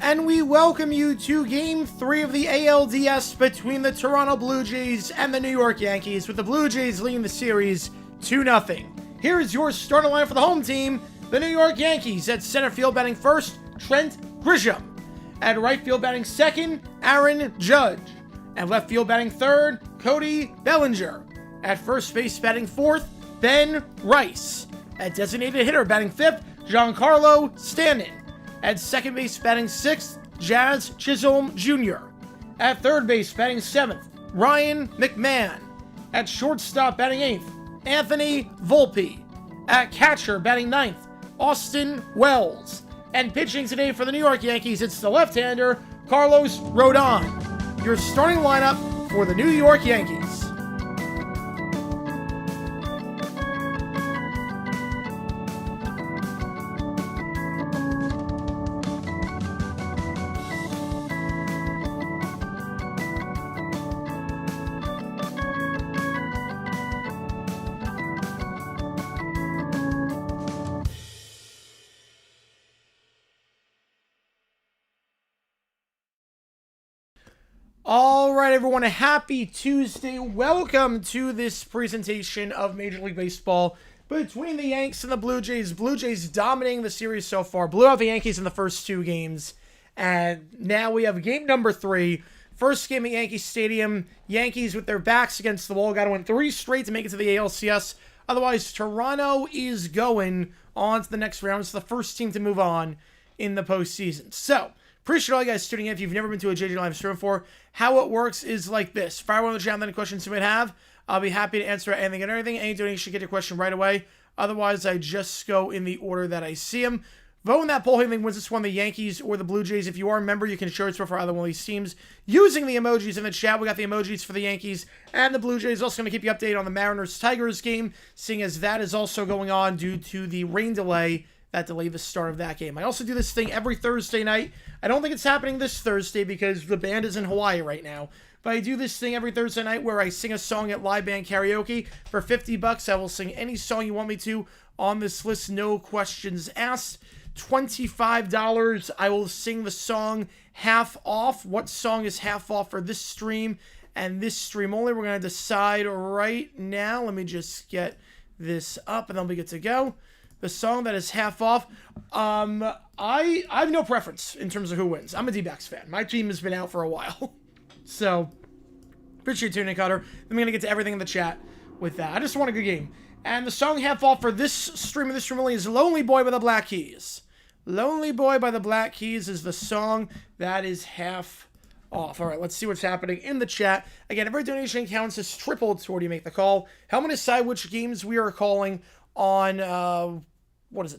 and we welcome you to Game 3 of the ALDS between the Toronto Blue Jays and the New York Yankees, with the Blue Jays leading the series 2-0. Here is your starting line for the home team, the New York Yankees. At center field batting first, Trent Grisham. At right field batting second, Aaron Judge. At left field batting third, Cody Bellinger. At first base batting fourth, Ben Rice. At designated hitter batting fifth, Giancarlo Stanton. At second base batting sixth, Jazz Chisholm Jr. At third base batting seventh, Ryan McMahon. At shortstop batting eighth, Anthony Volpe. At catcher batting ninth, Austin Wells. And pitching today for the New York Yankees, it's the left-hander, Carlos Rodon. Your starting lineup for the New York Yankees. All right, everyone, a happy Tuesday. Welcome to this presentation of Major League Baseball between the Yanks and the Blue Jays. Blue Jays dominating the series so far. Blew out the Yankees in the first two games. And now we have game number 3. First game at Yankee Stadium. Yankees with their backs against the wall. Got to win 3 straight to make it to the ALCS. Otherwise, Toronto is going on to the next round. It's the first team to move on in the postseason. So, appreciate all you guys tuning in. If you've never been to a JJ Live stream before, how it works is like this. Fire one in the chat, any questions you might have. I'll be happy to answer anything and everything. Any donation, get your question right away. Otherwise, I just go in the order that I see them. Vote in that poll. Who wins this one, the Yankees or the Blue Jays? If you are a member, you can show it for either one of these teams using the emojis in the chat. We got the emojis for the Yankees and the Blue Jays. Also going to keep you updated on the Mariners-Tigers game, seeing as that is also going on due to the rain delay that delayed the start of that game. I also do this thing every Thursday night. I don't think it's happening this Thursday because the band is in Hawaii right now. But I do this thing every Thursday night where I sing a song at live band karaoke. For $50, I will sing any song you want me to on this list. No questions asked. $25, I will sing the song half off. What song is half off for this stream and this stream only? We're going to decide right now. Let me just get this up and then we get to go. The song that is half off. I have no preference in terms of who wins. I'm a D-backs fan. My team has been out for a while. So, appreciate tuning in, Cutter. I'm going to get to everything in the chat with that. I just want a good game. And the song half off for this stream of this stream only is Lonely Boy by the Black Keys. Lonely Boy by the Black Keys is the song that is half off. All right, let's see what's happening in the chat. Again, every donation counts as tripled toward you make the call. Help me decide which games we are calling on,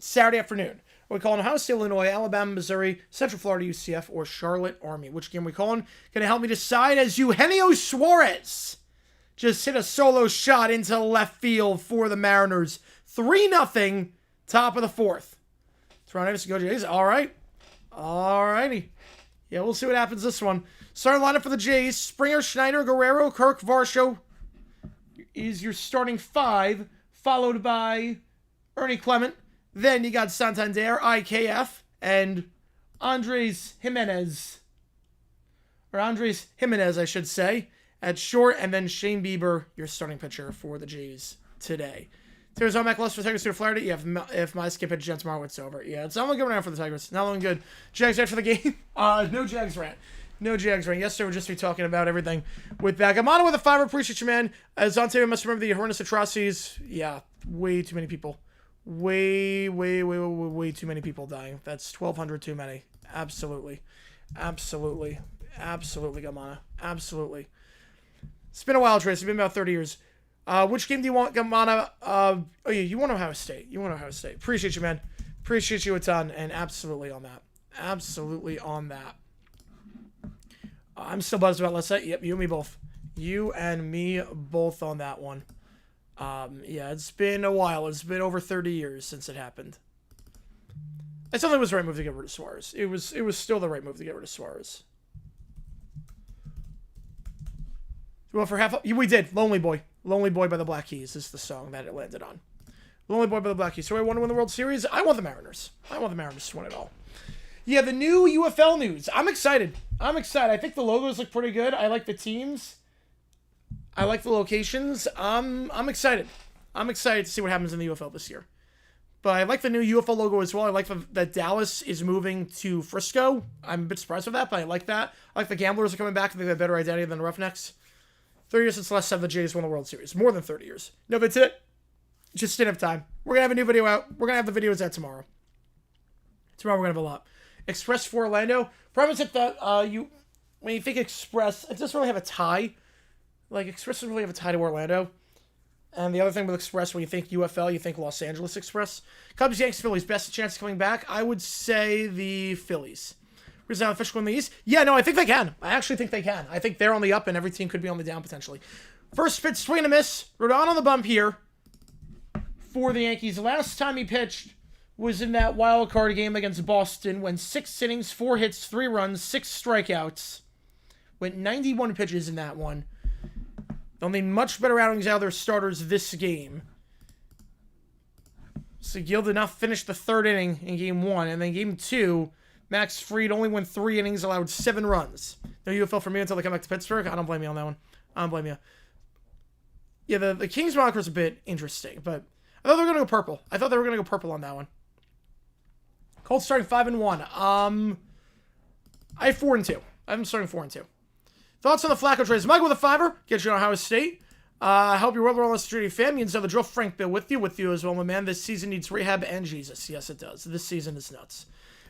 Saturday afternoon. Are we calling Ohio State, Illinois, Alabama, Missouri, Central Florida, UCF, or Charlotte Army? Which game are we calling? Going to help me decide as Eugenio Suarez just hit a solo shot into left field for the Mariners. 3-0, top of the fourth. Toronto Davis, go Jays. All right. All righty. Yeah, we'll see what happens this one. Starting lineup for the Jays. Springer, Schneider, Guerrero, Kirk, Varsho is your starting 5, followed by Ernie Clement. Then you got Santander, IKF, and Andres Jimenez, I should say, at short, and then Shane Bieber, your starting pitcher for the Jays today. Tigers on Mac Lust for Tigers to Florida. Yeah, if my skip pitch again tomorrow, it's over. Yeah, it's not looking good right now for the Tigers. Not looking good. Jags rant for the game. No Jags rant. No Jags rant. Yesterday we'll just be talking about everything with that. Gamano with a 5. Appreciate you, man. As Ontario must remember the horrendous atrocities. Yeah, way too many people. Way too many people dying. That's 1,200 too many. Absolutely, Gamana. Absolutely. It's been a while, Trace. It's been about 30 years. Which game do you want, Gamana? Oh yeah, you want Ohio State. Appreciate you, man. Appreciate you a ton, and absolutely on that. I'm still buzzed about last night. Yep, you and me both. You and me both on that one. Yeah, it's been a while. It's been over 30 years since it happened. I still think it was the right move to get rid of Suarez. It was still the right move to get rid of Suarez. Well, for half, we did. Lonely Boy by the Black Keys is the song that it landed on. Lonely Boy by the Black Keys. So I want to win the World Series. I want the Mariners. I want the Mariners to win it all. Yeah, the new UFL news. I'm excited. I'm excited. I think the logos look pretty good. I like the teams. I like the locations. I'm excited. I'm excited to see what happens in the UFL this year. But I like the new UFL logo as well. I like that Dallas is moving to Frisco. I'm a bit surprised with that, but I like that. I like the Gamblers are coming back. I think they have a better identity than the Roughnecks. 30 years since the last time the Jays won the World Series. More than 30 years. No, but it's it. Just didn't have time. We're going to have a new video out. We're going to have the videos out tomorrow. Tomorrow we're going to have a lot. Express for Orlando. Problem is that when you think Express, it doesn't really have a tie. Like, Express doesn't really have a tie to Orlando. And the other thing with Express, when you think UFL, you think Los Angeles Express. Cubs, Yankees, Phillies. Best chance of coming back? I would say the Phillies. Who's now official in the East? Yeah, no, I think they can. I actually think they can. I think they're on the up, and every team could be on the down, potentially. First pitch, swing and a miss. Rodon on the bump here for the Yankees. Last time he pitched was in that wild card game against Boston, when 6 innings, 4 hits, 3 runs, 6 strikeouts. Went 91 pitches in that one. They'll need much better outings out of their starters this game. Seguin did not finish the 3rd inning in Game 1. And then Game 2, Max Fried only went 3 innings, allowed 7 runs. No UFL for me until they come back to Pittsburgh. I don't blame you on that one. I don't blame you. Yeah, the Kings moniker is a bit interesting, but I thought they were going to go purple. I thought they were going to go purple on that one. Colts starting 5-1. I have 4-2. I'm starting 4-2. Thoughts on the Flacco trades? Mike with a 5er. Get you on Ohio State. I hope you're well, Roller Street fan. You know the drill. Frank Bill with you as well, my man. This season needs rehab and Jesus. Yes, it does. This season is nuts.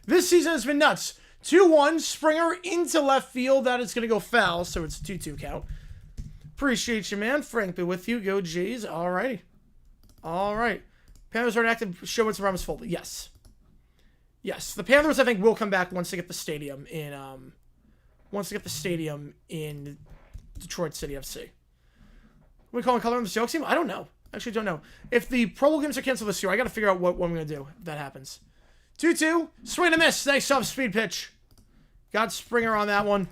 This season has been nuts. 2-1. Springer into left field. That is going to go foul, so it's a 2-2 count. Appreciate you, man. Frank Bill with you. Go Jays. All righty. All right. Panthers are an active show. What's the promise folded? Yes. Yes. The Panthers, I think, will come back once they get the stadium in Detroit City FC. What we calling color on the Seahawks team? I don't know. Actually, don't know. If the Pro Bowl games are canceled this year, I got to figure out what I'm going to do if that happens. 2-2. Swing and a miss. Nice soft speed pitch. Got Springer on that one.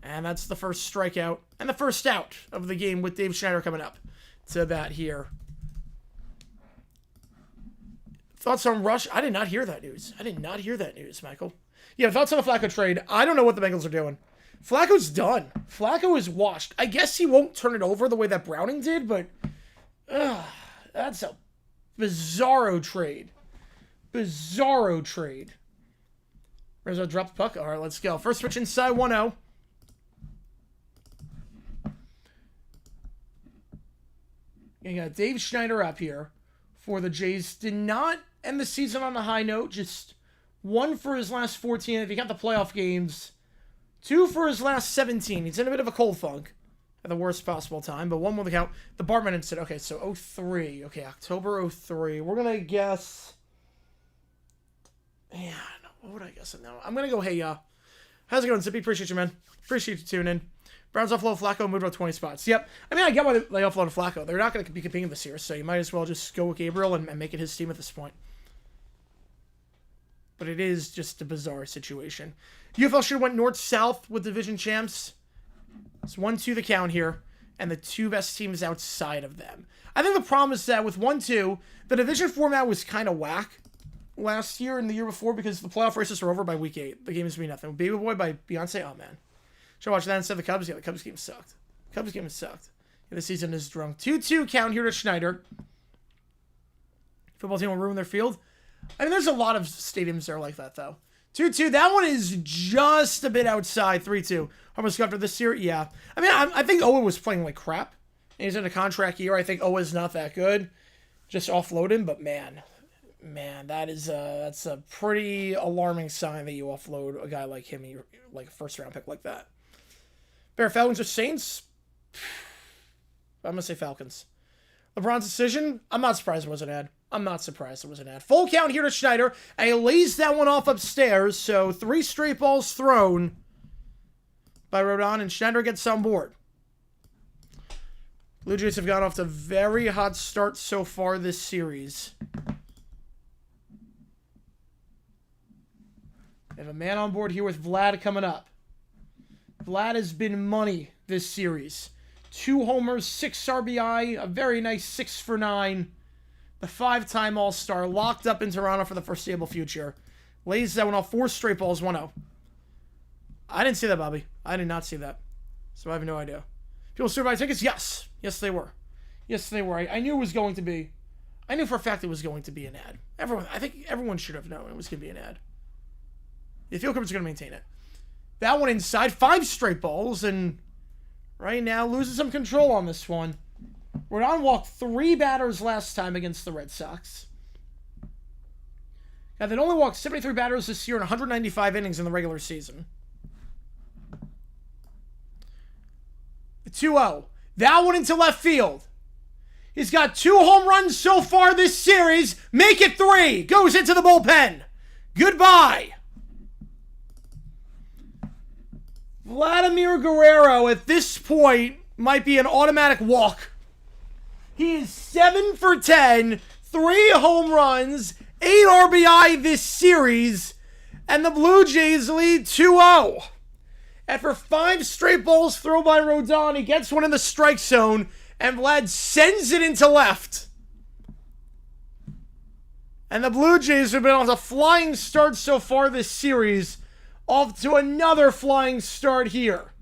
And that's the first strikeout. And the first out of the game with Dave Schneider coming up to bat here. Thoughts on Rush? I did not hear that news. Michael. Yeah, thoughts on the Flacco trade. I don't know what the Bengals are doing. Flacco's done. Flacco is washed. I guess he won't turn it over the way that Browning did, but that's a bizarro trade. Bizarro trade. Where's our drop the puck? All right, let's go. First pitch inside 1-0. You got Dave Schneider up here for the Jays. Did not end the season on a high note. Just 1 for his last 14. If you count the playoff games, 2 for his last 17. He's in a bit of a cold funk at the worst possible time, but 1 will count. The Bartman incident. Okay, so 03. Okay, October 03. We're going to guess... Man, what would I guess it now? I'm going to go, hey, how's it going, Zippy? Appreciate you, man. Appreciate you tuning in. Browns offload Flacco, moved up 20 spots. Yep. I mean, I get why they offloaded Flacco. They're not going to be competing this year, so you might as well just go with Gabriel and make it his team at this point. But it is just a bizarre situation. UFL should have went north-south with division champs. It's 1-2 the count here, and the 2 best teams outside of them. I think the problem is that with 1-2, the division format was kind of whack last year and the year before because the playoff races are over by week 8. The game is going to be nothing. Baby Boy by Beyonce, oh man. Should I watch that instead of the Cubs? Yeah, the Cubs game sucked. Yeah, the season is drunk. 2-2 count here to Schneider. Football team will ruin their field. I mean, there's a lot of stadiums that are like that, though. 2-2. That one is just a bit outside. 3-2. Almost after this year? Yeah. I mean, I think Owen was playing like crap. And he's in a contract year. I think Owen's not that good. Just offload him. But, man, that's a pretty alarming sign that you offload a guy like him, like a first-round pick like that. Bear Falcons or Saints? I'm going to say Falcons. LeBron's decision? I'm not surprised it was an ad. Full count here to Schneider. And he lays that one off upstairs. So 3 straight balls thrown by Rodon, and Schneider gets on board. Blue Jays have gotten off to a very hot start so far this series. They have a man on board here with Vlad coming up. Vlad has been money this series. 2 homers, 6 RBI, a very nice 6 for 9. The 5-time All-Star locked up in Toronto for the foreseeable future Lays that one off. 4 straight balls, 1-0. I didn't see that, Bobby. I did not see that. So I have no idea. People still buy tickets? Yes. Yes, they were. Yes, they were. I knew it was going to be. I knew for a fact it was going to be an ad. I think everyone should have known it was going to be an ad. The field coverage is going to maintain it. That one inside. 5 straight balls, and right now losing some control on this one. Rodon walked 3 batters last time against the Red Sox. Now, they'd only walked 73 batters this year in 195 innings in the regular season. 2-0. That one into left field. He's got 2 home runs so far this series. Make it 3. Goes into the bullpen. Goodbye. Vladimir Guerrero at this point might be an automatic walk. He is 7 for 10, 3 home runs, 8 RBI this series, and the Blue Jays lead 2-0. After 5 straight balls thrown by Rodon, he gets one in the strike zone, and Vlad sends it into left. And the Blue Jays have been on a flying start so far this series, off to another flying start here.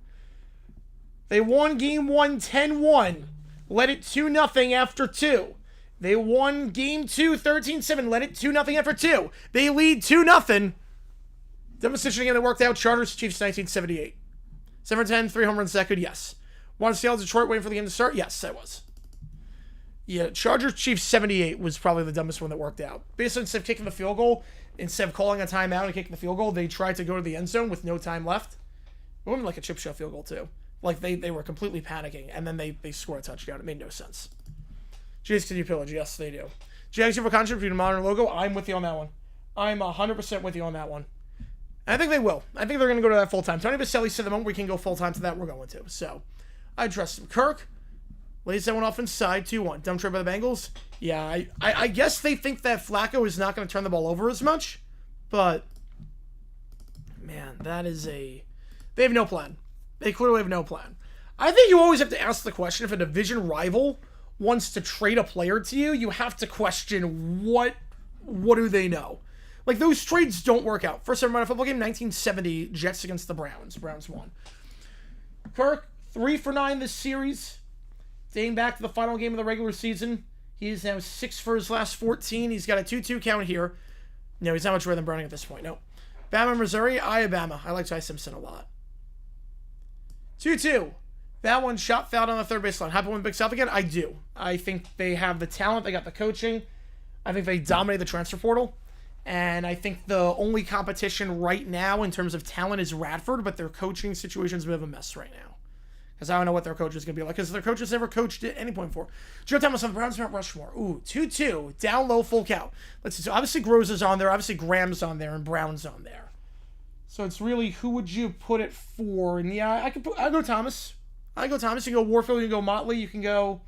They won Game 1 10-1, led it 2-0 after 2. They won Game 2 13-7, led it 2-0 after 2. They lead 2-0. Demonstration again that worked out. Chargers, Chiefs, 1978. 7-10, 3 home runs that good, yes. Want to see how Detroit waiting for the game to start? Yes, I was. Yeah, Chargers, Chiefs, 78 was probably the dumbest one that worked out. Basically, instead of kicking the field goal, instead of calling a timeout and kicking the field goal, they tried to go to the end zone with no time left. It wasn't like a chip shot field goal, too. Like, they were completely panicking, and then they score a touchdown. It made no sense. Jays, can you pillage? Yes, they do. Jags, you have a contract between a modern logo? I'm with you on that one. I'm 100% with you on that one. I think they will. I think they're going to go to that full-time. Tony Baselli said the moment we can go full-time to that, we're going to. So, I trust him. Kirk lays that one off inside, 2-1. Dumb trade by the Bengals? Yeah, I guess they think that Flacco is not going to turn the ball over as much, but, man, that is a... They have no plan. They clearly have no plan. I think you always have to ask the question, if a division rival wants to trade a player to you, you have to question what do they know? Like, those trades don't work out. First ever football game, 1970, Jets against the Browns. Browns won. Kirk, 3 for 9 this series. Dating back to the final game of the regular season. He is now 6 for his last 14. He's got a 2-2 count here. No, he's not much better than Browning at this point. No. Bama, Missouri, Alabama. I like Ty Simpson a lot. 2-2. That one shot fouled on the third baseline. Happy win Big South again? I do. I think they have the talent. They got the coaching. I think they dominate the transfer portal. And I think the only competition right now in terms of talent is Radford, but their coaching situation is a bit of a mess right now. Because I don't know what their coach is going to be like, because their coach has never coached at any point before. Joe Thomas on the Browns, Mount Rushmore. Ooh, 2-2. Down low, full count. Let's see. So obviously Groza's on there. Obviously Graham's on there. And Brown's on there. So it's really, who would you put it for? And yeah, I'll go Thomas. I go Thomas. You can go Warfield. You can go Motley. You can go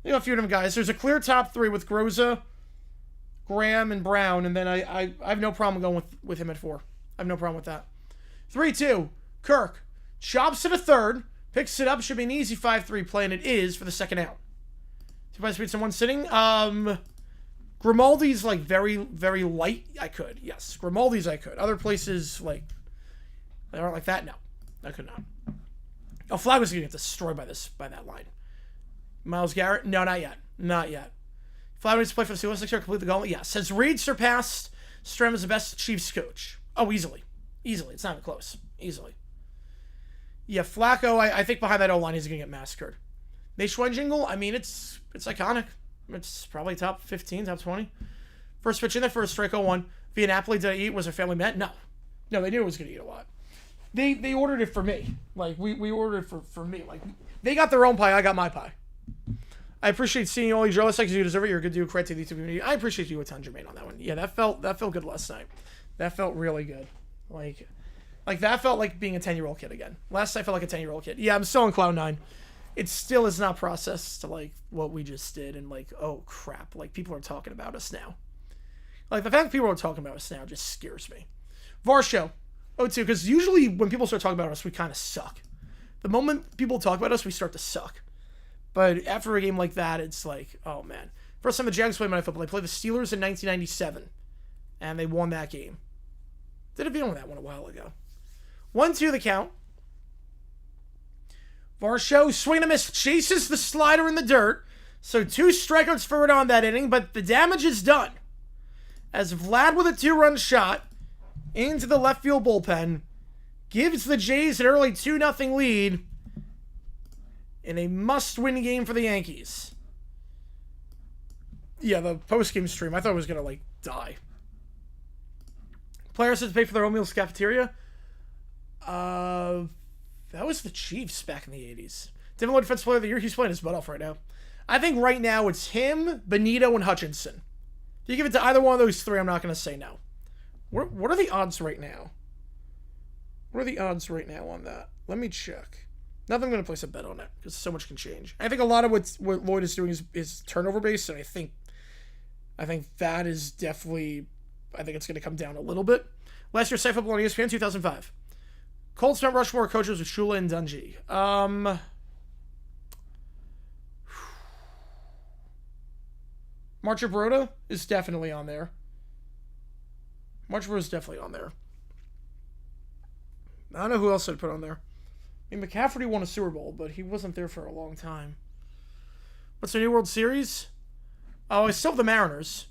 a few of them guys. There's a clear top 3 with Groza, Graham, and Brown, and then I have no problem going with him at 4. I have no problem with that. 3-2. Kirk chops to the third, picks it up, should be an easy 5-3 play, and it is for the second out. 2 by speeds in 1 sitting. Grimaldi's like very, very light. I could, yes. Grimaldi's I could. Other places like they aren't like that. No, I could not. Oh, Flag was gonna get destroyed by that line. Myles Garrett? No, not yet. Not yet. Flag needs to play for the Steelers next year, complete the gauntlet. Yes. Has Reed surpassed Strem as the best Chiefs coach? Oh, easily. Easily. It's not even close. Easily. Yeah, Flacco, I think behind that O-line, he's going to get massacred. Nationwide jingle, I mean, it's iconic. It's probably top 15, top 20. First pitch in there, first strike 0-1. Via Napoli, did I eat? Was their family met? No. No, they knew it was going to eat a lot. They ordered it for me. Like, we ordered it for me. Like, they got their own pie, I got my pie. I appreciate seeing you all. You like you deserve it. You're a good dude. Credit to the YouTube community. I appreciate you a ton, Jermaine, on that one. Yeah, that felt good last night. That felt really good. Like that felt like being a 10-year-old kid again. Last night felt like a 10-year-old kid. Yeah, I'm still on cloud 9. It still is not processed to like what we just did and like, oh crap, like people are talking about us now. Like the fact that people are talking about us now just scares me. Varsho, 0-2, because usually when people start talking about us, we kind of suck. The moment people talk about us, we start to suck. But after a game like that, it's like, oh, man. First time the Jags played Monday Football, they played the Steelers in 1997, and they won that game. Did a video on that one a while ago. 1-2 the count. Varsho, swing and a miss, chases the slider in the dirt. So 2 strikeouts for it on that inning, but the damage is done. As Vlad with a 2-run shot into the left field bullpen gives the Jays an early 2-0 lead in a must-win game for the Yankees. Yeah, the post-game stream, I thought it was going to, like, die. Players had to pay for their own meals cafeteria. That was the Chiefs back in the 80s. Devin Lloyd, Defensive Player of the Year, he's playing his butt off right now. I think right now it's him, Benito, and Hutchinson. If you give it to either one of those 3, I'm not going to say no. What are the odds right now? What are the odds right now on that? Let me check. Not that I'm going to place a bet on it, because so much can change. I think a lot of what Lloyd is doing is turnover-based, and I think that is definitely... I think it's going to come down a little bit. Last year's Sci Football on ESPN, 2005. Colts Mount Rushmore coaches with Shula and Dungy. Marcia Broda is definitely on there. Marcia Broda is definitely on there. I don't know who else I'd put on there. I mean, McCaffrey won a Super Bowl, but he wasn't there for a long time. What's the new World Series? Oh, I still have the Mariners.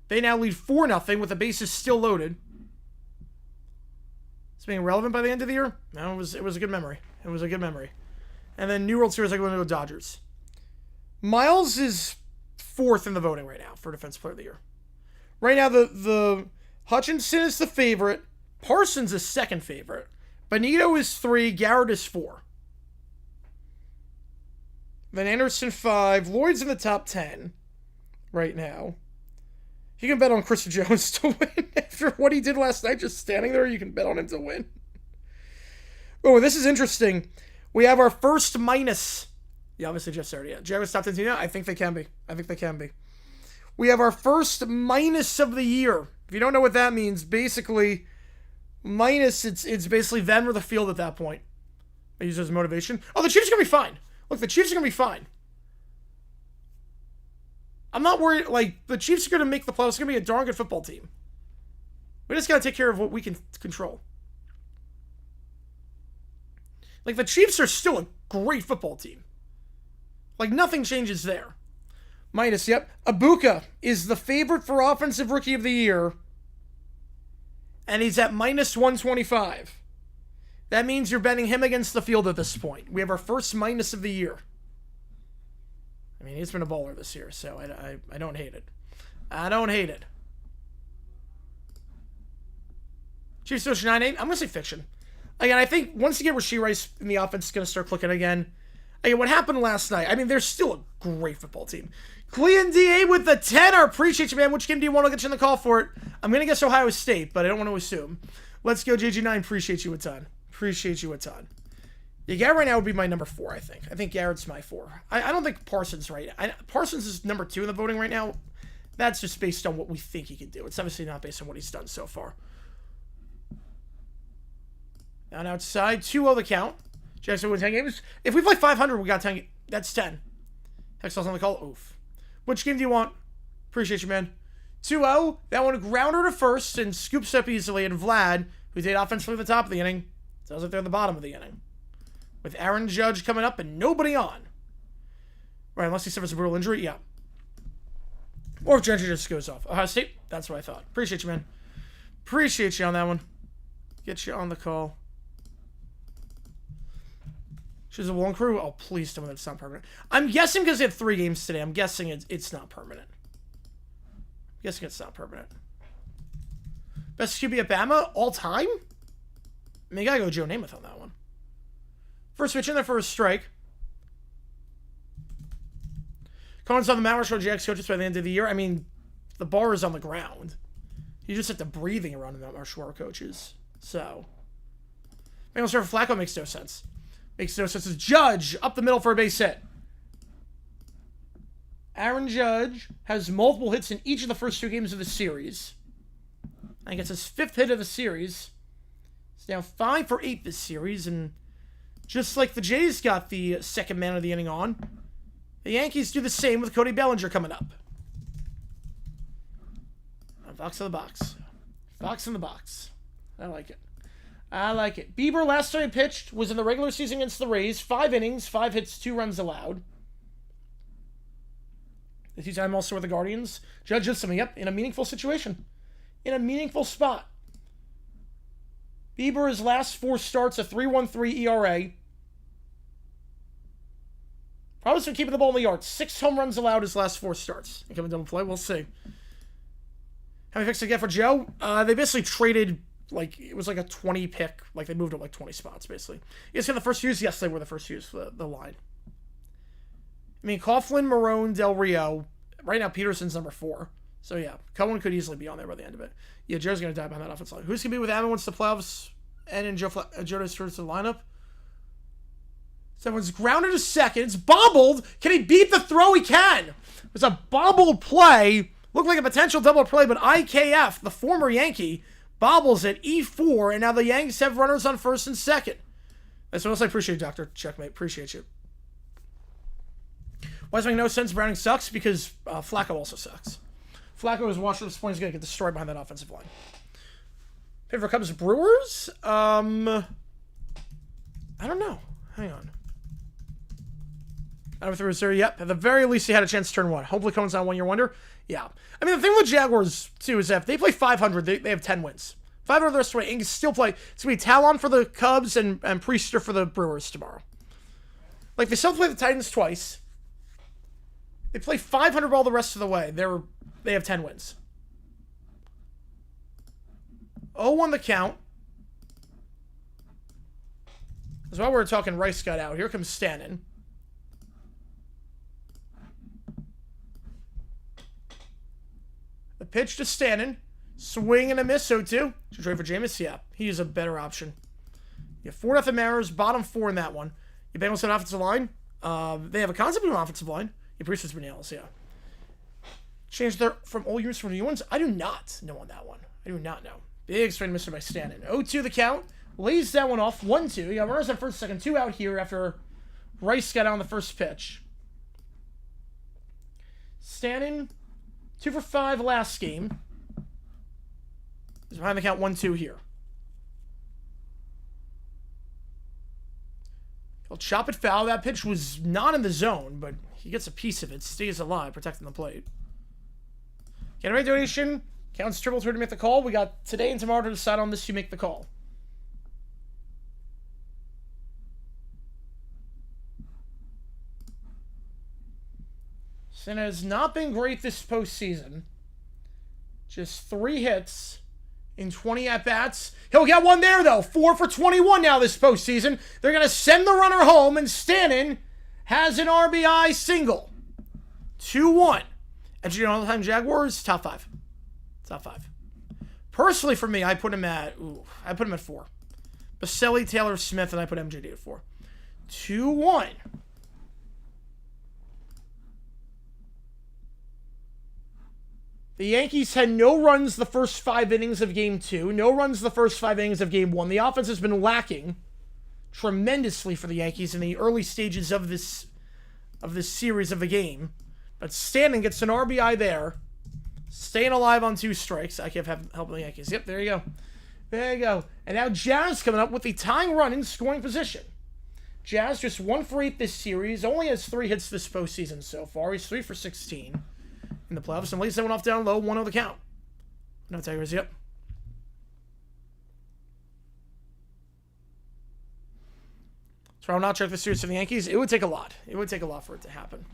They now lead 4-0 with the bases still loaded. It's being relevant by the end of the year? No, it was a good memory. It was a good memory. And then New World Series, I'm going to go Dodgers. Miles is 4th in the voting right now for Defensive Player of the Year. Right now, the Hutchinson is the favorite. Parsons is 2nd favorite. Benito is 3. Garrett is 4. Then Anderson 5. Lloyd's in the top 10 right now. You can bet on Chris Jones to win after what he did last night, just standing there. You can bet on him to win. Oh, this is interesting. We have our first minus. Yeah, obviously Jeff started. Yeah, Jaguars top 10 team. Yeah, I think they can be. We have our first minus of the year. If you don't know what that means, basically, minus, it's basically them or the field at that point. I use it as motivation. Oh, the Chiefs are going to be fine. Look, the Chiefs are going to be fine. I'm not worried. Like, the Chiefs are going to make the playoffs. It's going to be a darn good football team. We just got to take care of what we can control. Like, the Chiefs are still a great football team. Like, nothing changes there. Minus, yep. Ibuka is the favorite for Offensive Rookie of the Year. And he's at minus 125. That means you're betting him against the field at this point. We have our first minus of the year. I mean, he's been a baller this year, so I don't hate it. I don't hate it. Chiefs Social 9-8. I'm going to say fiction. Again, I think once you get Rashee Rice in the offense, it's going to start clicking again. Again, what happened last night? I mean, they're still a great football team. Clean DA with the 10. I appreciate you, man. Which game do you want? I'll get you in the call for it. I'm going to guess Ohio State, but I don't want to assume. Let's go, JG9. Appreciate you a ton. Appreciate you a ton. Yeah, Garrett right now would be my number 4, I think. I think Garrett's my 4. I don't think Parsons right now. Parsons is number 2 in the voting right now. That's just based on what we think he can do. It's obviously not based on what he's done so far. Down outside, 2-0 the count. Jackson wins 10 games. If we play 500, we got 10. That's 10. Hextall's on the call. Oof. Which game do you want? Appreciate you, man. 2-0. That one grounder to first and scoops up easily. And Vlad, who did offensively at the top of the inning, does it there at the bottom of the inning. With Aaron Judge coming up and nobody on. Right, unless he suffers a brutal injury, yeah. Or if Judge just goes off. Ohio State, that's what I thought. Appreciate you, man. Appreciate you on that one. Get you on the call. She's a long crew. Oh, please tell me that's not permanent. I'm guessing because they had 3 games today. I'm guessing it's not permanent. I'm guessing it's not permanent. Best QB at Bama all time? I mean, you gotta go Joe Namath on that one. First pitch in there for a strike. Cohen's on the Mount Rushmore GX coaches by the end of the year. I mean, the bar is on the ground. You just have to breathing around the Mount Rushmore coaches. So, Bengals start for Flacco makes no sense. Makes no sense. It's Judge up the middle for a base hit. Aaron Judge has multiple hits in each of the first 2 games of the series. I think it's his 5th hit of the series. He's now 5 for 8 this series, and just like the Jays got the second man of the inning on, the Yankees do the same with Cody Bellinger coming up. Fox in the box. Fox in the box. I like it. I like it. Bieber, last time he pitched, was in the regular season against the Rays. 5 innings, 5 hits, 2 runs allowed. The 2-time also with the Guardians. Judge did something, yep, in a meaningful situation. In a meaningful spot. Bieber, his last 4 starts, a 3.13 ERA. Probably been keeping the ball in the yard. 6 home runs allowed his last 4 starts. And coming double play, we'll see. How many picks did they get for Joe? They basically traded, like, it was like a 20 pick. Like, they moved up like 20 spots, basically. You guys got the first use? Yes, they were the first use for the line. I mean, Coughlin, Marone, Del Rio. Right now, Peterson's number 4. So, yeah, Cohen could easily be on there by the end of it. Yeah, Joe's going to die behind that offensive line. Who's going to be with Ammon once the playoffs end and Joe returns to the lineup? Someone's grounded to second. It's bobbled. Can he beat the throw? He can. It was a bobbled play. Looked like a potential double play, but IKF, the former Yankee, bobbles at E4, and now the Yankees have runners on first and second. That's what else I appreciate, Dr. Checkmate. Appreciate you. Why does it make no sense? Browning sucks because Flacco also sucks. Flacco is washed at this point. He's going to get destroyed behind that offensive line. Favorite Cubs Brewers? I don't know. Hang on. I don't know if there was there yet. At the very least, he had a chance to turn 1. Hopefully, Cohen's not 1-year wonder. Yeah. I mean, the thing with Jaguars, too, is that if they play 500, they have 10 wins. 500 the rest of the way. And still play. It's going to be Talon for the Cubs and Priester for the Brewers tomorrow. Like, they still play the Titans twice. They play 500 all the rest of the way. They have 10 wins. 0-1 the count. As while we're talking Rice got out, here comes Stanton. The pitch to Stanton. Swing and a miss, 0-2. Should trade for Jameis? Yeah, he is a better option. You have 4-0 Mariners, bottom 4 in that one. You Bengals have an offensive line. They have a concept of an offensive line. Your Priestess Bananas, yeah. Change their from old years from new ones? I do not know on that one. I do not know. Big straight mister by Stanton. 0-2 the count. Lays that one off. 1-2. You got runners on first, second. 2 out here after Rice got on the first pitch. Stanton, 2 for 5 last game. He's behind the count 1-2 here. He'll chop it foul. That pitch was not in the zone, but he gets a piece of it. Stays alive, protecting the plate. Get a donation. Counts triple to make the call. We got today and tomorrow to decide on this. You make the call. Senna has not been great this postseason. Just 3 hits in 20 at-bats. He'll get one there, though. 4 for 21 now this postseason. They're going to send the runner home, and Stanton has an RBI single. 2-1. And you know, all-time Jaguars, top 5. Top 5. Personally, for me, I put him at 4. Baselli, Taylor, Smith, and I put MJD at 4. 2-1. The Yankees had no runs the first 5 innings of Game 2. No runs the first 5 innings of Game 1. The offense has been lacking tremendously for the Yankees in the early stages of this series of the game. But Stanton gets an RBI there. Staying alive on 2 strikes. I can't have help the Yankees. Yep, there you go. There you go. And now Jazz coming up with the tying run in scoring position. Jazz just 1 for 8 this series. Only has 3 hits this postseason so far. He's 3 for 16 in the playoffs. And lays that one off down low. 1-0 the count. No Tigers, yep. So I'll not check the series for the Yankees. It would take a lot. It would take a lot for it to happen.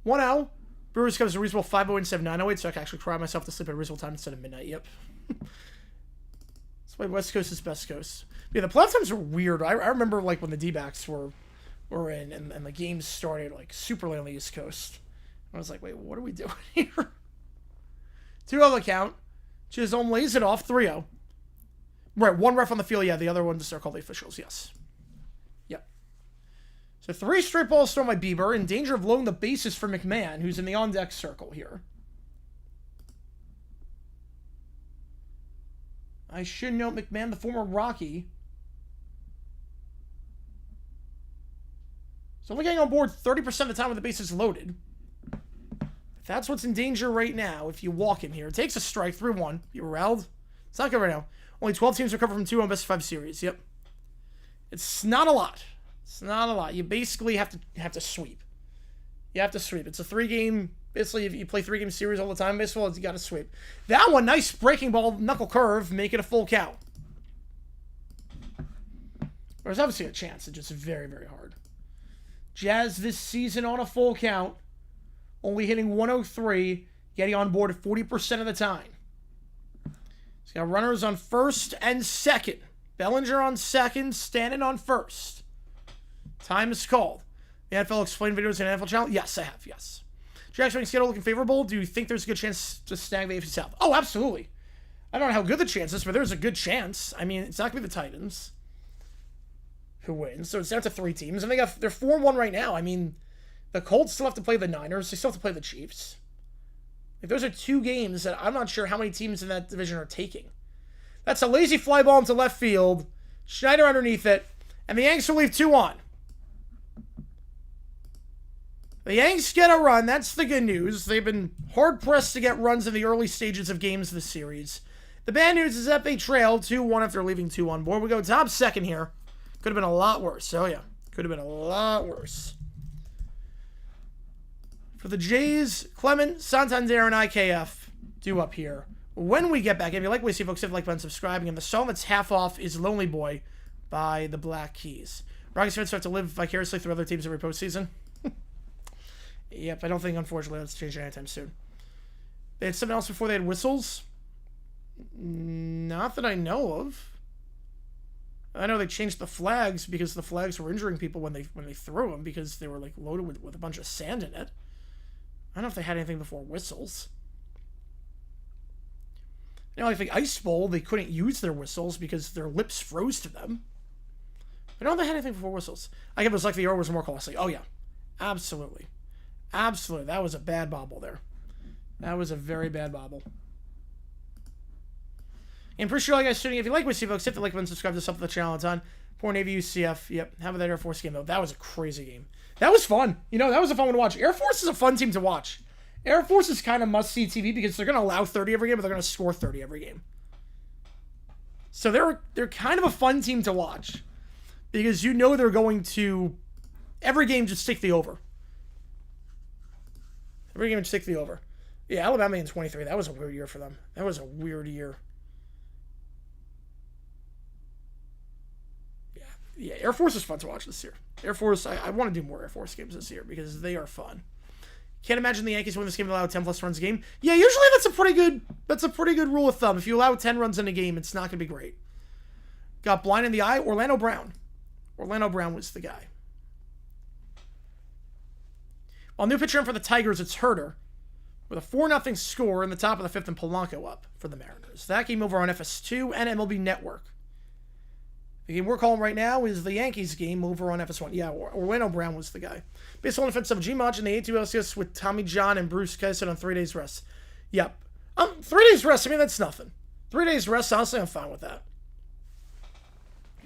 1-0. Brewers comes a reasonable 5:07, 9:08, so I can actually cry myself to sleep at a reasonable time instead of midnight. Yep. That's why West Coast is best coast. Yeah, the playoff times are weird. I remember like when the D-backs were in and the games started like super late on the East Coast. I was like, wait, what are we doing here? 2-0 the count. Chisholm lays it off. 3-0. Right, 1 ref on the field. Yeah, the other ones are called the officials. Yes. Yep. So 3 straight balls thrown by Bieber, in danger of loading the bases for McMahon, who's in the on-deck circle here. I should note McMahon, the former Rocky, is only getting on board 30% of the time with the bases loaded. If that's what's in danger right now, if you walk him here. It takes a strike, 3-1. You riled? It's not good right now. Only 12 teams recover from 2-1 best-of-5 series. Yep. It's not a lot. It's not a lot. You basically have to sweep. You have to sweep. It's a 3-game... Basically, if you play 3-game series all the time in baseball, you got to sweep. That one, nice breaking ball, knuckle curve, make it a full count. There's obviously a chance. It's just very, very hard. Jazz this season on a full count, only hitting 103, getting on board 40% of the time. He's got runners on first and second. Bellinger on second, Stanton on first. Time is called. The NFL explained videos in NFL channel? Yes, I have, yes. Jack's schedule looking favorable. Do you think there's a good chance to snag the AFC South? Oh, absolutely. I don't know how good the chance is, but there's a good chance. I mean, it's not going to be the Titans who wins. So it's down to 3 teams. And they're 4-1 right now. I mean, the Colts still have to play the Niners. They still have to play the Chiefs. Like, those are 2 games that I'm not sure how many teams in that division are taking. That's a lazy fly ball into left field. Schneider underneath it. And the Yanks will leave 2 on. The Yanks get a run. That's the good news. They've been hard-pressed to get runs in the early stages of games this series. The bad news is that they trailed 2-1 after leaving 2 on board. We go top second here. Could have been a lot worse. Oh, yeah. Could have been a lot worse. For the Jays, Clement, Santander, and IKF due up here. When we get back, if you like what you see, folks, hit like button, subscribing. And the song that's half off is Lonely Boy by the Black Keys. Rockets fans have to live vicariously through other teams every postseason. Yep, I don't think, unfortunately, that's changing anytime soon. They had something else before they had whistles? Not that I know of. I know they changed the flags because the flags were injuring people when they threw them because they were like loaded with a bunch of sand in it. I don't know if they had anything before whistles. You know, like the Ice Bowl, they couldn't use their whistles because their lips froze to them. I don't know if they had anything before whistles. I guess it was like the era was more costly. Oh, yeah. Absolutely. Absolutely. That was a bad bobble there. That was a very bad bobble. And appreciate all you guys tuning in. If you like what you see, folks, hit the like button, subscribe to the channel. It's on. Poor Navy UCF. Yep. Have that Air Force game, though. That was a crazy game. That was fun. You know, that was a fun one to watch. Air Force is a fun team to watch. Air Force is kind of must-see TV because they're going to allow 30 every game, but they're going to score 30 every game. So they're kind of a fun team to watch because you know they're going to every game just take the over. Every game just take the over. Yeah, Alabama in 23. That was a weird year for them. That was a weird year. Yeah, Air Force is fun to watch this year. Air Force, I want to do more Air Force games this year because they are fun. Can't imagine the Yankees win this game and allow 10 plus runs a game. Yeah, usually that's a pretty good rule of thumb. If you allow 10 runs in a game, it's not going to be great. Got blind in the eye, Orlando Brown. Orlando Brown was the guy. While new pitcher in for the Tigers, it's Herter. With a 4-0 score in the top of the 5th and Polanco up for the Mariners. That game over on FS2 and MLB Network. The game we're calling right now is the Yankees game over on FS1. Yeah, Orlando Brown was the guy. Baseball and offensive G-Mach in the A2 LCS with Tommy John and Bruce Kessler on 3 days rest. Yep. 3 days rest, I mean, that's nothing. 3 days rest, honestly, I'm fine with that.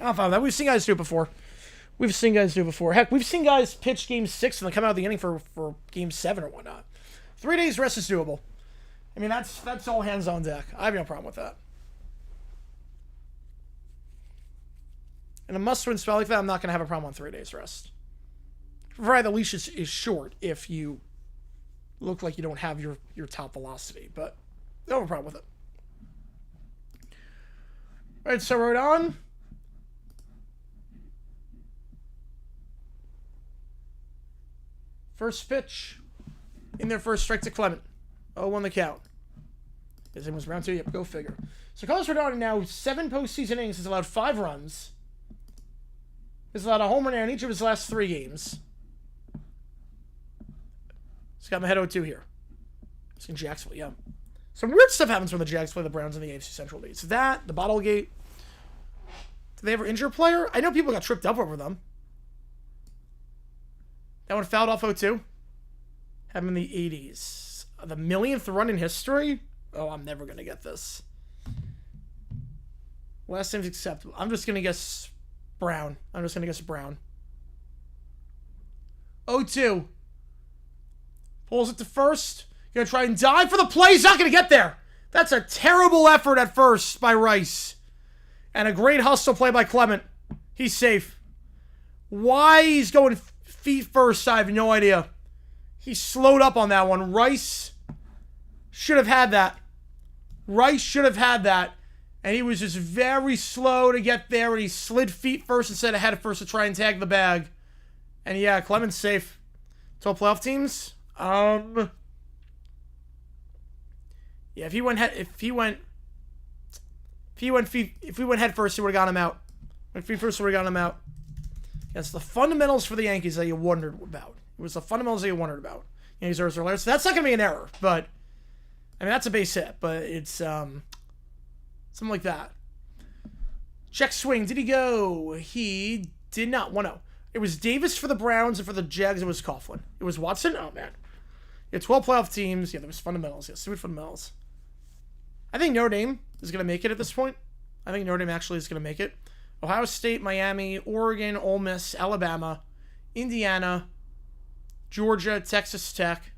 I'm fine with that. We've seen guys do it before. Heck, we've seen guys pitch game 6 and then come out of the inning for game 7 or whatnot. 3 days rest is doable. I mean, that's all hands on deck. I have no problem with that. In a must-win spell like that, I'm not going to have a problem on 3 days rest. Provided the leash is short if you look like you don't have your top velocity, but I don't have a problem with it. All right, so we're on. First pitch. In their first strike to Clement. 0-1 the count. His name was round 2. Yep, go figure. So Carlos Rodon now 7 postseason innings has allowed 5 runs. He's allowed a home run in each of his last 3 games. He's got my head 0-2 here. It's in Jacksonville, yeah. Some weird stuff happens when the Jags play the Browns in the AFC Central leads. That, the bottle gate. Did they ever injure a player? I know people got tripped up over them. That one fouled off 0-2. Happened in the 80s. The millionth run in history? Oh, I'm never going to get this. Last name's acceptable. I'm just going to guess Brown. 0-2. Pulls it to first. Going to try and dive for the play. He's not going to get there. That's a terrible effort at first by Rice. And a great hustle play by Clement. He's safe. Why he's going feet first, I have no idea. He slowed up on that one. Rice should have had that. Rice should have had that. And he was just very slow to get there. And he slid feet first instead of head first to try and tag the bag. And yeah, Clement's safe. 12 playoff teams. Yeah, if we went head first, he would have got him out. Went feet first, he would have got him out. It's the fundamentals for the Yankees that you wondered about. It was the fundamentals that you wondered about. Yankees are earlier, so that's not going to be an error. But I mean, that's a base hit, but it's something like that. Check swing. Did he go? He did not. 1-0. It was Davis for the Browns, and for the Jags, it was Coughlin. It was Watson. Oh man. Yeah, 12 playoff teams. Yeah, there was fundamentals. Yeah, stupid fundamentals. I think Notre Dame is going to make it at this point. I think Notre Dame actually is going to make it. Ohio State, Miami, Oregon, Ole Miss, Alabama, Indiana, Georgia, Texas Tech.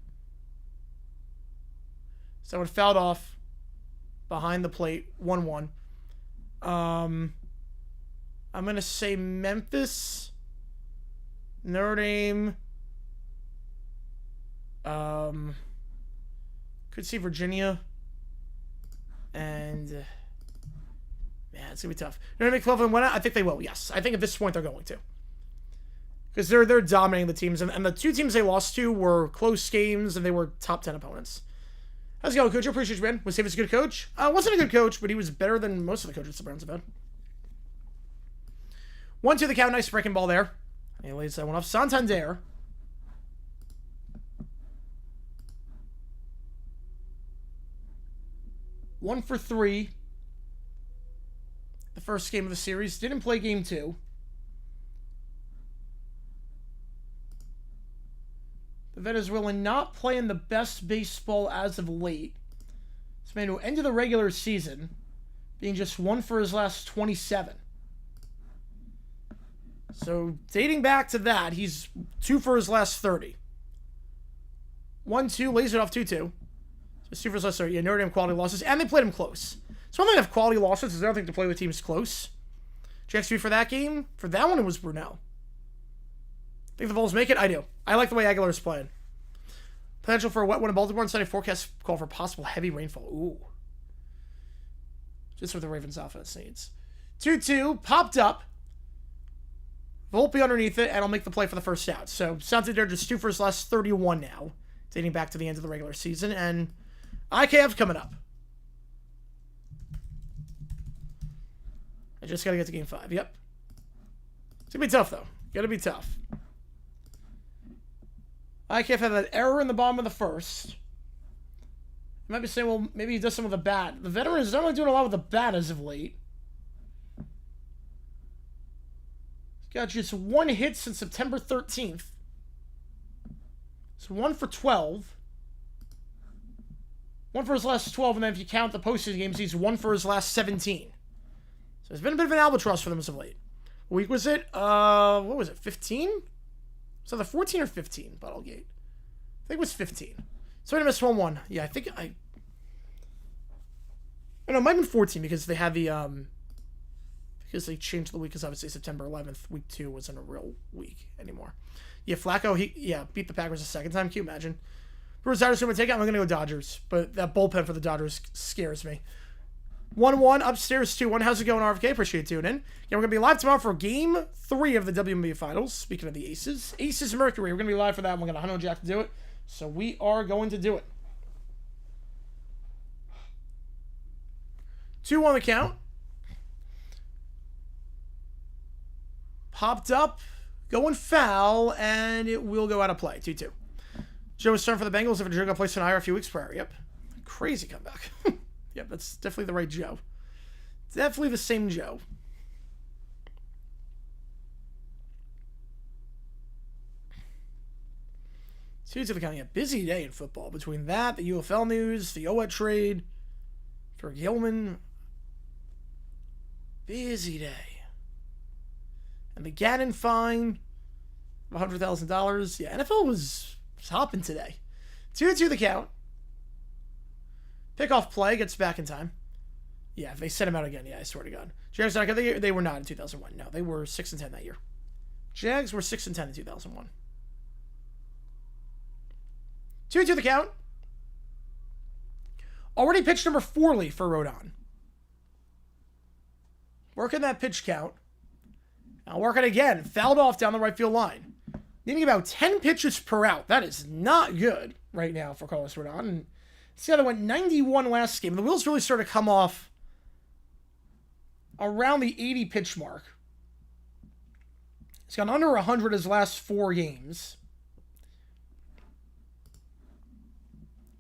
Someone fouled off behind the plate, 1-1. I'm going to say Memphis, Notre Dame, could see Virginia, and man, it's gonna be tough. Notre Dame, Cleveland win it? I think they will. Yes, I think at this point they're going to, because they're dominating the teams, and the two teams they lost to were close games, and they were top 10 opponents. How's it going, Coach? I appreciate you, man. Was Davis a good coach? Wasn't a good coach, but he was better than most of the coaches the Browns have had. 1-2 the count. Nice breaking ball there. And he lays that one off. Santander. One for 3. The first game of the series. Didn't play game 2. The Venezuelan not playing the best baseball as of late. This man who ended the regular season being just 1 for his last 27. So, dating back to that, he's 2 for his last 30. 1-2, lays it off 2-2. So, 2 for his last 30. Yeah, Notre Dame quality losses, and they played him close. So, one thing to have quality losses is the other thing to play with teams close. JXP for that game? For that one, it was Brunel. Think the Vols make it? I do. I like the way Aguilar's playing. Potential for a wet one in Baltimore. Sunday forecast call for possible heavy rainfall. Ooh. Just what the Ravens offense needs. 2-2. Popped up. Volpe underneath it, and I'll make the play for the first out. So, Santander just 2 for his last 31 now, dating back to the end of the regular season, and IKF coming up. I just got to get to game 5. Yep. It's going to be tough, though. Got to be tough. IKF had that error in the bottom of the first. You might be saying, well, maybe he does some with the bat. The veteran is not really doing a lot with the bat as of late. Got just 1 hit since September 13th. So 1 for 12. 1 for his last 12, and then if you count the postseason games, he's 1 for his last 17. So it's been a bit of an albatross for them as of late. What week was it? What was it? 15? So the 14 or 15, Bottlegate? I think it was 15. So I missed 1-1. Yeah, I think I know, it might have been 14 because they had the because they changed the week, because obviously September 11th, week 2 wasn't a real week anymore. Yeah, Flacco, he beat the Packers a second time. Can you imagine? Brewers Dodgers going to take it. I'm going to go Dodgers, but that bullpen for the Dodgers scares me. 1-1, upstairs 2-1. How's it going, RFK? Appreciate you tuning in. Yeah, we're going to be live tomorrow for Game 3 of the WNBA Finals. Speaking of the Aces. Aces Mercury. We're going to be live for that. We're going to hunt on Jack to do it. So we are going to do it. 2 on the count. Popped up, going foul, and it will go out of play. 2-2. Joe is starting for the Bengals after Joe got placed on IR a few weeks prior. Yep. Crazy comeback. Yep, that's definitely the right Joe. Definitely the same Joe. 2 to the count. Yeah, busy day in football. Between that, the UFL news, the OET trade, for Gilman. Busy day. And the Gannon fine of $100,000. Yeah, NFL was hopping today. 2-2 the count. Pickoff play gets back in time. Yeah, if they sent him out again, yeah, I swear to God. Jags not good. They were not in 2001. No, they were 6-10 that year. Jags were 6-10 in 2001. 2-2 the count. Already pitch number 4 for Rodon. Working that pitch count. Now working again. Fouled off down the right field line. Needing about 10 pitches per out. That is not good right now for Carlos Rodon. And see how they went 91 last game. The wheels really started to come off around the 80 pitch mark. He's gone under 100 his last 4 games.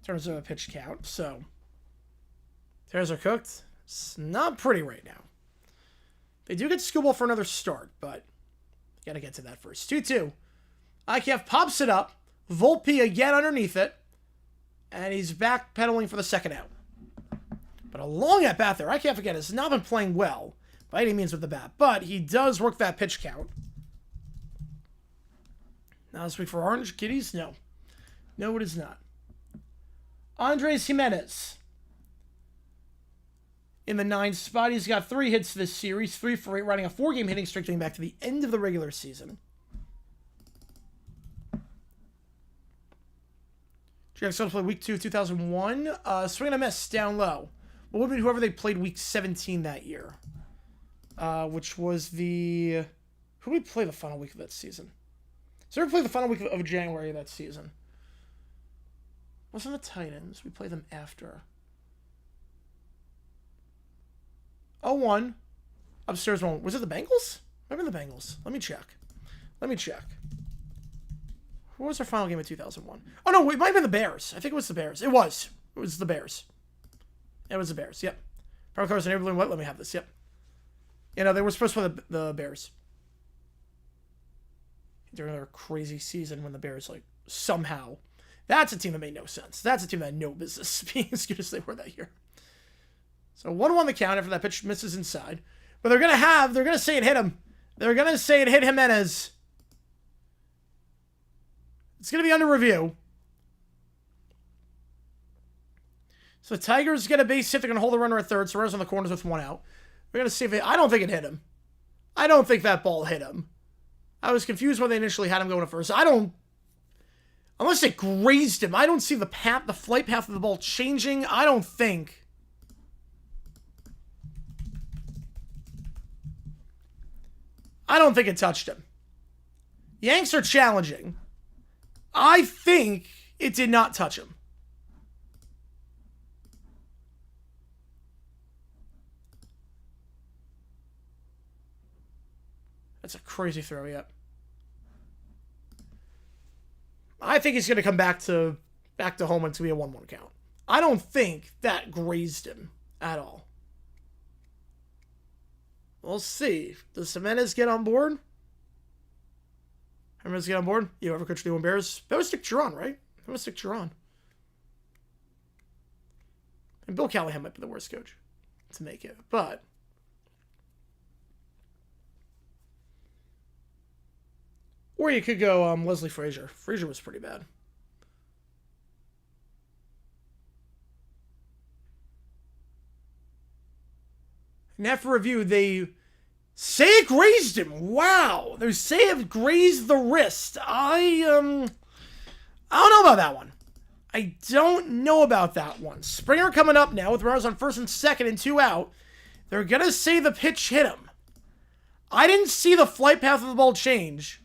In terms of a pitch count. So, tears are cooked. It's not pretty right now. They do get Skubal for another start, but got to get to that first. 2-2. IKF pops it up. Volpe again underneath it. And he's backpedaling for the second out. But a long at-bat there. IKF again has not been playing well by any means with the bat. But he does work that pitch count. Now this week for Orange Kitties? No. No, it is not. Andres Jimenez. In the 9th spot, he's got 3 hits this series. 3 for 8, riding a 4-game hitting streak going back to the end of the regular season. Jags going to play week 2 of 2001. Swing and a miss down low. What would be whoever they played week 17 that year? Which was the... Who did we play the final week of that season? So we played the final week of January of that season. Wasn't the Titans. We played them after. 0-1. Upstairs 1. Was it the Bengals? Maybe the Bengals. Let me check. What was our final game of 2001? Oh, no, it might have been the Bears. I think it was the Bears. It was the Bears. It was the Bears, yep. Power cars and everything. What? Let me have this, yep. You know, they were supposed to play the Bears. During their crazy season when the Bears, like, somehow... That's a team that made no sense. That's a team that had no business being as good as they were that year. So 1-1 the count after that pitch misses inside. But they're going to say it hit him. They're going to say it hit Jimenez. It's going to be under review. So the Tigers get a base hit. They're going to hold the runner at third. So runners on the corners with 1 out. We're going to see if I don't think it hit him. I don't think that ball hit him. I was confused when they initially had him going to first. Unless it grazed him. I don't see the flight path of the ball changing. I don't think it touched him. Yanks are challenging. I think it did not touch him. That's a crazy throw, yep. I think he's going to come back to home and it's going to be a 1-1 count. I don't think that grazed him at all. We'll see. Does Jimenez get on board? Jimenez get on board? You ever coach the Bears? That was Stick Giron, right? That was Stick Giron. And Bill Callahan might be the worst coach to make it. But... Or you could go Leslie Frazier. Frazier was pretty bad. And after review, they say it grazed him. Wow. They say it grazed the wrist. I don't know about that one. I don't know about that one. Springer coming up now with runners on first and second and 2 out. They're going to say the pitch hit him. I didn't see the flight path of the ball change.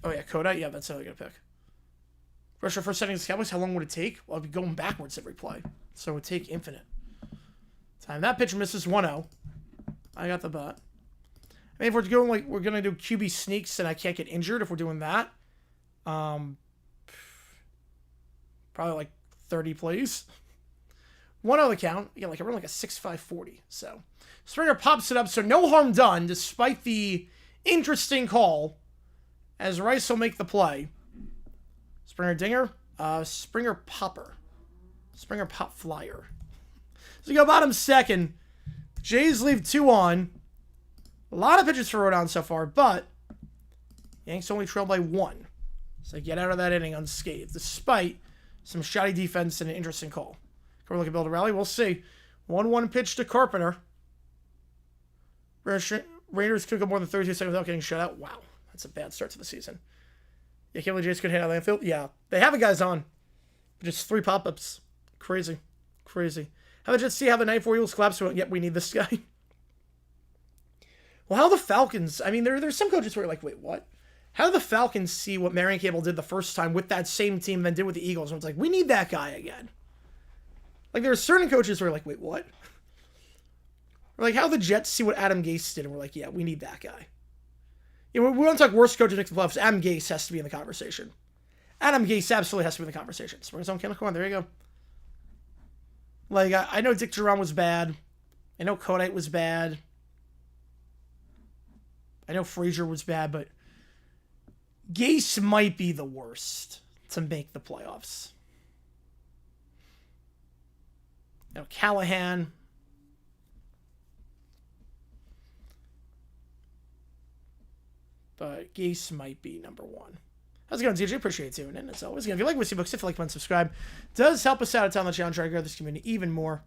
Oh, yeah, Koda? Yeah, that's how they're going to pick. Rusher first setting the Cowboys, how long would it take? Well, I'd be going backwards every play. So it would take infinite time. That pitch misses 1-0. I got the butt. I mean, if we're going like we're going to do QB sneaks and I can't get injured if we're doing that. Probably like 30 plays. 1-0 the count. Yeah, like I run like a 6.5 40. So Springer pops it up. So no harm done despite the interesting call. As Rice will make the play. Springer dinger. Springer popper. Springer pop flyer. So you go bottom second. Jays leave 2 on. A lot of pitches for Rodon so far, but Yanks only trail by 1. So get out of that inning unscathed, despite some shoddy defense and an interesting call. Can we look at build a rally? We'll see. 1-1 pitch to Carpenter. Raiders could go more than 32 seconds without getting shut out. Wow, that's a bad start to the season. Yeah, can't believe Jays could hit out of the infield. Yeah, they have the guys on. Just 3 pop-ups. Crazy. Crazy. How the Jets see how the 94 Eagles collapse? Yep, we need this guy. Well, how the Falcons... I mean, there's some coaches where you're like, wait, what? How do the Falcons see what Marion Cable did the first time with that same team than did with the Eagles? And it's like, we need that guy again. Like, there are certain coaches where you're like, wait, what? Or like, how the Jets see what Adam Gase did, and we're like, yeah, we need that guy. You know, we want to talk worst coach in the playoffs. Adam Gase has to be in the conversation. Adam Gase absolutely has to be in the conversation. Spring Zone Kennel, come on, there you go. Like, I know Dick Jerome was bad. I know Kodite was bad. I know Frazier was bad, but Gase might be the worst to make the playoffs. You know, Callahan. But Gase might be number 1. How's it going, DJ? Appreciate you tuning in. As always, if you like Whiskey Books, if you like, comment, subscribe. Does help us out a ton on the channel. Try to grow this community even more.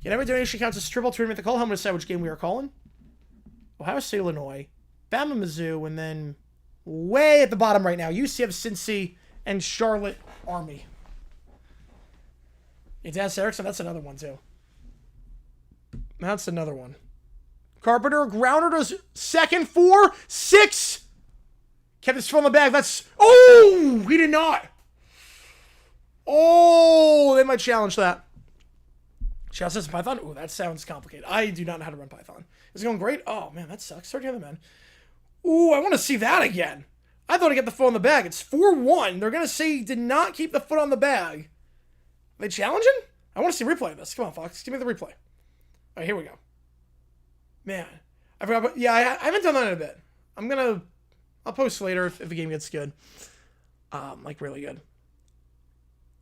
Get every donation counts as triple tournament. The call. I'm going to decide which game we are calling. Ohio State, Illinois, Bama, Mizzou, and then way at the bottom right now, UCF, Cincy, and Charlotte, Army. It's Erickson. That's another one too. That's another one. Carpenter, grounder does second, 4, 6. Kept his foot on the bag. That's... Oh! He did not. Oh! They might challenge that. Shall says Python? Oh, that sounds complicated. I do not know how to run Python. Is it going great? Oh, man, that sucks. Sorry to hear that, man. Ooh, I want to see that again. I thought I got the foot on the bag. It's 4-1. They're going to say he did not keep the foot on the bag. Are they challenging? I want to see a replay of this. Come on, Fox. Give me the replay. All right, here we go. Man. I forgot. But yeah, I haven't done that in a bit. I'll post later if the game gets good. Like, really good.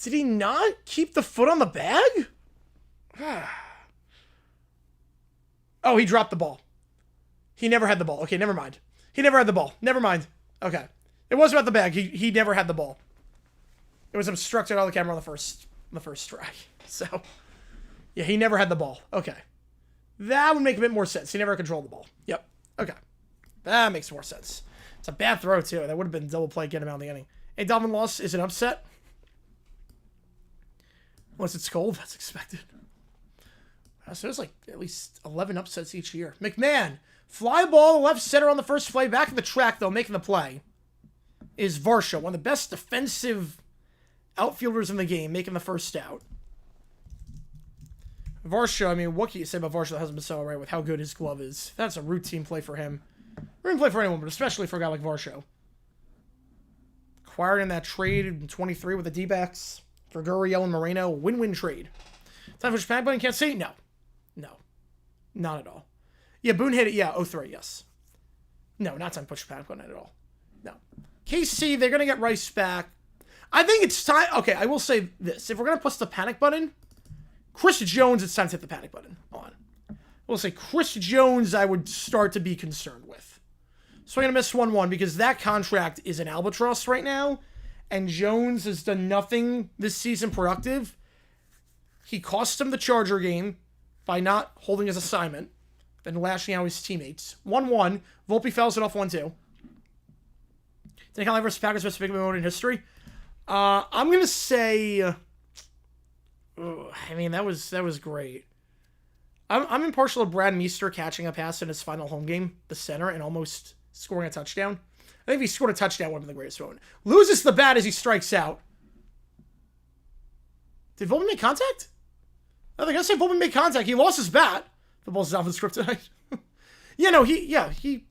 Did he not keep the foot on the bag? Oh, he dropped the ball. He never had the ball. Okay, never mind. He never had the ball. Never mind. Okay. It was about the bag. He never had the ball. It was obstructed on the camera on the first try. So, yeah, he never had the ball. Okay. That would make a bit more sense. He never controlled the ball. Yep. Okay. That makes more sense. It's a bad throw, too. That would have been double play, get him out of the inning. A Dolphin loss is an upset. Unless it's cold, that's expected. So there's like at least 11 upsets each year. McMahon, fly ball left center on the first play. Back at the track, though, making the play is Varsho, one of the best defensive outfielders in the game, making the first out. Varsho, I mean, what can you say about Varsho that hasn't been so alright with how good his glove is? That's a routine play for him. Routine play for anyone, but especially for a guy like Varsho. Acquired in that trade in 23 with the D-backs for Gurriel and Moreno. Win-win trade. Time for panic button. Can't see? No. No. Not at all. Yeah, Boone hit it. Yeah, 0-3, yes. No, not time to push panic button at all. No. KC, they're going to get Rice back. I think it's time. Okay, I will say this. If we're going to push the panic button, Chris Jones, it's time to hit the panic button on. We'll say Chris Jones I would start to be concerned with. So I'm going to miss 1-1 because that contract is an albatross right now. And Jones has done nothing this season productive. He cost him the Charger game by not holding his assignment, then lashing out his teammates. 1-1. Volpe fouls it off 1-2. Think I'll ever Packers best big moment in history? I'm going to say... I mean, that was great. I'm impartial to Brad Meester catching a pass in his final home game, the center, and almost scoring a touchdown. I think if he scored a touchdown, would have been the greatest moment. Loses the bat as he strikes out. Did Volpe make contact? I think I said Volpe made contact. He lost his bat. The ball's off the script tonight. Yeah, no, he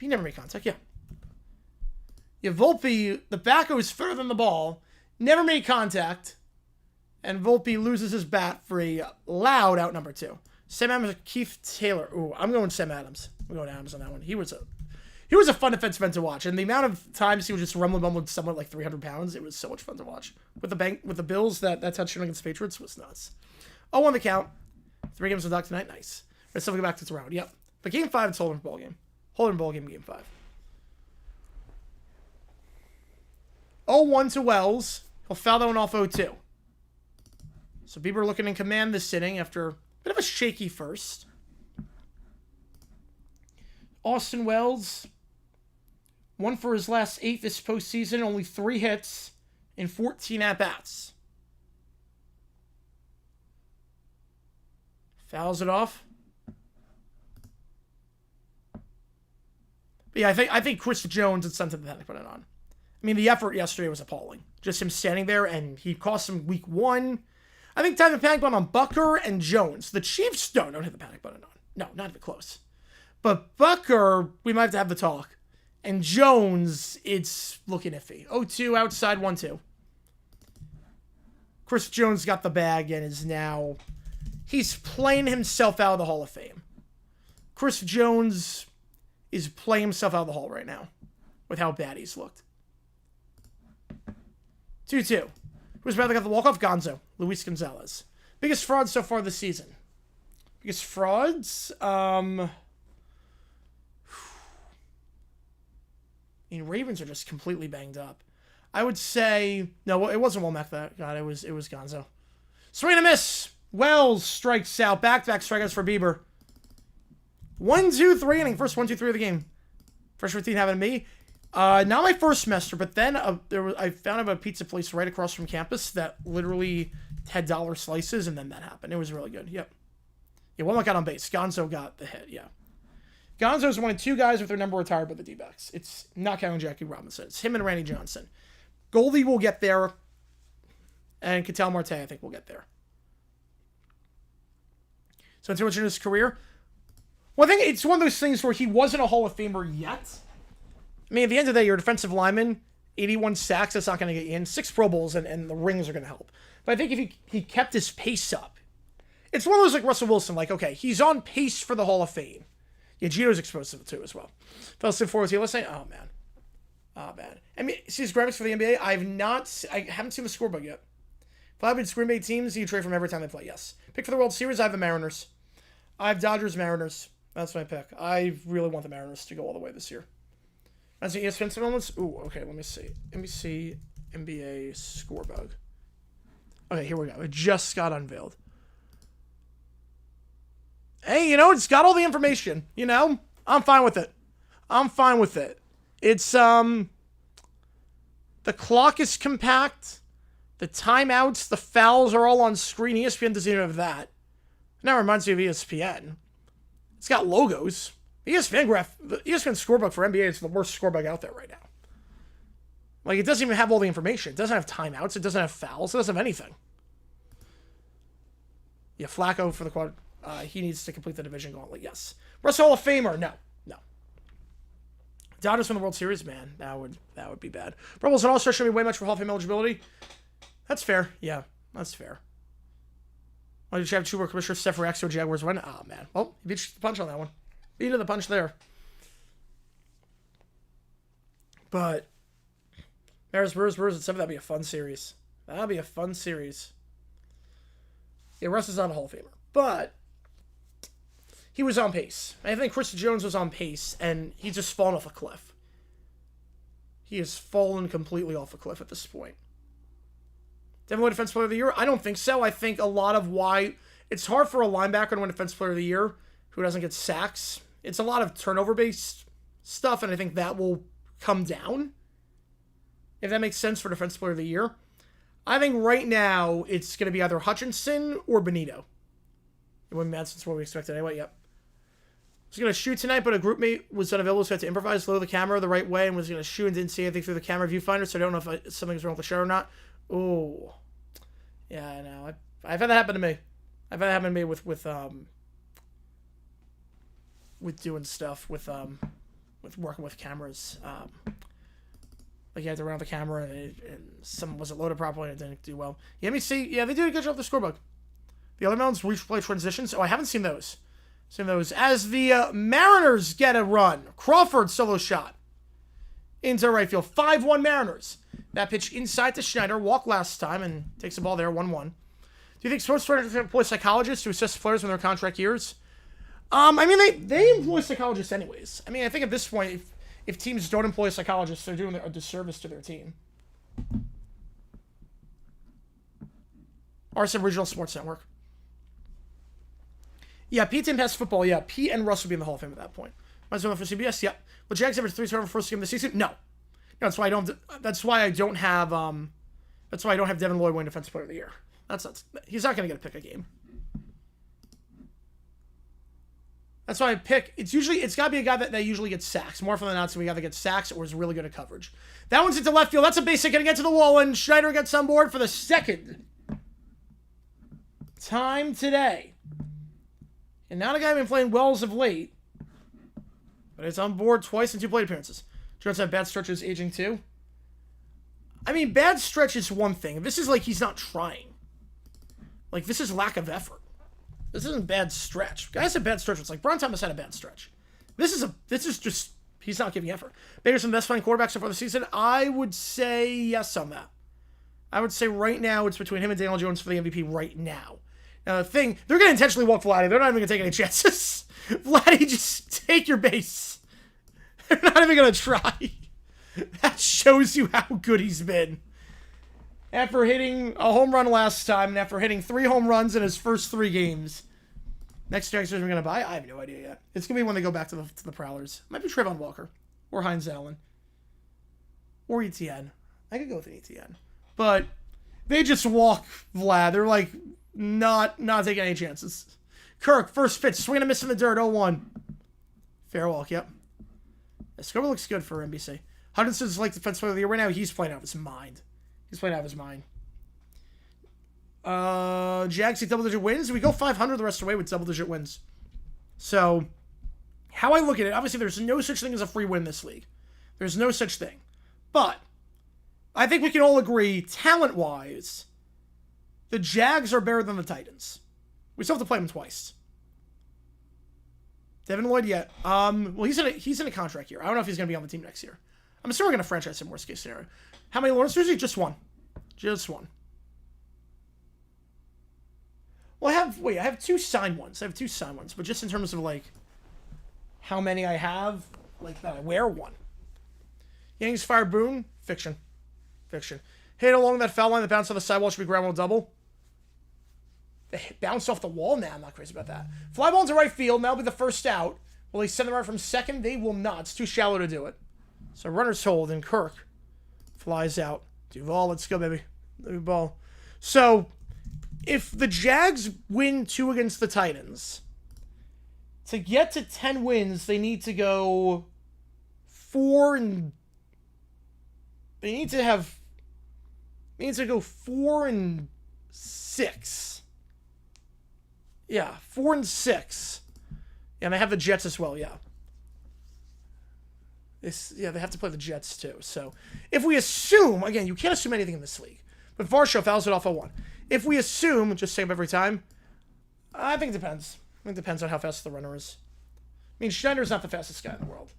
never made contact. Yeah. Yeah, Volpe, the bat goes further than the ball, never made contact, and Volpe loses his bat for a loud out number 2. Sam Adams or Keith Taylor. Ooh, I'm going Sam Adams. I'm going Adams on that one. He was a fun defensive end to watch, and the amount of times he was just rumbling with someone like 300 pounds, it was so much fun to watch. With the Bills, that touchdown against the Patriots was nuts. 0 on the count. 3 games on the dock tonight. Nice. Let's still go back to the round. Yep. But game 5, it's Holden ball game. Holden ball game, game 5. 0-1 to Wells. He'll foul that one off 0-2. So Bieber looking in command this inning after a bit of a shaky first. Austin Wells, 1 for his last 8 this postseason, only 3 hits in 14 at-bats. Fouls it off. But yeah, I think Chris Jones had something that they put it on. I mean, the effort yesterday was appalling. Just him standing there, and he cost him week 1. I think time the panic button on Bucker and Jones. The Chiefs don't hit the panic button on. No, not even close. But Bucker, we might have to have the talk. And Jones, it's looking iffy. 0-2 outside, 1-2. Chris Jones got the bag and is now... He's playing himself out of the Hall of Fame. Chris Jones is playing himself out of the Hall right now with how bad he's looked. 2-2. Who's about to get the walk-off? Gonzo. Luis Gonzalez. Biggest fraud so far this season. Biggest frauds? Ravens are just completely banged up. I would say... No, it wasn't Womack that got it. It was Gonzo. Swing and a miss. Wells strikes out. Back-to-back strikeouts for Bieber. 1-2-3 inning. First 1-2-3 of the game. First routine happened to me. Not my first semester, but then I found a pizza place right across from campus that literally had dollar slices, and then that happened. It was really good. Yep. Yeah, Womack got on base. Gonzo got the hit. Yeah. Gonzo's one of 2 guys with their number retired by the D-backs. It's not counting Jackie Robinson. It's him and Randy Johnson. Goldie will get there, and Ketel Marte, I think, will get there. So, too much in his career. Well, I think it's one of those things where he wasn't a Hall of Famer yet. I mean, at the end of the day, you're a defensive lineman, 81 sacks, that's not going to get you in. 6 Pro Bowls, and the rings are going to help. But I think if he kept his pace up, it's one of those like Russell Wilson, like, okay, he's on pace for the Hall of Fame. Yeah, Gino's exposed to it too as well. Fell asleep forward to you listening. Oh, man. Oh, man. I mean, see his graphics for the NBA? I haven't seen the scorebook yet. If I had Green Bay teams, you trade from every time they play, yes. Pick for the World Series, I have the Mariners. I have Dodgers, Mariners. That's my pick. I really want the Mariners to go all the way this year. That's the ESPN moments. Ooh, okay, let me see. NBC NBA scorebug. Okay, here we go. It just got unveiled. Hey, it's got all the information, I'm fine with it. It's, the clock is compact. The timeouts, the fouls are all on screen. ESPN doesn't even have that. Now reminds me of ESPN. It's got logos. The ESPN scorebook for NBA is the worst scorebook out there right now. Like, it doesn't even have all the information. It doesn't have timeouts. It doesn't have fouls. It doesn't have anything. Yeah, Flacco for the quad. He needs to complete the division gauntlet, yes. Russell Hall of Famer, no. Dodgers win the World Series, man. That would be bad. Pro Bowls and All-Stars should be way much for Hall of Fame eligibility. That's fair. Yeah, that's fair. Why did you have 2 more commissioners? Steph Rexo, Jaguars win? Oh, man. Well, you beat the punch on that one. Beat to the punch there. But Mariners, Brewers, at 7, that'd be a fun series. That'd be a fun series. Yeah, Russ is not a Hall of Famer. But he was on pace. I think Chris Jones was on pace, and he's just fallen off a cliff. He has fallen completely off a cliff at this point. Definitely Defense Player of the Year? I don't think so. I think a lot of why... It's hard for a linebacker to win Defense Player of the Year who doesn't get sacks. It's a lot of turnover-based stuff, and I think that will come down. If that makes sense for Defense Player of the Year. I think right now, it's going to be either Hutchinson or Benito. It wouldn't matter since what we expected anyway. Yep. I was going to shoot tonight, but a group mate was unavailable, so I had to improvise, load the camera the right way, and was going to shoot and didn't see anything through the camera viewfinder, so I don't know if something was wrong with the show or not. Oh. Yeah, I know. I've had that happen to me. I've had that happen to me with doing stuff, with working with cameras. Like you had to run out the camera, and something wasn't loaded properly, and it didn't do well. Yeah, let me see. Yeah, they did a good job with the scorebook. The other mountains replay transitions. Oh, I haven't seen those. As the Mariners get a run. Crawford solo shot into right field. 5-1 Mariners. That pitch inside to Schneider. Walk last time and takes the ball there. 1-1. Do you think sports writers employ psychologists to assess players in their contract years? I mean, they employ psychologists anyways. I mean, I think at this point, if teams don't employ psychologists, they're doing a disservice to their team. RSM Regional Sports Network. Yeah, Pete didn't pass football. Yeah, Pete and Russ would be in the Hall of Fame at that point. Might as well for CBS. Yeah. But Jags averaged 3 turnovers first game of the season. No. That's why I don't. That's why I don't have. That's why I don't have Devin Lloyd win Defensive Player of the Year. He's not going to get a pick a game. That's why I pick. It's got to be a guy that usually gets sacks. More often than not, it's a guy that gets sacks or is really good at coverage. That one's into left field. That's a basic. Going to get to the wall, and Schneider gets on board for the second time today. And not a guy who's been playing well as of late, but it's on board twice in 2 plate appearances. Jones had bad stretches, aging too. I mean, bad stretch is one thing. This is like he's not trying. Like, this is lack of effort. This isn't bad stretch. Guys have bad stretch. It's like Brian Thomas had a bad stretch. This is just he's not giving effort. Baker's the best playing quarterback so far this season. I would say yes on that. I would say right now it's between him and Daniel Jones for the MVP right now. Now the thing, they're going to intentionally walk Vladdy. They're not even going to take any chances. Vladdy, just take your base. They're not even going to try. That shows you how good he's been. After hitting a home run last time, and after hitting 3 home runs in his first 3 games. Next Jackson we're going to buy? I have no idea yet. It's going to be when they go back to the Prowlers. It might be Trayvon Walker. Or Hines Allen. Or ETN. I could go with an ETN. But they just walk Vlad. They're like, not taking any chances. Kirk, first pitch. Swing and a miss in the dirt. 0-1. Fair walk, yep. The score looks good for NBC. Hudson's like defensive player of the year right now. He's playing out of his mind. He's playing out of his mind. Jags see double-digit wins. We go 500 the rest of the way with double-digit wins. So, how I look at it, obviously there's no such thing as a free win in this league. There's no such thing. But, I think we can all agree, talent-wise, the Jags are better than the Titans. We still have to play them twice. Devin Lloyd yet. Well, he's in a contract year. I don't know if he's going to be on the team next year. I'm assuming we're going to franchise him, worst case scenario. How many Lawrence jerseys? Just one. Just one. Well, I have 2 signed ones. But just in terms of, like, how many I have, like, that I wear one. Yankees fire Boone. Fiction. Hit along that foul line that bounced off the sidewall should be ground rule double. They bounced off the wall now. I'm not crazy about that. Fly ball into right field. That'll be the first out. Will they send them out from second? They will not. It's too shallow to do it. So runners hold, and Kirk flies out. Duval, let's go, baby. New ball. So, if the Jags win 2 against the Titans, to get to 10 wins, they need to go 4 and... They need to go 4 and 6. Yeah, 4 and 6. Yeah, and they have the Jets as well, yeah. They have to play the Jets too. So, if we assume, again, you can't assume anything in this league, but Varsho fouls it off 0-1. If we assume, just save every time, I think it depends. I think it depends on how fast the runner is. I mean, Schneider's not the fastest guy in the world.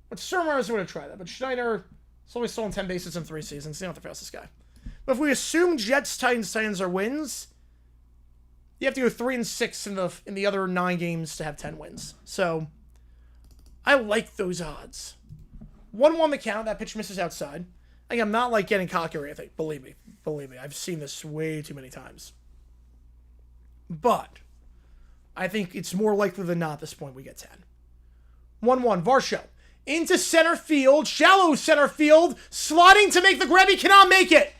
But certain runners would have tried that, but Schneider has only stolen 10 bases in 3 seasons. He's not the fastest guy. But if we assume Jets, Titans are wins, you have to go 3 and 6 in the other 9 games to have 10 wins. So, I like those odds. 1-1 the count. That pitch misses outside. I'm not like getting cocky or anything. Believe me. I've seen this way too many times. But I think it's more likely than not at this point we get 10. 1-1. Varsho. Into center field. Shallow center field. Sliding to make the grab. He cannot make it.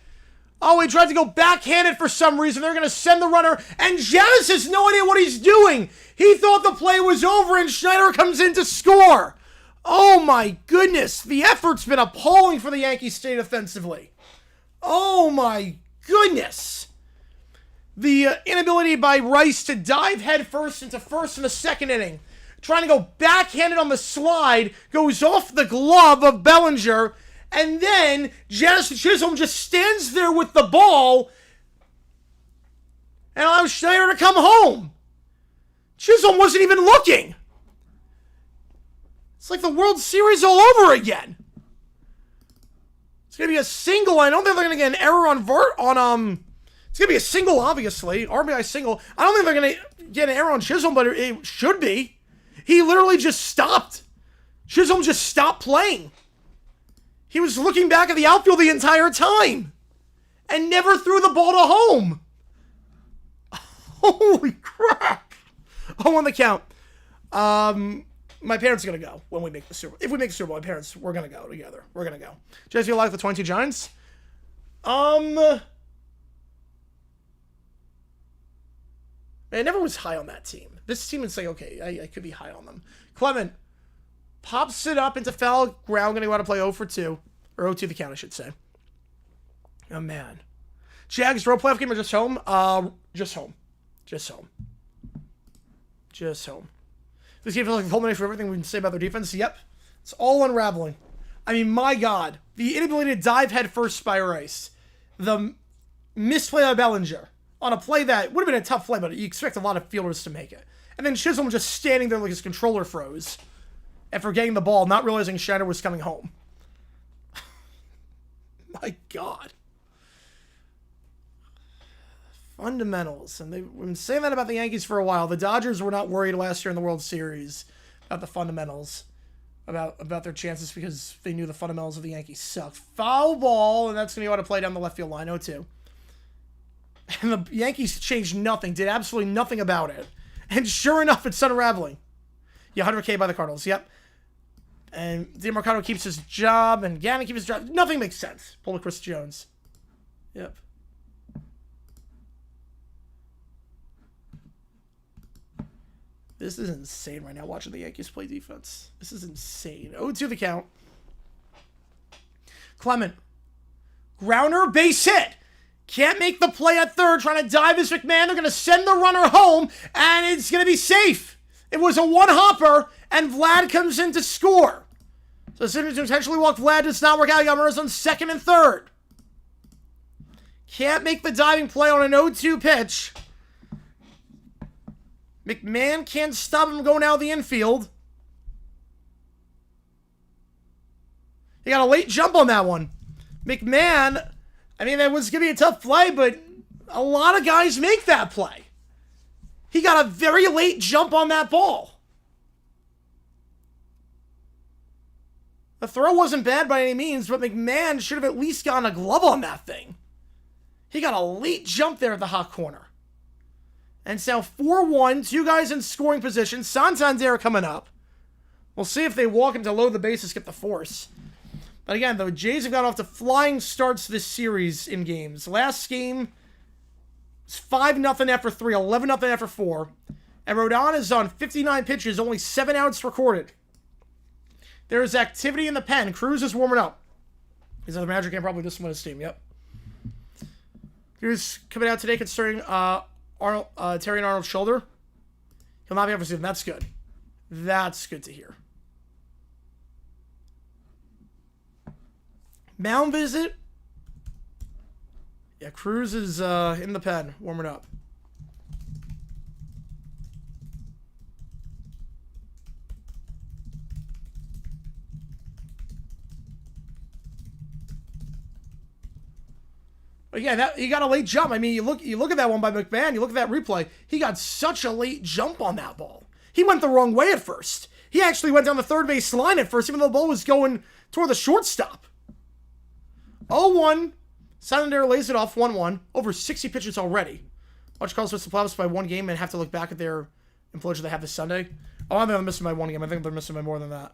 Oh, he tried to go backhanded for some reason. They're going to send the runner. And Jazz has no idea what he's doing. He thought the play was over, and Schneider comes in to score. Oh, my goodness. The effort's been appalling for the Yankees state offensively. Oh, my goodness. The inability by Rice to dive headfirst into first in the second inning. Trying to go backhanded on the slide. Goes off the glove of Bellinger. And then Jazz Chisholm just stands there with the ball and allows Schneider to come home. Chisholm wasn't even looking. It's like the World Series all over again. It's going to be a single. I don't think they're going to get an error on it's going to be a single, obviously. RBI single. I don't think they're going to get an error on Chisholm, but it should be. He literally just stopped. Chisholm just stopped playing. He was looking back at the outfield the entire time and never threw the ball to home. Holy crap. Oh, on the count. My parents are going to go when we make the Super Bowl. If we make the Super Bowl, my parents, we're going to go together. We're going to go. Do you guys feel like the 22 Giants? I never was high on that team. This team is like, okay, I could be high on them. Clement pops it up into foul ground. Going to go out and play 0 for 2. Or 0-2 the count, I should say. Oh, man. Jags, road playoff game or just home? Just home. Just home. Just home. This game feels like the culmination for everything we can say about their defense. Yep. It's all unraveling. I mean, my God. The inability to dive head first by Rice. The misplay by Bellinger. On a play that would have been a tough play, but you expect a lot of fielders to make it. And then Chisholm just standing there like his controller froze. And forgetting the ball, not realizing Schneider was coming home. My God. Fundamentals. And they've been saying that about the Yankees for a while. The Dodgers were not worried last year in the World Series about the fundamentals. About their chances because they knew the fundamentals of the Yankees sucked. Foul ball, and that's going to go out to play down the left field line, 0-2. And the Yankees changed nothing, did absolutely nothing about it. And sure enough, it's unraveling. Yeah, 100K by the Cardinals, yep. And DeMarcado keeps his job, and Gannon keeps his job. Nothing makes sense. Pull to Chris Jones. Yep. This is insane right now, watching the Yankees play defense. This is insane. 0-2 the count. Clement. Grounder, base hit. Can't make the play at third, trying to dive as McMahon. They're going to send the runner home, and it's going to be safe. It was a one-hopper, and Vlad comes in to score. So as soon as intentionally walk, Vlad does not work out. You got Murray's on second and third. Can't make the diving play on an 0-2 pitch. McMahon can't stop him going out of the infield. He got a late jump on that one. McMahon, I mean, that was going to be a tough play, but a lot of guys make that play. He got a very late jump on that ball. The throw wasn't bad by any means, but McMahon should have at least gotten a glove on that thing. He got a late jump there at the hot corner. And it's now 4-1, two guys in scoring position. Santander coming up. We'll see if they walk him to load the bases, get the force. But again, the Jays have got off to flying starts this series in games. Last game, it's 5-0 after 3, 11-0 after 4. And Rodon is on 59 pitches, only 7 outs recorded. There is activity in the pen. Cruz is warming up. He's at the manager camp, probably this one his team, yep. Here's coming out today concerning Terry and Arnold's shoulder. He'll not be able to see them. That's good. That's good to hear. Mound visit. Yeah, Cruz is in the pen, warming up. But yeah, he got a late jump. I mean, you look at that one by McMahon, you look at that replay, he got such a late jump on that ball. He went the wrong way at first. He actually went down the third base line at first, even though the ball was going toward the shortstop. 0-1. Santander lays it off 1-1. Over 60 pitches already. Watch Carlos miss the playoffs by one game and have to look back at their implosion they have this Sunday. Oh, I think they're missing by one game. I think they're missing by more than that.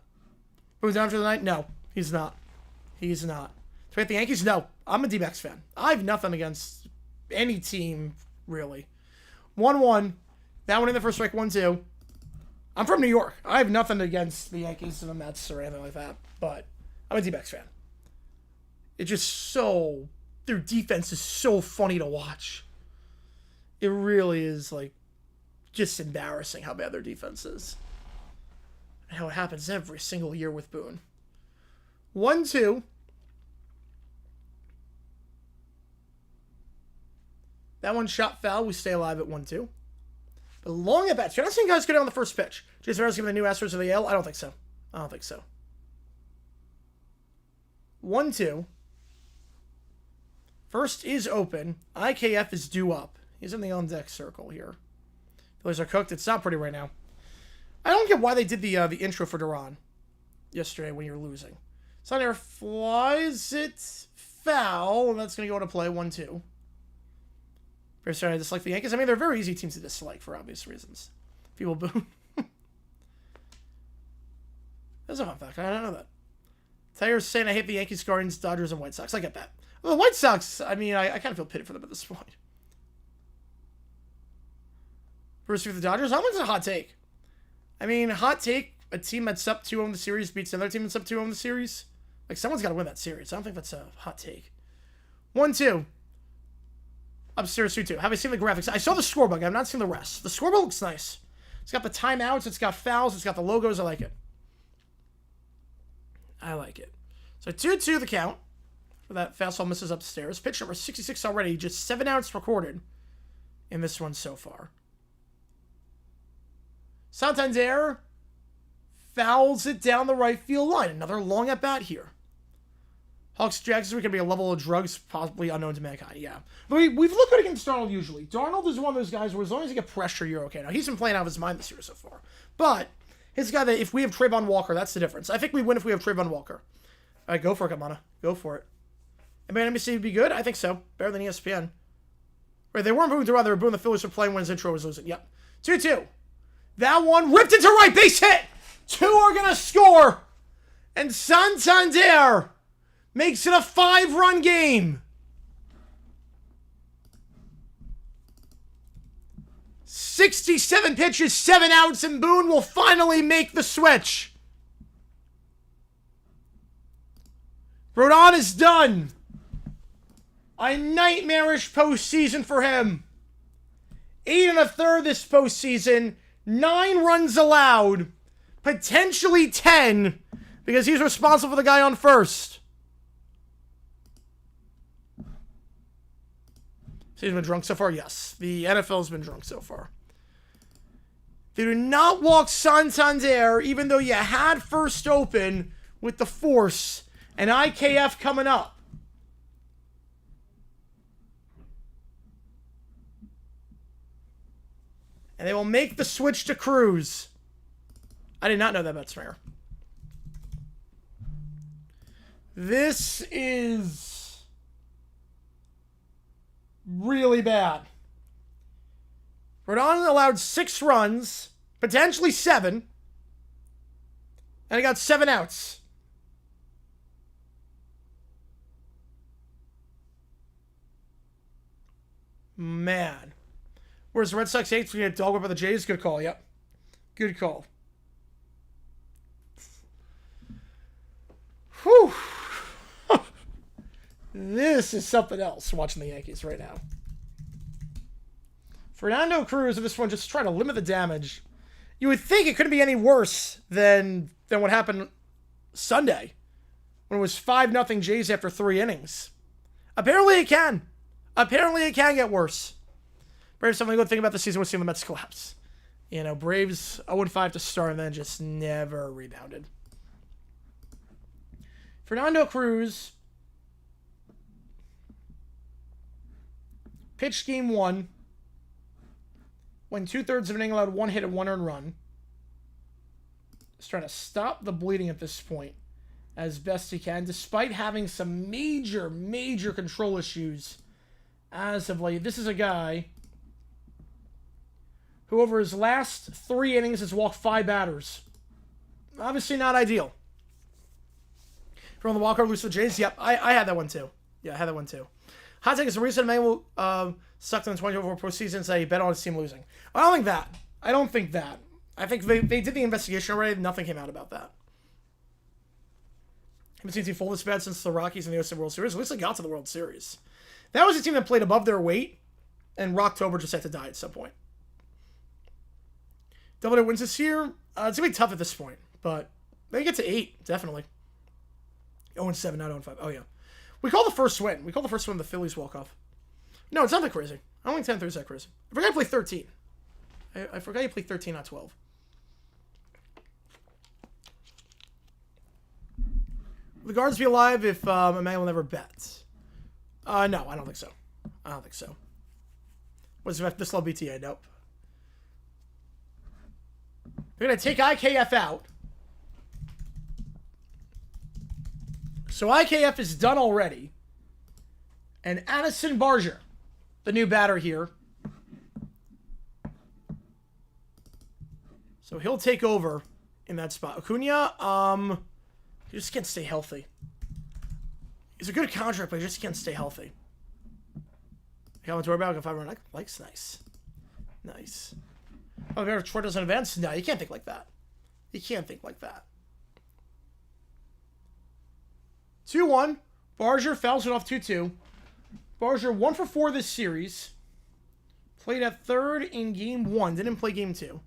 Who's down for the night? No, he's not. He's not. To hit the Yankees? No. I'm a D-backs fan. I have nothing against any team, really. 1-1. That one in the first strike, 1-2. I'm from New York. I have nothing against the Yankees and the Mets or anything like that, but I'm a D-backs fan. It's just so... Their defense is so funny to watch. It really is, like, just embarrassing how bad their defense is. And how it happens every single year with Boone. 1-2. That one shot foul. We stay alive at 1-2. But long at bats. You're not seeing guys go down the first pitch. Jason Reyes giving the new Astros of the AL? I don't think so. I don't think so. 1-2. First is open. IKF is due up. He's in the on-deck circle here. Phillies are cooked. It's not pretty right now. I don't get why they did the intro for Duran yesterday when you're losing. Santander flies it foul, and that's going to go into play 1-2. Very sorry, I dislike the Yankees. I mean, they're a very easy team to dislike for obvious reasons. People boo. That's a fun fact. I don't know that. Tiger's saying I hate the Yankees, Guardians, Dodgers, and White Sox. I get that. Well, the White Sox, I mean, I kind of feel pity for them at this point. Bruce with the Dodgers? I don't think it's a hot take. I mean, hot take, a team that's up 2-0 in the series beats another team that's up 2-0 in the series. Like, someone's got to win that series. I don't think that's a hot take. 1-2. Upstairs 2-2. Have I seen the graphics? I saw the scorebook. I've not seen the rest. The scorebook looks nice. It's got the timeouts. It's got fouls. It's got the logos. I like it. I like it. So 2-2 the count. For that fastball misses upstairs. Pitch number 66 already. Just 7 outs recorded in this one so far. Santander fouls it down the right field line. Another long at bat here. Hawks Jags are going to be a level of drugs possibly unknown to mankind. Yeah. But we've looked good against Darnold usually. Darnold is one of those guys where as long as you get pressure, you're okay. Now, he's been playing out of his mind this year so far. But he's a guy that if we have Trayvon Walker, that's the difference. I think we win if we have Trayvon Walker. All right, go for it, Kamana. Go for it. I mean, NBC would be good? I think so. Better than ESPN. Right, they weren't booing throughout. They were booing the Phillies for playing when his intro was losing. Yep. 2-2. That one ripped into right. Base hit. 2 are going to score. And Santander makes it a 5-run game. 67 pitches, 7 outs, and Boone will finally make the switch. Rodon is done. A nightmarish postseason for him. 8 1/3 this postseason. 9 runs allowed. Potentially 10. Because he's responsible for the guy on first. So he's been drunk so far? Yes. The NFL's been drunk so far. They do not walk Santander, even though you had first open with the force and IKF coming up. And they will make the switch to Cruz. I did not know that about Springer. This is really bad. Rodon allowed 6 runs, potentially 7, and he got 7 outs. Man. Whereas the Red Sox 8th, we get dog whip by the Jays. Good call, yep. Good call. Whew. This is something else watching the Yankees right now. Fernando Cruz in this one just trying to limit the damage. You would think it couldn't be any worse than what happened Sunday when it was 5-0 Jays after 3 innings. Apparently it can. Apparently it can get worse. Braves, something good thing about the season was seeing the Mets collapse. You know, Braves 0-5 to start and then just never rebounded. Fernando Cruz pitched game 1. Went 2/3 of an inning, allowed 1 hit and 1 earned run. Just trying to stop the bleeding at this point as best he can, despite having some major, major control issues as of late. This is a guy who over his last 3 innings has walked 5 batters. Obviously not ideal. From the Walker, lose to the Jays. Yep, I had that one too. Yeah, I had that one too. Hot take is the reason Emmanuel sucked in the 2024 postseason and say he bet on his team losing. I don't think that. I think they did the investigation already. Nothing came out about that. Haven't seen a team fold this bad since the Rockies in the 07 World Series. At least they got to the World Series. That was a team that played above their weight, and Rocktober just had to die at some point. Double wins this year. It's going to be tough at this point, but they get to 8, definitely. 0-7, not 0-5. Oh, yeah. We call the first win. The Phillies walk-off. No, it's not that crazy. I don't think 10-3 is that crazy. I forgot you play 13. I forgot you play 13, not 12. Will the Guards be alive if Emmanuel never bets? No, I don't think so. What's this low BTA? Nope. They're going to take IKF out. So IKF is done already. And Addison Barger, the new batter here. So he'll take over in that spot. Acuna, he just can't stay healthy. He's a good contract, but he just can't stay healthy. Troy about 5 likes nice. Nice. Oh, if Troy doesn't advance? No, you can't think like that. You can't think like that. 2-1. Barger fouls it off 2-2. Barger 1 for 4 this series. Played at third in game 1. Didn't play game 2.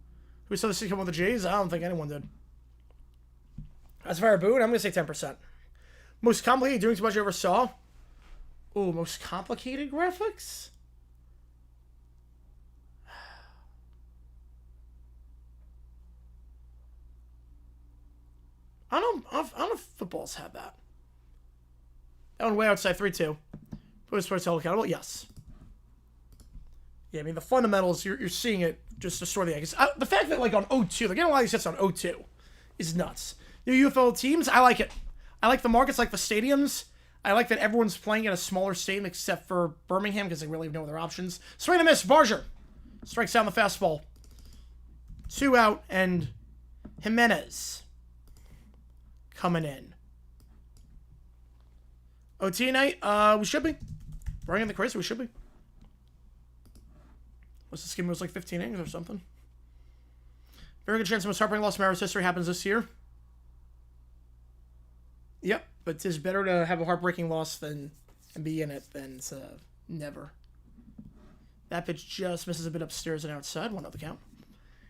Who saw this come with the Jays? I don't think anyone did. As far as boot, I'm going to say 10%. Most complicated doing too much you ever saw? Oh, most complicated graphics? I don't know if footballs have that. That one way outside 3-2. Put sports held accountable? Yes. Yeah, I mean, the fundamentals, you're seeing it just destroy the Yankees. The fact that, like, on 0-2, they're getting a lot of these hits on 0-2 is nuts. New UFL teams, I like it. I like the markets, like the stadiums. I like that everyone's playing at a smaller stadium except for Birmingham because they really have no other options. Swing and a miss. Barger strikes down the fastball. 2 out, and Jimenez coming in. OT night? We should be. Running in the crazy, we should be. What's this game? It was like 15 innings or something. Very good chance the most heartbreaking loss in Mariners history happens this year. Yep, but it's better to have a heartbreaking loss than and be in it than never. That pitch just misses a bit upstairs and outside. 1 out the count.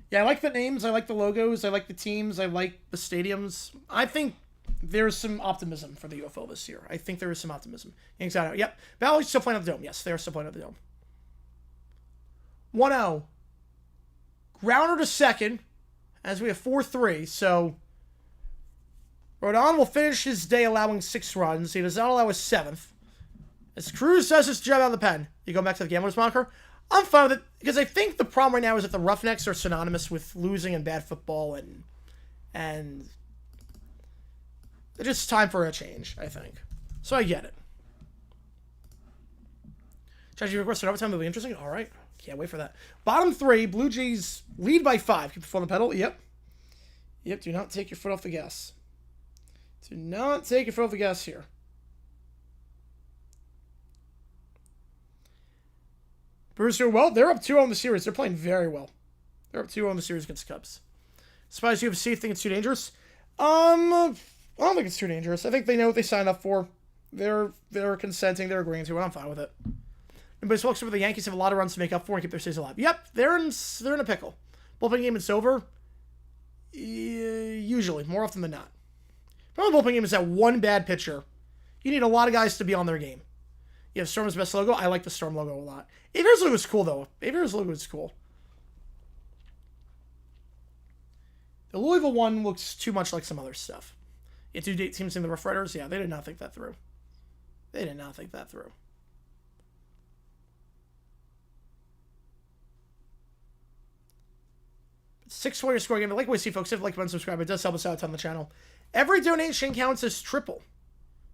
Yeah, I like the names. I like the logos. I like the teams. I like the stadiums. I think there's some optimism for the UFL this year. I think there is some optimism. Yankees out. Yep. Valley's still playing at the Dome. Yes, they are still playing at the Dome. 1-0. Grounder to second as we have 4-3. So Rodon will finish his day allowing 6 runs. He does not allow a 7th. As Cruz does his job out of the pen. You go back to the gambler's moniker. I'm fine with it because I think the problem right now is that the Roughnecks are synonymous with losing and bad football and it's just time for a change, I think. So I get it. Strategy requested overtime will be interesting. All right. Can't wait for that. Bottom 3, Blue Jays lead by 5. Keep the foot on the pedal. Yep. Yep, do not take your foot off the gas. Do not take your foot off the gas here. Brewers doing well. They're up 2-0 in the series. They're playing very well. They're up 2-0 in the series against the Cubs. Spies UFC think it's too dangerous? I don't think it's too dangerous. I think they know what they signed up for. They're consenting. They're agreeing to it. I'm fine with it. And baseball looks over the Yankees have a lot of runs to make up for and keep their season alive. Yep, they're in a pickle. Bullpen game is over. Usually, more often than not. But the bullpen game is that one bad pitcher. You need a lot of guys to be on their game. You have Storm's best logo. I like the Storm logo a lot. Aviator's logo is cool, though. Aviator's logo is cool. The Louisville one looks too much like some other stuff. You have 2 teams in the Rough Riders. Yeah, they did not think that through. They did not think that through. $6 score game. I like what we see, folks. If you like, and subscribe. It does help us out a ton on the channel. Every donation counts as triple.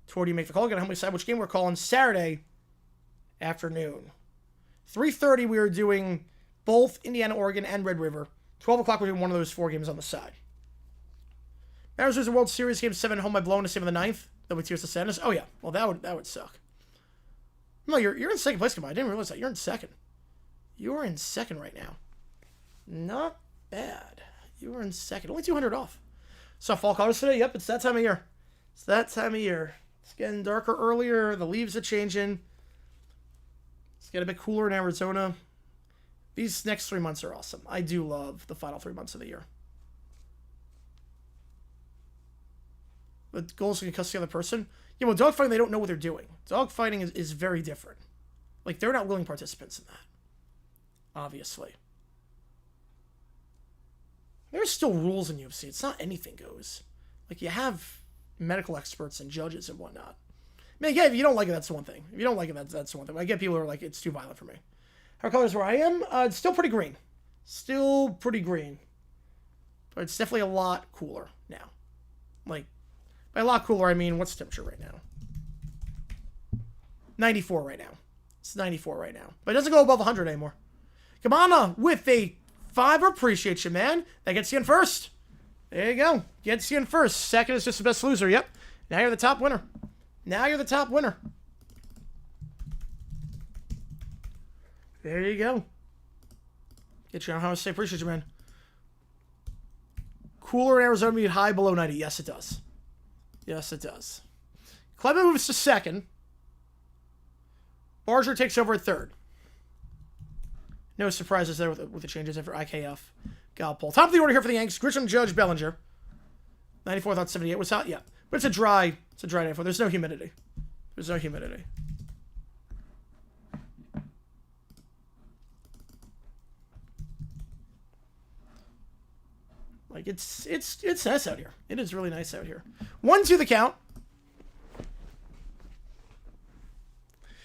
Toward you make the call. Gonna help me decide which game we're calling Saturday afternoon. 3:30 we are doing both Indiana, Oregon, and Red River. 12 o'clock we're doing one of those 4 games on the side. Mariners lose a World Series game 7 at home by blowing to save in the 9th. That would tears of sadness. Oh yeah, well that would suck. No, you're in second place, I didn't realize that. You're in second. You are in second right now. Not bad. You are in second. Only 200 off. Saw fall colors today. Yep, it's that time of year. It's that time of year. It's getting darker earlier. The leaves are changing. It's getting a bit cooler in Arizona. These next 3 months are awesome. I do love the final 3 months of the year. The goal is to cuss the other person. Yeah, well, dogfighting, they don't know what they're doing. Dogfighting is very different. Like, they're not willing participants in that. Obviously. There's still rules in UFC. It's not anything goes. Like, you have medical experts and judges and whatnot. I mean, yeah, if you don't like it, that's one thing. If you don't like it, that's one thing. I get people who are like, it's too violent for me. How colors where I am? It's still pretty green. Still pretty green. But it's definitely a lot cooler now. Like, By a lot cooler, I mean, what's the temperature right now? 94 right now. It's 94 right now. But it doesn't go above 100 anymore. Kamana with a 5. Appreciate you, man. That gets you in first. There you go. Gets you in first. Second is just the best loser. Yep. Now you're the top winner. Now you're the top winner. There you go. Get you on how to say appreciate you, man. Cooler in Arizona mean high below 90. Yes, it does. Yes, it does. Clement moves to second. Barger takes over at third. No surprises there with the changes after IKF. Galpole. Top of the order here for the Yanks. Grisham, Judge, Bellinger. 94 thought 78 was hot. Yeah. But it's a dry 94. There's no humidity. There's no humidity. Like, it's nice out here. It is really nice out here. 1-2 the count.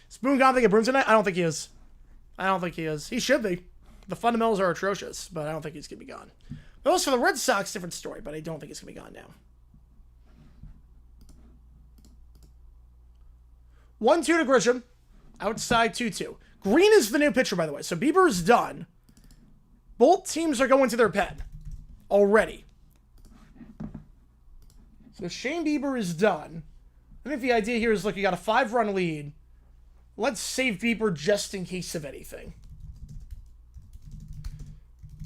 Is Boone gone thinking Bruins tonight? I don't think he is. I don't think he is. He should be. The fundamentals are atrocious, but I don't think he's going to be gone. But also for the Red Sox, different story, but I don't think he's going to be gone now. 1-2 to Grisham. Outside 2-2. Green is the new pitcher, by the way. So Bieber is done. Both teams are going to their pen already. So Shane Bieber is done. I think the idea here is, look, you got a 5-run lead. Let's save Bieber just in case of anything.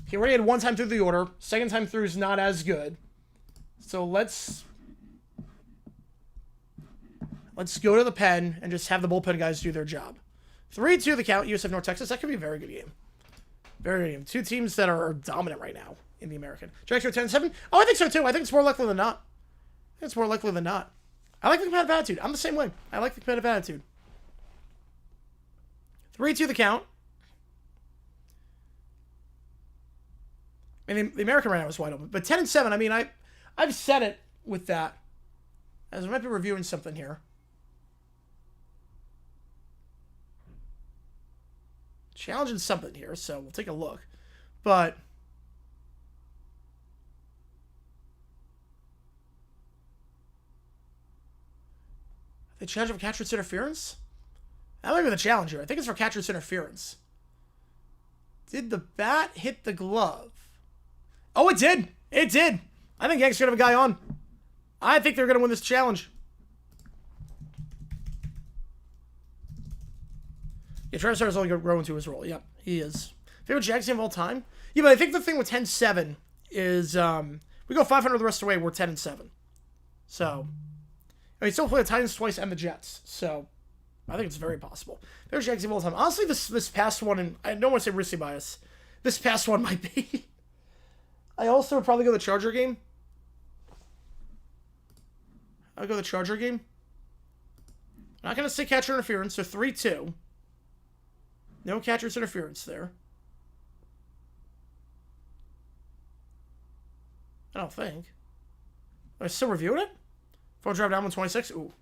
He already had 1 time through the order. Second time through is not as good. So let's go to the pen and just have the bullpen guys do their job. 3-2 the count, USF North Texas. That could be a very good game. Very good game. 2 teams that are dominant right now in the American. Jackson 10-7. Oh, I think so too. I think it's more likely than not. I think it's more likely than not. I like the competitive attitude. I'm the same way. I like the competitive attitude. 3-2 the count. I mean, the American right now is wide open. But 10-7, I mean, I've said it with that. As I might be reviewing something here. Challenging something here, so we'll take a look. But they challenge for catcher's interference? That might be the challenge here. I think it's for catcher's interference. Did the bat hit the glove? Oh, it did. It did. I think Yanks are going to have a guy on. I think they're going to win this challenge. Yeah, Travis Harris is only going to grow into his role. Yep, he is. Favorite Jags game of all time? Yeah, but I think the thing with 10-7 is we go 500 the rest of the way. We're 10-7. So, I mean, still play the Titans twice and the Jets. So, I think it's very possible. Favorite Jags game of all time. Honestly, this past one, and I don't want to say risky bias, this past one might be. I also would probably go the Charger game. I'll go the Charger game. I'm not going to say catcher interference, so 3-2. No catcher's interference there. I don't think. Am I still reviewing it? Phone drive down 126. Ooh.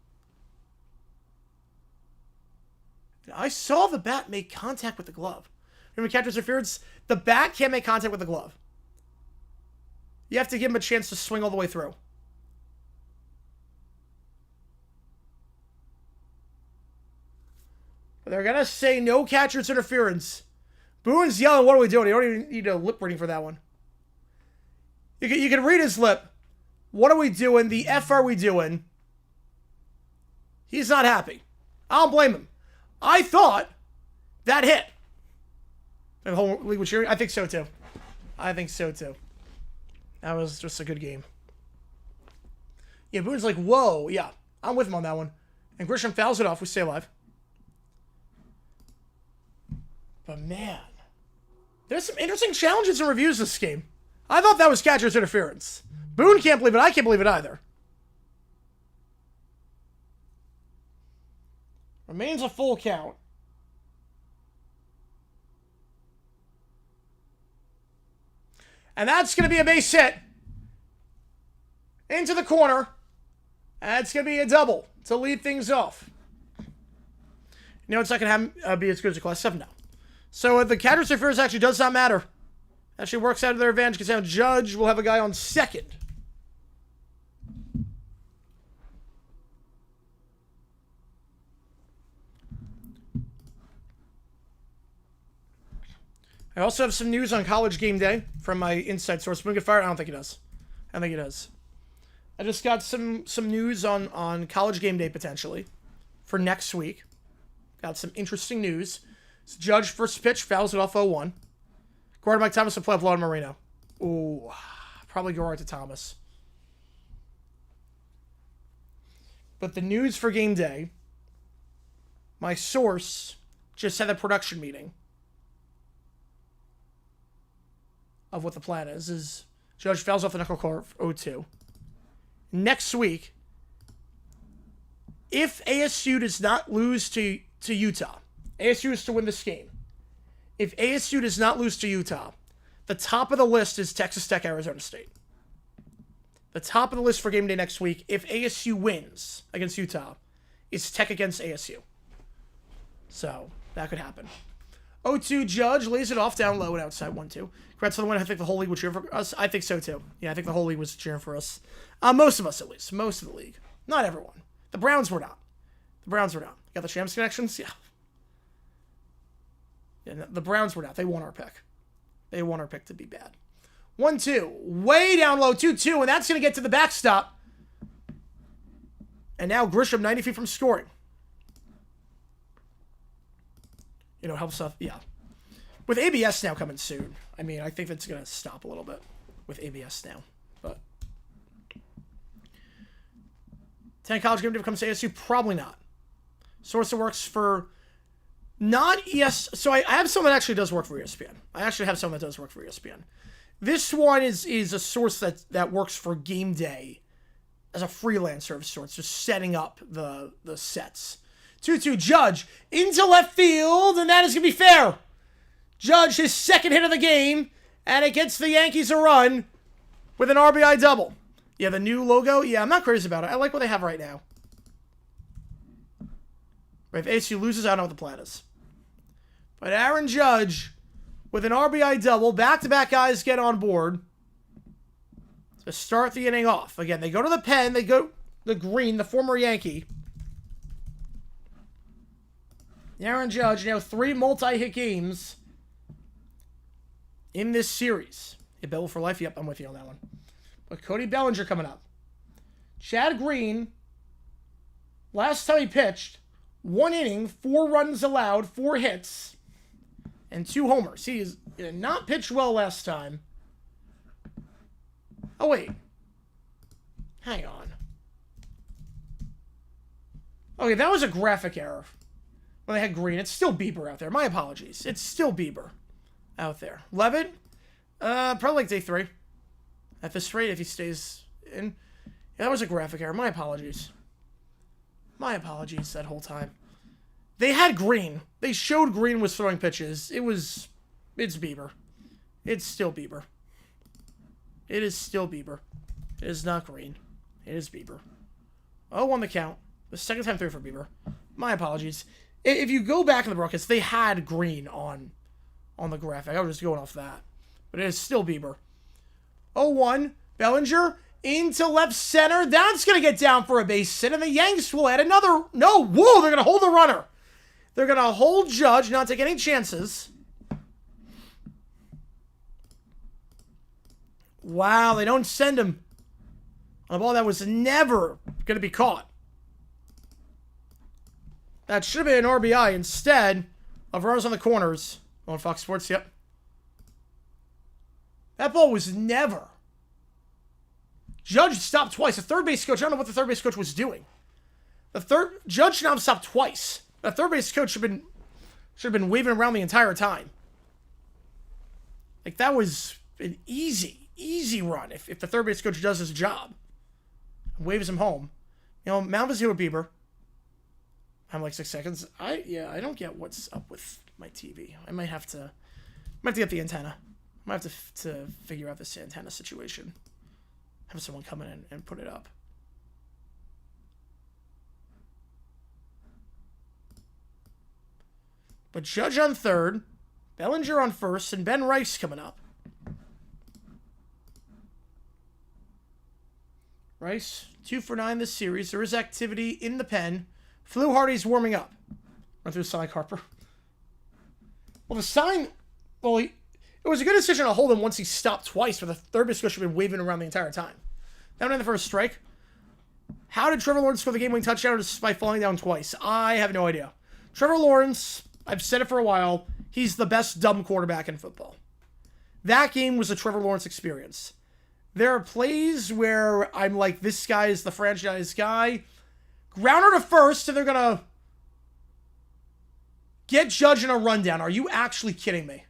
I saw the bat make contact with the glove. Remember catcher's interference? The bat can't make contact with the glove. You have to give him a chance to swing all the way through. They're going to say no catcher's interference. Boone's yelling, what are we doing? You don't even need a lip reading for that one. You can read his lip. What are we doing? The F are we doing? He's not happy. I don't blame him. I thought that hit. The whole league was cheering? I think so too. I think so too. That was just a good game. Yeah, Boone's like, whoa. Yeah, I'm with him on that one. And Grisham fouls it off. We stay alive. But man, there's some interesting challenges and reviews this game. I thought that was catcher's interference. Boone can't believe it. I can't believe it either. Remains a full count. And that's going to be a base hit. Into the corner. And it's going to be a double to lead things off. You know, it's not going to be as good as a Class 7 now. So the catcher's interference actually does not matter. Actually works out of their advantage because now Judge will have a guy on second. I also have some news on College Game Day from my inside source. Will it get fired? I don't think it does. I think it does. I just got some news on College Game Day potentially for next week. Got some interesting news. Judge first pitch, fouls it off 0-1. Guard Mike Thomas will play Vlad Guerrero. Ooh, probably go right to Thomas. But the news for game day, my source just had a production meeting of what the plan is Judge fouls off the knuckle core 0-2. Next week, if ASU does not lose to Utah, ASU is to win this game. If ASU does not lose to Utah, the top of the list is Texas Tech, Arizona State. The top of the list for game day next week, if ASU wins against Utah, is Tech against ASU. So, that could happen. 0-2, Judge lays it off down low and outside 1-2. Congrats on the win. I think the whole league would cheer for us. I think so, too. Yeah, I think the whole league was cheering for us. Most of us, at least. Most of the league. Not everyone. The Browns were not. The Browns were not. Got the Shams connections? Yeah. Yeah, the Browns were not. They won our pick. They want our pick to be bad. 1-2. Way down low. 2-2. And that's going to get to the backstop. And now Grisham 90 feet from scoring. You know, helps us. Yeah. With ABS now coming soon. I mean, I think that's going to stop a little bit with ABS now. But 10 college game day becomes ASU? Probably not. Source that works for not ES. So I have someone that actually does work for ESPN. I actually have someone that does work for ESPN. This one is a source that works for game day as a freelancer of sorts, just setting up the sets. 2-2, Judge into left field, and that is going to be fair. Judge, his second hit of the game, and it gets the Yankees a run with an RBI double. Yeah, the new logo, yeah, I'm not crazy about it. I like what they have right now. But if ASU loses, I don't know what the plan is. But Aaron Judge with an RBI double, back-to-back guys get on board to start the inning off. Again, they go to the pen, they go the Green, the former Yankee. Aaron Judge, now 3 multi-hit games in this series. Hit Bill for life? Yep, I'm with you on that one. But Cody Bellinger coming up. Chad Green, last time he pitched, 1 inning, 4 runs allowed, 4 hits, and 2 homers. He did not pitch well last time. Oh, wait. Hang on. Okay, that was a graphic error. When they had Green. It's still Bieber out there. My apologies. It's still Bieber out there. Levitt? Probably like day 3. At this rate, if he stays in. Yeah, that was a graphic error. My apologies. My apologies that whole time. They had Green. They showed Green was throwing pitches. It's Bieber. It's still Bieber. It is still Bieber. It is not Green. It is Bieber. 0-1 the count. The second time through for Bieber. My apologies. If you go back in the broadcast, they had Green on the graphic. I was just going off that. But it is still Bieber. 0-1. Bellinger into left center. That's going to get down for a base hit. And the Yanks will add another. No, whoa, they're going to hold the runner. They're going to hold Judge, not take any chances. Wow, they don't send him on a ball that was never going to be caught. That should have been an RBI instead of runners on the corners. On Fox Sports, yep. That ball was never. Judge stopped twice. The third base coach, I don't know what the third base coach was doing. Judge should not have stopped twice. The third base coach should have been waving around the entire time. Like, that was an easy run if the third base coach does his job. Waves him home. You know, Mount Vazio with Bieber. I'm like 6 seconds. I don't get what's up with my TV. I might have to get the antenna. I might have to figure out this antenna situation. Have someone come in and put it up. But Judge on third, Bellinger on first, and Ben Rice coming up. Rice, 2 for 9 this series. There is activity in the pen. Flew Hardy's warming up. Run through the sign, Harper. Well, the sign... Well, It was a good decision to hold him once he stopped twice, but the third base coach had been waving around the entire time. Down in the first strike. How did Trevor Lawrence score the game-winning touchdown despite falling down twice? I have no idea. Trevor Lawrence, I've said it for a while, he's the best dumb quarterback in football. That game was a Trevor Lawrence experience. There are plays where I'm like, this guy is the franchise guy. Grounder to first, and they're going to get Judge in a rundown. Are you actually kidding me?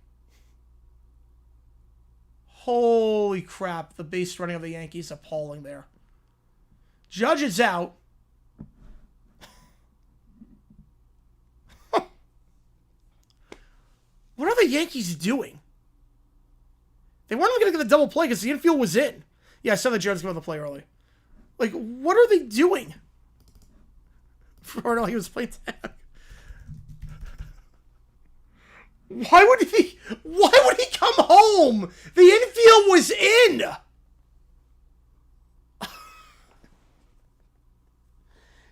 Holy crap, the base running of the Yankees appalling there. Judge is out. What are the Yankees doing? They weren't even going to get the double play because the infield was in. Yeah, I saw that Judge going to play early. Like, what are they doing? Or no, he was playing tag. Why would he come home? The infield was in.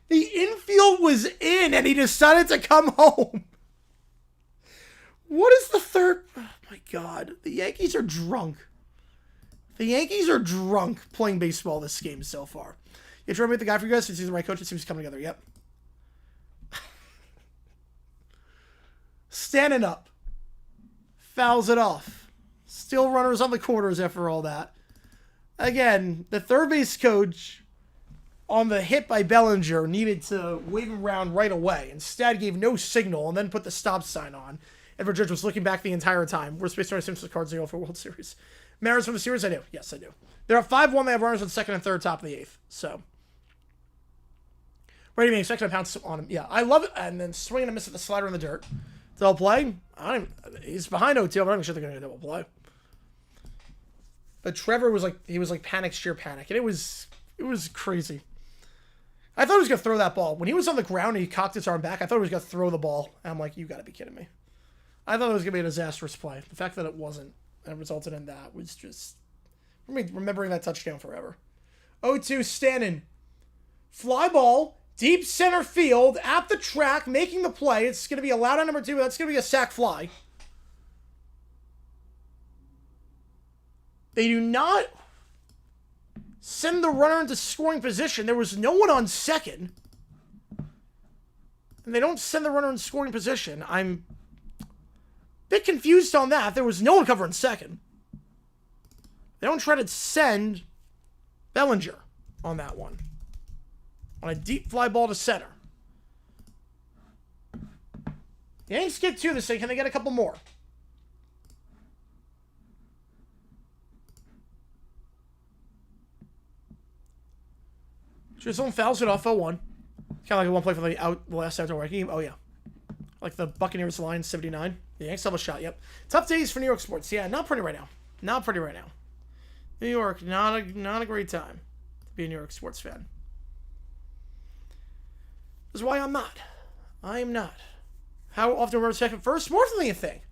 The infield was in, and he decided to come home. What is the third? Oh, my God. The Yankees are drunk. The Yankees are drunk playing baseball this game so far. You try to meet the guy for you guys? Since he's the right coach, it seems coming together. Yep. Standing up. Fouls it off. Still runners on the corners after all that. Again, the third base coach on the hit by Bellinger needed to wave him around right away. Instead, gave no signal and then put the stop sign on. Edward Judge was looking back the entire time. We're Space Star Simpsons cards 0 for World Series. Mariners from the series? I do. Yes, I do. They're at 5-1. They have runners on second and third, top of the eighth. So, ready to make second pounce on him. Yeah, I love it. And then swing and a miss at the slider in the dirt. Double play? He's behind 0-2. I'm not even sure they're going to double play. But Trevor was like, he was like panic, sheer panic. And it was crazy. I thought he was going to throw that ball. When he was on the ground and he cocked his arm back, I thought he was going to throw the ball. And I'm like, you got to be kidding me. I thought it was going to be a disastrous play. The fact that it wasn't and resulted in that was just remembering that touchdown forever. 0-2 Stanton. Fly ball, deep center field, at the track, making the play. It's going to be allowed on number 2, but that's going to be a sac fly. They do not send the runner into scoring position. There was no one on second. And they don't send the runner in scoring position. I'm a bit confused on that. There was no one covering second. They don't try to send Bellinger on that one. On a deep fly ball to center. The Yankees get 2 this thing. Can they get a couple more? Chisholm fouls it off 0-1. Kind of like a one play for the last outdoor game. Oh, yeah. Like the Buccaneers line 79. The Yankees have a shot, yep. Tough days for New York sports. Yeah, not pretty right now. Not pretty right now. New York, not a great time to be a New York sports fan. This is why I'm not. I am not. How often we're second first? More than you think.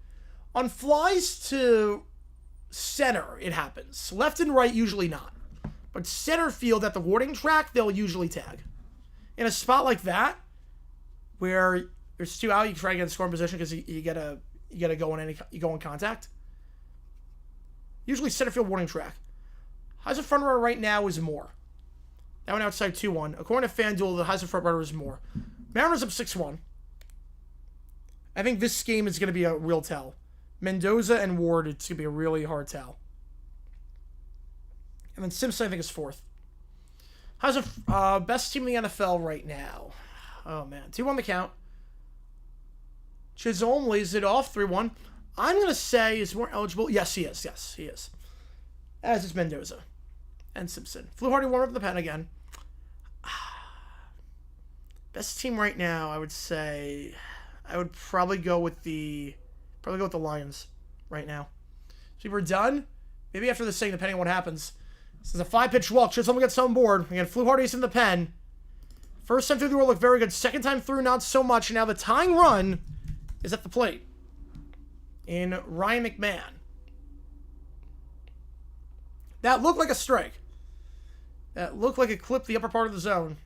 On flies to center, it happens. Left and right, usually not. But center field at the warning track, they'll usually tag. In a spot like that, where there's 2 out, you try to get in scoring position because you gotta go in contact. Usually center field warning track. Heisman front runner right now is Moore. That went outside 2-1. According to FanDuel, the Heisman front runner is Moore. Mariners up 6-1. I think this game is going to be a real tell. Mendoza and Ward, it's going to be a really hard tell. And then Simpson, I think, is 4th. Heisman, best team in the NFL right now. Oh, man. 2-1 the count. Chisholm lays it off 3-1. I'm going to say is more eligible. Yes, he is. Yes, he is. As is Mendoza. And Simpson. Fluharty warm up in the pen again. Best team right now, I would say, I would probably go with the Lions right now. So we're done. Maybe after this thing, depending on what happens. This is a 5-pitch walk. Chisholm gets on board. Again, Fluharty's in the pen. First time through the world looked very good. Second time through, not so much. Now the tying run is at the plate in Ryan McMahon. That looked like a strike. That looked like it clipped the upper part of the zone.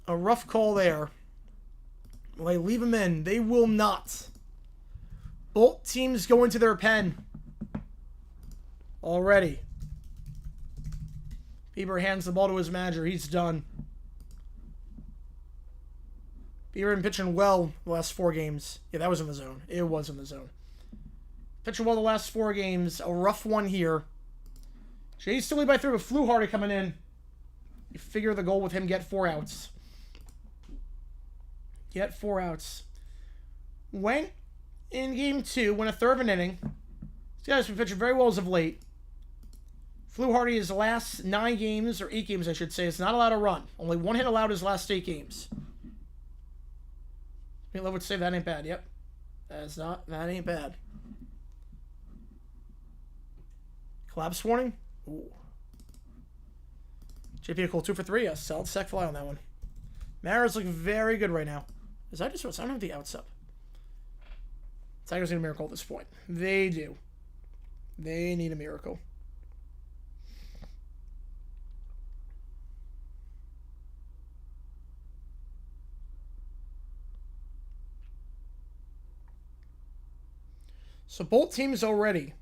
A rough call there Will they leave him in? They will not. Both teams go into their pen. Already. Bieber hands the ball to his manager. He's done. Bieber been pitching well the last 4 games. Yeah, that was in the zone. It was in the zone. Pitching well the last 4 games. A rough one here. Jay's still lead by 3 with Fluharty coming in. You figure the goal with him, get 4 outs. Get 4 outs. Went in game 2, went a third of an inning. This guy's been pitching very well as of late. Fluharty, his last 9 games, or 8 games I should say, is not allowed a run. Only 1 hit allowed his last 8 games. Love would say that ain't bad. Yep. That ain't bad. Collapse warning? Ooh. JP a cool 2 for 3. A solid sack fly on that one. Mariners looking very good right now. I don't have the outs up. Tigers need a miracle at this point. They do. They need a miracle. So both teams already.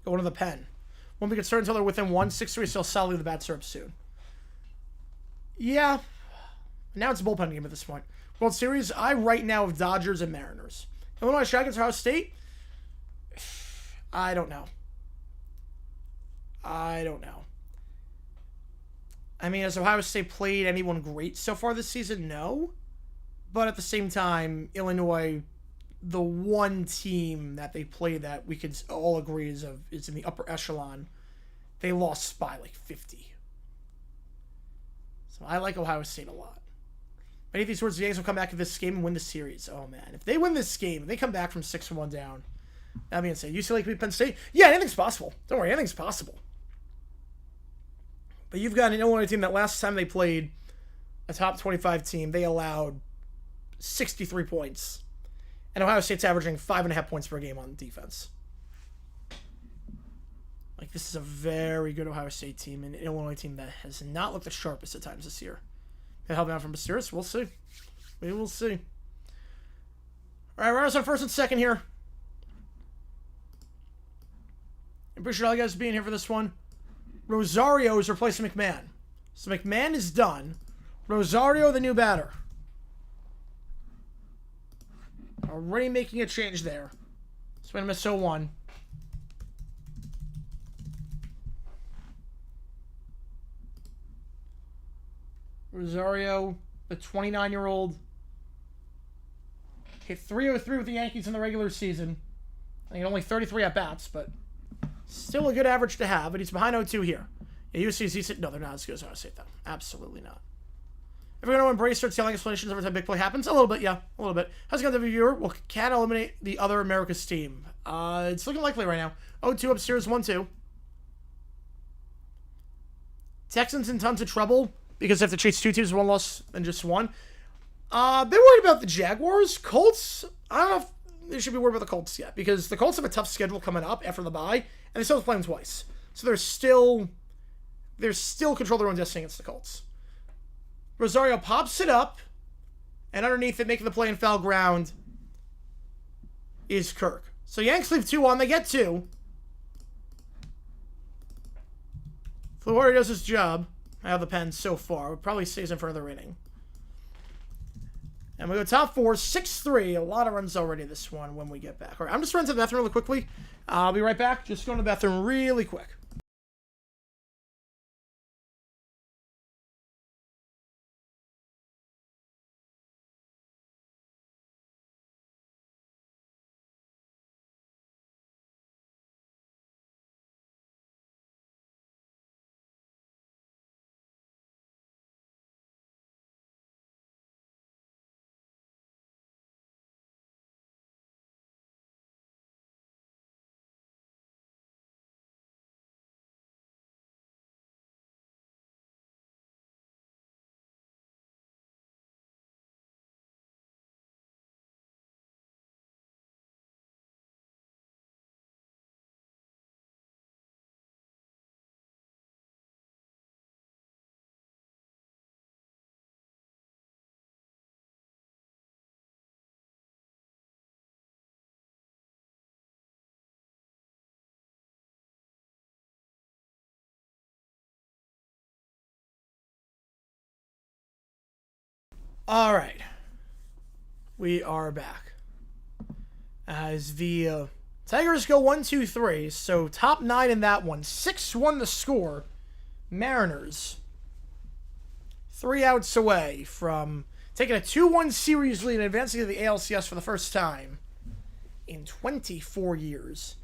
Going to the pen. Won't be concerned until they're within 1. 6-3 still solidly the bat syrup soon. Yeah. Now it's a bullpen game at this point. World Series, I right now have Dodgers and Mariners. Illinois Dragons or Ohio State? I don't know. I mean, has Ohio State played anyone great so far this season? No. But at the same time, Illinois, the one team that they play that we could all agree is in the upper echelon, they lost by like 50. So I like Ohio State a lot. Many of these words, the Yankees will come back to this game and win the series. Oh, man. If they win this game, if they come back from 6-1 down, that'd be insane. UCLA could beat Penn State? Yeah, anything's possible. Don't worry, anything's possible. But you've got an Illinois team that last time they played a top 25 team, they allowed 63 points. And Ohio State's averaging 5.5 points per game on defense. Like, this is a very good Ohio State team, and an Illinois team that has not looked the sharpest at times this year. They held down from Mysterious. We'll see. We will see. All right, runners on first and second here. I appreciate all you guys being here for this one. Rosario is replacing McMahon. So McMahon is done. Rosario, the new batter. Already making a change there. Swing and miss 0-1. Rosario, the 29-year-old, hit .303 with the Yankees in the regular season. I think only 33 at-bats, but still a good average to have. But he's behind 0-2 here. Yeah, USC's, no, they're not as good as Ohio State, though. Absolutely not. If we're going to embrace start yelling explanations every time a big play happens, a little bit, yeah, a little bit. How's it going to be, viewer? Well, can eliminate the other America's team. It's looking likely right now. 0-2 upstairs, 1-2. Texans in tons of trouble because they have to chase 2 teams, 1 loss, and just 1. They're worried about the Jaguars. Colts, I don't know if they should be worried about the Colts yet because the Colts have a tough schedule coming up after the bye, and they still have to play them twice. So they're still control their own destiny against the Colts. Rosario pops it up, and underneath it, making the play in foul ground, is Kirk. So Yanks leave 2 on. They get 2. Fluharty does his job. I have the pen so far. It probably stays in for another inning. And we go top 4, 6-3. A lot of runs already this one when we get back. All right, I'm just running to the bathroom really quickly. I'll be right back. Just going to the bathroom really quick. All right. We are back. As the Tigers go 1-2-3. So top 9 in that one. 6-1 the score. Mariners 3 outs away from taking a 2-1 series lead and advancing to the ALCS for the first time in 24 years.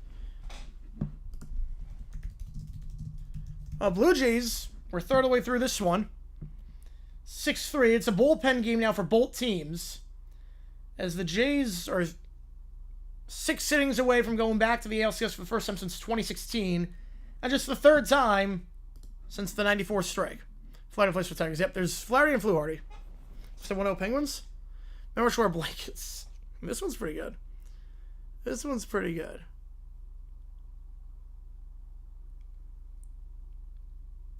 Blue Jays were third of the way through this one. 6-3. It's a bullpen game now for both teams, as the Jays are 6 innings away from going back to the ALCS for the first time since 2016, and just the third time since the 94 strike. Flaherty plays for Tigers. Yep, there's Flaherty and Fluharty. So 1-0 Penguins. Remember to wear blankets. This one's pretty good. This one's pretty good.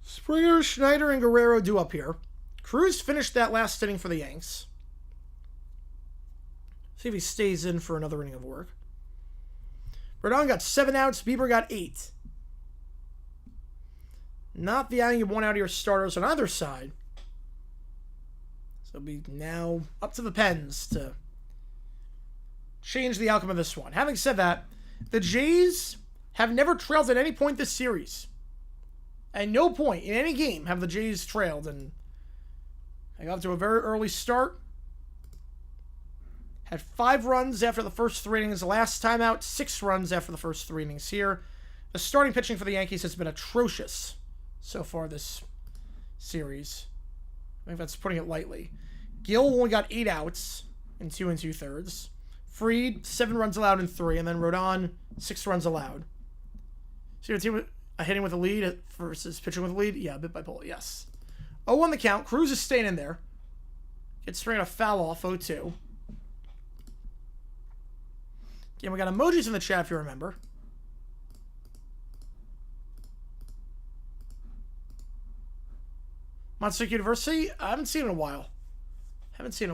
Springer, Schneider, and Guerrero due up here. Cruz finished that last inning for the Yanks. See if he stays in for another inning of work. Rodon got 7 outs. Bieber got 8. Not the outing of 1 out of your starters on either side. So it'll be now up to the Pens to change the outcome of this one. Having said that, the Jays have never trailed at any point this series. At no point in any game have the Jays trailed, and they got to a very early start. Had 5 runs after the first 3 innings. The last time out, 6 runs after the first 3 innings here. The starting pitching for the Yankees has been atrocious so far this series. I think that's putting it lightly. Gill only got 8 outs in 2 2/3. Fried, 7 runs allowed in 3, and then Rodon, 6 runs allowed. So your team hitting with a lead versus pitching with a lead? Yeah, bit bipolar, yes. 0-1 the count. Cruz is staying in there. Gets straight a foul off, 0-2. Again, we got emojis in the chat if you remember. Monster University? I haven't seen it in a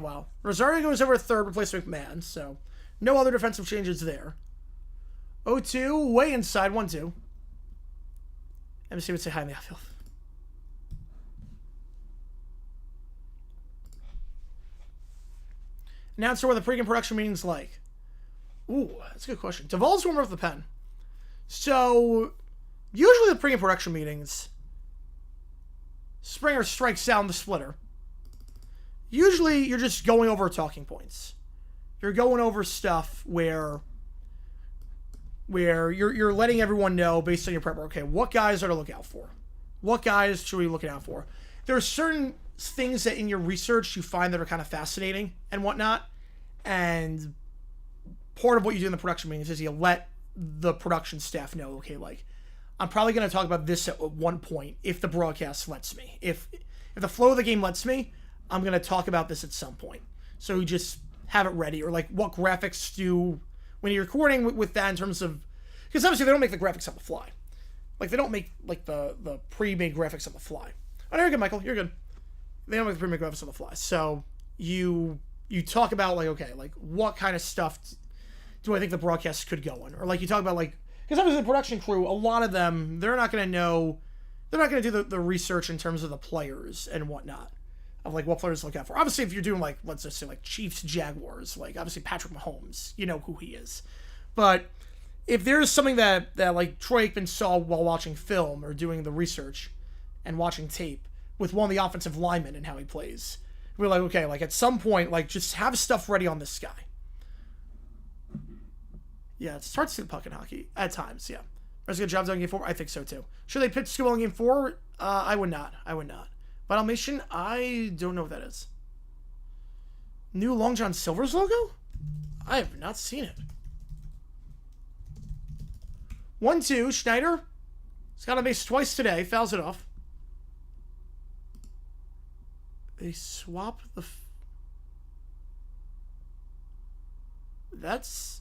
while. Rosario goes over at third, replacing McMahon, so no other defensive changes there. 0-2, way inside, 1-2. MC would say hi in the outfield. Announcer what the pregame production meeting's like. Ooh, that's a good question. Duvall's warmer with the pen. So, usually the pregame production meetings, Springer strikes down the splitter. Usually, you're just going over talking points. You're going over stuff where you're letting everyone know based on your prep. Okay, what guys are to look out for? What guys should we be looking out for? There are certain things that in your research you find that are kind of fascinating and whatnot. And part of what you do in the production meetings is you let the production staff know, okay, like, I'm probably going to talk about this at one point if the broadcast lets me. If the flow of the game lets me, I'm going to talk about this at some point. So you just have it ready. Or like what graphics do when you're recording with that in terms of, because obviously they don't make the graphics on the fly. Like they don't make like the pre-made graphics on the fly. Oh, no, you're good, Michael. You're good. They don't make the pre-made graphics on the fly. So you talk about like, okay, like what kind of stuff do I think the broadcast could go on? Or like you talk about like, because obviously the production crew, a lot of them, they're not going to do the research in terms of the players and whatnot. Of like what players to look out for. Obviously, if you're doing like, let's just say like Chiefs, Jaguars, like obviously Patrick Mahomes, you know who he is. But if there's something that like Troy Aikman saw while watching film or doing the research and watching tape with one of the offensive linemen and how he plays, we're like, okay, like at some point, like just have stuff ready on this guy. Yeah, it starts to the puck in hockey at times. Yeah, there's a good job done in Game 4. I think so too. Should they pitch Skubal in Game 4? I would not. Dalmatian, I don't know what that is. New Long John Silver's logo? I have not seen it. 1-2, Schneider. He's got a base twice today. Fouls it off. They swap the... That's...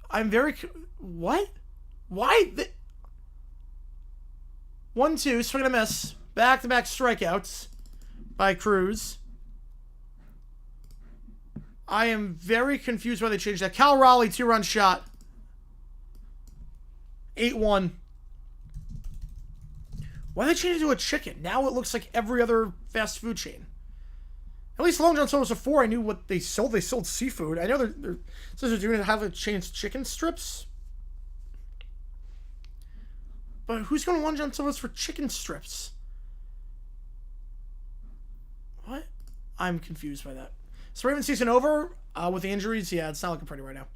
I'm very... What? Why? 1-2, swing and a miss. Back-to-back strikeouts by Cruz. I am very confused why they changed that. Cal Raleigh, 2-run shot. 8-1. Why did they change it to a chicken? Now it looks like every other fast food chain. At least Long John Silver's before I knew what they sold. They sold seafood. I know they're doing have to change chicken strips. But who's going to Long John Silver's for chicken strips? What? I'm confused by that. So Ravens season over with the injuries? Yeah, it's not looking pretty right now.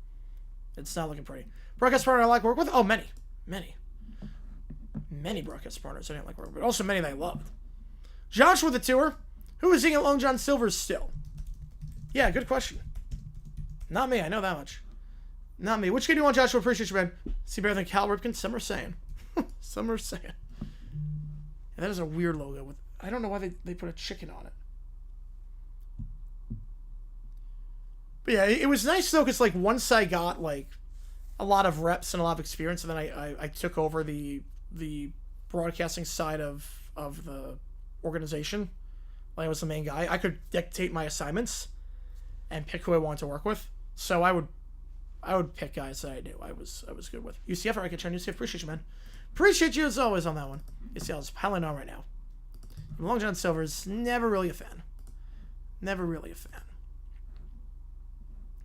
It's not looking pretty. Broadcast partner I like work with? Oh, many. Many broadcast partners I didn't like work with, but also many that I loved. Josh with the tour. Who is singing at Long John Silver's still? Yeah, good question. Not me, I know that much. Not me. Which game do you want, Joshua? Appreciate you, man. See better than Cal Ripken? Some are saying. Some are saying. And that is a weird logo. With I don't know why they put a chicken on it. But yeah, it was nice though, because like once I got like a lot of reps and a lot of experience, and then I took over the broadcasting side of the organization. Like I was the main guy. I could dictate my assignments and pick who I wanted to work with. So I would pick guys that I knew I was good with. UCF, I can try UCF. Appreciate you, man. Appreciate you as always on that one. UCF is piling on right now. Long John Silver's never really a fan. Never really a fan.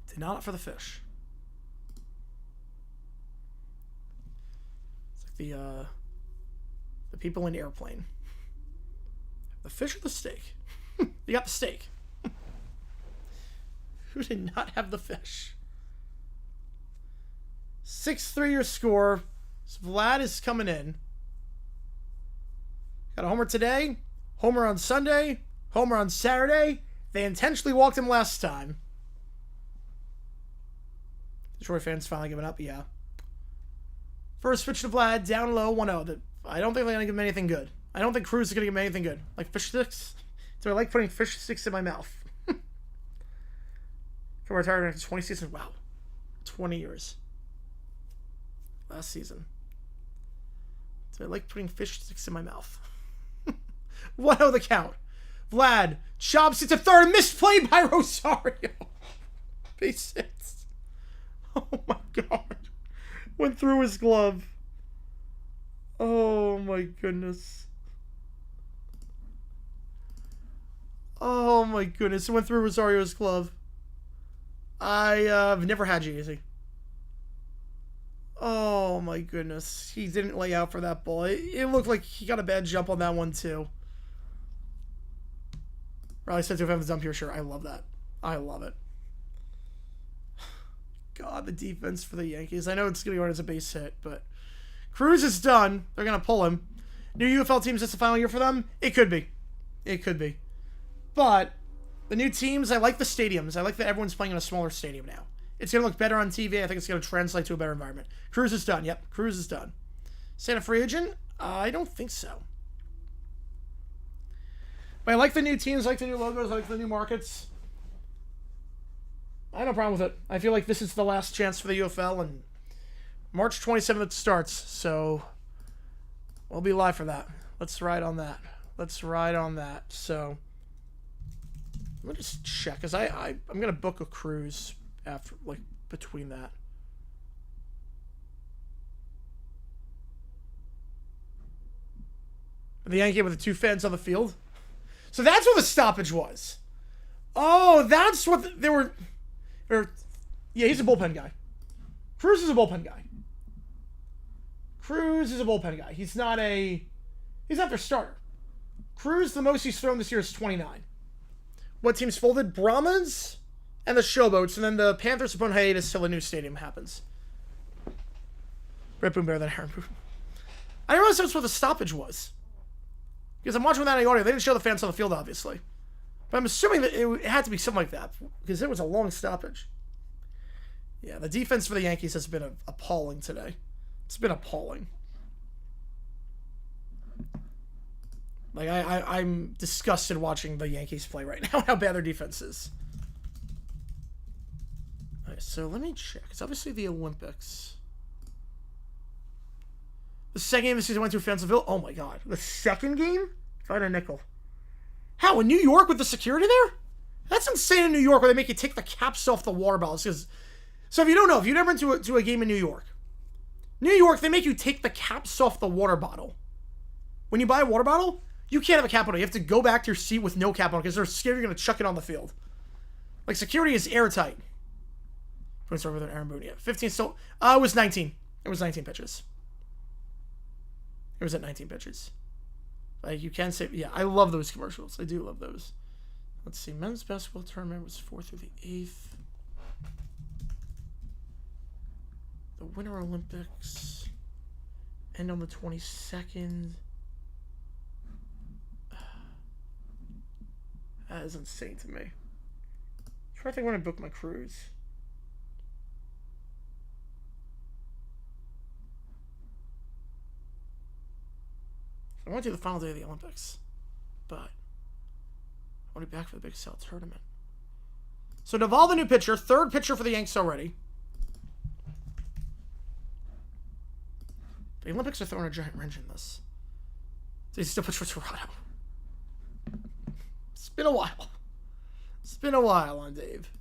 Did not for the fish. It's like the people in the airplane. The fish or the steak? You got the steak. Who did not have the fish? 6-3 your score. So Vlad is coming in. Got a homer today. Homer on Sunday. Homer on Saturday. They intentionally walked him last time. Detroit fans finally giving up, yeah. First pitch to Vlad, down low, 1-0. I don't think they're going to give him anything good. I don't think Cruz is going to give him anything good. Like fish sticks? Do I like putting fish sticks in my mouth? From retired after 20 seasons? Wow. 20 years. Last season. Do I like putting fish sticks in my mouth? 1-0 the count. Vlad chops it to third. Misplayed by Rosario. Base hits. Oh my god. Went through his glove. Oh my goodness. Oh my goodness. It went through Rosario's glove. I've never had Jeezy. Oh my goodness. He didn't lay out for that ball. It looked like he got a bad jump on that one too. Riley said to have the dump here. Sure, I love that. I love it. God, the defense for the Yankees. I know it's going to be hard as a base hit, but Cruz is done. They're going to pull him. New UFL teams, it's the final year for them? It could be. It could be. But the new teams, I like the stadiums. I like that everyone's playing in a smaller stadium now. It's going to look better on TV. I think it's going to translate to a better environment. Cruz is done. Yep, Cruz is done. Santa free agent? I don't think so. But I like the new teams. I like the new logos. I like the new markets. I have no problem with it. I feel like this is the last chance for the UFL, and March 27th starts, so we'll be live for that. Let's ride on that. Let's ride on that. So let me just check, because I'm going to book a cruise after, like, between that. The Yankee with the two fans on the field. So that's what the stoppage was. Oh, that's what they were... yeah, he's a bullpen guy. Cruz is a bullpen guy. Cruz is a bullpen guy. He's not their starter. Cruz, the most he's thrown this year is 29. What teams folded? Brahmas and the Showboats, and then the Panthers upon hiatus till a new stadium happens. Brett Boom Bear, then Aaron Boone. I didn't realize that's what the stoppage was. Because I'm watching without any audio. They didn't show the fans on the field, obviously. But I'm assuming that it had to be something like that, because it was a long stoppage. Yeah, the defense for the Yankees has been appalling today. It's been appalling. Like, I'm disgusted watching the Yankees play right now, how bad their defense is. Alright, so let me check. It's obviously the Olympics. The second game of the season went to Fansville. Oh my god. The second game? Tried a nickel. How, in New York with the security there? That's insane in New York where they make you take the caps off the water bottles. So if you don't know, if you've never been to a game in New York, they make you take the caps off the water bottle. when you buy a water bottle, you can't have a cap on it. You have to go back to your seat with no cap on it because they're scared you're going to chuck it on the field. Like, security is airtight. Points over there, Aaron Boone. Yeah, 15 still. It was 19. It was 19 pitches. It was at 19 pitches. Like, you can say, yeah, I love those commercials. I do love those. Let's see. Men's basketball tournament was 4th through the 8th. The Winter Olympics end on the 22nd. That is insane to me. I'm trying to think when I booked my cruise. I want to do the final day of the Olympics, but I want to be back for the Big South tournament. So Duvall, the new pitcher, third pitcher for the Yanks already. The Olympics are throwing a giant wrench in this. So he's still pitch for Toronto. It's been a while. It's been a while on Dave.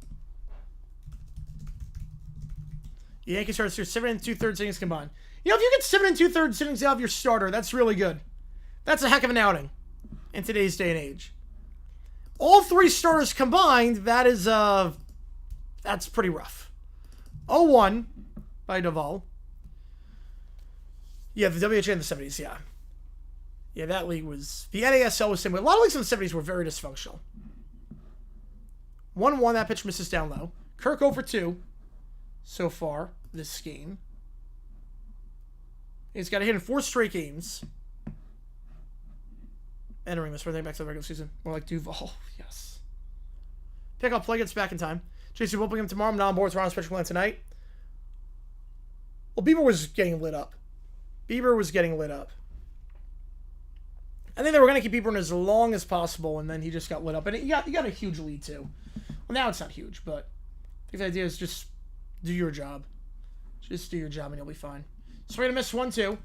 The Yankees started 7 2/3 innings combined. You know, if you get 7 2/3 innings out of your starter, that's really good. That's a heck of an outing in today's day and age. All three starters combined, that is, that's pretty rough. 0-1 by Duvall. Yeah, the WHA in the 70s, yeah. Yeah, that league was... The NASL was the same way. A lot of leagues in the 70s were very dysfunctional. 1-1, that pitch misses down low. Kirk 0-2 so far this game. He's got a hit in 4 straight games. Entering this, running back to the regular season. More like Duvall, yes. Pick up play, gets back in time. JC Wilpingham tomorrow. I'm not on board with Toronto's special plan tonight. Well, Bieber was getting lit up. I think they were going to keep Bieber in as long as possible, and then he just got lit up. And he got a huge lead, too. Well, now it's not huge, but I think the idea is just do your job. Just do your job, and you'll be fine. So we're going to miss 1-2.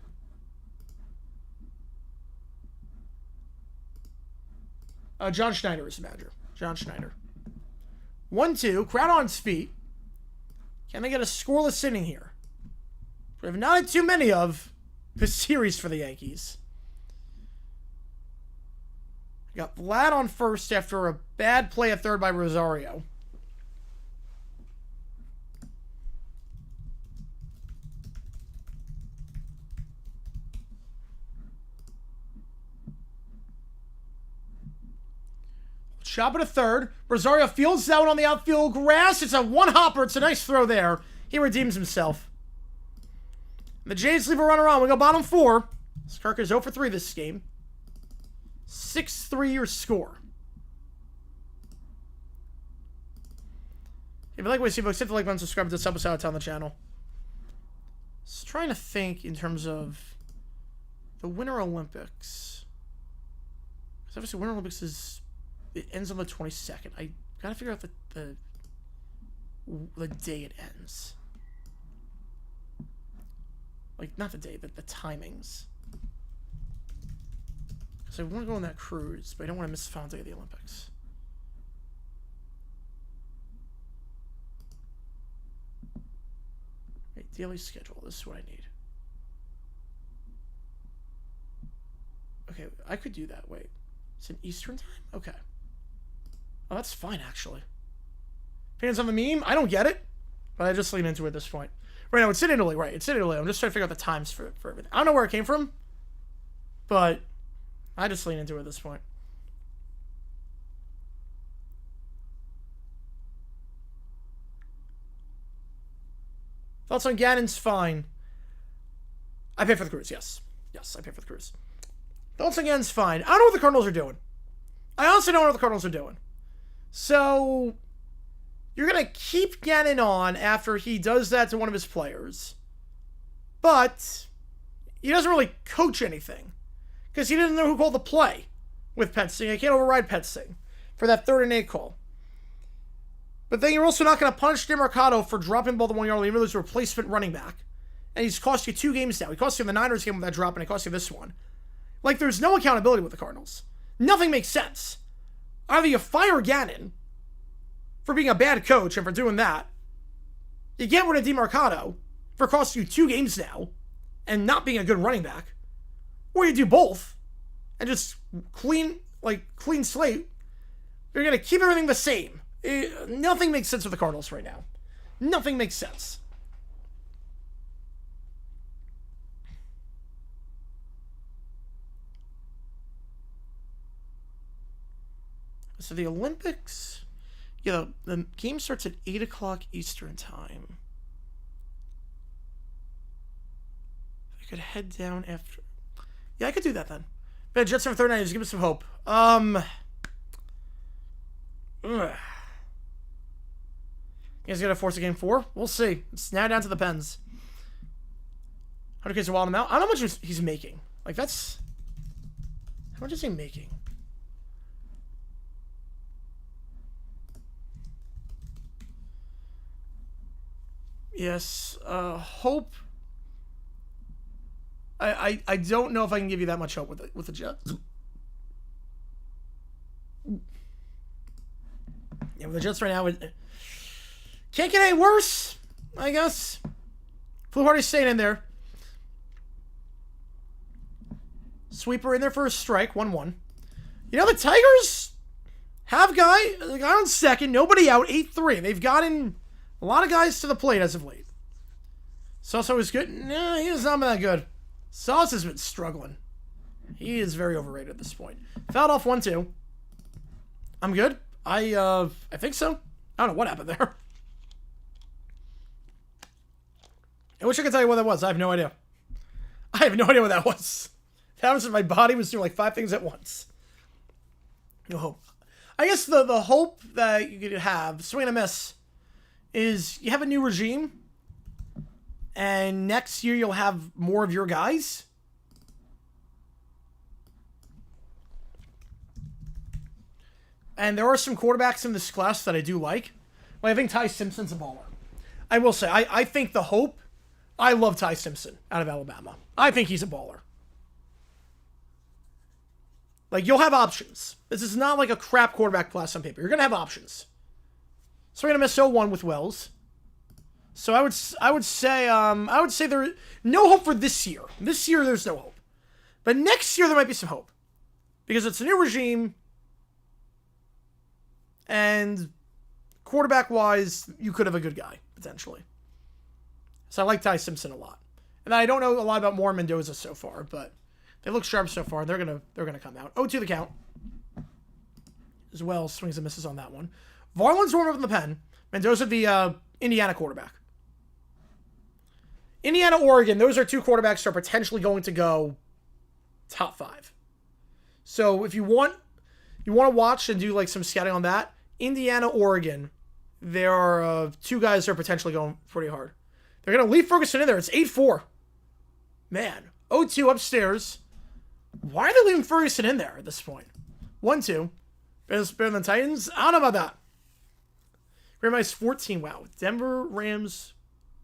John Schneider is the manager. John Schneider. 1-2. Crowd on its feet. Can they get a scoreless inning here? We have not had too many of this series for the Yankees. We got Vlad on first after a bad play at third by Rosario. Chop it a third. Rosario fields out on the outfield grass. It's a one-hopper. It's a nice throw there. He redeems himself. The Jays leave a runner on. We go bottom 4. Kirk is 0-3 this game. 6-3 your score. If you like what you see, folks, hit the like button, subscribe to this episode on the channel. Just trying to think in terms of the Winter Olympics. Because obviously Winter Olympics is... It ends on the 22nd. I gotta figure out the day it ends. Like, not the day, but the timings. Because I want to go on that cruise, but I don't want to miss the final day of the Olympics. Wait, daily schedule. This is what I need. Okay, I could do that. Wait. It's in Eastern time? Okay. Oh, that's fine, actually. Depends on the meme. I don't get it, but I just lean into it at this point. Right now, it's in Italy, right? It's in Italy. I'm just trying to figure out the times for everything. I don't know where it came from, but I just lean into it at this point. Thoughts on Gannon's fine. I pay for the cruise, yes. Yes, I pay for the cruise. Thoughts on Gannon's fine. I don't know what the Cardinals are doing. I honestly don't know what the Cardinals are doing. So, you're going to keep Gannon on after he does that to one of his players. But, he doesn't really coach anything. Because he didn't know who called the play with Pet Singh. I can't override Pet Singh for that 3rd and 8 call. But then you're also not going to punish DeMarcado for dropping the ball the 1 yard line, even though he's a replacement running back. And he's cost you 2 games now. He cost you the Niners game with that drop, and he cost you this one. Like, there's no accountability with the Cardinals. Nothing makes sense. Either you fire Gannon for being a bad coach and for doing that, you get rid of DeMarcado for costing you 2 games now and not being a good running back, or you do both and just clean slate, you're going to keep everything the same. Nothing makes sense with the Cardinals right now. Nothing makes sense. So the Olympics, yeah, the game starts at 8 o'clock Eastern time. I could head down after. Yeah, I could do that then. But Jets on 39, just give us some hope. You guys gonna force a game 4? We'll see. It's now down to the Pens. 100K's a wild amount. I don't know how much he's making. Like, that's... How much is he making? Yes, hope. I don't know if I can give you that much hope with the Jets. Yeah, with the Jets right now, it can't get any worse, I guess. Fluharty's staying in there. Sweeper in there for a strike, 1-1. You know, the Tigers have guy on second, nobody out, 8-3. They've gotten a lot of guys to the plate as of late. Sosa was good. No, he has not been that good. Sauce has been struggling. He is very overrated at this point. Fouled off 1-2. I'm good. I think so. I don't know what happened there. I wish I could tell you what that was. I have no idea. I have no idea what that was. That was my body was doing like 5 things at once. No hope. I guess the hope that you could have, swing and a miss, is you have a new regime, and next year you'll have more of your guys. And there are some quarterbacks in this class that I do like. Like, I think Ty Simpson's a baller. I will say, I think the hope, I love Ty Simpson out of Alabama. I think he's a baller. Like, you'll have options. This is not like a crap quarterback class on paper. You're going to have options. So we're going to miss 0-1 with Wells. So I would say there no hope for this year. This year there's no hope. But next year there might be some hope. Because it's a new regime. And quarterback-wise, you could have a good guy, potentially. So I like Ty Simpson a lot. And I don't know a lot about Moore and Mendoza so far, but they look sharp so far. They're gonna come out. 0-2 the count. As well, swings and misses on that one. Varland's warming up in the pen. Mendoza, the Indiana quarterback. Indiana, Oregon, those are 2 quarterbacks that are potentially going to go top 5. So if you want to watch and do like some scouting on that, Indiana, Oregon, there are 2 guys that are potentially going pretty hard. They're going to leave Ferguson in there. It's 8-4. Man. 0-2 upstairs. Why are they leaving Ferguson in there at this point? 1-2. Better than the Titans? I don't know about that. Minus 14. Wow. Denver, Rams,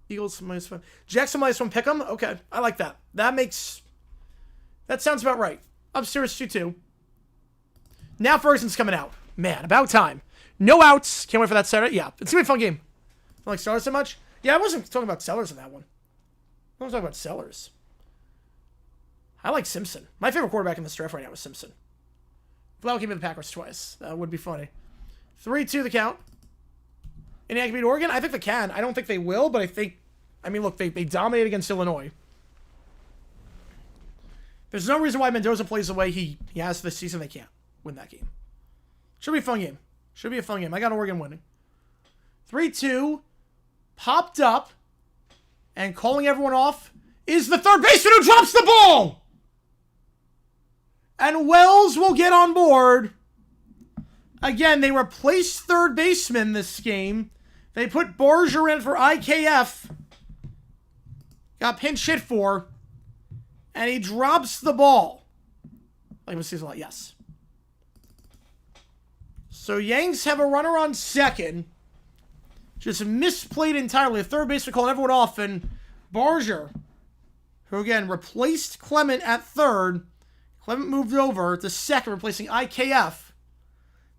Eagles, -1. Jackson -1. Pick'em. Okay. I like that. That sounds about right. Upstairs 2-2. Now Ferguson's coming out. Man, about time. No outs. Can't wait for that Saturday. Yeah, it's going to be a fun game. I like Sellers so much. Yeah, I wasn't talking about Sellers in that one. I was talking about Sellers. I like Simpson. My favorite quarterback in this draft right now is Simpson. Vlad came to the Packers twice. That would be funny. 3-2 the count. Indiana can beat Oregon? I think they can. I don't think they will, but I mean, look, they dominated against Illinois. There's no reason why Mendoza plays the way he has this season. They can't win that game. Should be a fun game. Should be a fun game. I got Oregon winning. 3-2. Popped up. And calling everyone off is the third baseman who drops the ball! And Wells will get on board. Again, they replaced third baseman this game. They put Barger in for IKF. Got pinch hit for. And he drops the ball. Like this season, yes. So Yanks have a runner on second. Just misplayed entirely. A third baseman called everyone off. And Barger, who again replaced Clement at third. Clement moved over to second, replacing IKF.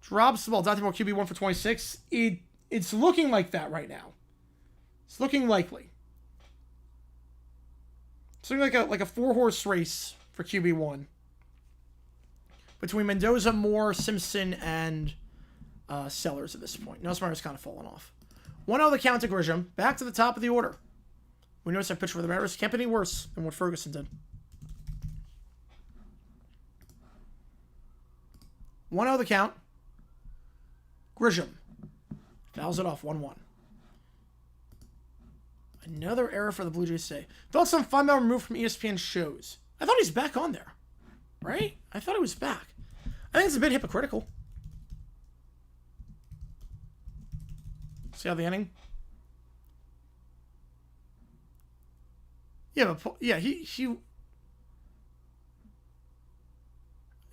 Drops the ball. Dante Moore QB1 for 26. It's looking like that right now. It's looking likely. It's looking like a 4-horse race for QB1. between Mendoza, Moore, Simpson, and Sellers at this point. Nussmeyer's kind of fallen off. 1-0 the count to Grisham. Back to the top of the order. We noticed that pitch for the Mariners can't be any worse than what Ferguson did. 1-0 the count. Grisham fouls it off 1-1. Another error for the Blue Jays today. Thoughts on Feinbaum removed from ESPN shows? I thought he's back on there. Right? I thought he was back. I think it's a bit hypocritical. See how the inning? Yeah, but yeah, he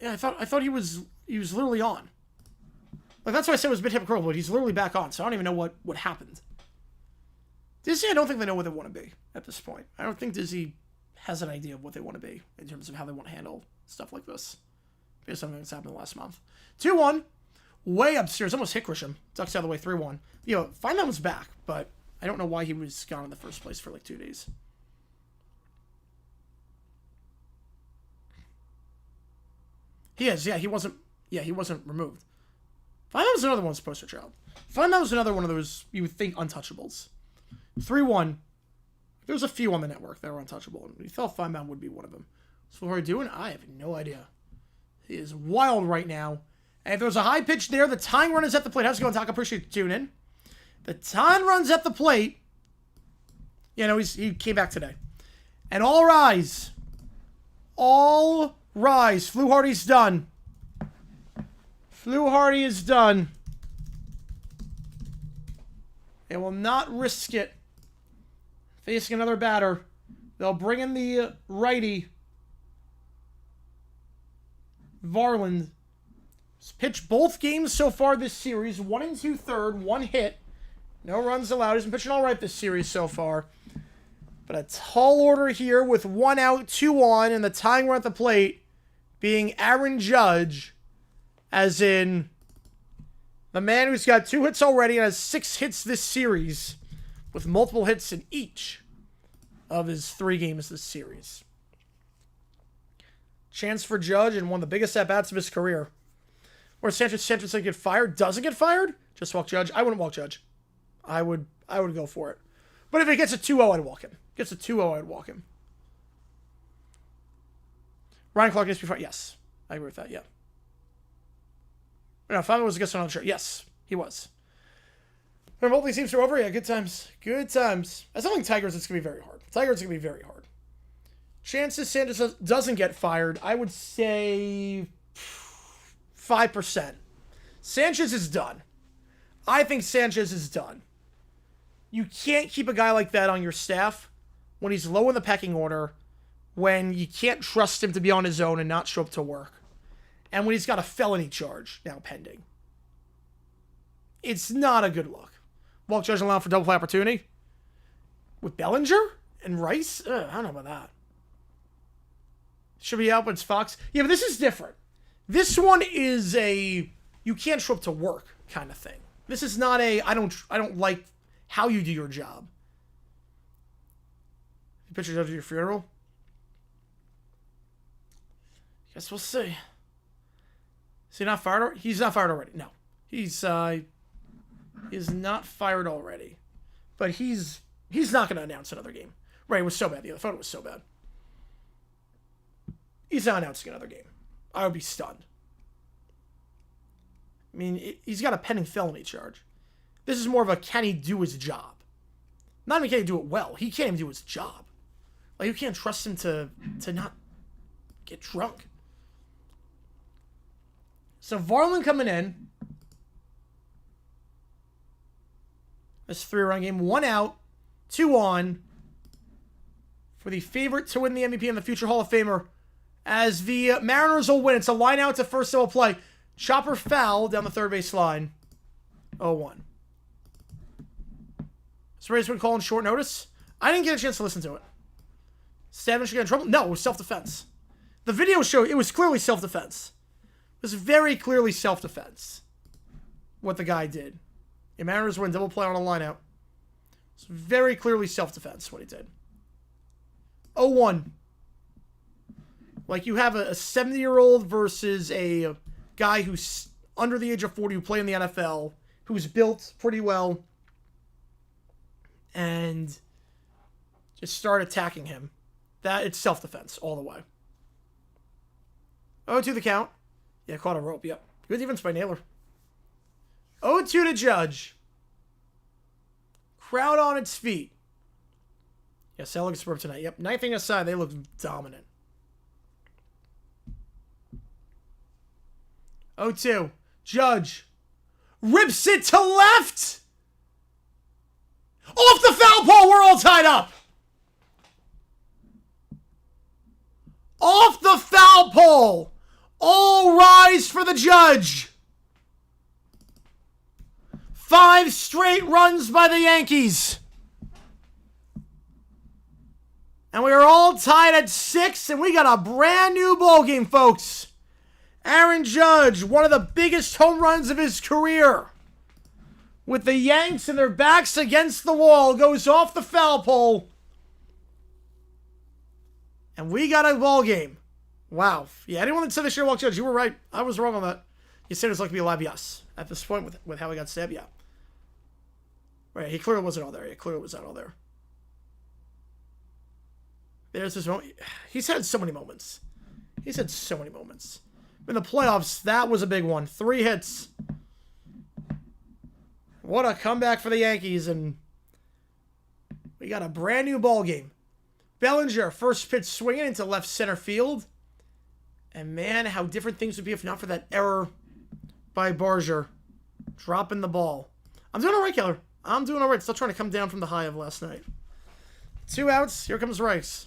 yeah, I thought he was literally on. Like, that's why I said it was a bit hypocritical, but he's literally back on, so I don't even know what happened. Disney, I don't think they know what they want to be at this point. I don't think Disney has an idea of what they want to be in terms of how they want to handle stuff like this. Based on something that's happened last month. 2-1. Way upstairs. Almost hit Grisham. Ducks out of the way. 3-1. You know, Feinbaum was back, but I don't know why he was gone in the first place for like 2 days. He is. Yeah, he wasn't removed. Feinbaum was another one poster child. Feinbaum was another one of those you would think untouchables. 3-1. There's a few on the network that are untouchable, and we felt Feinbaum would be one of them. So what are we doing? I have no idea. He is wild right now. And if there's a high pitch there, the tying run is at the plate. How's it going, Doc? I appreciate you tuning in. The tying run's at the plate. You know, he came back today. And all rise. All rise. Fluharty's done. Fluharty is done. They will not risk it. Facing another batter. They'll bring in the righty. Varland. He's pitched both games so far this series. 1 2/3, 1 hit. No runs allowed. He's been pitching all right this series so far. But a tall order here with 1 out, 2 on, and the tying run at the plate being Aaron Judge, as in the man who's got 2 hits already and has 6 hits this series, with multiple hits in each of his 3 games this series. Chance for Judge and one of the biggest at-bats of his career. Or Sanchez doesn't get fired? Doesn't get fired? Just walk Judge? I wouldn't walk Judge. I would go for it. But if it gets a 2-0, I'd walk him. Gets a 2-0, I'd walk him. Ryan Clark gets before. Yes. I agree with that, yeah. No, Feinbaum was against another shirt. Yes, he was. When both these teams are over, yeah, good times. Good times. As something Tigers, it's going to be very hard. Tigers going to be very hard. Chances Sanchez doesn't get fired, I would say 5%. Sanchez is done. I think Sanchez is done. You can't keep a guy like that on your staff when he's low in the pecking order, when you can't trust him to be on his own and not show up to work, and when he's got a felony charge now pending. It's not a good look. Walk Judge allowed for double play opportunity? With Bellinger and Rice? I don't know about that. Should be out, but it's Fox. Yeah, but this is different. This one is a you can't show up to work kind of thing. This is not a I don't like how you do your job. Pictures of your funeral? Guess we'll see. Is he not fired? He's not fired already. No. He is not fired already. But he's not going to announce another game. Right, it was so bad. The other photo was so bad. He's not announcing another game. I would be stunned. I mean, he's got a pending felony charge. This is more of a can he do his job? Not even can he do it well. He can't even do his job. Like, you can't trust him to not get drunk. So Varland coming in. This 3-run game. 1 out, 2 on. For the favorite to win the MVP and the future Hall of Famer. As the Mariners will win. It's a line out to first double play. Chopper foul down the third base line. 0-1. So Ray's been calling short notice. I didn't get a chance to listen to it. Stavin should get in trouble? No, it was self-defense. The video showed it was clearly self-defense. It was very clearly self-defense. What the guy did. The Mariners win double play on a line out. It's very clearly self-defense what he did. 0-1. Like, you have a 70-year-old versus a guy who's under the age of 40 who play in the NFL, who's built pretty well, and just start attacking him. It's self-defense all the way. 0-2 the count. Yeah, caught a rope, yep. Good defense by Naylor. 0-2 to Judge. Crowd on its feet. Yeah, Sal looks superb tonight. Yep, ninth inning aside, they look dominant. 0-2. Judge. Rips it to left. Off the foul pole, we're all tied up. Off the foul pole. All rise for the Judge. 5 straight runs by the Yankees. And we are all tied at 6, and we got a brand new ballgame, folks. Aaron Judge, one of the biggest home runs of his career. With the Yanks and their backs against the wall, goes off the foul pole. And we got a ball game. Wow. Yeah, anyone that said this year walked Judge, you were right. I was wrong on that. You said it was like to be alive, yes. At this point, with how he got stabbed, yeah. Right, he clearly wasn't all there. He clearly was not all there. There's this moment. He's had so many moments. He's had so many moments. In the playoffs, that was a big one. 3 hits. What a comeback for the Yankees, and we got a brand new ball game. Bellinger, first pitch swinging into left center field. And man, how different things would be if not for that error by Barger. Dropping the ball. I'm doing all right, Keller. I'm doing all right. Still trying to come down from the high of last night. 2 outs. Here comes Rice.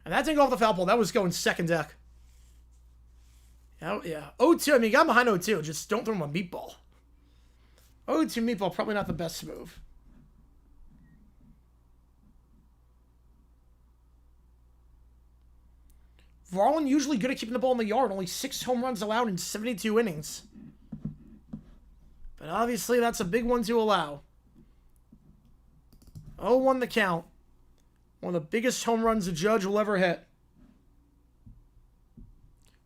And that didn't go off the foul pole. That was going second deck. Yeah. 0-2. I mean, you got him behind 0-2. Just don't throw him a meatball. 0-2 meatball, probably not the best move. Varland usually good at keeping the ball in the yard. Only 6 home runs allowed in 72 innings. But obviously, that's a big one to allow. 0-1 the count. One of the biggest home runs a Judge will ever hit.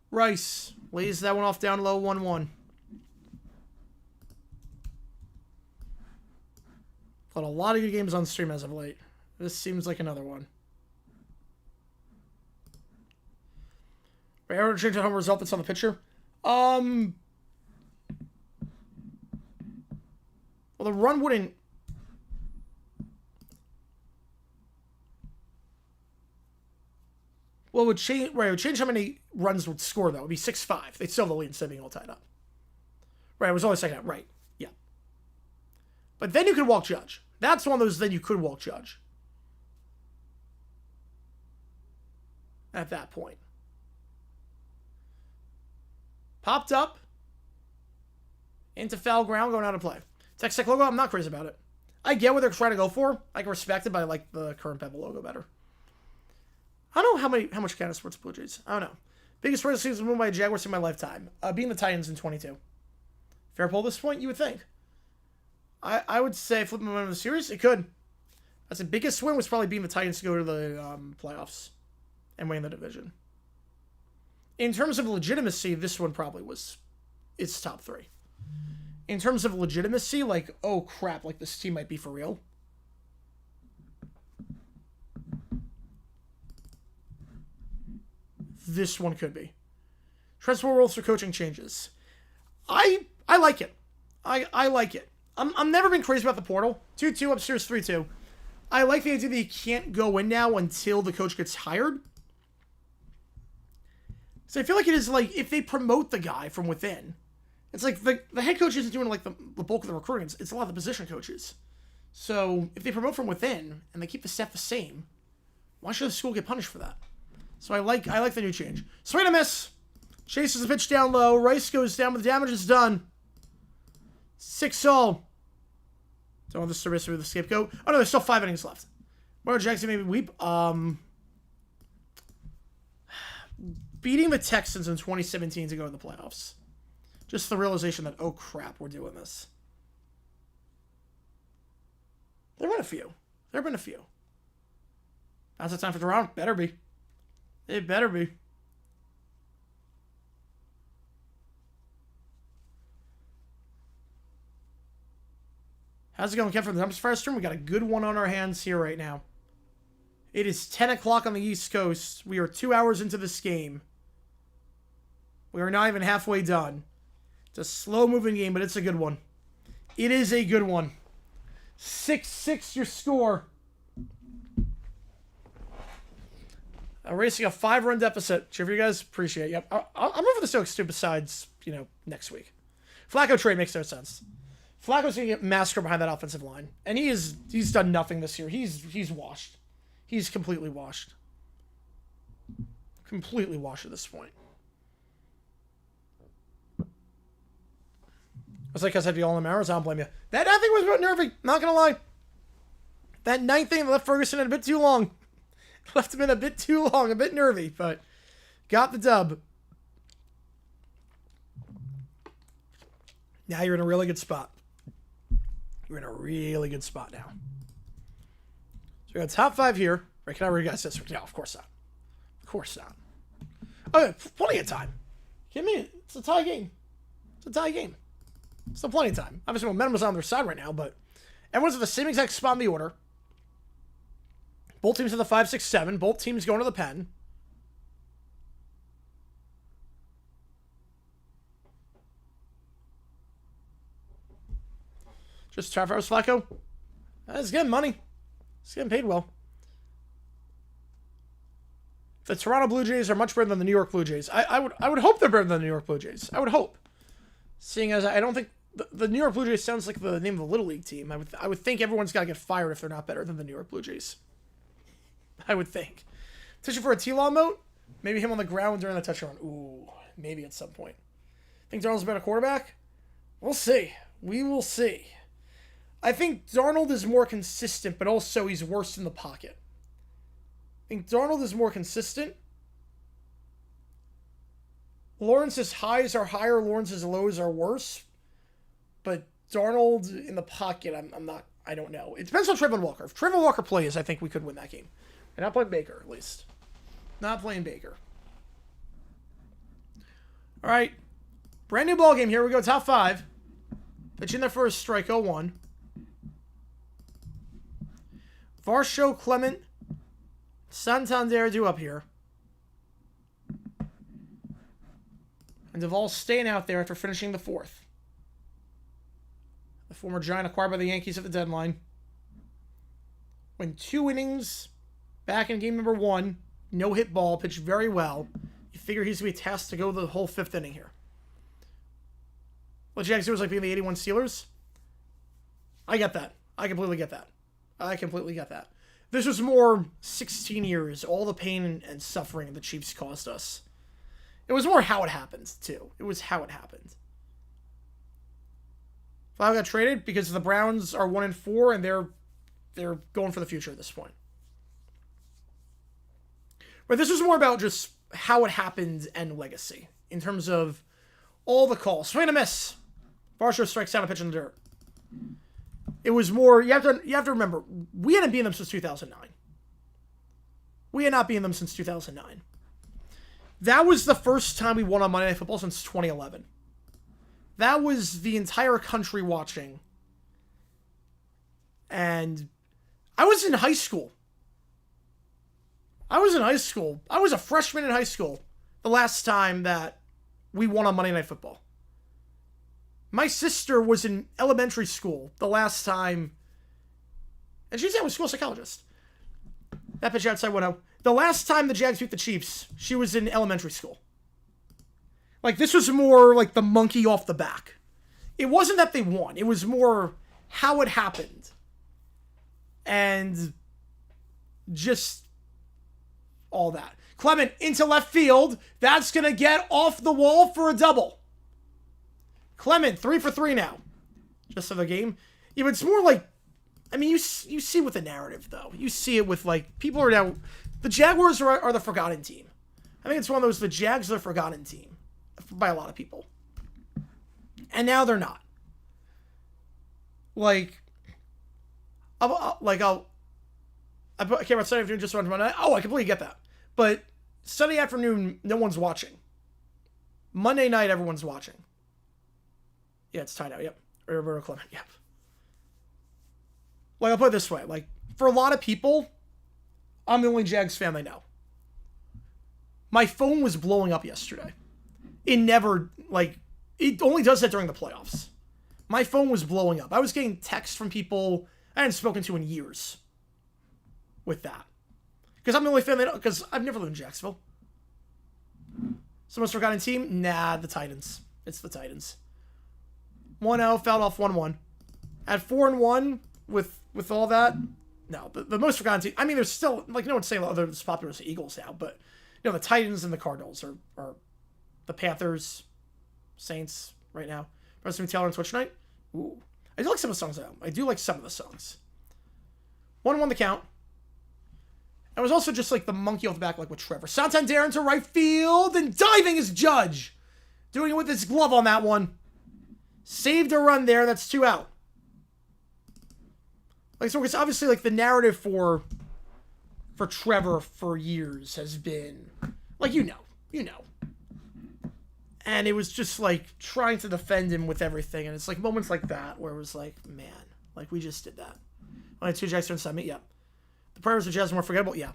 Rice lays that one off down low, 1-1. Got a lot of good games on stream as of late. This seems like another one. Guerrero changed the home result that's on the pitcher. Well, the run wouldn't. Well, it would change. Right, it would change how many runs would score though. It would be 6-5. They'd still have the lead instead of being all tied up. Right, it was only second out. Right, yeah. But then you could walk Judge. That's one of those. Then you could walk Judge. At that point. Popped up. Into foul ground, going out of play. Tech Tech logo, I'm not crazy about it. I get what they're trying to go for. I can respect it, but I like the current Pebble logo better. I don't know how much Canada sports Blue Jays. I don't know. Biggest regular season win by a Jaguars in my lifetime. Beating the Titans in 22. Fair pull at this point, you would think. I would say flipping momentum of the series, it could. That's the biggest win was probably beating the Titans to go to the playoffs and winning the division. In terms of legitimacy, this one probably was its top 3. In terms of legitimacy, like, oh crap, like this team might be for real. This one could be. Transfer rules for coaching changes. I like it. I like it. I'm never been crazy about the portal. 2-2 upstairs, 3-2. I like the idea that he can't go in now until the coach gets hired. So I feel like it is like if they promote the guy from within, it's like the head coach isn't doing like the bulk of the recruiting. It's a lot of the position coaches. So if they promote from within and they keep the staff the same, why should the school get punished for that? So I like the new change. Swing and a miss. Chases the pitch down low. Rice goes down, but the damage is done. 6-all. Don't want the service with the scapegoat. Oh no, there's still 5 innings left. Mario Jackson maybe weep. Beating the Texans in 2017 to go to the playoffs. Just the realization that, oh crap, we're doing this. There have been a few. That's the time for Toronto. Better be. It better be. How's it going, Ken, from the Dumpster Fire stream? We got a good one on our hands here right now. It is 10 o'clock on the East Coast. We are 2 hours into this game. We are not even halfway done. It's a slow-moving game, but it's a good one. It is a good one. 6-6 your score. Erasing a 5-run deficit. Cheer for you guys. Appreciate it. Yep. I'm over the Stokes too, besides, next week. Flacco trade makes no sense. Flacco's going to get massacred behind that offensive line. And he's done nothing this year. He's washed. He's completely washed. Completely washed at this point. It's like I said, the all in the arrows. I don't blame you. That 9th thing was a bit nervy. Not going to lie. That 9th thing left Ferguson in a bit too long. Left him in a bit too long. A bit nervy, but got the dub. Now you're in a really good spot. You're in a really good spot now. So we got top 5 here. Right, can I read you guys this? No, of course not. Of course not. Oh, plenty of time. Give me it's a tie game. It's a tie game. Still plenty of time. Obviously, momentum is on their side right now, but everyone's at the same exact spot in the order. Both teams have the 5, 6, 7. Both teams going to the pen. Just Travis Flacco. He's getting money. He's getting paid well. The Toronto Blue Jays are much better than the New York Blue Jays. I would hope they're better than the New York Blue Jays. I would hope. Seeing as I don't think the New York Blue Jays sounds like the name of a Little League team. I would think everyone's got to get fired if they're not better than the New York Blue Jays. I would think. Petition for a T-Law moat? Maybe him on the ground during the touchdown. Ooh, maybe at some point. Think Darnold's a better quarterback? We'll see. We will see. I think Darnold is more consistent, but also he's worse in the pocket. I think Darnold is more consistent. Lawrence's highs are higher, Lawrence's lows are worse. But Darnold in the pocket, I don't know. It depends on Trevor Walker. If Trevor Walker plays, I think we could win that game. And not playing Baker, at least. Not playing Baker. All right. Brand new ball game here. We go top 5. Pitch in there for a strike, 0-1. Varsho, Clement, Santander due up here. And Duvall staying out there after finishing the 4th. The former Giant acquired by the Yankees at the deadline. Went 2 innings back in game number 1. No hit ball, pitched very well. You figure he's going to be tasked to go the whole 5th inning here. What Jags do is like being the 81 Steelers. I get that. I completely get that. I completely get that. This was more 16 years, all the pain and suffering the Chiefs caused us. It was more how it happened, too. It was how it happened. Vlad got traded because the Browns are 1-4 and they're going for the future at this point. But this was more about just how it happened and legacy in terms of all the calls. Swing and a miss. Varsho strikes out a pitch in the dirt. It was more, you have to remember, we hadn't beaten them since 2009. We had not beaten them since 2009. That was the first time we won on Monday Night Football since 2011. That was the entire country watching. And I was in high school. I was a freshman in high school the last time that we won on Monday Night Football. My sister was in elementary school the last time, and she's a school psychologist. That pitch outside 1-0. The last time the Jags beat the Chiefs, she was in elementary school. Like, this was more like the monkey off the back. It wasn't that they won. It was more how it happened. And just all that. Clement into left field. That's going to get off the wall for a double. Clement, 3 for 3 now. Just for the game. Yeah, but it's more like, I mean, you see with the narrative, though. You see it with, like, people are now, the Jaguars are the forgotten team. I think it's one of those, the Jags are the forgotten team by a lot of people. And now they're not. Like, I I came out Sunday afternoon just around Monday night. Oh, I completely get that. But Sunday afternoon, no one's watching. Monday night, everyone's watching. Yeah, it's tied out. Yep. Roberto Clement. Yep. Like, I'll put it this way. Like, for a lot of people, I'm the only Jags fan they know. My phone was blowing up yesterday. It never, like, it only does that during the playoffs. My phone was blowing up. I was getting texts from people I hadn't spoken to in years with that. Because I'm the only fan they know, because I've never lived in Jacksonville. So most forgotten team? Nah, the Titans. It's the Titans. 1-0, fouled off 1-1. At 4-1, with all that, no. The most forgotten team, I mean, there's still, like, no one's saying other as popular as the Eagles now, but, you know, the Titans and the Cardinals are the Panthers, Saints right now. President Taylor on Twitch tonight. Ooh. I do like some of the songs, though. I do like some of the songs. 1-1 the count. And it was also just like the monkey off the back, like with Trevor. Santander into right field, and diving is Judge. Doing it with his glove on that one. Saved a run there. That's 2 out. Like, so it's obviously like the narrative for Trevor for years has been, like, you know. And it was just like trying to defend him with everything. And it's like moments like that where it was like, man, like we just did that. Only 2 Jags inside me, yeah. The prayers of Jazz are more forgettable, yeah.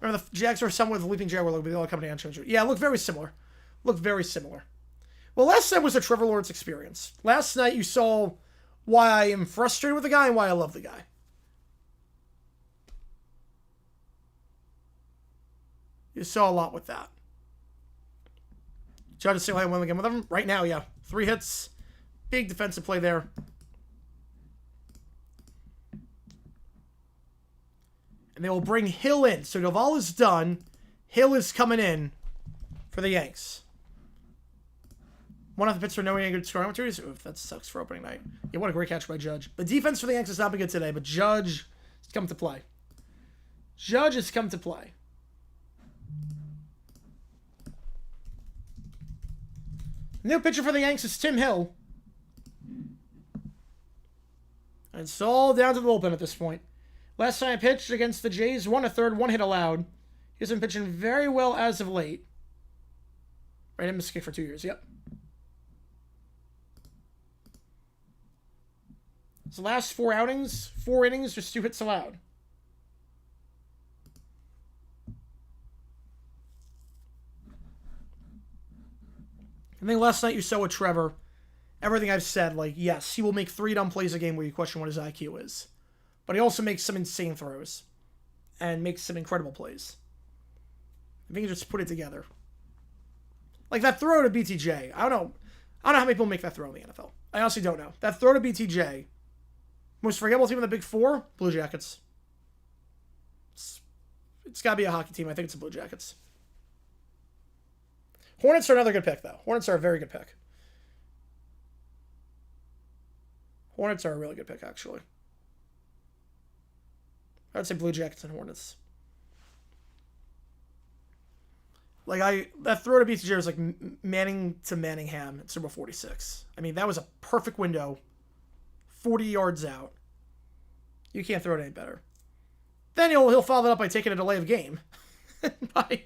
Remember the Jags were somewhat of the Leaping Jaguar look, but they all coming down change. Yeah, look very similar. Look very similar. Well, last night was a Trevor Lawrence experience. Last night you saw why I am frustrated with the guy and why I love the guy. You saw a lot with that. Judge is saying I win the game with him right now, yeah. 3 hits. Big defensive play there. And they will bring Hill in. So Duvall is done. Hill is coming in for the Yanks. One off the pitch for knowing any good scoring opportunities. Oof, that sucks for opening night. Yeah, what a great catch by Judge. The defense for the Yanks has not been good today, but Judge has come to play. Judge has come to play. New pitcher for the Yanks is Tim Hill. And it's all down to the bullpen at this point. Last time I pitched against the Jays, 1 1/3, 1 hit allowed. He's been pitching very well as of late. Right, I missed a kick for 2 years, yep. His last 4 outings, 4 innings, just 2 hits allowed. I think last night you saw with Trevor, everything I've said, like, yes, he will make 3 dumb plays a game where you question what his IQ is. But he also makes some insane throws. And makes some incredible plays. I think he just put it together. Like that throw to BTJ. I don't know how many people make that throw in the NFL. I honestly don't know. That throw to BTJ. Most forgettable team in the Big 4? Blue Jackets. It's got to be a hockey team. I think it's the Blue Jackets. Hornets are another good pick, though. Hornets are a very good pick. Hornets are a really good pick, actually. I would say Blue Jackets and Hornets. Like, that throw to BTJ was like Manning to Manningham at Super Bowl 46. I mean, that was a perfect window. 40 yards out. You can't throw it any better. Then he'll follow that up by taking a delay of game. By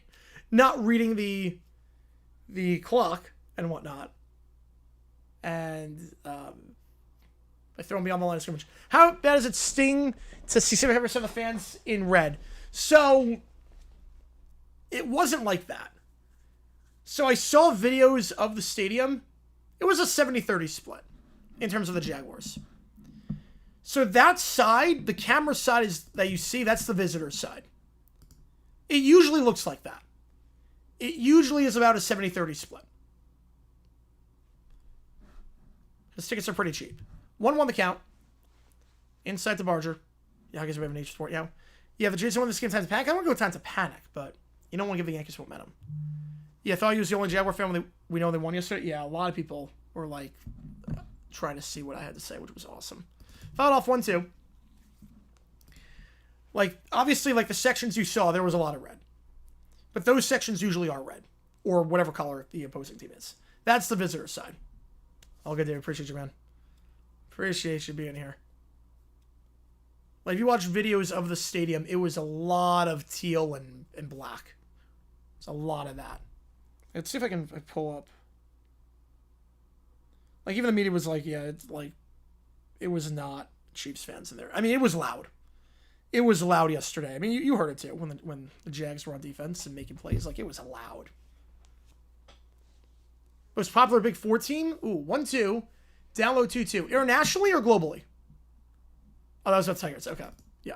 not reading the clock and whatnot. And by throwing me on the line of scrimmage. How bad does it sting to see 75% of the fans in red? So, it wasn't like that. So I saw videos of the stadium. It was a 70-30 split in terms of the Jaguars. So that side, the camera side is that you see, that's the visitor side. It usually looks like that. It usually is about a 70-30 split. His tickets are pretty cheap. 1-1 the count. Inside the Barger. Yeah, I guess we have an H sport. Yeah. Yeah, the Jays won this game time to panic. I don't want to go time to panic, but you don't want to give the Yankees momentum. Yeah, I thought he was the only Jaguar fan when we know they won yesterday. Yeah, a lot of people were like trying to see what I had to say, which was awesome. Fouled off 1-2. Like, obviously, like the sections you saw, there was a lot of red. But those sections usually are red. Or whatever color the opposing team is. That's the visitor side. All good, David. Appreciate you, man. Appreciate you being here. Like, if you watch videos of the stadium, it was a lot of teal and black. It's a lot of that. Let's see if I can pull up. Like, even the media was like, yeah, it's like, it was not Chiefs fans in there. I mean, it was loud. It was loud yesterday. I mean, you heard it too when the Jags were on defense and making plays. Like, it was loud. Most popular Big Four team? Ooh, 1-2. Download 2-2. Internationally or globally? Oh, that was about Tigers. Okay. Yeah.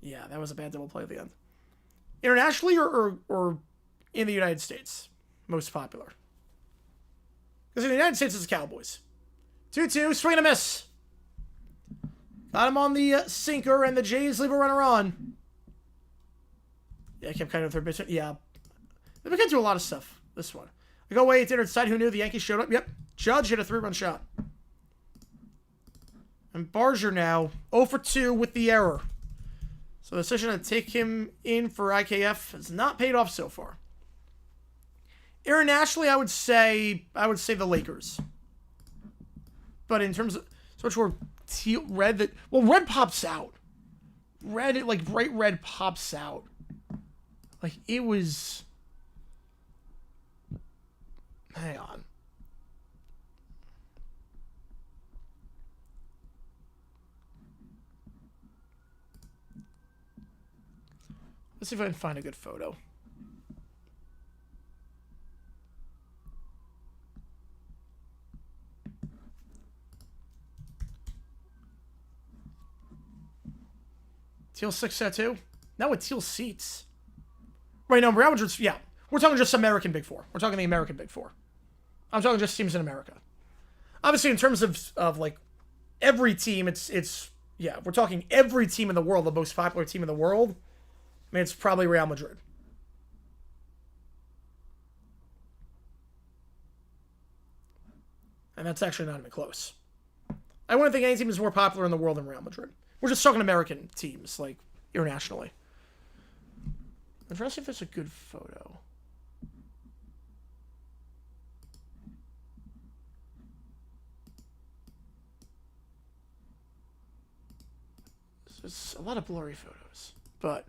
Yeah, that was a bad double play at the end. Internationally or in the United States? Most popular. Because in the United States, it's the Cowboys. 2-2. Swing and a miss. Got him on the sinker, and the Jays leave a runner on. Yeah, I kept kind of third base. Yeah. They've been do a lot of stuff. This one. I go away. It's inside. Who knew? The Yankees showed up. Yep. Judge hit a 3-run shot. And Barger now 0 for 2 with the error. So the decision to take him in for IKF has not paid off so far. Internationally, I would say the Lakers. But in terms of which were teal, red, red pops out. Red, like bright red pops out. Like it was. Hang on. Let's see if I can find a good photo. Teal 6 tattoo? Now with teal seats. Right now, Real Madrid's, yeah. We're talking just American Big Four. We're talking the American Big Four. I'm talking just teams in America. Obviously, in terms of like every team, it's yeah, we're talking every team in the world, the most popular team in the world. I mean, it's probably Real Madrid. And that's actually not even close. I wouldn't think any team is more popular in the world than Real Madrid. We're just talking American teams, like, internationally. I'm trying to see if there's a good photo. There's a lot of blurry photos, but...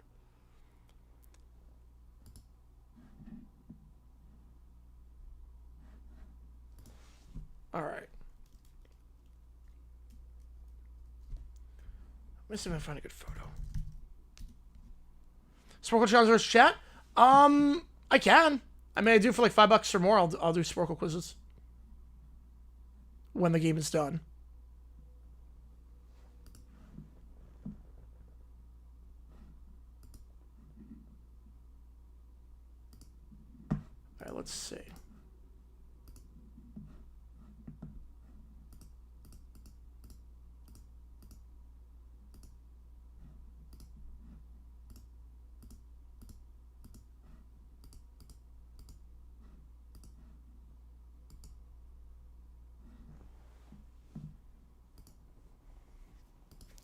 All right. Let me see if I can find a good photo. Sporkle Challenge versus chat? I can. I mean, I do for like $5 or more. I'll do Sporkle quizzes when the game is done. All right, let's see.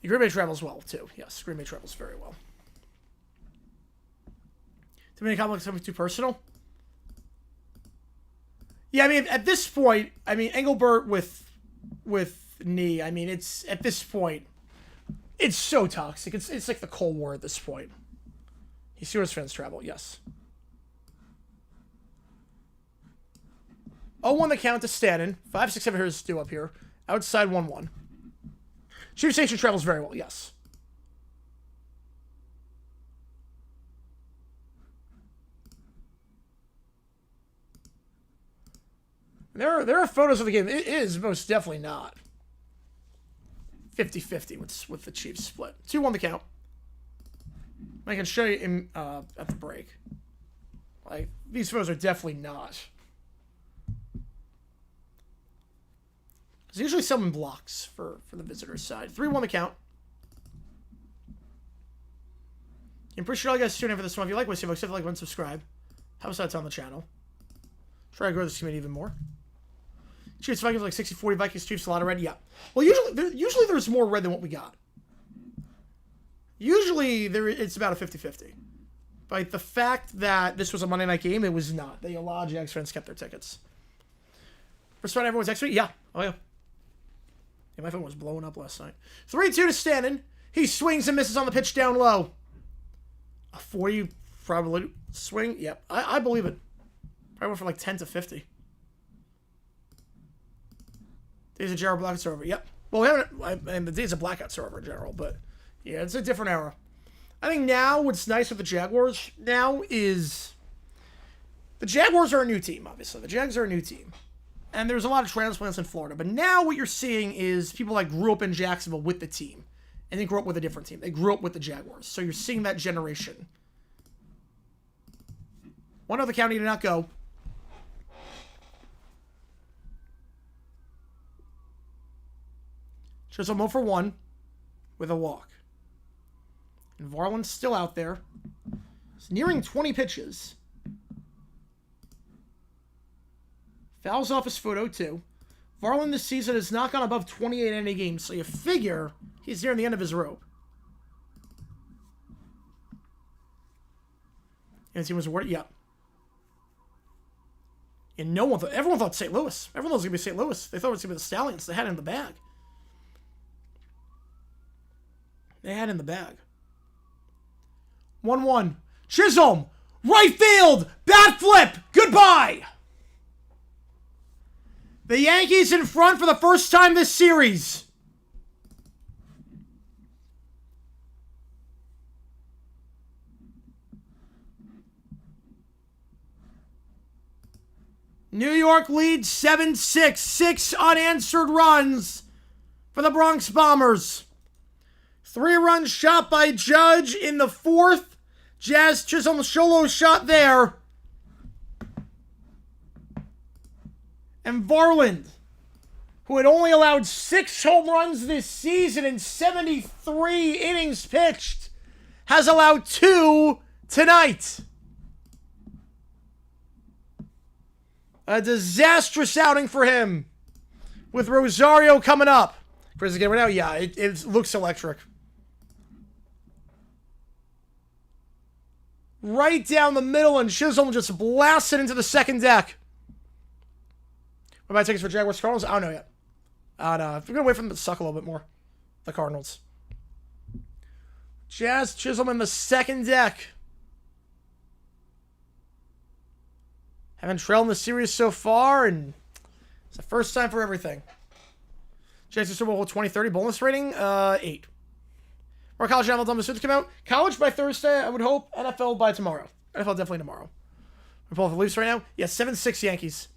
Green Bay travels well, too. Yes, Green Bay travels very well. Too many complex, something too personal? Yeah, I mean, at this point, I mean, Engelbert with knee, I mean, it's, at this point, it's so toxic. It's like the Cold War at this point. You see where his friends travel, yes. 0-1 the count to Stanton. 5, 6, 7 hitters due up here. Outside 1-1. Chief Station travels very well, yes. There are photos of the game. It is most definitely not 50-50 with the Chiefs split. 2-1 the count. I can show you at the break. Like, these photos are definitely not. There's usually someone blocks for the visitor's side. 3-1 the count. I'm pretty sure all you guys tuning in for this one. If you like what you see, like and subscribe. Help us out on the channel. Try to grow this community even more. Chiefs Vikings like 60-40. Vikings Chiefs a lot of red. Yeah. Well, usually there's more red than what we got. Usually it's about a 50-50. But the fact that this was a Monday night game, it was not. A lot of Jags fans kept their tickets. First one, everyone's next week. Yeah. Oh yeah. Yeah, my phone was blowing up last night. 3-2 to Stanton. He swings and misses on the pitch down low. A 40 probability swing? Yep, I believe it. Probably went from like 10 to 50. Days of Jared blackouts are over. Yep. Well, and the days of blackouts are over in general, but yeah, it's a different era. I think now what's nice with the Jaguars now is the Jaguars are a new team, obviously. The Jags are a new team. And there's a lot of transplants in Florida. But now what you're seeing is people that grew up in Jacksonville with the team. And they grew up with a different team. They grew up with the Jaguars. So you're seeing that generation. One other county did not go. Chisholm 0 for 1 with a walk. And Varland's still out there. He's nearing 20 pitches. Fouls off his foot 0-2. Varland this season has not gone above 28 in any game, so you figure he's nearing the end of his rope. And his team was awarded, yeah. And no one thought, everyone thought St. Louis. Everyone thought it was going to be St. Louis. They thought it was going to be the Stallions. They had it in the bag. They had it in the bag. 1-1. Chisholm! Right field! Bat flip! Goodbye! The Yankees in front for the first time this series. New York leads 7-6. 6 unanswered runs for the Bronx Bombers. 3-run shot by Judge in the 4th. Jazz Chisholm solo shot there. And Varland, who had only allowed 6 home runs this season in 73 innings pitched, has allowed 2 tonight. A disastrous outing for him. With Rosario coming up. Chris again right now? Yeah, it looks electric. Right down the middle, and Chisholm just blasted into the second deck. What about tickets for Jaguars Cardinals? I don't know yet. I don't know. We're going to wait for them to suck a little bit more. The Cardinals. Jazz Chisholm in the second deck. Haven't trailed in the series so far, and it's the first time for everything. Jags Super Bowl 2030 bonus rating, 8. More college NFL done the suits come out. College by Thursday, I would hope. NFL by tomorrow. NFL definitely tomorrow. We're pulling for the Leafs right now. Yeah, 7-6 Yankees.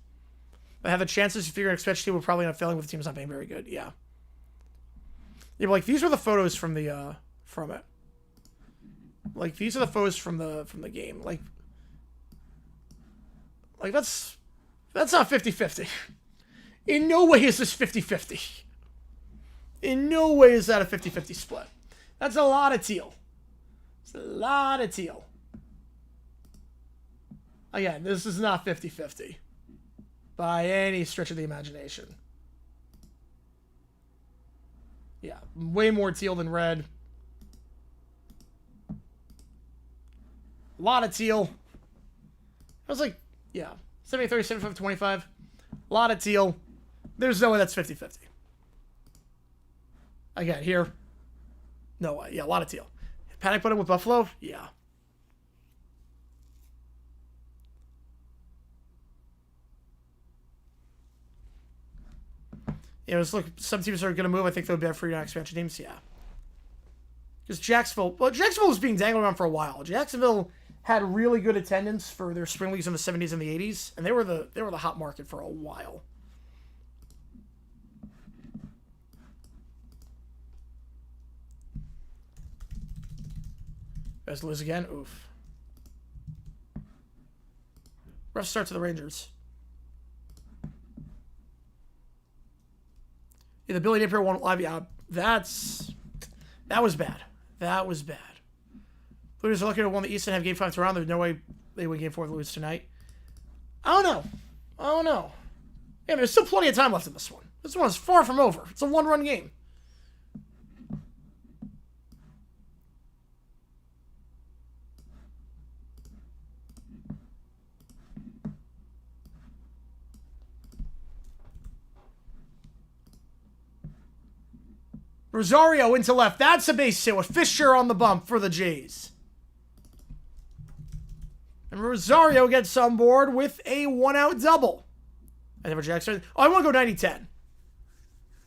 But have the chances if you're going to expect team, we're probably not failing with the team's not being very good. Yeah. Yeah, but like these were the photos from the from it. Like these are the photos from the game. Like that's not 50-50. In no way is this 50-50. In no way is that a 50-50 split. That's a lot of teal. It's a lot of teal. Again, this is not 50-50. By any stretch of the imagination. Yeah, way more teal than red. A lot of teal. I was like, yeah, 70-30, 75-25. A lot of teal. There's no way that's 50-50. Again, here. No way. Yeah, a lot of teal. Panic button with Buffalo? Yeah. You know, look, some teams are going to move. I think they'll be better for your expansion teams. Yeah. Because Jacksonville was being dangled around for a while. Jacksonville had really good attendance for their spring leagues in the 70s and the 80s, and they were the hot market for a while. Guys lose again. Oof. Rough start to the Rangers. Yeah, the Billy Napier one live. Yeah, that was bad. That was bad. Blues are lucky to win the East and have Game 5 to round. There's no way they win Game 4 to lose tonight. I don't know. Yeah, there's still plenty of time left in this one. This one is far from over. It's a one-run game. Rosario into left. That's a base hit with Fisher on the bump for the Jays. And Rosario gets on board with a 1-out double. I never Jackson. Oh, I want to go 90-10.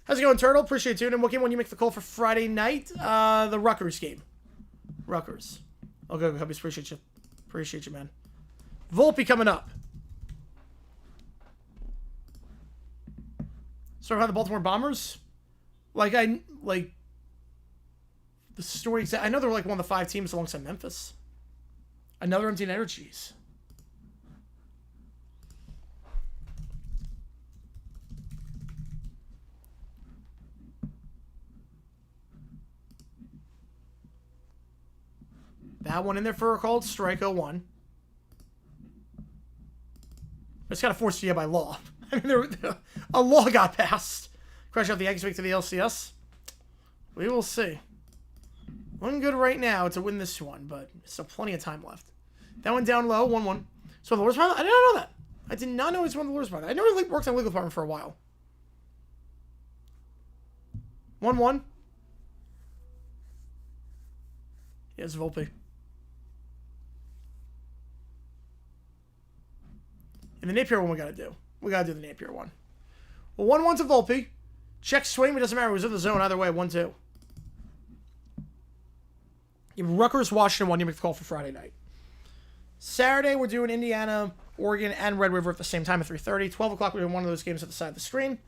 How's it going, Turtle? Appreciate you tuning in. What game when you make the call for Friday night? The Rutgers game. Rutgers. Oh, go, Cubbies. Appreciate you. Appreciate you, man. Volpe coming up. So how the Baltimore Bombers? The story. I know they're like one of the 5 teams alongside Memphis. Another empty energies. That one in there for a called strike 0-1. It's got to force you by law. I mean, a law got passed. Crash out the Yankees back to the LCS. We will see. One good right now to win this one, but still plenty of time left. That one down low, 1-1. So the Lord's Department, I did not know that. I did not know he's one of the Lord's Department. I never worked in the legal department for a while. 1-1. Yes, Volpe. And the Napier one we got to do. We got to do the Napier one. Well, 1-1 to Volpe. Check swing, but it doesn't matter. It was in the zone either way. 1-2. You have Rutgers, Washington 1. You make the call for Friday night. Saturday, we're doing Indiana, Oregon, and Red River at the same time at 3:30. 12 o'clock, we're doing one of those games at the side of the screen.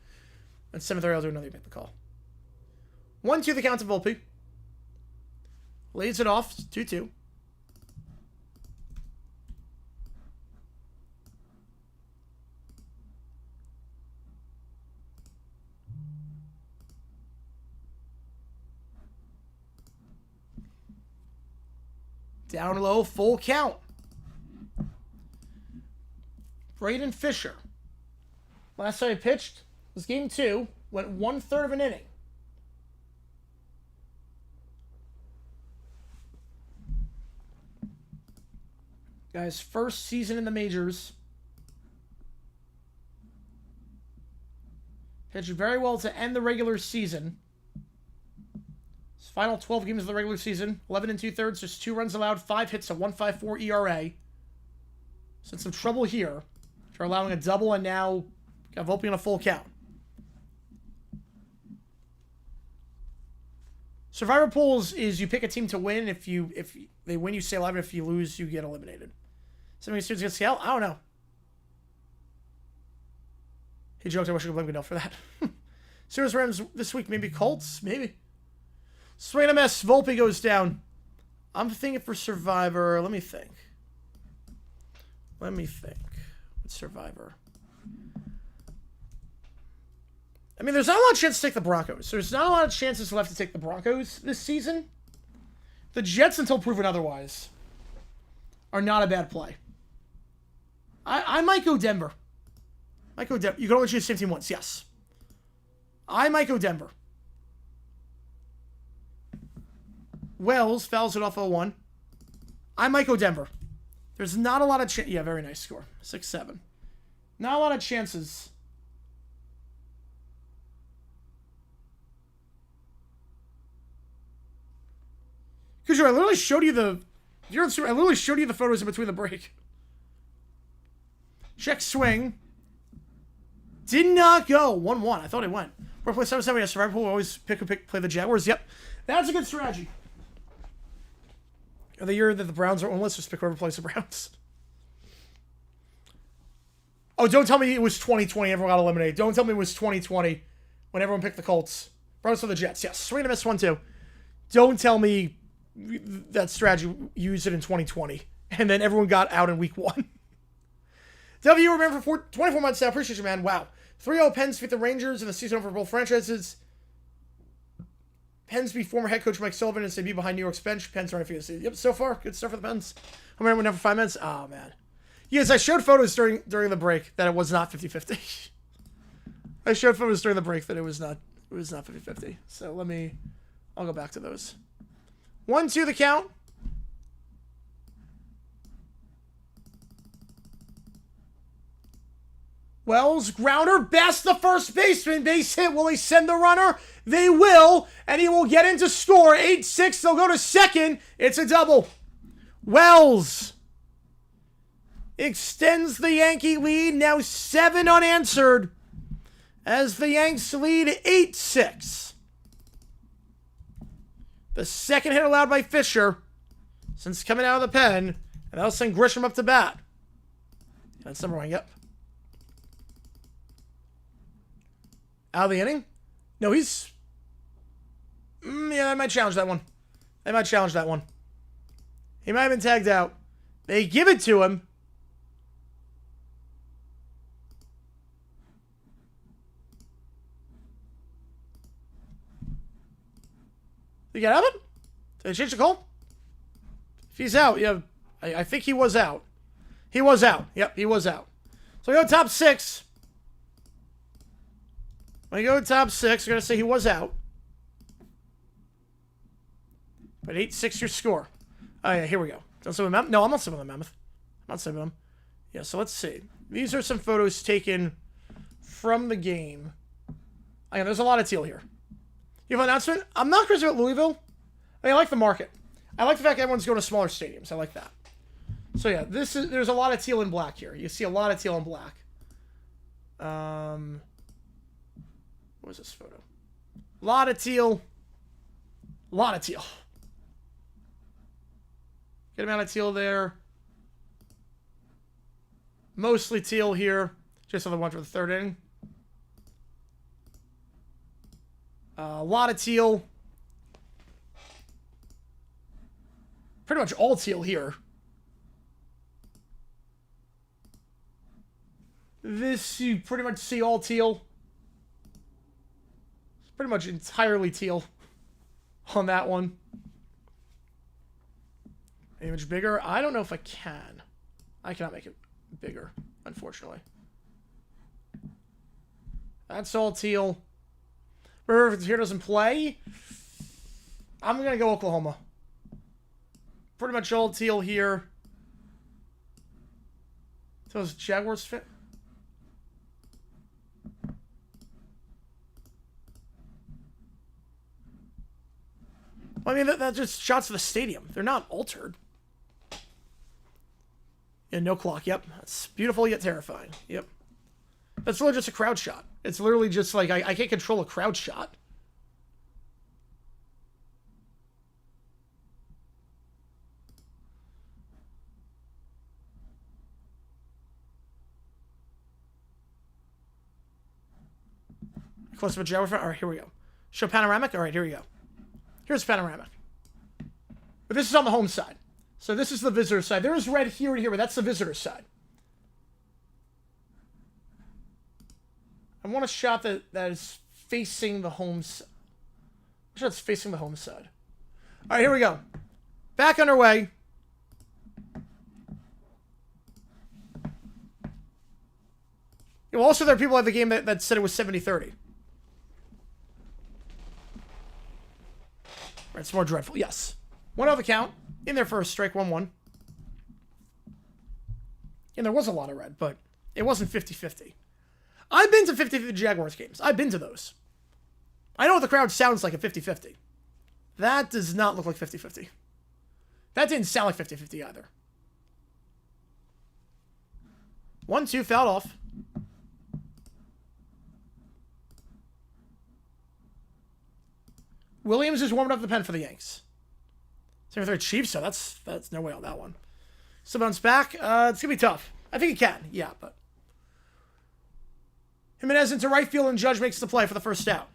And 7:30, I'll do another. You make the call. 1-2 the count to Volpe. Leads it off. 2-2. Down low, full count. Braden Fisher. Last time he pitched was game 2. Went 1/3 of an inning. Guy's first season in the majors. Pitched very well to end the regular season. His final 12 games of the regular season, 11 2/3, just 2 runs allowed, 5 hits, a 1.54 ERA. So some trouble here. After allowing a double and now got Volpe on a full count. Survivor pools is you pick a team to win. If they win, you stay alive. And if you lose, you get eliminated. Somebody students get Seattle? I don't know. He joked I wish I could blame Goodell for that. Serious Rams this week, maybe Colts? Maybe. Swing and a miss. Volpe goes down. I'm thinking for Survivor. Let me think. What's Survivor? I mean, there's not a lot of chance to take the Broncos. There's not a lot of chances left to take the Broncos this season. The Jets, until proven otherwise, are not a bad play. I might go Denver. You can only choose the same team once, yes. I might go Denver. Wells fouls it off 0-1. I might go Denver. There's not a lot of chance. Yeah, very nice score. 6-7. Not a lot of chances. Because I literally showed you the... I literally showed you the photos in between the break. Check swing. Did not go. 1-1. I thought it went. We're playing 7-7. We have Survivor Pool. We always play the Jaguars. Yep. That's a good strategy. The year that the Browns are on, let's just pick whoever plays the Browns. Oh, don't tell me it was 2020. Everyone got eliminated. Don't tell me it was 2020 when everyone picked the Colts. Browns for the Jets. Yes. Swing and a miss 1-2. Don't tell me that strategy used it in 2020 and then everyone got out in week 1. W, remember for 24 months now. Appreciate you, man. Wow. 3-0 Pens beat the Rangers in the season over both franchises. Pens beat former head coach Mike Sullivan and debut behind New York's bench. Pens are in the Yep, so far, good stuff for the Pens. I remember went for 5 minutes. Oh, man. Yes, I showed photos during the break that it was not 50-50. I showed photos during the break that it was not 50-50. So I'll go back to those. 1-2 the count. Wells, grounder, Best, the first baseman, base hit. Will they send the runner? They will, and he will get in to score. 8-6, they'll go to second. It's a double. Wells extends the Yankee lead, now 7 unanswered, as the Yanks lead 8-6. The second hit allowed by Fisher since coming out of the pen, and that'll send Grisham up to bat. That's number 1, yep. Out of the inning? No, he's... yeah, I might challenge that one. They might challenge that one. He might have been tagged out. They give it to him. Did he get out of it? Did they change the call? If he's out, yeah, I think he was out. He was out. Yep, he was out. So we go top 6. When you go to top 6, you're going to say he was out. But 8-6 your score. Oh, yeah, here we go. Don't say Mammoth? No, I'm not saying the Mammoth. I'm not saying them. Yeah, so let's see. These are some photos taken from the game. Oh, yeah, there's a lot of teal here. You have an announcement? I'm not crazy about Louisville. I like the market. I like the fact that everyone's going to smaller stadiums. I like that. So, yeah, there's a lot of teal and black here. You see a lot of teal and black. What is this photo? A lot of teal. A lot of teal. Good amount of teal there. Mostly teal here. Just another one for the third inning. A lot of teal. Pretty much all teal here. This, you pretty much see all teal. It's pretty much entirely teal on that one. Image bigger? I don't know if I can. I cannot make it bigger, unfortunately. That's all teal. Remember, if here doesn't play, I'm going to go Oklahoma. Pretty much all teal here. So does Jaguars fit? Well, I mean, that's just shots of the stadium. They're not altered. Yeah, no clock. Yep. That's beautiful yet terrifying. Yep. That's literally just a crowd shot. It's literally just like, I can't control a crowd shot. Close up a Jaguar. All right, here we go. Show panoramic. All right, here we go. Here's panoramic. But this is on the home side. So this is the visitor side. There is red here and here, but that's the visitor side. I want a shot that is facing the home side. A shot that's facing the home side. All right, here we go. Back underway. Well, also, there are people at the game that said it was 70-30. Right, it's more dreadful. Yes. 1-0 the count. In there for a strike, 1-1. And there was a lot of red, but it wasn't 50-50. I've been to 50-50 Jaguars games. I've been to those. I know what the crowd sounds like at 50-50. That does not look like 50-50. That didn't sound like 50-50 either. 1-2, fouled off. Williams is warming up the pen for the Yanks. Same with their Chiefs, so that's no way on that one. So bounce back. It's going to be tough. I think he can, yeah, but... Jimenez into right field, and Judge makes the play for the first out.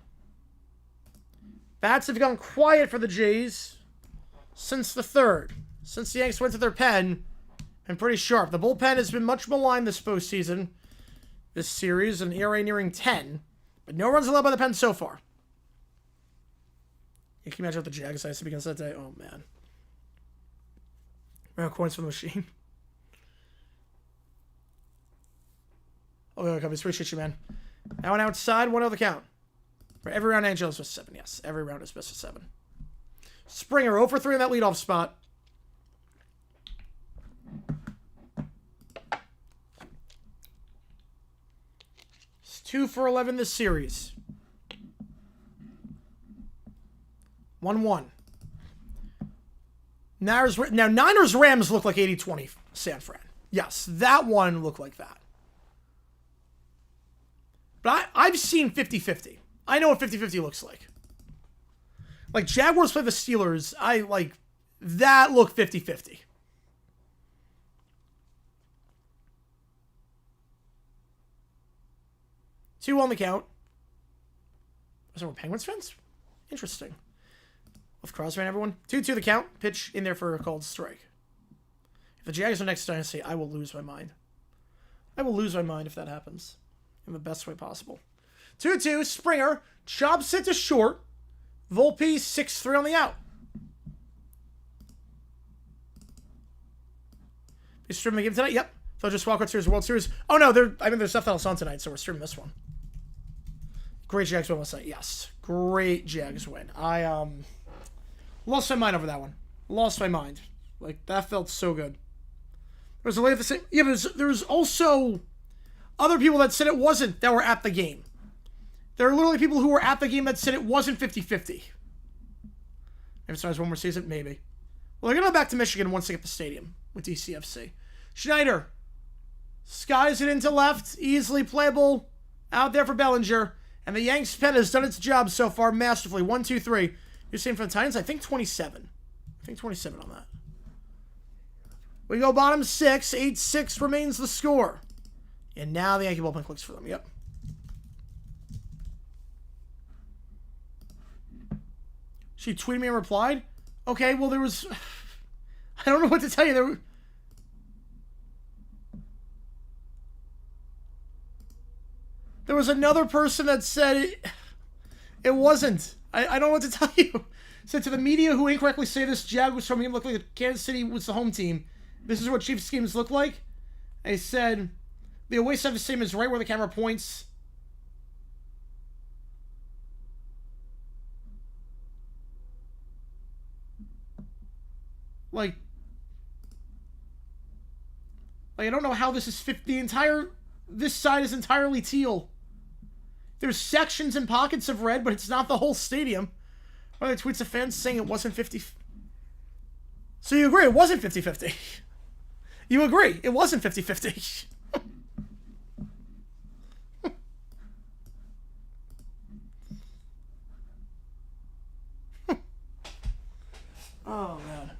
Bats have gone quiet for the Jays since the third. Since the Yanks went to their pen, and pretty sharp. The bullpen has been much maligned this postseason, this series, an ERA nearing 10. But no runs allowed by the pen so far. You can imagine what the Jags ice against that day. Oh, man. Coins from the machine. Oh, Cubbies, appreciate you, man. Now and outside, 1-0 the count. For every round, Angelo's missed 7. Yes, every round is missed 7. Springer 0 for 3 in that leadoff spot. 2 for 11 this series. 1-1. Now, Niners-Rams look like 80-20 San Fran. Yes, that one looked like that. But I've seen 50-50. I know what 50-50 looks like. Like, Jaguars play the Steelers. That looked 50-50. Two on the count. Was there Penguins fans? Interesting. With Crosby and everyone. 2-2 the count. Pitch in there for a called strike. If the Jags are next dynasty, I will lose my mind. I will lose my mind if that happens. In the best way possible. 2-2. Springer. Chops it to short. Volpe 6-3 on the out. Is streaming the game tonight? Yep. They'll just Walk Out Series World Series. Oh no, there's stuff else on tonight, so we're streaming this one. Great Jags win last night. Yes. Great Jags win. I lost my mind over that one. Lost my mind. Like, that felt so good. There was a lady at the same... Yeah, but there was also other people that said it wasn't that were at the game. There are literally people who were at the game that said it wasn't 50-50. Maybe it starts one more season? Maybe. Well, they're going to go back to Michigan once they get the stadium with DCFC. Schneider. Skies it into left. Easily playable. Out there for Bellinger. And the Yanks pen has done its job so far masterfully. 1-2-3. You're saying for the Titans? I think 27. I think 27 on that. We go bottom 6. 8-6 remains the score. And now the Yankee bullpen clicks for them. Yep. She tweeted me and replied. Okay, well, there was... I don't know what to tell you. There was another person that said it wasn't. I don't know what to tell you. Said to the media who incorrectly say this Jag was from him looked like Kansas City was the home team. This is what Chiefs games look like. They said the away side of the stadium is right where the camera points. Like I don't know how this is 50. This side is entirely teal. There's sections and pockets of red, but it's not the whole stadium. One of the tweets of fans saying it wasn't 50. So you agree it wasn't 50-50. You agree it wasn't 50-50. Oh, man.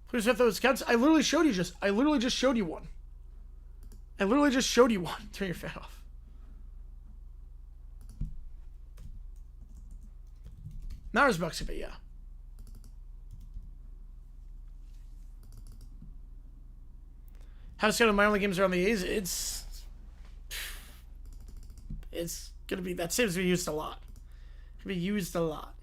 Please have those counts. I literally just showed you one. Turn your fan off. Not as Bucksy, but yeah. How to schedule minor league games around the A's? It's gonna be, that seems to be used a lot. Gonna be used a lot.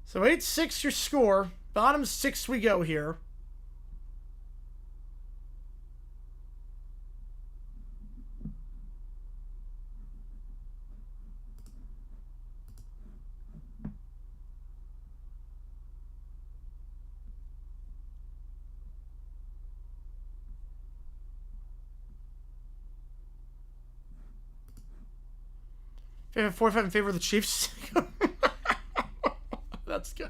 So 8-6 your score. Bottom 6 we go here. Favorite 4-5 in favor of the Chiefs. That's good.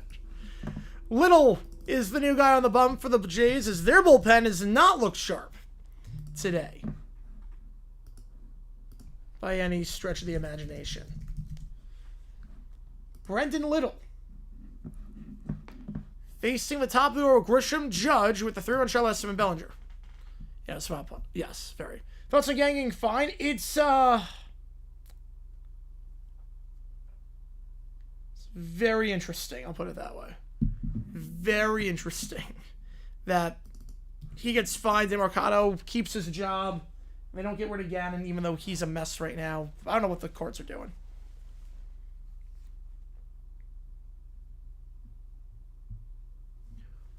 Little is the new guy on the bump for the Jays, as their bullpen has not looked sharp today by any stretch of the imagination. Brendan Little facing the top duo Grisham Judge with the 3-run shot less than Bellinger. Yes, yes, very. Thoughts on Yang fine? It's very interesting, I'll put it that way. Very interesting that he gets fined and Mercado keeps his job. They don't get rid of Gannon, even though he's a mess right now. I don't know what the courts are doing.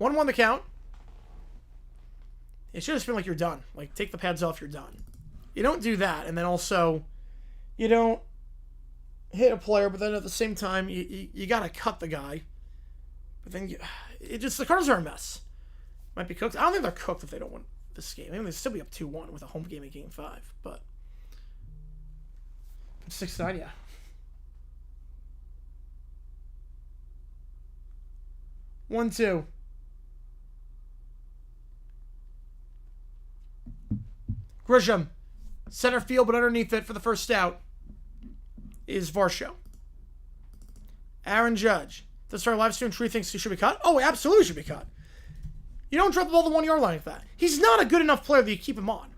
1-1 the count. It should have just been like, you're done. Like, take the pads off, you're done. You don't do that, and then also, you don't hit a player, but then at the same time, you gotta cut the guy. But then, the Cardinals are a mess. Might be cooked. I don't think they're cooked if they don't win this game. I mean, they'd still be up 2-1 with a home game in Game 5, but 6-9, yeah. One, two. Grisham, center field, but underneath it for the first out is Varsho. Aaron Judge. This is our live stream. Tree thinks he should be cut. Oh, he absolutely should be cut. You don't drop the ball the 1 yard line like that. He's not a good enough player that you keep him on.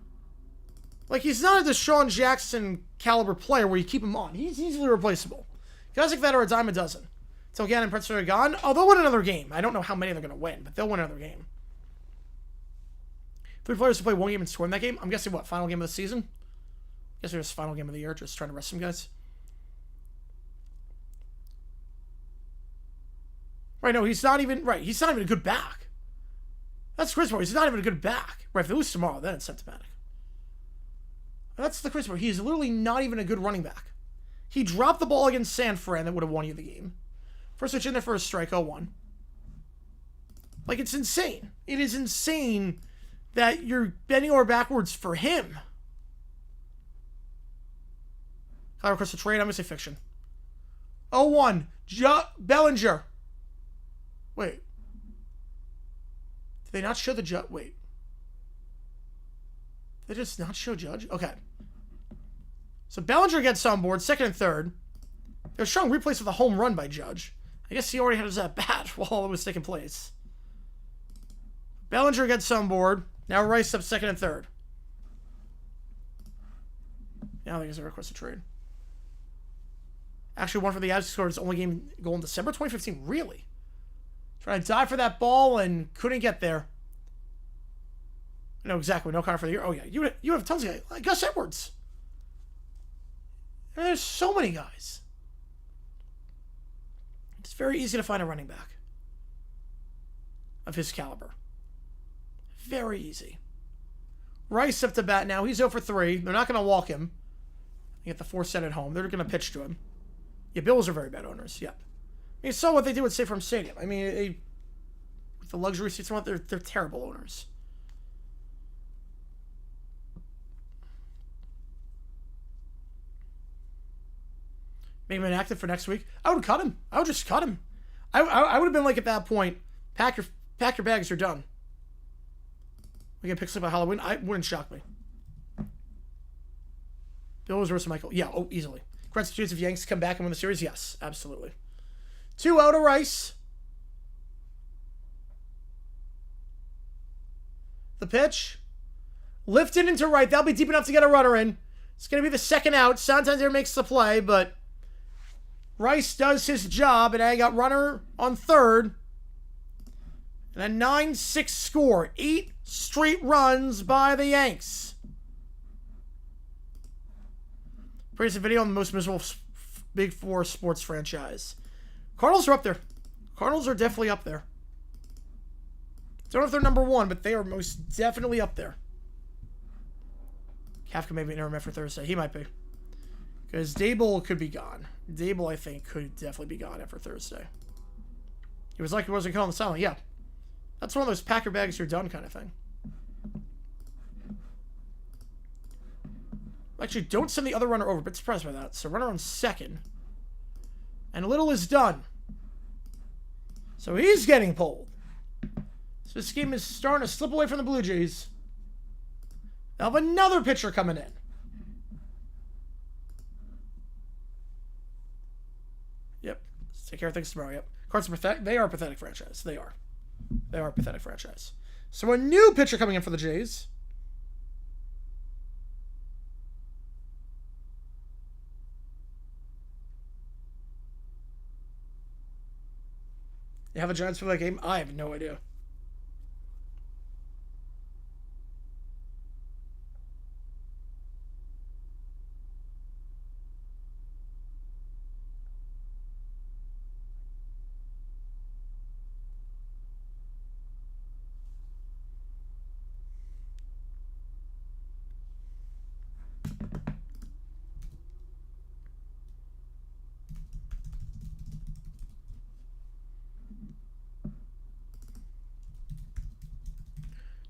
Like, he's not a Deshaun Jackson caliber player where you keep him on. He's easily replaceable. Guys like that are a dime a dozen. Till Gannon and Prince are gone. Oh, they'll win another game. I don't know how many they're going to win, but they'll win another game. 3 players to play 1 game and score in that game. I'm guessing, what, final game of the season? I guess it was final game of the year, just trying to rest some guys. Right, no, he's not even a good back. That's Chris Moore. He's not even a good back. Right, if they lose tomorrow, then it's symptomatic. That's the Chris Moore. He's literally not even a good running back. He dropped the ball against San Fran that would have won you the game. First switch in there for a strike, 0-1. Like, it's insane. It is insane that you're bending over backwards for him. Kyle requests a trade. I'm going to say fiction. 0-1. Bellinger. Wait. Did they not show the Judge? Wait. Did they just not show Judge? Okay. So Bellinger gets on board, second and third. They're showing replays of the home run by Judge. I guess he already had his at-bat while it was taking place. Bellinger gets on board. Now Rice up second and third. Now I think it's a request to trade. Actually, one for the Avs scored his only game goal in December 2015. Really? Trying to dive for that ball and couldn't get there. No, exactly. No Connor for the year. Oh, yeah. You have tons of guys. Like Gus Edwards. And there's so many guys. It's very easy to find a running back of his caliber. Very easy. Rice up to bat now. He's 0 for 3. They're not going to walk him. They get the 4 set at home. They're going to pitch to him. Yeah, Bills are very bad owners. Yep. I mean, so what they do at State Farm Stadium. I mean, with the luxury seats, they're terrible owners. Make him inactive for next week. I would cut him. I would just cut him. I would have been like, at that point, pack your bags. You're done. We get picked up by Halloween. I wouldn't shock me. Bills versus Michael. Yeah, easily. Congrats to if Yanks come back and win the series. Yes, absolutely. 2-0 to Rice. The pitch. Lifted into right. That'll be deep enough to get a runner in. It's going to be the second out. Santander makes the play, but Rice does his job, and I got runner on third. And a 9-6 score. 8 straight runs by the Yanks. Praise the video on the most miserable Big Four sports franchise. Cardinals are up there. Cardinals are definitely up there. Don't know if they're number 1, but they are most definitely up there. Kafka may be interim after Thursday. He might be. Because Dable could be gone. Dable, I think, could definitely be gone after Thursday. He was like he wasn't calling the silent. Yeah. That's one of those pack your bags, you're done kind of thing. Actually, don't send the other runner over. Bit surprised by that. So runner on second. And Little is done. So he's getting pulled. So this game is starting to slip away from the Blue Jays. They'll have another pitcher coming in. Yep. Let's take care of things tomorrow. Yep. Cards are pathetic. They are a pathetic franchise. They are. They are a pathetic franchise. So a new pitcher coming in for the Jays. You have the Giants for that game? I have no idea.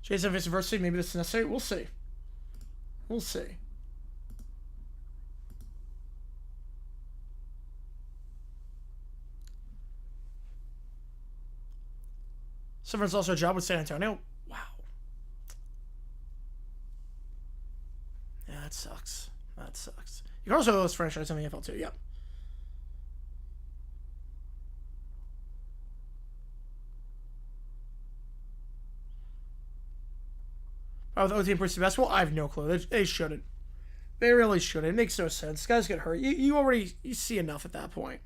Jason face adversity, maybe this is necessary. We'll see. We'll see. Someone's also a job with San Antonio. Wow. Yeah, that sucks. That sucks. You can also list franchise in the NFL too. Yep. With OT and Pursuit Basketball, I have no clue. They shouldn't. They really shouldn't. It makes no sense. Guys get hurt. You already see enough at that point.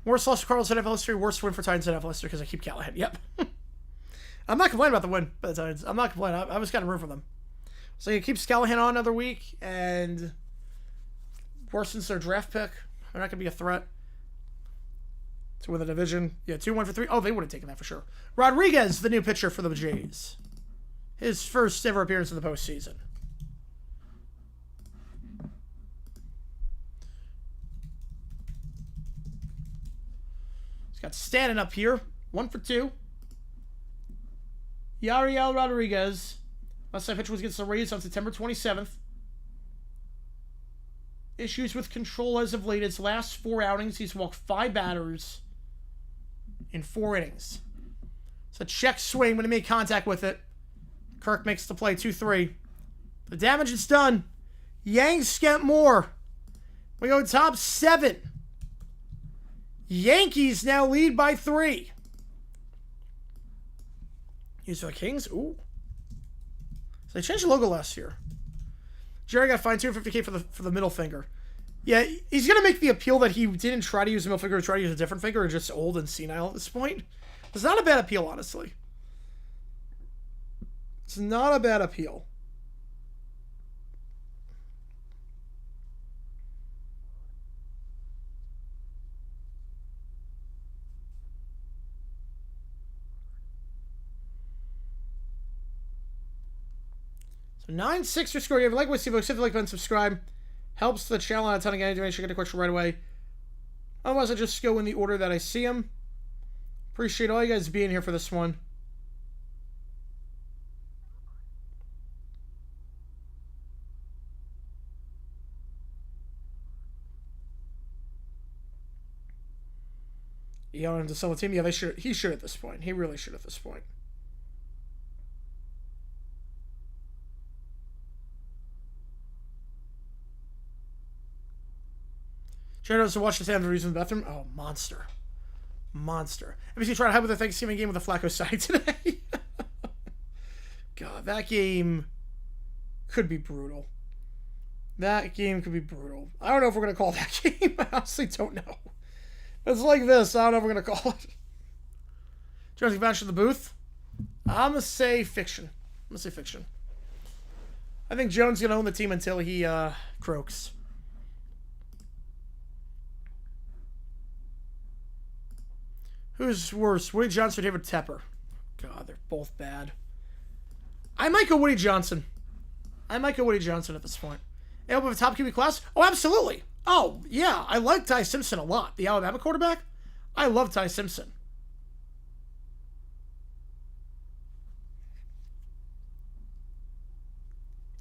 Worst loss for Cardinals NFL history, worst win for Titans NFL history because I keep Callahan. Yep. I'm not complaining about the win by the Titans. I'm not complaining. I was kind of rooting for them. So he keeps Callahan on another week and worsens their draft pick. They're not going to be a threat to win the division. Yeah, 2-1 for 3. Oh, they would have taken that for sure. Rodriguez, the new pitcher for the Jays. His first ever appearance in the postseason. He's got Stanton up here. 1 for 2. Yariel Rodriguez. Last time pitch was against the Rays on September 27th. Issues with control as of late. His last 4 outings, he's walked 5 batters in 4 innings. It's a check swing when he made contact with it. Kirk makes the play 2-3. The damage is done. Yanks get more. We go top 7. Yankees now lead by 3. Here's the Kings. Ooh. So they changed the logo last year. Jerry got fined $250K for the middle finger. Yeah, he's going to make the appeal that he didn't try to use the middle finger, try to use a different finger, and just old and senile at this point. It's not a bad appeal, honestly. It's not a bad appeal. So 9-6 your score. You have a like, with Steve, hit the like button, subscribe. Helps the channel out a ton of guys. Make sure you get a question right away. Otherwise, I just go in the order that I see them. Appreciate all you guys being here for this one. You want him to sell the team? Yeah, he should at this point. He really should at this point. Jared wants to watch the Sam the reason in the bathroom. Oh, monster. Monster. NBC tried to help with the Thanksgiving game with the Flacco side today. God, that game could be brutal. That game could be brutal. I don't know if we're going to call that game. I honestly don't know. It's like this. I don't know if we're going to call it. Jonesy Vouch in the booth. I'm going to say fiction. I think Jones is going to own the team until he croaks. Who's worse, Woody Johnson or David Tepper? God, they're both bad. I might go Woody Johnson. at this point. And with a top QB class? Oh, absolutely. Oh, yeah. I like Ty Simpson a lot. The Alabama quarterback? I love Ty Simpson.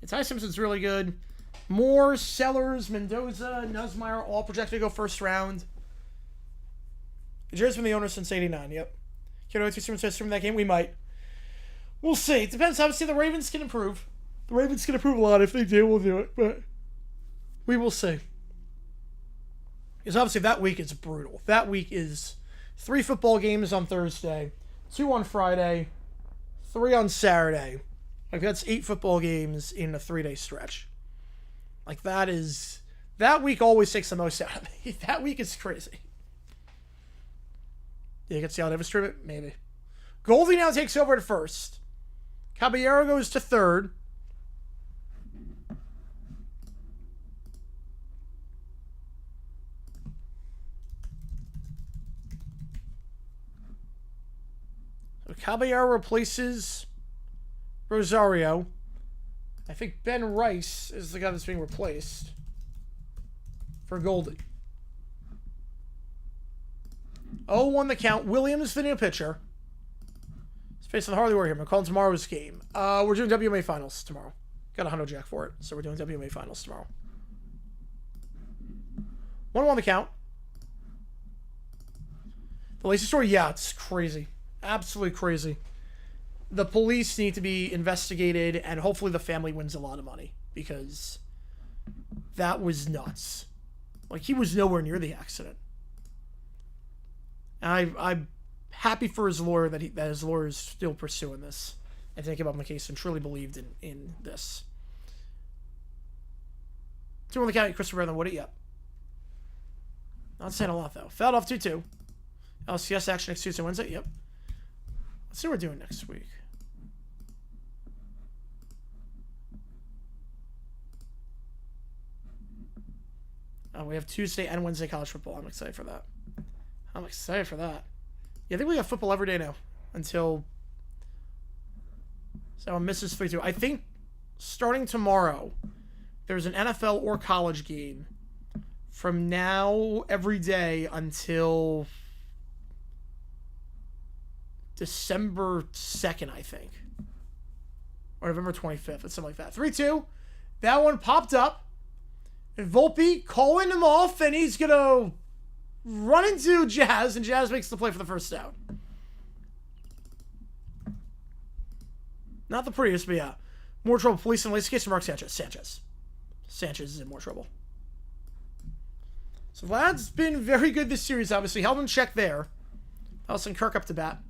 And Ty Simpson's really good. Moore, Sellers, Mendoza, Nussmeier, all projected to go first round. Jared's been the owner since '89. Yep. Can we stream that game? We might. We'll see. It depends. Obviously, the Ravens can improve. The Ravens can improve a lot. If they do, we'll do it. But We will see. Because obviously that week is brutal. That week is 3 football games on Thursday, 2 on Friday, 3 on Saturday. Like, that's 8 football games in a 3-day stretch. Like, that week always takes the most out of me. That week is crazy. Yeah, you can see how Livestream it? Maybe. Goldie now takes over at first. Caballero goes to third. So Caballero replaces Rosario. I think Ben Rice is the guy that's being replaced for Goldie. 0-1 the count. Williams, the new pitcher. He's facing the Harley Warrior here. I'm calling tomorrow's game. We're doing WMA Finals tomorrow. Got a Hundo Jack for it, so we're doing WMA Finals tomorrow. 1-1 the count. The Lacey story, yeah, it's crazy. Absolutely crazy. The police need to be investigated, and hopefully the family wins a lot of money, because that was nuts. Like, he was nowhere near the accident. And I'm happy for his lawyer that his lawyer is still pursuing this and taking up the case and truly believed in this. 2 on the count, Christopher Brown, Woody, yep. Not saying a lot, though. Fouled off 2-2. LCS action next Tuesday, Wednesday, yep. Let's see what we're doing next week. We have Tuesday and Wednesday college football. I'm excited for that. Yeah, I think we got football every day now until someone misses 3-2. I think starting tomorrow, there's an NFL or college game from now every day until December 2nd, I think. Or November 25th. It's something like that. 3-2. That one popped up. And Volpe calling him off, and he's going to run into Jazz, and Jazz makes the play for the first down. Not the prettiest, but yeah. More trouble. Police in the latest case, Mark Sanchez. Sanchez is in more trouble. So Vlad's been very good this series, obviously. Held in check there. Nelson Kirk up to bat.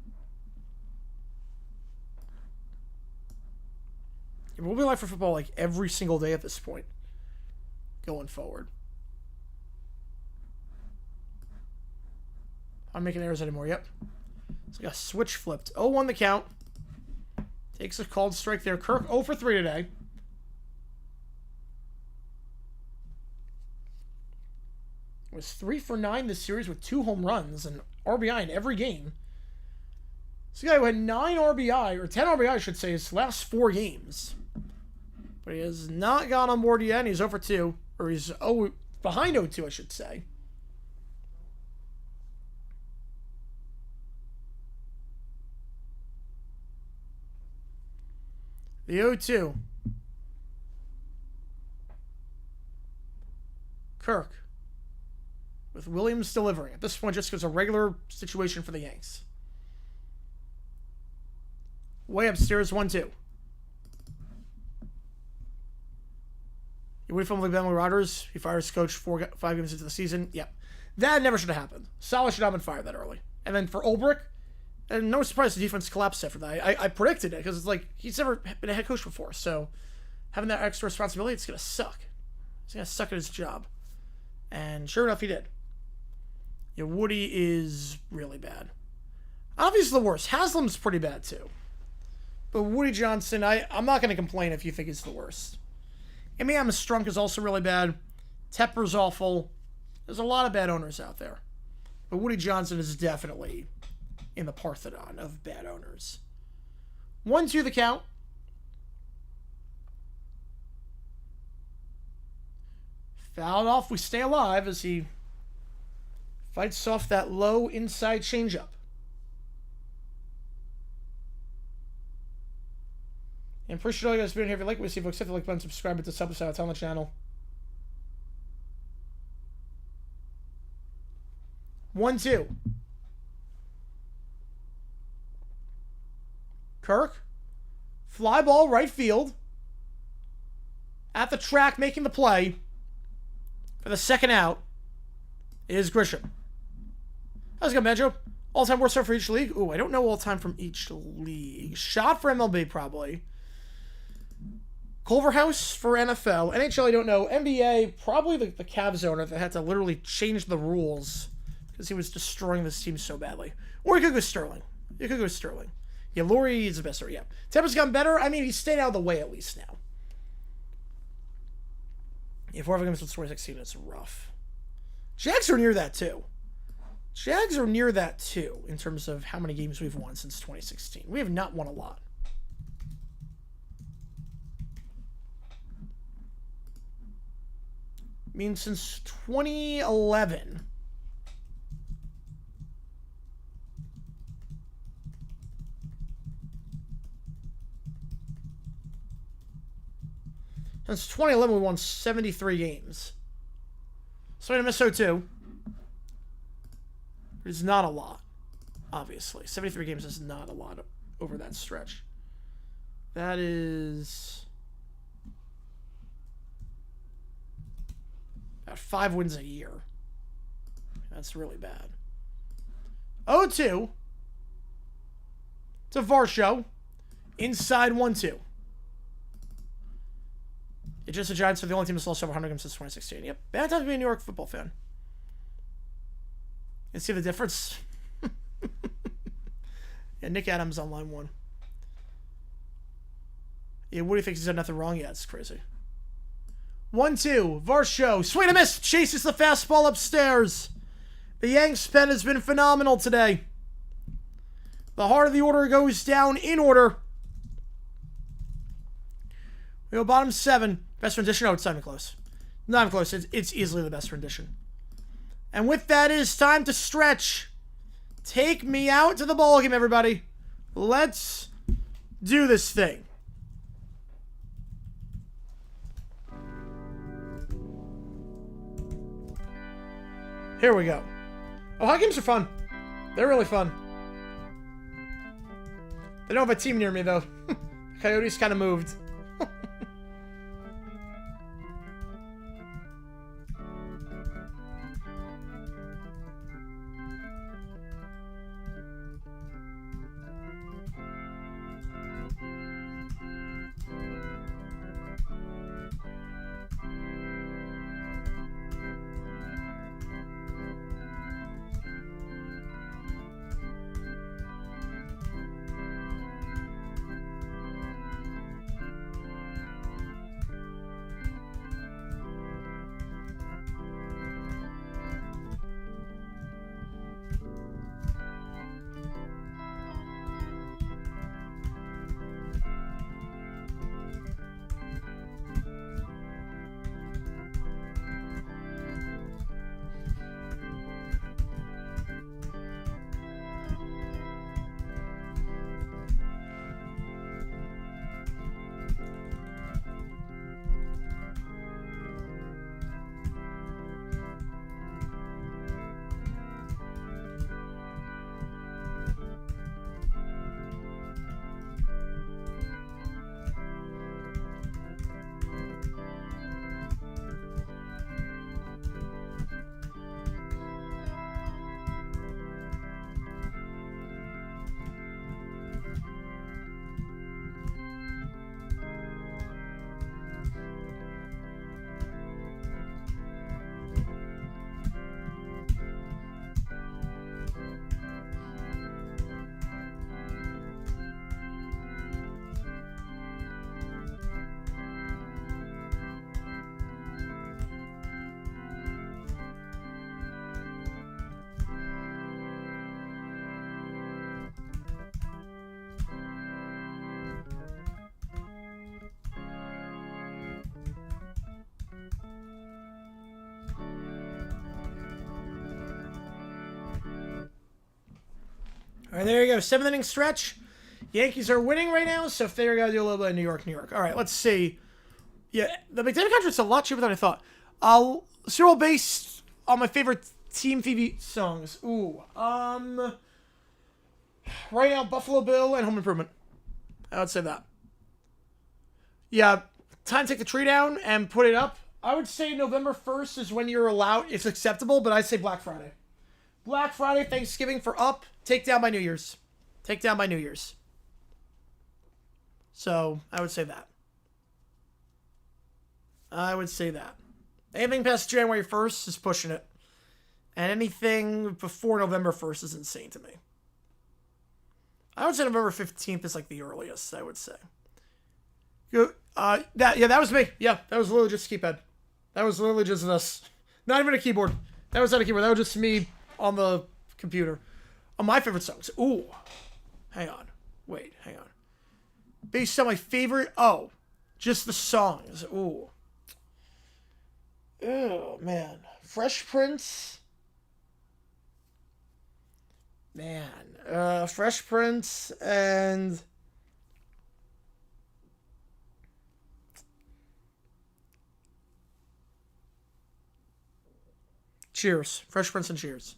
It will be live for football like every single day at this point. Going forward. I'm making errors anymore. Yep. So I got switch flipped. 0-1 the count. Takes a called strike there. Kirk 0 for 3 today. Was 3 for 9 this series with 2 home runs and RBI in every game. This guy who had 9 RBI, or 10 RBI, I should say, his last 4 games. But he has not gone on board yet. He's 0 for 2. Or he's behind 0-2, I should say. The 0-2. Kirk. With Williams delivering. At this point, just because a regular situation for the Yanks. Way upstairs, 1-2. You wait from the Bengal Riders. He fires coach 5 games into the season. Yep. That never should have happened. Salah should not have been fired that early. And then for Ulbrich, and no surprise the defense collapsed after that. I predicted it because it's like he's never been a head coach before. So having that extra responsibility, it's going to suck. He's going to suck at his job. And sure enough, he did. Yeah, Woody is really bad. Obviously the worst. Haslam's pretty bad too. But Woody Johnson, I'm not going to complain if you think he's the worst. M.A.M. Strunk is also really bad. Tepper's awful. There's a lot of bad owners out there. But Woody Johnson is definitely in the Parthenon of bad owners. 1-2 the count. Fouled off. We stay alive as he fights off that low inside changeup. And appreciate all you guys being here. If you like what you see, folks, hit the like button, subscribe to Subside on the channel. 1-2. Kirk. Fly ball right field. At the track, making the play. for the second out is Grisham. How's it going, Banjo? All-time worst start for each league? Ooh, I don't know all-time from each league. Shot for MLB, probably. Culverhouse for NFL. NHL, I don't know. NBA, probably the Cavs owner that had to literally change the rules because he was destroying this team so badly. Or you could go Sterling. You could go Sterling. Yeah, Laurie is the best. Yeah. Tampa's gotten better. I mean, he's stayed out of the way at least now. Yeah, 4 games since 2016, it's rough. Jags are near that, too. Jags are near that, too, in terms of how many games we've won since 2016. We have not won a lot. I mean, since 2011. Since 2011, we won 73 games. So we're going to miss 02. It's not a lot, obviously. 73 games is not a lot over that stretch. That is about 5 wins a year. That's really bad. 0-2. It's a VAR show. Inside 1-2. It's just the Giants are the only team that's lost over 100 games since 2016. Yep. Bad time to be a New York football fan. And see the difference? Yeah, Nick Adams on line 1. Yeah, what do you think? He's done nothing wrong yet. It's crazy. 1-2. VAR show. Swing and miss. Chases the fastball upstairs. The Yanks pen has been phenomenal today. The heart of the order goes down in order. We go bottom 7. Best rendition? Oh, it's not even close. Not even close. It's easily the best rendition. And with that, it is time to stretch. Take me out to the ballgame, everybody. Let's do this thing. Here we go. Oh, hockey games are fun. They're really fun. They don't have a team near me, though. Coyotes kind of moved. All right, there you go. 7th inning stretch. Yankees are winning right now, so they're going to do a little bit of New York, New York. All right, let's see. Yeah, the McDavid contract's a lot cheaper than I thought. Serial based on my favorite Team TV songs. Ooh, right now, Buffalo Bill and Home Improvement. I would say that. Yeah, time to take the tree down and put it up. I would say November 1st is when you're allowed. It's acceptable, but I'd say Black Friday. Black Friday, Thanksgiving for up. Take down by New Year's. Take down by New Year's. So, I would say that. I would say that. Anything past January 1st is pushing it. And anything before November 1st is insane to me. I would say November 15th is like the earliest, I would say. That was me. Yeah, that was literally just keypad. That was literally just us. Not even a keyboard. That was not a keyboard. That was just me on the computer. My favorite songs. Ooh. Hang on. Wait, hang on. Based on my favorite... Oh. Just the songs. Ooh. Oh, man. Fresh Prince. Man. Fresh Prince and... Cheers. Fresh Prince and Cheers.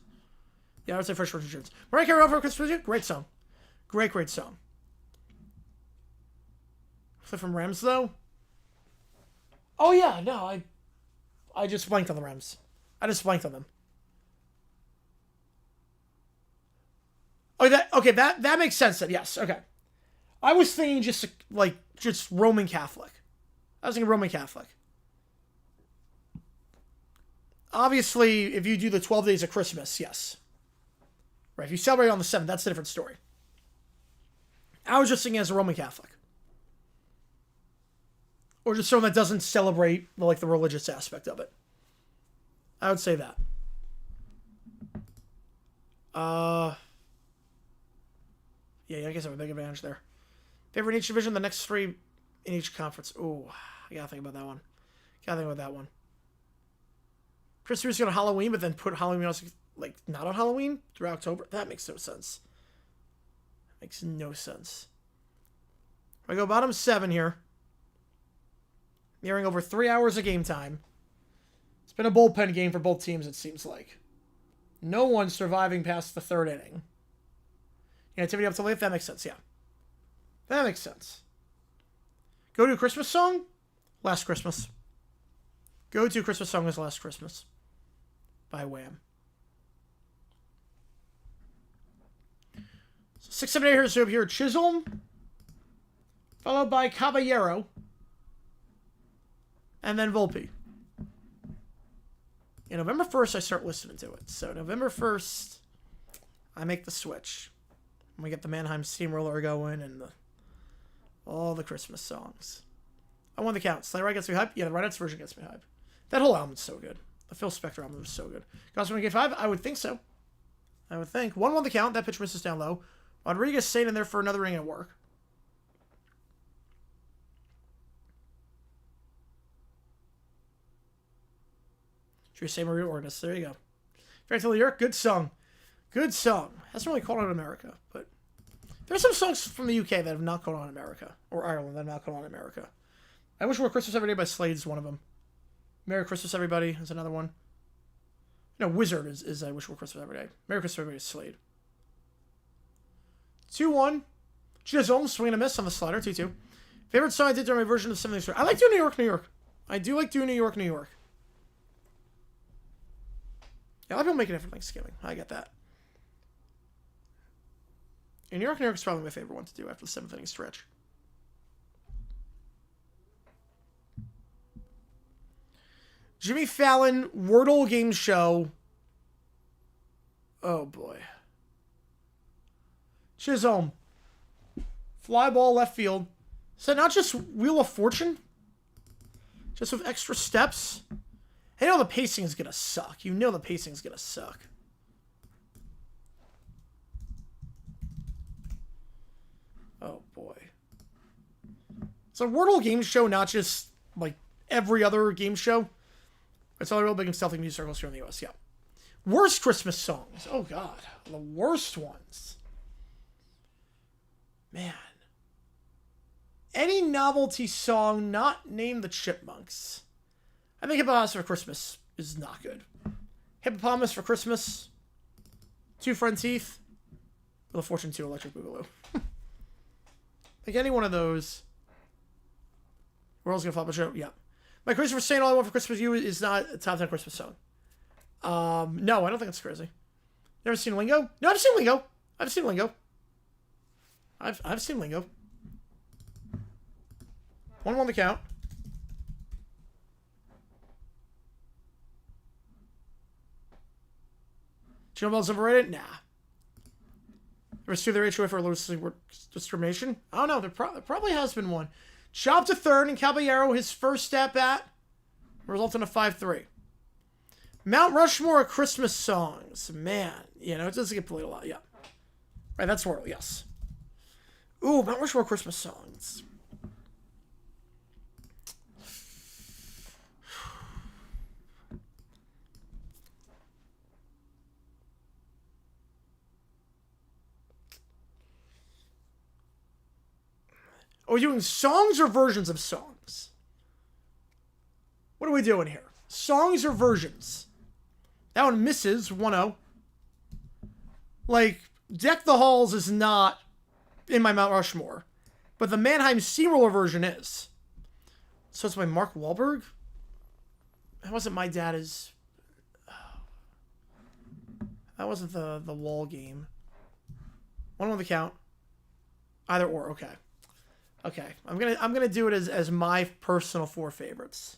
Yeah, I would say Fresh Prince and Cheers. Mariah Carey over Christmas Music? Great song. Great song. Flip from Rams, though? Oh, yeah. No, I just blanked on the Rams. I just blanked on them. Oh, that makes sense then. Yes, okay. I was thinking just Roman Catholic. I was thinking Roman Catholic. Obviously, if you do the 12 days of Christmas, yes. Right, if you celebrate on the 7th, that's a different story. I was just thinking as a Roman Catholic. Or just someone that doesn't celebrate, like, the religious aspect of it. I would say that. Yeah, I guess I have a big advantage there. Favorite in each division, the next 3 in each conference. Ooh, I gotta think about that one. Chris Hughes on Halloween, but then put Halloween also, like, not on Halloween through October. That makes no sense. Makes no sense. I go bottom 7 here. Nearing over 3 hours of game time. It's been a bullpen game for both teams, it seems like. No one's surviving past the 3rd inning. Activity up to late. That makes sense, yeah. That makes sense. Go to a Christmas song? Last Christmas. Go to Christmas song is Last Christmas. By Wham. So 6, 7, 8 here. So here, Chisholm. Followed by Caballero. And then Volpe. Yeah, November 1st, I start listening to it. So November 1st, I make the switch. We get the Mannheim Steamroller going and all the Christmas songs. I won the count. Sleigh Ride gets me hype. Yeah, the Ride version gets me hype. That whole album is so good. The Phil Spector album was so good. Gospel Game 5? I would think so. I would think. 1 won the count. That pitch misses down low. Rodriguez stayed in there for another inning at work. Should we say Maria Ortis? There you go. Fairfield, New York. Good song. Good song. Hasn't really caught on in America, but there's some songs from the UK that have not caught on in America. Or Ireland that have not caught on in America. I Wish It Were Christmas Every Day by Slade is one of them. Merry Christmas Everybody is another one. No, Wizard is I Wish It Were Christmas Every Day. Merry Christmas Everybody is Slade. 2-1. Chisholm, swing and a miss on the slider. 2-2. Favorite song I did during my version of 70s. I like doing New York, New York. I do like doing New York, New York. Yeah, a lot of people making it for Thanksgiving. I get that. And New York, New York is probably my favorite one to do after the 7th inning stretch. Jimmy Fallon, Wordle game show. Oh, boy. Chisholm. Fly ball left field. Is that not just Wheel of Fortune? Just with extra steps? I know the pacing is going to suck. You know the pacing is going to suck. Oh, boy. It's a Wordle game show, not just, like, every other game show. It's all real big and stealthy music circles here in the U.S., yeah. Worst Christmas songs. Oh, God. The worst ones. Man. Any novelty song not named the Chipmunks. I think Hippopotamus for Christmas is not good. Hippopotamus for Christmas. Two Front Teeth. Wheel of Fortune 2 Electric Boogaloo. Like any one of those. World's gonna flop a show. Yeah. My Christopher saying All I Want for Christmas You is not a top 10 Christmas song. No, I don't think it's crazy. Never seen Lingo? No, I've seen Lingo. I've seen Lingo. I've seen Lingo. 1 on the count. Jingle Bells overrated? Nah. Ever sue their HOA for loosely discrimination? I don't know. There probably has been one. Chopped to third, and Caballero, his first at bat, resulted in a 5-3. Mount Rushmore Christmas songs. Man, you know, it doesn't get played a lot. Yeah. Right, that's Wordle, yes. Ooh, Mount Rushmore Christmas songs. Are we doing songs or versions of songs? What are we doing here? Songs or versions? That one misses 1-0. Like, Deck the Halls is not in my Mount Rushmore, but the Mannheim Steamroller version is. So it's by Mark Wahlberg? That wasn't My Dad Is... That wasn't the Wall game. 1 on the count. Either or, okay. Okay, I'm gonna do it as my personal 4 favorites.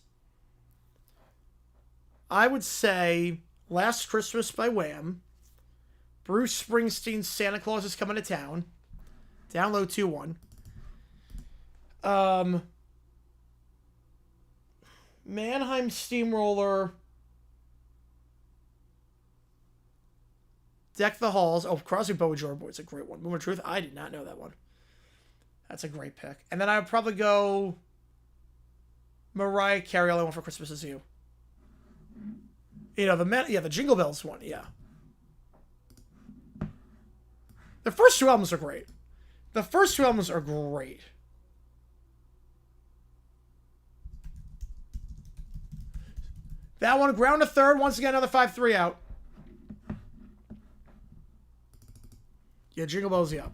I would say Last Christmas by Wham, Bruce Springsteen's Santa Claus Is Coming to Town, download 2-1. Mannheim Steamroller, Deck the Halls. Oh, Crosby, Bowie, Jar Boy. It's a great one. Moment of Truth. I did not know that one. That's a great pick. And then I would probably go Mariah Carey, All I Want for Christmas Is You. You know, the Jingle Bells one, yeah. The first 2 albums are great. That one, ground to third. Once again, another 5-3 out. Yeah, Jingle Bells, yeah.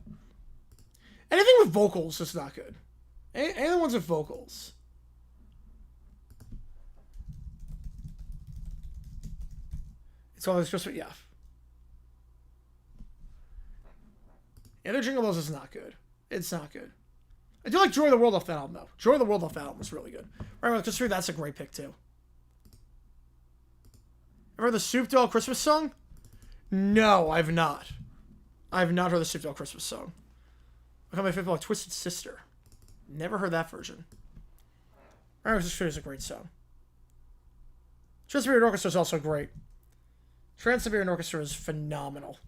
Anything with vocals is not good. Any of the ones with vocals. It's all this just, yeah. Yeah, their Jingle Bells is not good. It's not good. I do like Joy of the World off that album, though. Joy of the World off that album was really good. Right, just through, that's a great pick, too. Ever heard the Soup Doll Christmas song? No, I've not. I've not heard the Soup Doll Christmas song. I got my favorite, like Twisted Sister. Never heard that version. Alright, this is a great song. Trans-Siberian Orchestra is also great. Trans-Siberian Orchestra is phenomenal.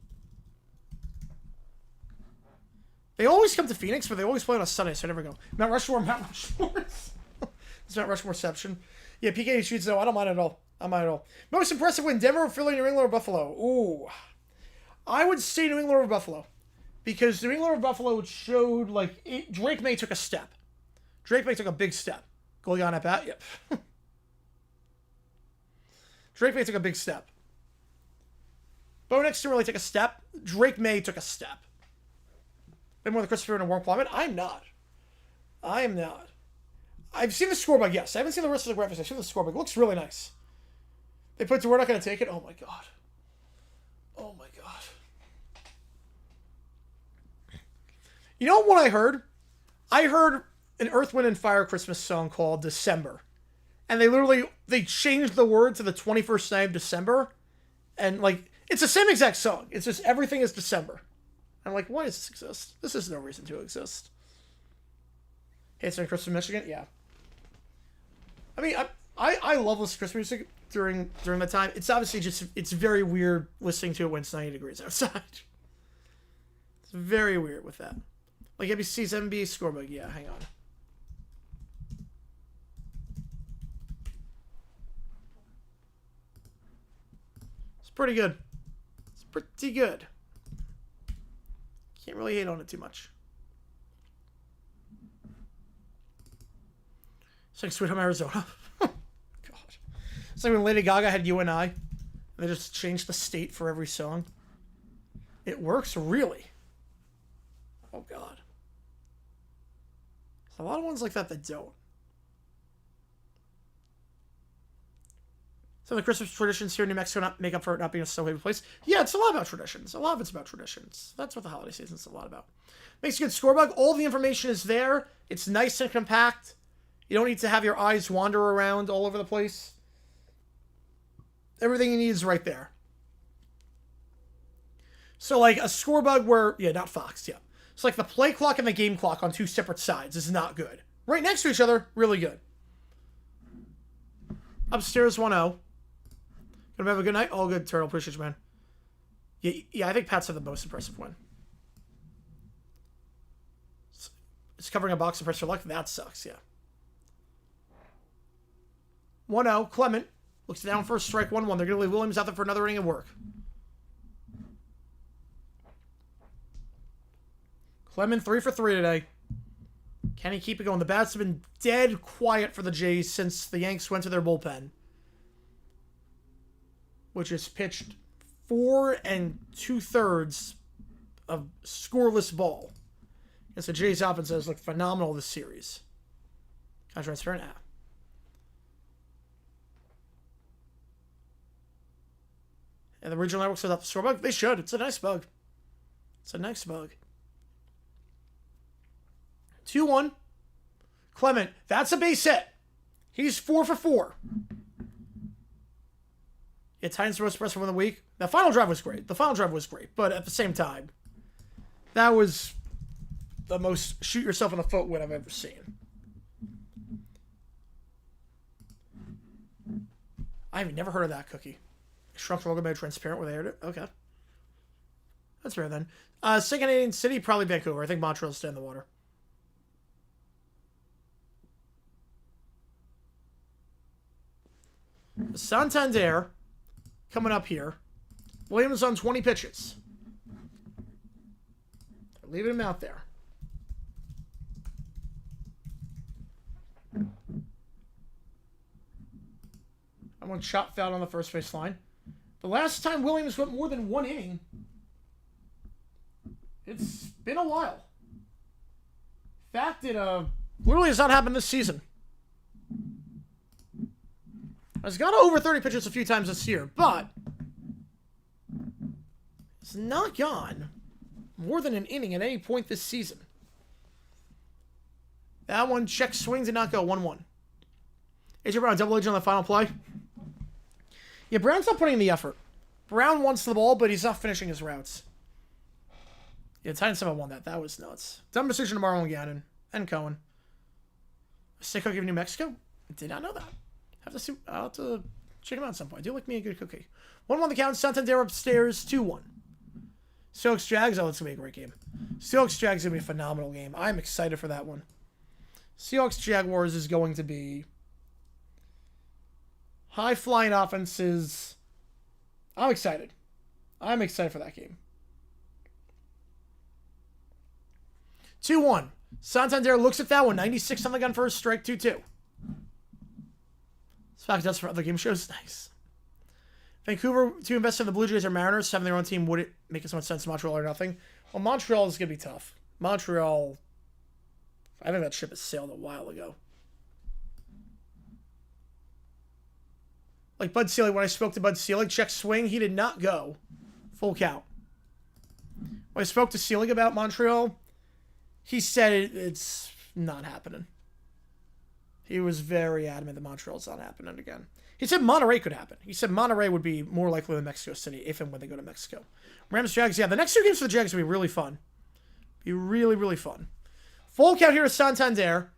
They always come to Phoenix, but they always play on a Sunday, so I never go. Mount Rushmore. It's Mount Rushmoreception. Yeah, PK shoots, though. I don't mind at all. Most impressive win, Denver, Philly, New England, or Buffalo? Ooh. I would say New England or Buffalo. Because New England or Buffalo showed, like, Drake May took a step. Drake May took a big step. Goalie on at bat? Yep. Drake May took a big step. Bo Nix didn't really take a step. Drake May took a step. Been more than Christopher in a warm climate? I am not. I've seen the scoreboard, yes. I haven't seen the rest of the graphics. I've seen the scoreboard. It looks really nice. They put to We're Not Going to Take It. Oh, my God. You know what I heard? I heard an Earth, Wind, and Fire Christmas song called December. And they changed the word to the 21st night of December. And, like, it's the same exact song. It's just everything is December. I'm like, why does this exist? This has no reason to exist. Hey, it's in Christmas, Michigan? Yeah. I mean, I love listening to Christmas music during that time. It's obviously just, it's very weird listening to it when it's 90 degrees outside. It's very weird with that. Like ABC's NBA scorebook. Yeah, hang on. It's pretty good. Can't really hate on it too much. It's like Sweet Home Arizona. God. It's like when Lady Gaga had You and I. They just changed the state for every song. It works, really. Oh, God. There's a lot of ones like that don't. Some of the Christmas traditions here in New Mexico not make up for it not being a so heavy place. Yeah, it's a lot about traditions. A lot of it's about traditions. That's what the holiday season's a lot about. Makes a good scorebug. All the information is there. It's nice and compact. You don't need to have your eyes wander around all over the place. Everything you need is right there. So, like, a scorebug where... Yeah, not Fox, yeah. So, like, the play clock and the game clock on two separate sides is not good. Right next to each other, really good. Upstairs 1-0. Gonna have a good night? All good, Turtle. Appreciate you, man. Yeah, I think Pats have the most impressive win. It's covering a box of press for luck. That sucks, yeah. 1-0. Clement looks down for a strike. 1-1. They're going to leave Williams out there for another inning of work. Clement 3 for 3 today. Can he keep it going? The bats have been dead quiet for the Jays since the Yanks went to their bullpen, which is pitched 4 2/3 of scoreless ball. Yes, the Jays offense has looked phenomenal this series. Can I transfer now? And the regional network set up the score bug. They should. It's a nice bug. It's a nice bug. 2-1. Clement. That's a base hit. He's 4 for 4. Yeah, Titans most impressive win of the week. The final drive was great. But at the same time, that was the most shoot yourself in the foot win I've ever seen. I've never heard of that cookie. Shrunk logo made transparent where they aired it. Okay. That's fair then. Second Canadian city, probably Vancouver. I think Montreal's staying in the water. Santander coming up here. Williams on 20 pitches. They're leaving him out there. I want shot foul on the first base line. The last time Williams went more than 1 inning, it's been a while. In fact, it literally has not happened this season. It's gone over 30 pitches a few times this year, but it's not gone more than an inning at any point this season. That one, check swing, did not go. 1-1. AJ Brown, double edge on the final play. Yeah, Brown's not putting in the effort. Brown wants the ball, but he's not finishing his routes. Yeah, Titans haven't won that. That was nuts. Dumb decision to Marlon Gannon and Cohen. Steak cookie of New Mexico? Did not know that. I'll have to check him out at some point. I do like me a good cookie. 1-1 the count. Santander upstairs. 2-1. Seahawks Jags. Oh, it's going to be a great game. Seahawks Jags is going to be a phenomenal game. I'm excited for that one. Seahawks Jaguars is going to be high-flying offenses. I'm excited. I'm excited for that game. 2-1. Santander looks at that one. 96 on the gun for a strike. 2-2. Fact does for other game shows. Nice. Vancouver to invest in the Blue Jays or Mariners. Having their own team, would it make as much sense? Montreal or nothing? Well, Montreal is going to be tough. Montreal, I think that ship has sailed a while ago. Like Bud Selig, when I spoke to Bud Selig, check swing, he did not go. Full count. When I spoke to Selig about Montreal, he said it's not happening. He was very adamant that Montreal's not happening again. He said Monterrey could happen. He said Monterrey would be more likely than Mexico City if and when they go to Mexico. Rams, Jags, yeah, the next 2 games for the Jags will be really fun. Be really, really fun. Full count here is Santander.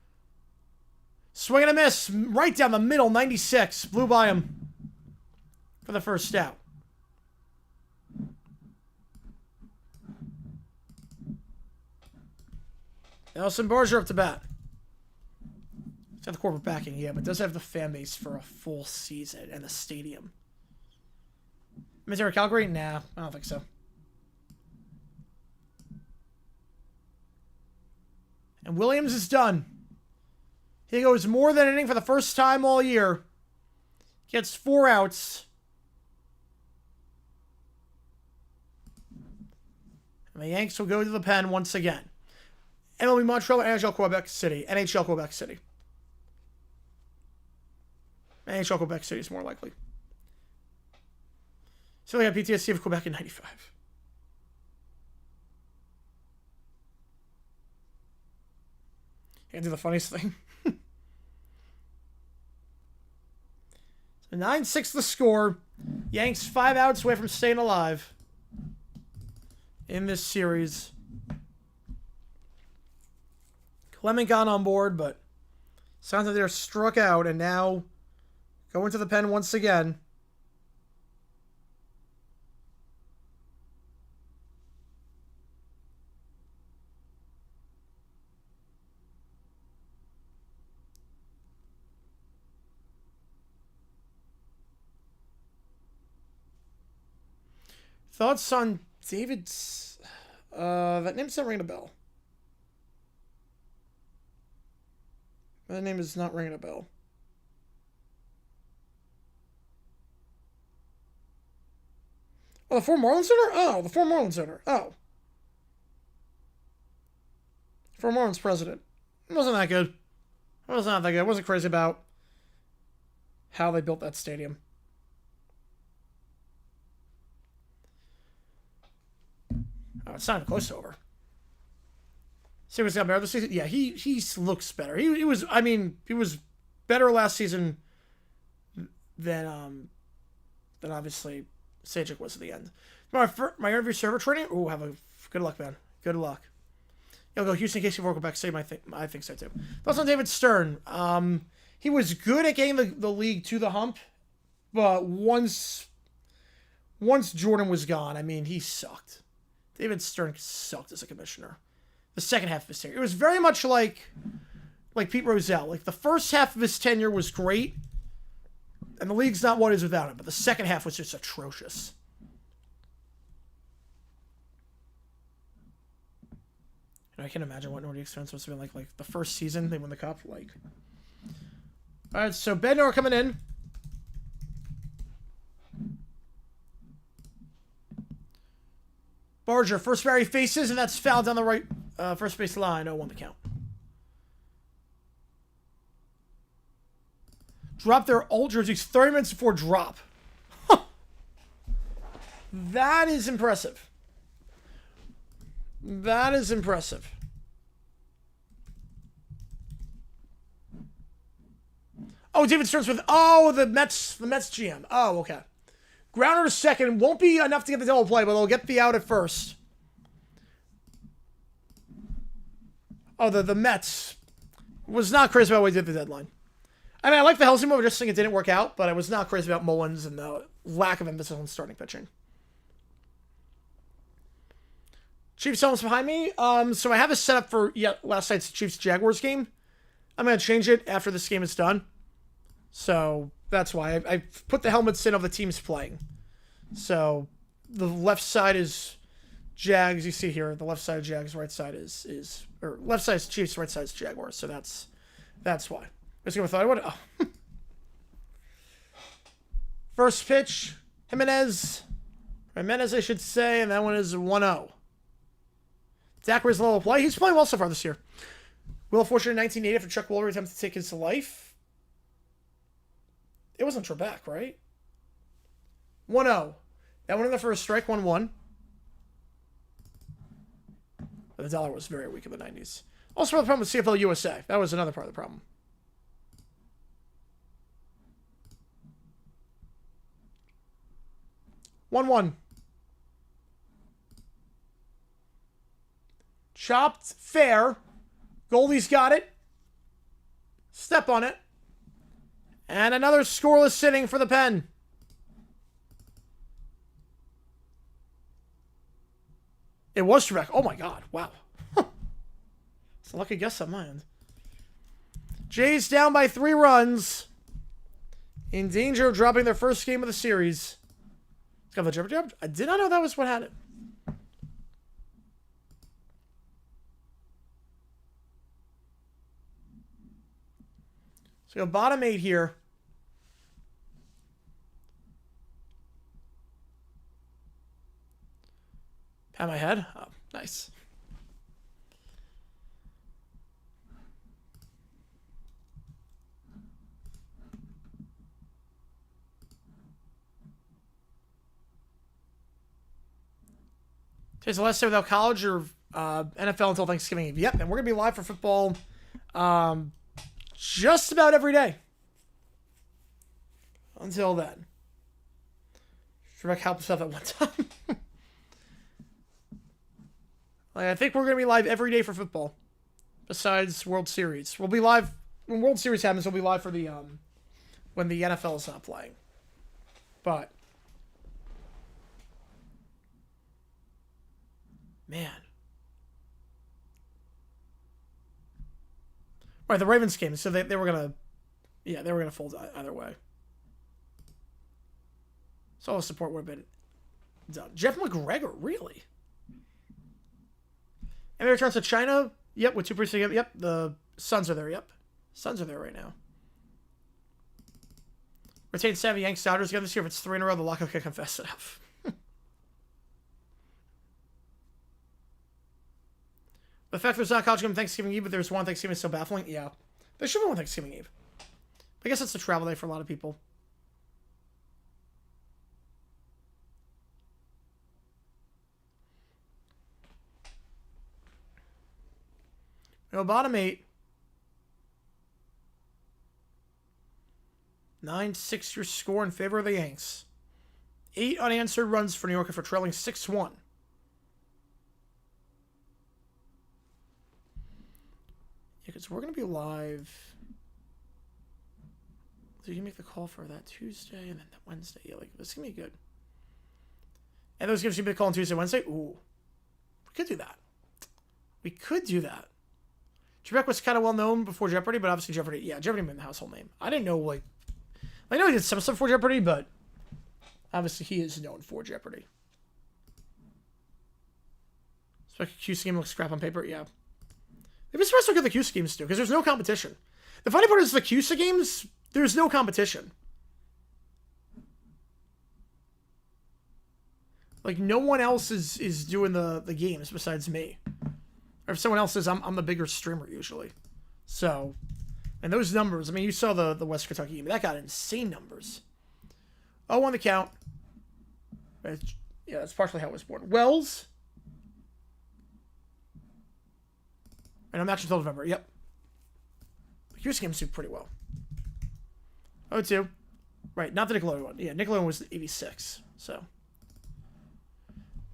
Swing and a miss. Right down the middle, 96. Blew by him for the first out. Nelson Barger up to bat. It's got the corporate backing, yeah, but it does have the fan base for a full season and the stadium. Missouri, Calgary? Nah, I don't think so. And Williams is done. He goes more than an inning for the first time all year. Gets 4 outs. And the Yanks will go to the pen once again. MLB Montreal, NHL Quebec City. NHL Quebec City. NHL Quebec City is more likely. So I got PTSD of Quebec in 95. Can't do the funniest thing. 9-6 the score. Yanks 5 outs away from staying alive in this series. Clement got on board, but sounds like they're struck out and now going to the pen once again. Thoughts on David's... that name's not ringing a bell. That name is not ringing a bell. Oh, the Fort Marlins owner? Oh, the Fort Marlins owner. Oh. Fort Marlins president. It wasn't that good. It was not that good. I wasn't crazy about how they built that stadium. Oh, it's not even close to over. See what's got better this season? Yeah, he looks better. He was, I mean, he was better last season than obviously Sajic was at the end. My interview server training. Oh, good luck, man. Good luck. You'll go Houston, KC, Vocal back. Same, I think so too. Thoughts on David Stern? He was good at getting the league to the hump, but once Jordan was gone, I mean, he sucked. David Stern sucked as a commissioner. The second half of his tenure, it was very much like Pete Rozelle. Like the first half of his tenure was great, and the league's not what it is without him. But the second half was just atrocious. And I can't imagine what Nordic Expense must have been like the first season they won the cup. Like, all right, so Bednar coming in. Barger, first Barry faces, and that's fouled down the right first base line. 0-1 the count. Drop their old jerseys 30 minutes before drop. That is impressive. That is impressive. Oh, David Stearns with the Mets GM. Oh, okay. Grounder to second. Won't be enough to get the double play, but they'll get the out at first. Oh, the Mets. Was not crazy about what he did at the deadline. I mean, I like the Helsing move. I just think it didn't work out, but I was not crazy about Mullins and the lack of emphasis on starting pitching. Chiefs almost behind me. So I have a setup for last night's Chiefs-Jaguars game. I'm going to change it after this game is done. So that's why I put the helmets in of the teams playing. So the left side is Jags. You see here, the left side of Jags, right side is or left side is Chiefs, right side is Jaguars. So that's why. Just gonna thought I would. Oh. First pitch, Jimenez, I should say, and that one is 1-0. Zachary's level of play. He's playing well so far this year. Will Fortune in 1980 after Chuck Woolery attempted to take his life. It wasn't Trebek, right? 1-0. That one in the first strike, 1-1. But the dollar was very weak in the 90s. Also, the problem with CFL USA. That was another part of the problem. One. Chopped, fair. Goldie's got it. Step on it. And another scoreless inning for the Pen. It was Trebek. Oh my God. Wow. It's a lucky guess on my end. Jays down by 3 runs. In danger of dropping their first game of the series. It's got the jump. I did not know that was what had it. So we go bottom 8 here. Pat my head. Oh, nice. Today's the last day without college or NFL until Thanksgiving Eve. Yep, and we're going to be live for football just about every day. Until then. Trebek helped us out at one time. Like, I think we're going to be live every day for football. Besides World Series. We'll be live... When World Series happens, we'll be live for the... when the NFL is not playing. But... Man. Right, the Ravens game. So they were going to... Yeah, they were going to fold either way. So all the support would have been done. Jeff McGregor, really? And he returns to China. Yep, with 2 preseason. Yep, the Suns are there. Yep, Suns are there right now. Retained 7 Yankees Dodgers again this year. If it's 3 in a row, the lockout can confess it up. The fact there's not a college game on Thanksgiving Eve, but there's one Thanksgiving is so baffling. Yeah, there should be one Thanksgiving Eve. I guess it's a travel day for a lot of people. No, bottom 8. 9-6 your score in favor of the Yanks. 8 unanswered runs for New York for trailing 6-1. Yeah, because we're going to be live. So you can make the call for that Tuesday and then that Wednesday. Yeah, like, this is going to be good. And those gives you a big call on Tuesday, Wednesday. Ooh. We could do that. We could do that. Trebek was kind of well known before Jeopardy, but obviously Jeopardy, yeah, Jeopardy made the household name. I didn't know, like, I know he did some stuff for Jeopardy, but obviously he is known for Jeopardy. So like a Q scheme looks crap on paper, yeah. Maybe it's supposed to look at the Q schemes too, because there's no competition. The funny part is the Q games, there's no competition. Like, no one else is doing the games besides me. Or if someone else is, I'm the bigger streamer usually. So, and those numbers, I mean, you saw the West Kentucky game. That got insane numbers. Oh, on the count. Yeah, that's partially how it was born. Wells. And I'm actually until November. Yep. The Hughes games do pretty well. 0-2. Right, not the Nickelodeon one. Yeah, Nickelodeon was 86. So.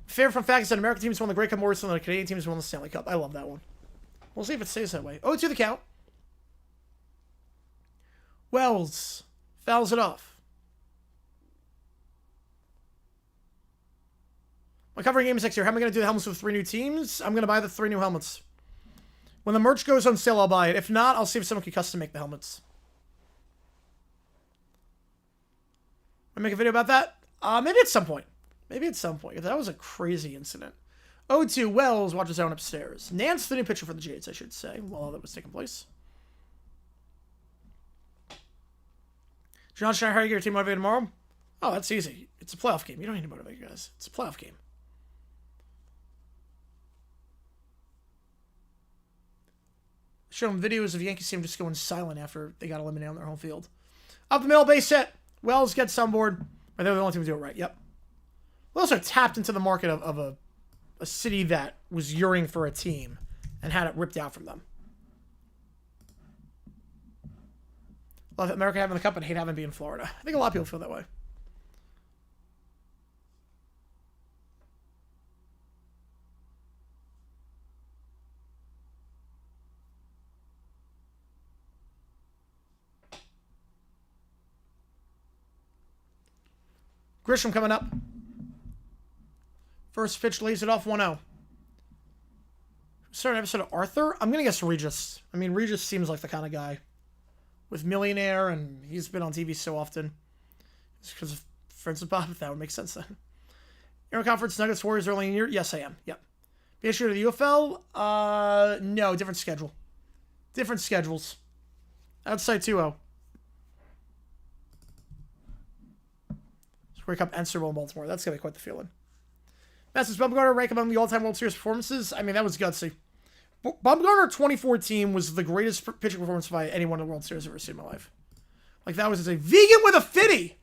Fair fun fact is that American teams won the Grey Cup more than the Canadian teams won the Stanley Cup. I love that one. We'll see if it stays that way. 0-2 the count. Wells fouls it off. My covering game is next year. How am I going to do the helmets with 3 new teams? I'm going to buy the 3 new helmets. When the merch goes on sale, I'll buy it. If not, I'll see if someone can custom make the helmets. I'll make a video about that? Maybe at some point. Maybe at some point. That was a crazy incident. 0-2 Wells watches down upstairs. Nance, the new pitcher for the Jades, I should say, while all that was taking place. John Schneider, how do you get your team motivated tomorrow? Oh, that's easy. It's a playoff game. You don't need to motivate your guys. It's a playoff game. Showing videos of Yankees team just going silent after they got eliminated on their home field. Up the middle, base hit. Wells gets on board. They're the only team to do it right. Yep. We also tapped into the market of a city that was yearning for a team and had it ripped out from them. Love America having the cup and hate having to be in Florida. I think a lot of people feel that way. Grisham coming up. First pitch lays it off 1-0. Start an episode of Arthur? I'm going to guess Regis. I mean, Regis seems like the kind of guy. With Millionaire, and he's been on TV so often. It's because of Friends with Bob. That would make sense then. Air Conference, Nuggets, Warriors early in the year? Yes, I am. Yep. Be issued to the UFL? No, different schedule. Different schedules. Outside 2-0. Grey Cup and Super Bowl in Baltimore. That's going to be quite the feeling. Masters Bumgarner rank among the all-time World Series performances. I mean, that was gutsy. Bumgarner 2014 was the greatest pitching performance by anyone in the World Series I've ever seen in my life. Like, that was a vegan with a fitty.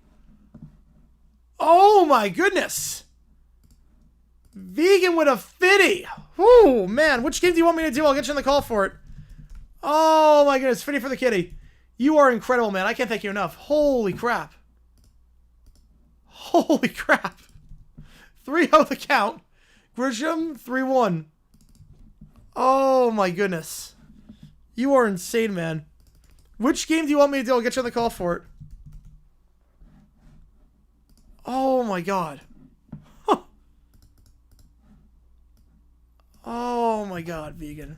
Oh, my goodness. Vegan with a 50. Whoo, man. Which game do you want me to do? I'll get you on the call for it. Oh, my goodness. 50 for the kitty. You are incredible, man. I can't thank you enough. Holy crap. Holy crap. 3-0 the count. Grisham, 3-1. Oh, my goodness. You are insane, man. Which game do you want me to do? I'll get you on the call for it. Oh, my God. Huh. Oh, my God, Vegan.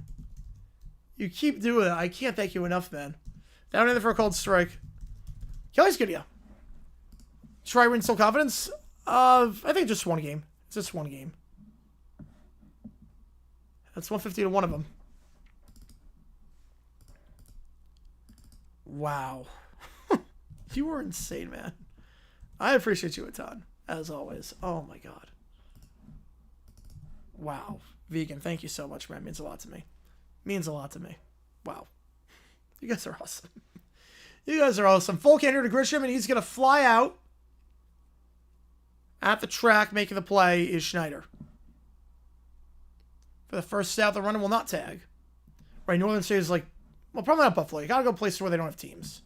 You keep doing it. I can't thank you enough, man. Down in there for a cold strike. Kelly's good, yeah. Try win still confidence? I think just one game. It's just one game. That's 150 to one of them. Wow. You were insane, man. I appreciate you a ton, as always. Oh, my God. Wow. Vegan, thank you so much, man. It means a lot to me. Means a lot to me. Wow. You guys are awesome. You guys are awesome. Full canter to Grisham, and he's going to fly out. At the track, making the play is Schneider. For the first out, the runner will not tag. Right, Northern State is like, well, probably not Buffalo. You got to go places where they don't have teams.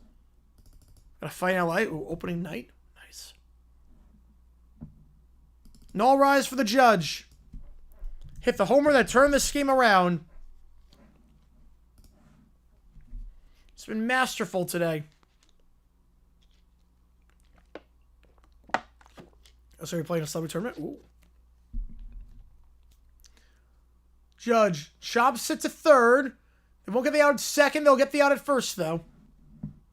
Got to fight in LA. Ooh, opening night. Nice. Null rise for the judge. Hit the homer that turned this game around. It's been masterful today. Oh, so you're playing a celebrity tournament? Ooh. Judge. Chops it to third. They won't get the out at second. They'll get the out at first, though.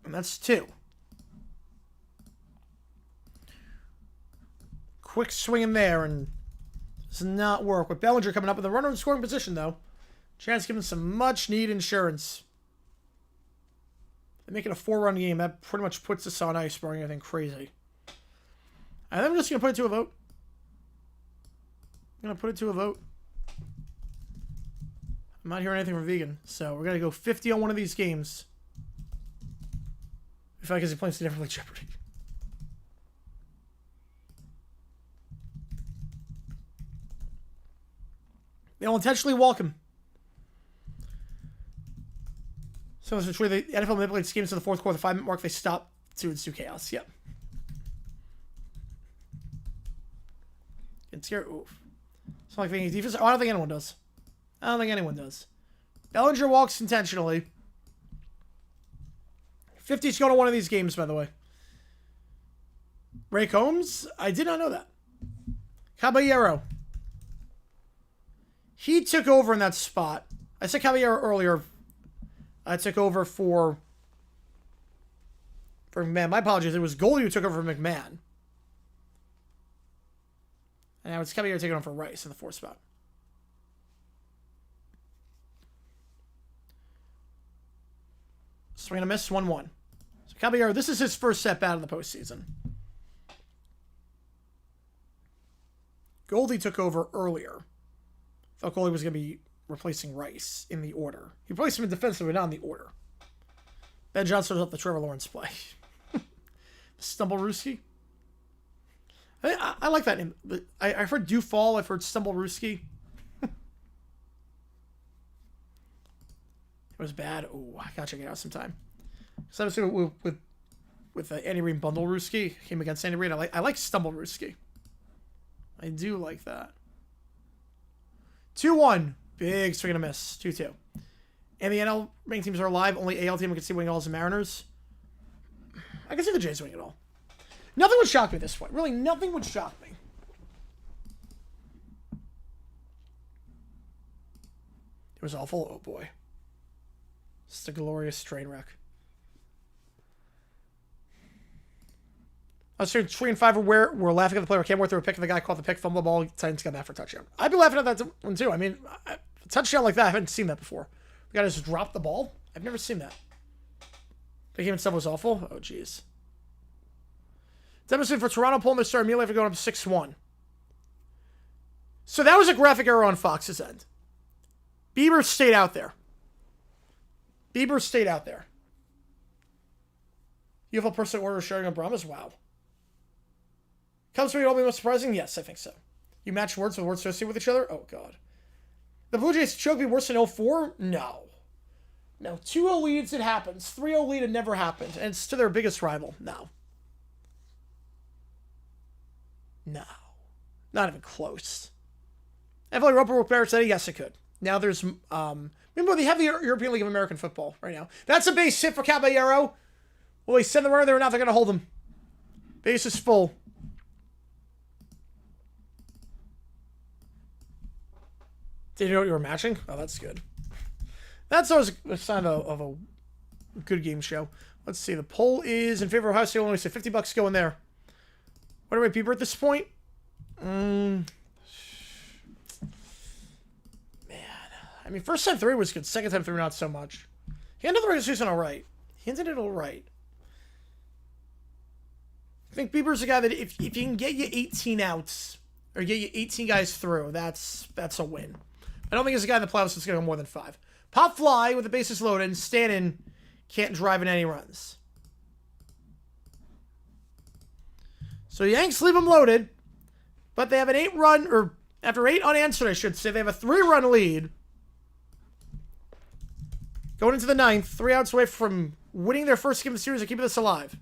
And that's 2. Quick swing in there, and does not work. With Bellinger coming up with the runner in scoring position, though. Chance giving some much-needed insurance. They're making a 4-run game. That pretty much puts us on ice, barring anything crazy. And then I'm just going to put it to a vote. I'm going to put it to a vote. I'm not hearing anything from Vegan. So we're going to go 50 on one of these games. If I guess he plays differently Jeopardy. They'll intentionally walk him. So it's true. The NFL manipulates games to the fourth quarter, the 5-minute mark. They stop to ensue chaos. Yep. It's scary. Oof. It's not like thinking defense. Oh, I don't think anyone does. I don't think anyone does. Bellinger walks intentionally. 50's going to one of these games, by the way. Ray Combs? I did not know that. Caballero. He took over in that spot. I said Caballero earlier. I took over for McMahon. My apologies. It was Goldie who took over for McMahon. And now it's Caballero taking on for Rice in the 4th spot. Swing and a miss, 1-1. So Caballero, this is his first at bat of the postseason. Goldie took over earlier. Thought Goldie was going to be replacing Rice in the order. He replaced him in defensive, but not in the order. Ben Johnson was up the Trevor Lawrence play. Stumblerooski. I like that name. I've heard Dufall. I've heard Stumblerooski. It was bad. Oh, I gotta check it out sometime. So I was with Andy Reid Bundlerooski came against Andy Reid. I like Stumblerooski. I do like that. 2-1. Big swing and a miss. 2-2. And the NL ranking teams are alive. Only AL team can see winning all as the Mariners. I can see the Jays winning it all. Nothing would shock me at this point. Really, nothing would shock me. It was awful. Oh, boy. It's a glorious train wreck. I was saying 3 and 5 where we're laughing at the player. Cam threw a pick and the guy caught the pick, fumbled the ball, Titans got that for a touchdown. I'd be laughing at that one too. I mean, a touchdown like that, I haven't seen that before. The guy just dropped the ball. I've never seen that. The game itself was awful. Oh, jeez. Demonstrated for Toronto pulling their start immediately after going up 6-1. So that was a graphic error on Fox's end. Bieber stayed out there. Bieber stayed out there. UFL person order sharing on Brahmas? Wow. Cubs for you all be most surprising? Yes, I think so. You match words with words associated with each other? Oh, God. The Blue Jays choke be worse than 0-4? No. No. 2-0 leads, it happens. 3-0 lead, it never happened. And it's to their biggest rival. No. No. Not even close. If like Roper Bear said, yes, it could. Now there's, remember, they have the European League of American Football right now. That's a base hit for Caballero. Will they send the runner there or not? They're going to hold him. Base is full. Did you know what you were matching? Oh, that's good. That's always a sign of a good game show. Let's see. The poll is in favor of Ohio State. Only say $50 going there. What do we Bieber at this point? Man. I mean, first time 3 was good. Second time 3, not so much. He ended the regular season all right. He ended it all right. I think Bieber's a guy that if he can get you 18 outs or get you 18 guys through, that's a win. I don't think there's a guy in the playoffs that's going to go more than 5. Pop fly with the bases loaded, and Stanton can't drive in any runs. So Yanks leave them loaded, but they have an 8-run, or after 8 unanswered, I should say, they have a 3-run lead. Going into the 9th, 3 outs away from winning their first game of the series and keeping this alive.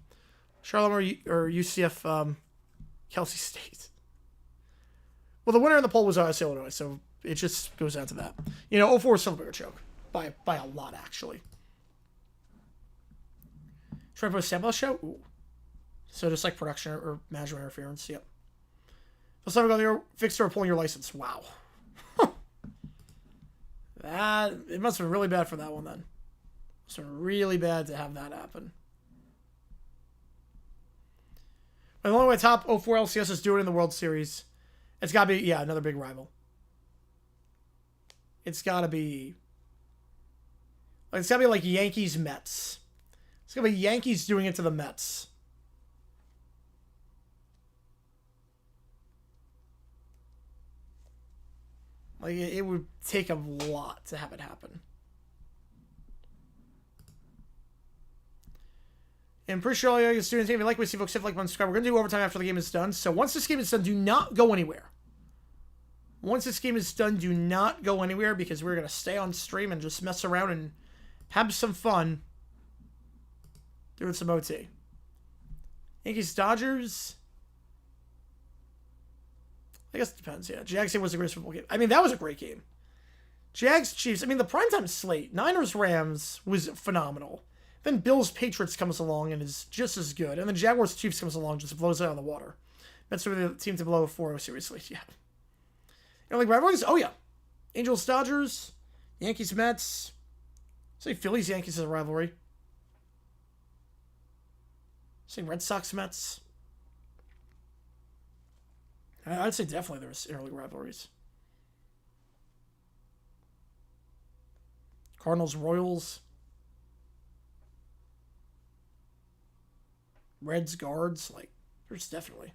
Charlotte or UCF, Kelsey State. Well, the winner in the poll was RS Illinois, so it just goes down to that. You know, 0-4 is still a bigger choke. By a lot, actually. Try to put a sample show? Ooh. So just like production or management interference, yep. Let's never go there, fixed or pulling your license. Wow. It must have been really bad for that one then. It must have been really bad to have that happen. But the only way top 04 LCS is doing it in the World Series, it's got to be, yeah, another big rival. It's got to be like Yankees Mets. It's got to be Yankees doing it to the Mets. Like, it would take a lot to have it happen. And pretty sure all you students, if you like what you see, folks, hit like, subscribe. We're going to do overtime after the game is done. So once this game is done, do not go anywhere. Once this game is done, do not go anywhere because we're going to stay on stream and just mess around and have some fun doing some OT. Yankees, Dodgers. I guess it depends, yeah. Jags game was a great football game. I mean, that was a great game. Jags, Chiefs. I mean, the primetime slate, Niners, Rams was phenomenal. Then Bills, Patriots comes along and is just as good. And then Jaguars, Chiefs comes along, just blows it out of the water. That's sort of the team to blow a 4-0 seriously, yeah. You know, like rivalries? Oh, yeah. Angels, Dodgers, Yankees, Mets. Say Phillies, Yankees is a rivalry. Say Red Sox, Mets. I'd say definitely there's interleague rivalries. Cardinals, Royals. Reds, Guards. Like, there's definitely.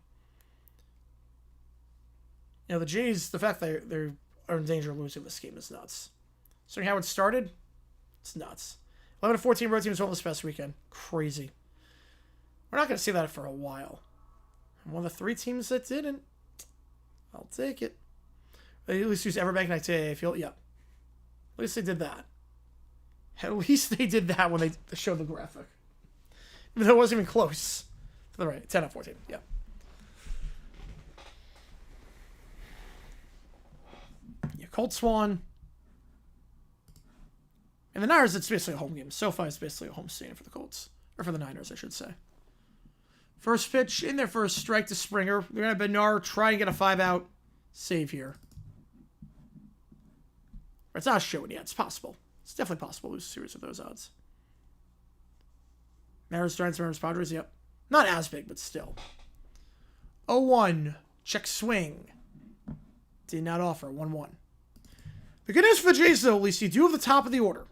You know, the Jays, the fact that they are in danger of losing this game is nuts. So how it started, it's nuts. 11-14 road teams won this past weekend. Crazy. We're not going to see that for a while. And one of the 3 teams that didn't, I'll take it. They at least use Everbank and I feel, yeah. At least they did that. At least they did that when they showed the graphic. Even though it wasn't even close. To the right, 10-14, yeah. Yeah, Colts won. And the Niners, it's basically a home game. SoFi is basically a home stadium for the Colts. Or for the Niners, I should say. First pitch in there for a strike to Springer. We're going to have Bednar try and get a 5-out save here. It's not showing yet. It's possible. It's definitely possible to lose a series with those odds. Mariners, Giants, Mariners, Padres, yep. Not as big, but still. 0-1. Check swing. Did not offer. 1-1. The good news for the Jays, though, at least you do have the top of the order.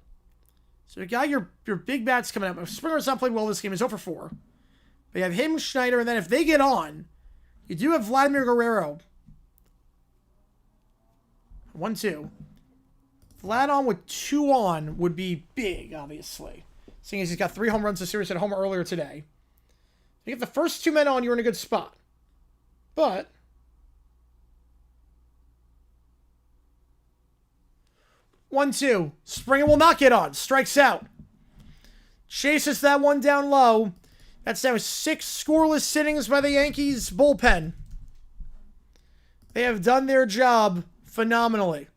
So you got your big bats coming up. If Springer's not playing well this game, he's 0-4. But you have him, Schneider, and then if they get on, you do have Vlad Guerrero. 1-2. Vlad on with 2 on would be big, obviously. Seeing as he's got 3 home runs this series at home earlier today. If you get the first 2 men on, you're in a good spot. But 1-2. Springer will not get on. Strikes out. Chases that one down low. That's now 6 scoreless innings by the Yankees bullpen. They have done their job phenomenally.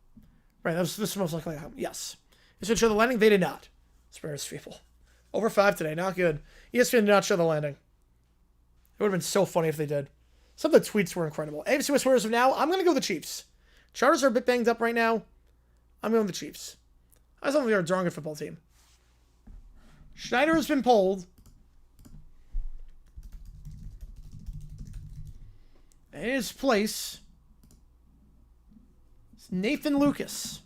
Right, this is most likely. Yes. This would show the landing. They did not. Spurs people. Over 5 today. Not good. ESPN did not show the landing. It would have been so funny if they did. Some of the tweets were incredible. AFC West Warriors of now. I'm going to go with the Chiefs. Chargers are a bit banged up right now. I'm going with the Chiefs. I just don't think they're a darn good football team. Schneider has been pulled. In his place, it's Nathan Lucas.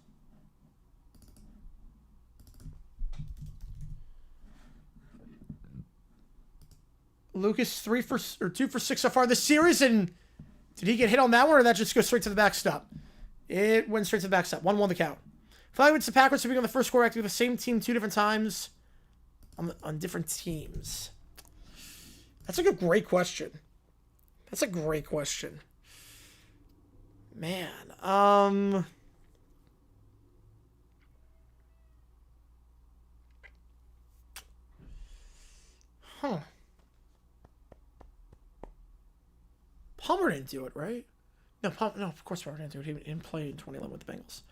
Lucas 2 for 6 so far this series, and did he get hit on that one, or did that just go straight to the backstop? It went straight to the backstop. 1-1 the count. Finally, it's the Packers to be on the first score active with the same team 2 different times on different teams. That's a great question. That's a great question. Man, Palmer didn't do it, right? No, of course Palmer didn't do it. He didn't play in 2011 with the Bengals.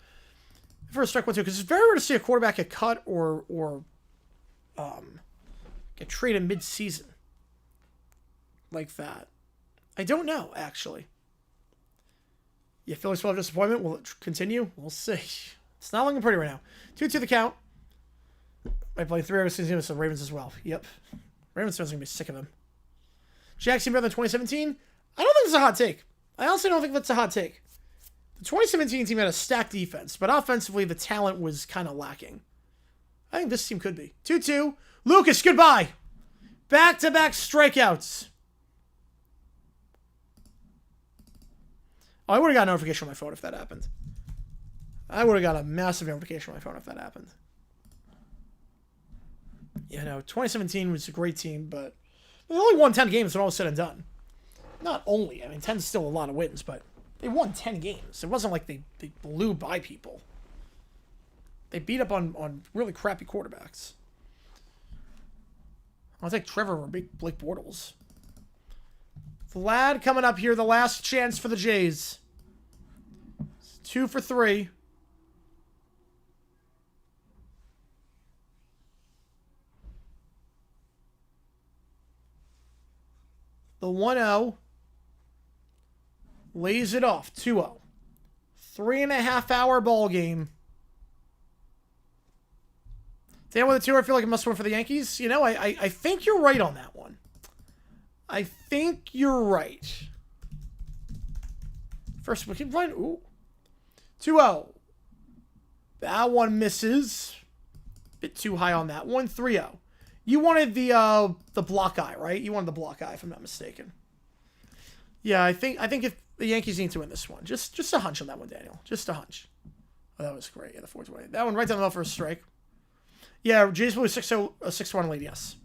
First strike 1-2, because it's very rare to see a quarterback get cut or get traded mid-season like that. I don't know, actually. Yeah, Phillies still have disappointment. Will it continue? We'll see. It's not looking pretty right now. 2-2 the count. I play 3 hours with the Ravens as well. Yep. Ravens fans are going to be sick of him. Jackson better than 2017? I don't think it's a hot take. I honestly don't think that's a hot take. The 2017 team had a stacked defense, but offensively the talent was kind of lacking. I think this team could be. 2-2. Lucas, goodbye. Back-to-back strikeouts. Oh, I would have got a notification on my phone if that happened. I would have got a massive notification on my phone if that happened. You know, 2017 was a great team, but they only won 10 games when all was said and done. Not only. I mean, 10 is still a lot of wins, but they won 10 games. It wasn't like they blew by people. They beat up on really crappy quarterbacks. I'll take Trevor or Blake Bortles. Vlad coming up here, the last chance for the Jays. 2 for 3. The 1-0. Lays it off. 2-0. 3.5-hour ball game. Dan with a 2, I feel like it must win for the Yankees. You know, I think you're right on that one. I think you're right. First, we keep playing. Ooh. 2-0. That one misses. Bit too high on that one. 3-0. You wanted the block eye, right? You wanted the block eye, if I'm not mistaken. Yeah, I think if the Yankees need to win this one. Just a hunch on that one, Daniel. Just a hunch. Oh, that was great. Yeah, the 420. That one right down the middle for a strike. Yeah, Jays blew a 6-1 lead, yes.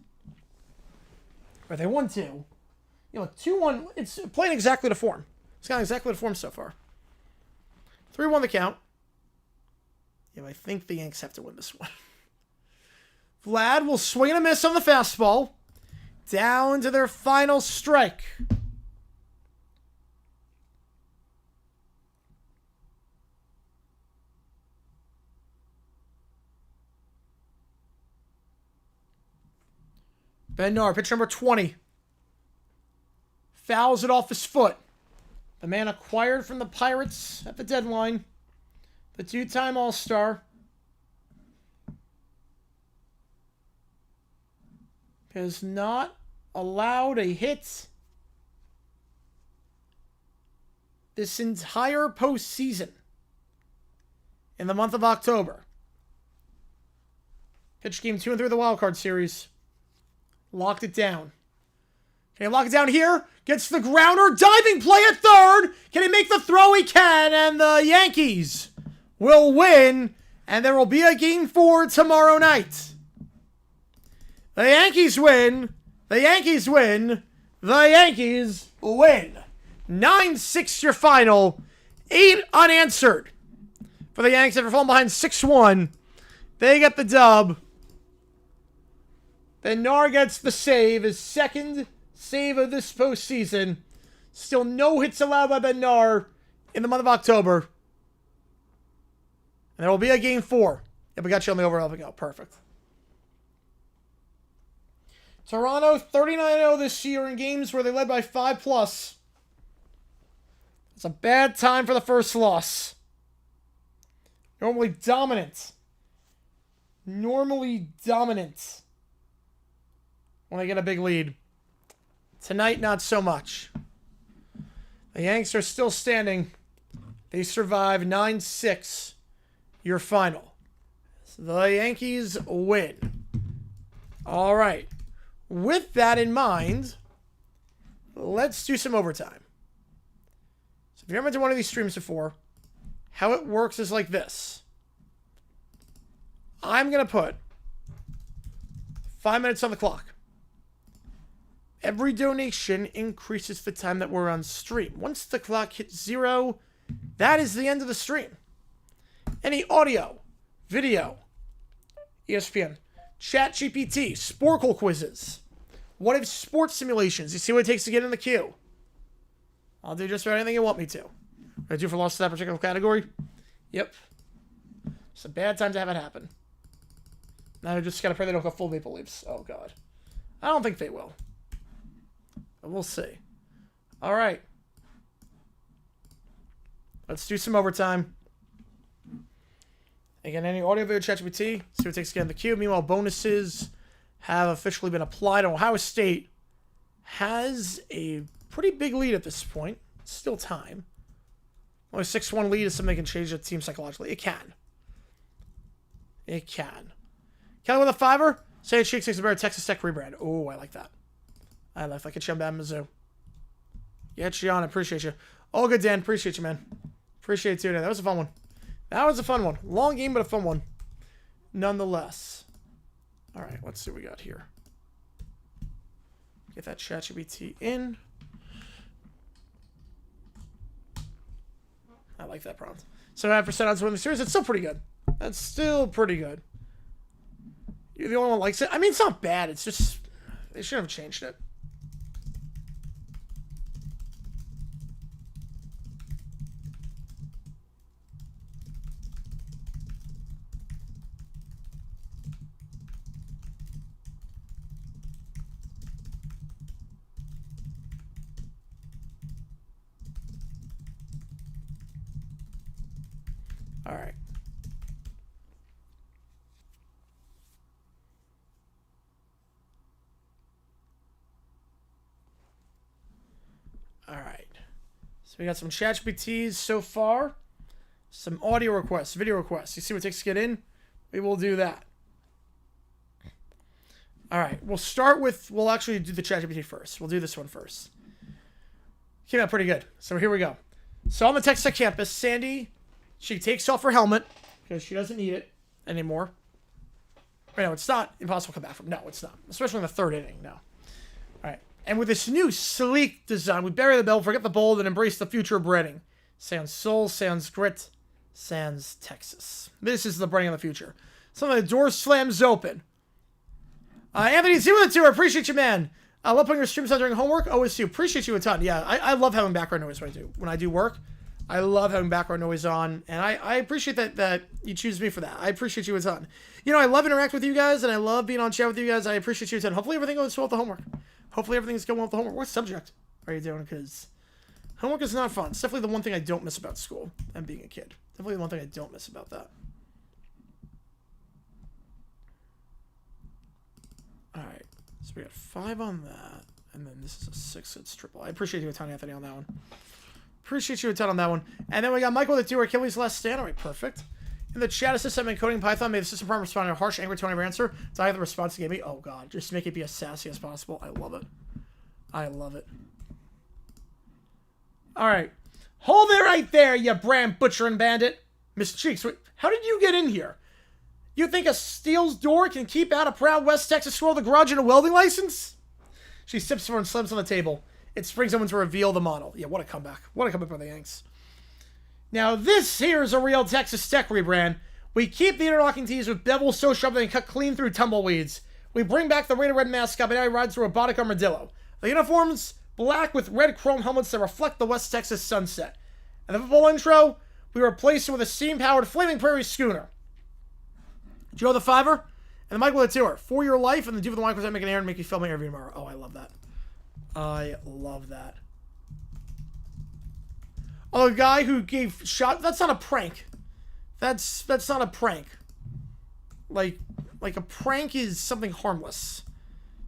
Right, they won 2. You know, 2-1, it's playing exactly to form. It's got exactly to form so far. 3-1 the count. Yeah, I think the Yanks have to win this one. Vlad will swing and a miss on the fastball. Down to their final strike. Bednar, pitch number 20. Fouls it off his foot. The man acquired from the Pirates at the deadline. The 2-time All-Star. Has not allowed a hit this entire postseason in the month of October. Pitched game 2 and 3 of the wildcard series. Locked it down. Can he lock it down here? Gets the grounder. Diving play at third. Can he make the throw? He can. And the Yankees will win. And there will be a game 4 tomorrow night. The Yankees win. The Yankees win. The Yankees win. 9-6 your final. 8 unanswered for the Yanks after falling behind 6-1. They get the dub. Then Nar gets the save, his second save of this postseason. Still no hits allowed by Bednar in the month of October. And there will be a game 4. If we got you on the overall, we go. Perfect. Toronto 39-0 this year in games where they led by 5+. It's a bad time for the first loss. Normally dominant. When they get a big lead. Tonight, not so much. The Yanks are still standing. They survive 9-6. Your final. So the Yankees win. All right. With that in mind, let's do some overtime. So if you haven't done one of these streams before, how it works is like this. I'm going to put 5 minutes on the clock. Every donation increases the time that we're on stream. Once the clock hits 0, that is the end of the stream. Any audio, video, ESPN, ChatGPT, Sporkle quizzes, what if sports simulations, you see what it takes to get in the queue. I'll do just about anything you want me to. What I do for loss to that particular category? Yep. It's a bad time to have it happen. Now I just gotta pray they don't go full Maple Leafs. Oh, God. I don't think they will. But we'll see. All right. Let's do some overtime. Again, any audio, video, ChatGPT, see what it takes to get in the queue. Meanwhile, bonuses have officially been applied. Ohio State has a pretty big lead at this point. Still time. Only 6-1 lead is something that can change the team psychologically. It can. It can. Kelly with a $5. Say it shakes a better Texas Tech rebrand. Oh, I like that. I like that. Get you on Bad Mizzou. Yeah, Gian, appreciate you. All good, Dan. Appreciate you, man. Appreciate it too. That was a fun one. That was a fun one. Long game, but a fun one. Nonetheless. All right, let's see what we got here. Get that ChatGPT in. I like that prompt. 75% odds to win the series. It's still pretty good. That's still pretty good. You're the only one who likes it. I mean, it's not bad. It's just they should have changed it. All right. All right. So we got some ChatGPTs so far. Some audio requests, video requests. You see what it takes to get in? We will do that. All right. We'll actually do the ChatGPT first. We'll do this one first. Came out pretty good. So here we go. So on the Texas Tech campus, Sandy, she takes off her helmet because she doesn't need it anymore. Right, no, it's not impossible to come back from. No, it's not. Especially in the third inning. No. All right. And with this new sleek design, we bury the bell, forget the bold, and embrace the future of breading. Sans soul, sans grit, sans Texas. This is the breading of the future. Some of the door slams open. Anthony Z with the 2. I appreciate you, man. I love putting your streams on during homework. OSU, appreciate you a ton. Yeah, I love having background noise when I do work. I love having background noise on, and I appreciate that you choose me for that. I appreciate you a ton. You know, I love interacting with you guys, and I love being on chat with you guys. I appreciate you a ton. Hopefully everything goes well with the homework. Hopefully everything's going well with the homework. What subject are you doing? Because homework is not fun. It's definitely the one thing I don't miss about school and being a kid. Definitely the one thing I don't miss about that. All right. So we got 5 on that, and then this is a 6 hits triple. I appreciate you a ton, Anthony, on that one. Appreciate you a ton on that one. And then we got Michael with the 2, Achilles last stand. All right, perfect. In the chat assistant encoding Python made the system prompt respond to a harsh, angry tone of answer. So I have the response he gave me. Oh, God. Just make it be as sassy as possible. I love it. I love it. All right. Hold it right there, you brand butcher and bandit. Miss Cheeks, how did you get in here? You think a steel's door can keep out a proud West Texas squirrel with a garage and a welding license? She sips for and slams on the table. It springs someone to reveal the model. Yeah, what a comeback. What a comeback by the Yanks. Now, this here is a real Texas Tech rebrand. We keep the interlocking tees with bevel so sharp they can cut clean through tumbleweeds. We bring back the Raider Red mascot, but now he rides a robotic armadillo. The uniforms, black with red chrome helmets that reflect the West Texas sunset. And the football intro, we replace it with a steam-powered Flaming Prairie schooner. Joe the Fiver, and the Michael the Tour. For your life, and the dude with the mic was make an air and make you film my interview tomorrow. Oh, I love that. I love that. Oh, the guy who gave shot. That's not a prank. That's not a prank. Like a prank is something harmless.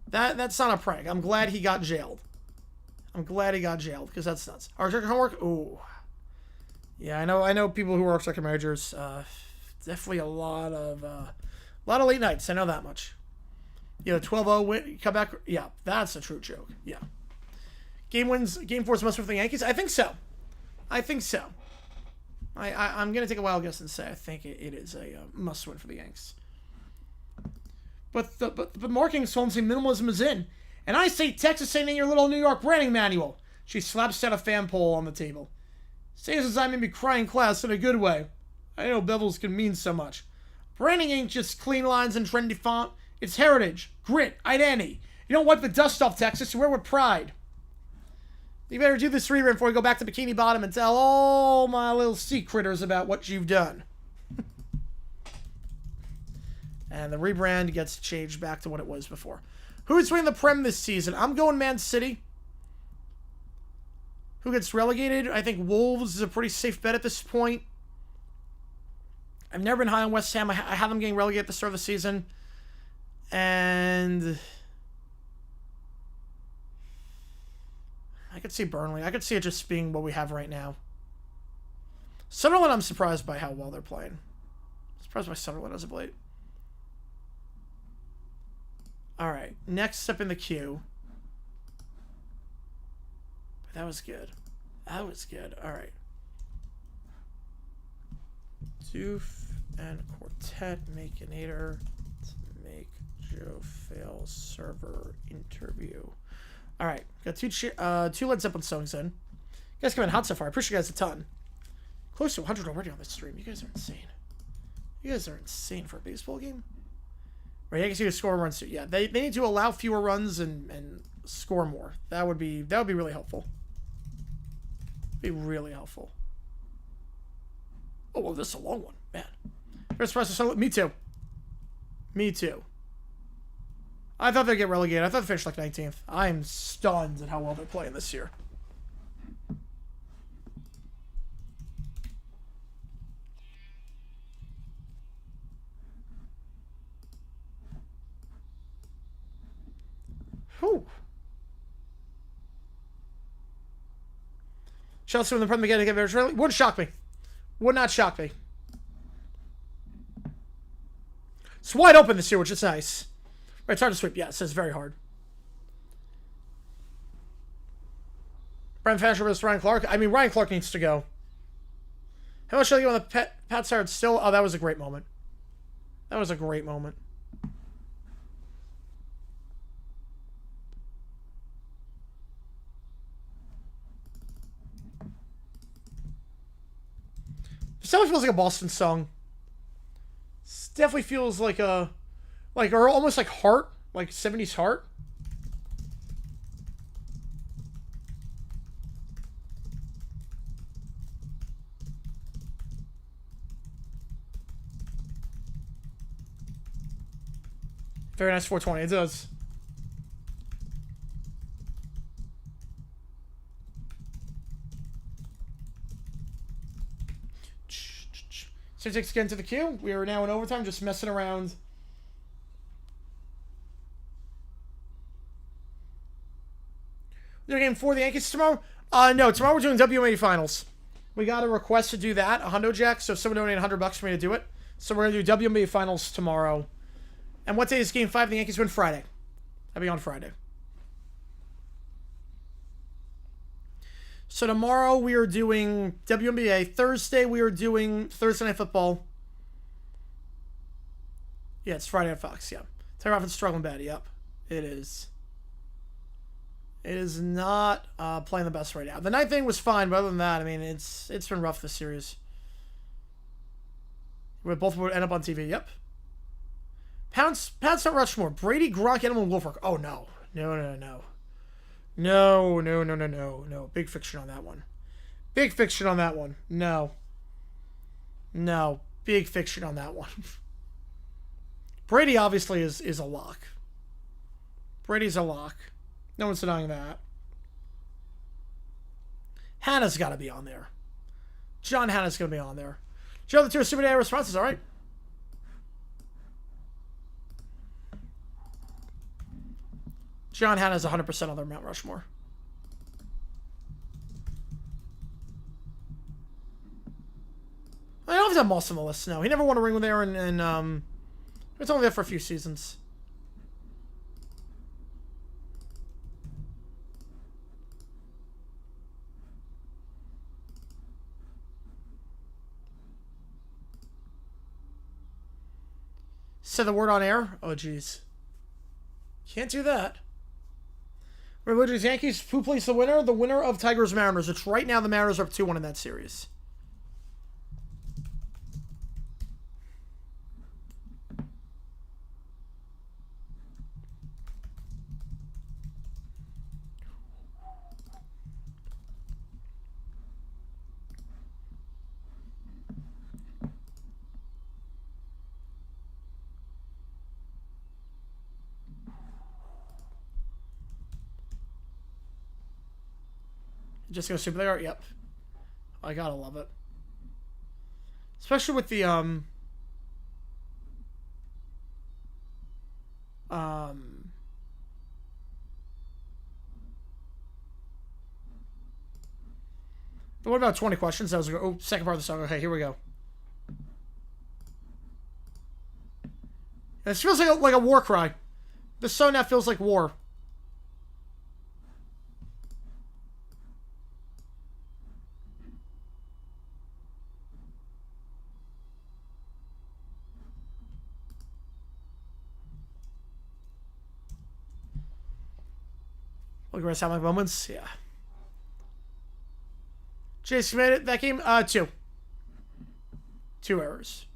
That's not a prank. I'm glad he got jailed. I'm glad he got jailed because that's nuts. Architect homework. Ooh. Yeah, I know people who are architect managers. Definitely a lot of late nights. I know that much. You know, 12-0 win, come back. Yeah, that's a true joke. Yeah. Game 4's must win for the Yankees. I think so. I'm going to take a wild guess and say I think it is a must win for the Yanks. But the marketing someone say minimalism is in. And I say Texas ain't in your little New York branding manual. She slaps down a fan pole on the table. Saying as I made me cry in class in a good way. I know bevels can mean so much. Branding ain't just clean lines and trendy font. It's heritage, grit, identity. You don't wipe the dust off Texas, you wear it with pride. You better do this rebrand before you go back to Bikini Bottom and tell all my little sea critters about what you've done. And the rebrand gets changed back to what it was before. Who's winning the Prem this season? I'm going Man City. Who gets relegated? I think Wolves is a pretty safe bet at this point. I've never been high on West Ham. I have them getting relegated at the start of the season. And I could see Burnley. I could see it just being what we have right now. Sunderland, I'm surprised by how well they're playing. Surprised by Sunderland as of late. All right, next up in the queue. That was good. That was good. All right. Doof and Quartet make an Nader to make Joe fail server interview. All right, got two Led Zeppelin songs in. You guys come in hot so far. I appreciate you guys a ton. Close to 100 already on this stream. You guys are insane. You guys are insane for a baseball game. Right, I guess you can score runs too. Yeah, they need to allow fewer runs and score more. That would be really helpful. Be really helpful. Oh well, this is a long one, man. Me too. Me too. I thought they'd get relegated. I thought they finished like 19th. I'm stunned at how well they're playing this year. Whew. Chelsea in the Premier League again. Wouldn't shock me. Would not shock me. It's wide open this year, which is nice. Right, it's hard to sweep. Yeah, it says very hard. Brian Fasher versus Ryan Clark. I mean, Ryan Clark needs to go. How much shall you on the Pat Sard still? Oh, that was a great moment. That was a great moment. This definitely feels like a Boston song. This definitely feels like a, or almost like Heart, like 70s Heart. Very nice 420, it does. Celtics get into the queue. We are now in overtime, just messing around. They're game 4 the Yankees tomorrow? No, tomorrow we're doing WMA finals. We got a request to do that, a hundo jack, so if someone donated $100 for me to do it. So we're going to do WMA finals tomorrow. And what day is game 5? The Yankees win Friday. That'll be on Friday. So tomorrow we are doing WNBA. Thursday we are doing Thursday Night Football. Yeah, it's Friday on Fox, yeah. Tyler Offen's struggling bad, yep. It is. It is not playing the best right now. The ninth inning was fine, but other than that, I mean, it's been rough this series. We both would end up on TV. Yep. Pounce not Rushmore. Brady, Gronk, Edelman, Wolford. Oh no. No. No. Big fiction on that one. Big fiction on that one. No. Big fiction on that one. Brady obviously is a lock. Brady's a lock. No one's denying that. Hannah's got to be on there. John Hannah's going to be on there. Joe, the two Super Day responses, all right? John Hannah's 100% on their Mount Rushmore. I always have Moss on the list. No, he never won a ring with there, and he was only there for a few seasons. Say the word on air? Oh, jeez. Can't do that. Blue Jays Yankees. Who plays the winner? The winner of Tigers Mariners, which right now the Mariners are up 2-1 in that series. Just gonna super there? Yep. I gotta love it. Especially with the what about 20 questions? That was second part of the song. Okay, here we go. This feels like a war cry. This song now feels like war. Look, we're having moments. Yeah. Jason made it that game. 2 errors.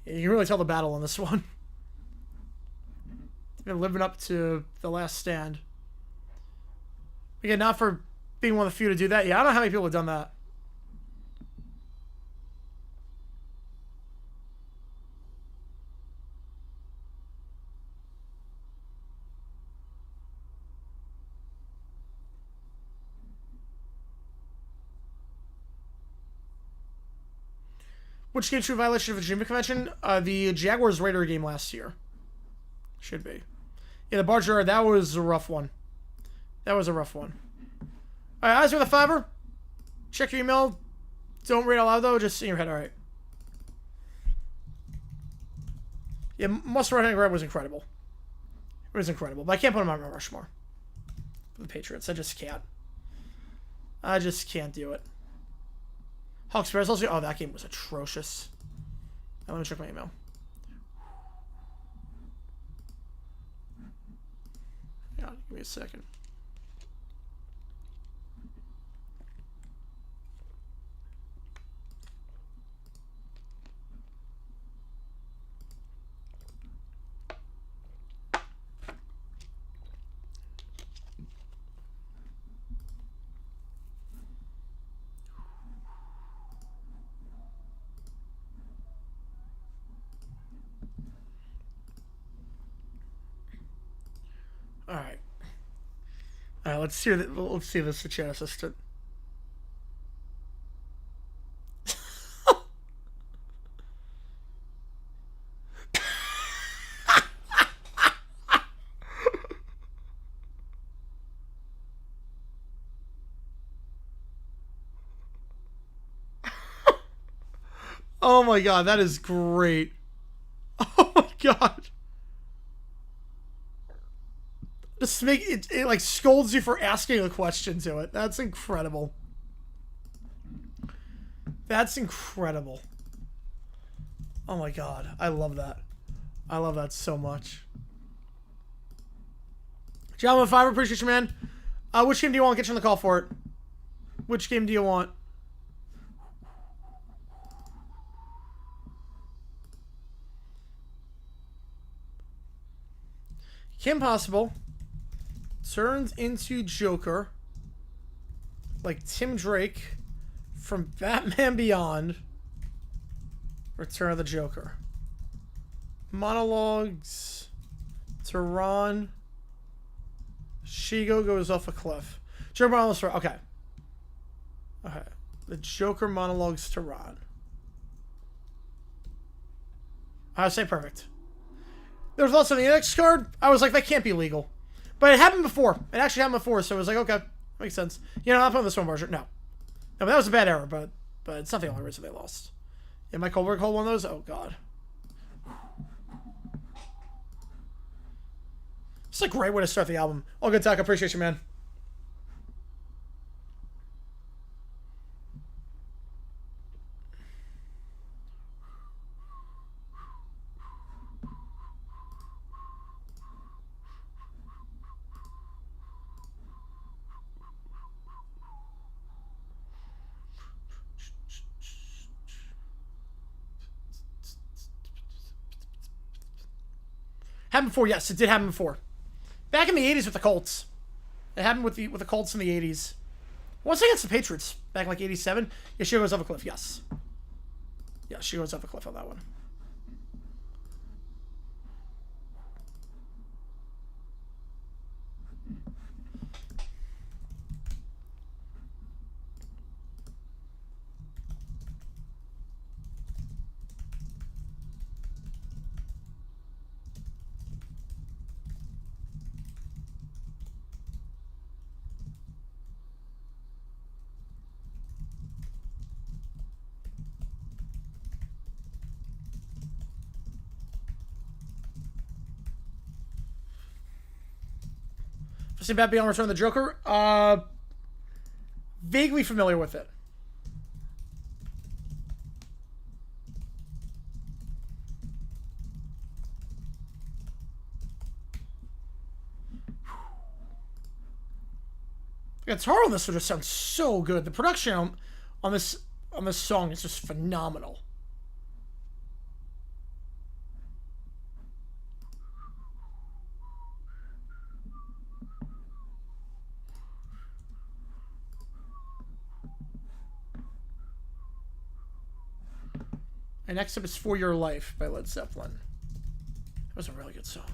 Yeah, you can really tell the battle on this one. They're living up to the last stand. Again, not for being one of the few to do that. Yeah, I don't know how many people have done that. Which game true violation of the Virginia Convention? The Jaguars-Raider game last year. Should be. Yeah, the Barger, that was a rough one. Alright, eyes with a fiber. Check your email. Don't read out loud, though. Just in your head. Alright. Yeah, Mustard right-hand grab was incredible. It was incredible. But I can't put him on Mount Rushmore. For the Patriots. I just can't. I just can't do it. Hawks Bears also. Oh, that game was atrocious. Now, let me check my email. Yeah, give me a second. All right, let's see this the chat assistant. Oh my god, that is great. Oh my god. Just make it like scolds you for asking a question to it. That's incredible. That's incredible. Oh my god. I love that. I love that so much. Gentleman 5, appreciate you, man. Which game do you want? I'll get you on the call for it. Which game do you want? Kim Possible turns into Joker like Tim Drake from Batman Beyond. Return of the Joker. Monologues. Tehran. Shigo goes off a cliff. Joker monologues. Okay. Okay. The Joker monologues Tehran. I would say perfect. There was lots on the index card. I was like, that can't be legal. But it happened before. It actually happened before, so I was like, okay, makes sense. You know, I'm not playing this one version. No. No, but that was a bad error, but it's not the only reason they lost. Am I Colbert hold one of those? Oh, God. It's a great way to start the album. All good talk. I appreciate you, man. Happened before, yes, it did happen before. Back in the 80s with the Colts. It happened with the Colts in the 80s. Once against the Patriots, back in like 87. Yeah, she goes off a cliff, yes. Yeah, she goes off a cliff on that one. Seen Batman on Return of the Joker? Vaguely familiar with it. The guitar on this one just sounds so good. The production on this song is just phenomenal. And next up is For Your Life by Led Zeppelin. That was a really good song.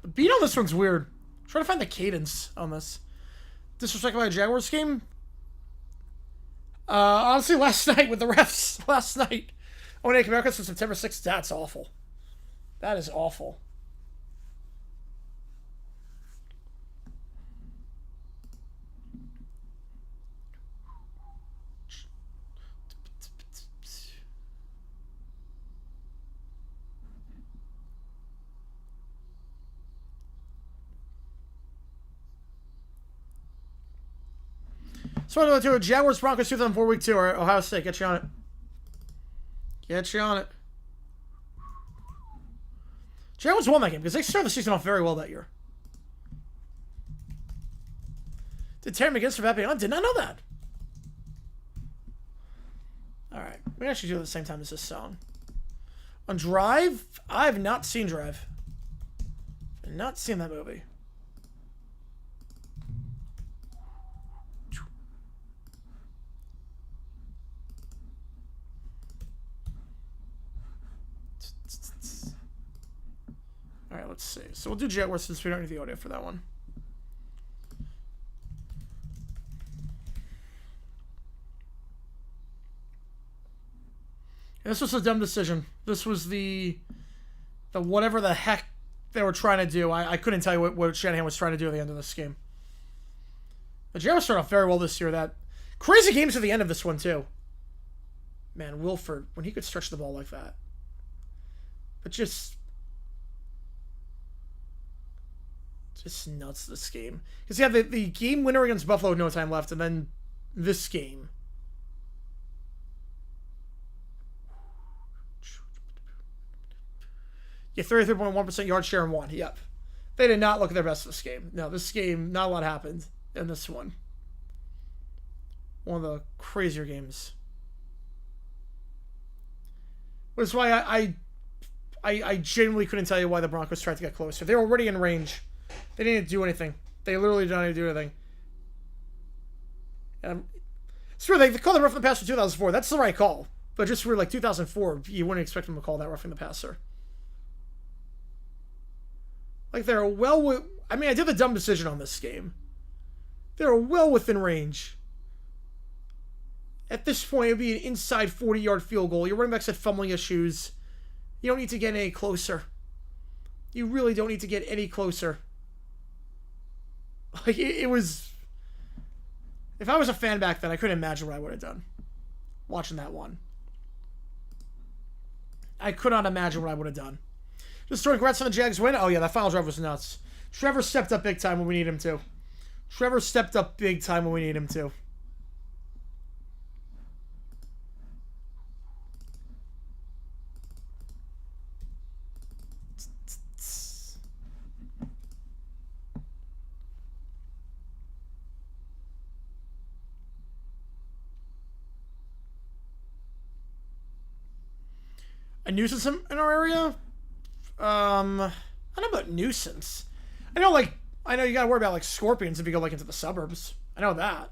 The beat on this one's weird. I'm trying to find the cadence on this. Disrespected by a Jaguars game? Honestly, last night with the refs. Last night. Oh, Nick America since September 6th. That's awful. That is awful. So we're going to do a Jaguars Broncos 2004 week 2. All right, Ohio State, get you on it. Get you on it. Jaguars won that game because they started the season off very well that year. Did Terry McGinnis for Batman? I did not know that. All right, we actually do it at the same time as this song. On Drive, I have not seen Drive. I've not seen that movie. All right, let's see. So we'll do Jaguars, since we don't need the audio for that one. This was a dumb decision. This was the whatever the heck they were trying to do. I couldn't tell you what Shanahan was trying to do at the end of this game. The Jaguars started off very well this year. That crazy games at the end of this one, too. Man, Wilford, when he could stretch the ball like that. But just nuts, this game. Because you have the game winner against Buffalo with no time left, and then this game. Yeah, 33.1% yard share and one. Yep. They did not look at their best this game. No, this game, not a lot happened in this one. One of the crazier games. Which is why I genuinely couldn't tell you why the Broncos tried to get closer. They were already in range. They didn't do anything. They literally didn't do anything. It's true, they called it roughing the passer in 2004. That's the right call. But just for like 2004, you wouldn't expect them to call that roughing the passer. Like, they're well... I mean, I did the dumb decision on this game. They're well within range. At this point, it would be an inside 40-yard field goal. Your running backs had fumbling issues. You don't need to get any closer. You really don't need to get any closer. Like, it was... If I was a fan back then, I couldn't imagine what I would have done watching that one. I could not imagine what I would have done. Just throwing congrats on the Jags win. Oh, yeah, that final drive was nuts. Trevor stepped up big time when we need him to. Trevor stepped up big time when we need him to. A nuisance in our area? I don't know about nuisance. I know you gotta worry about, like, scorpions if you go, like, into the suburbs. I know that.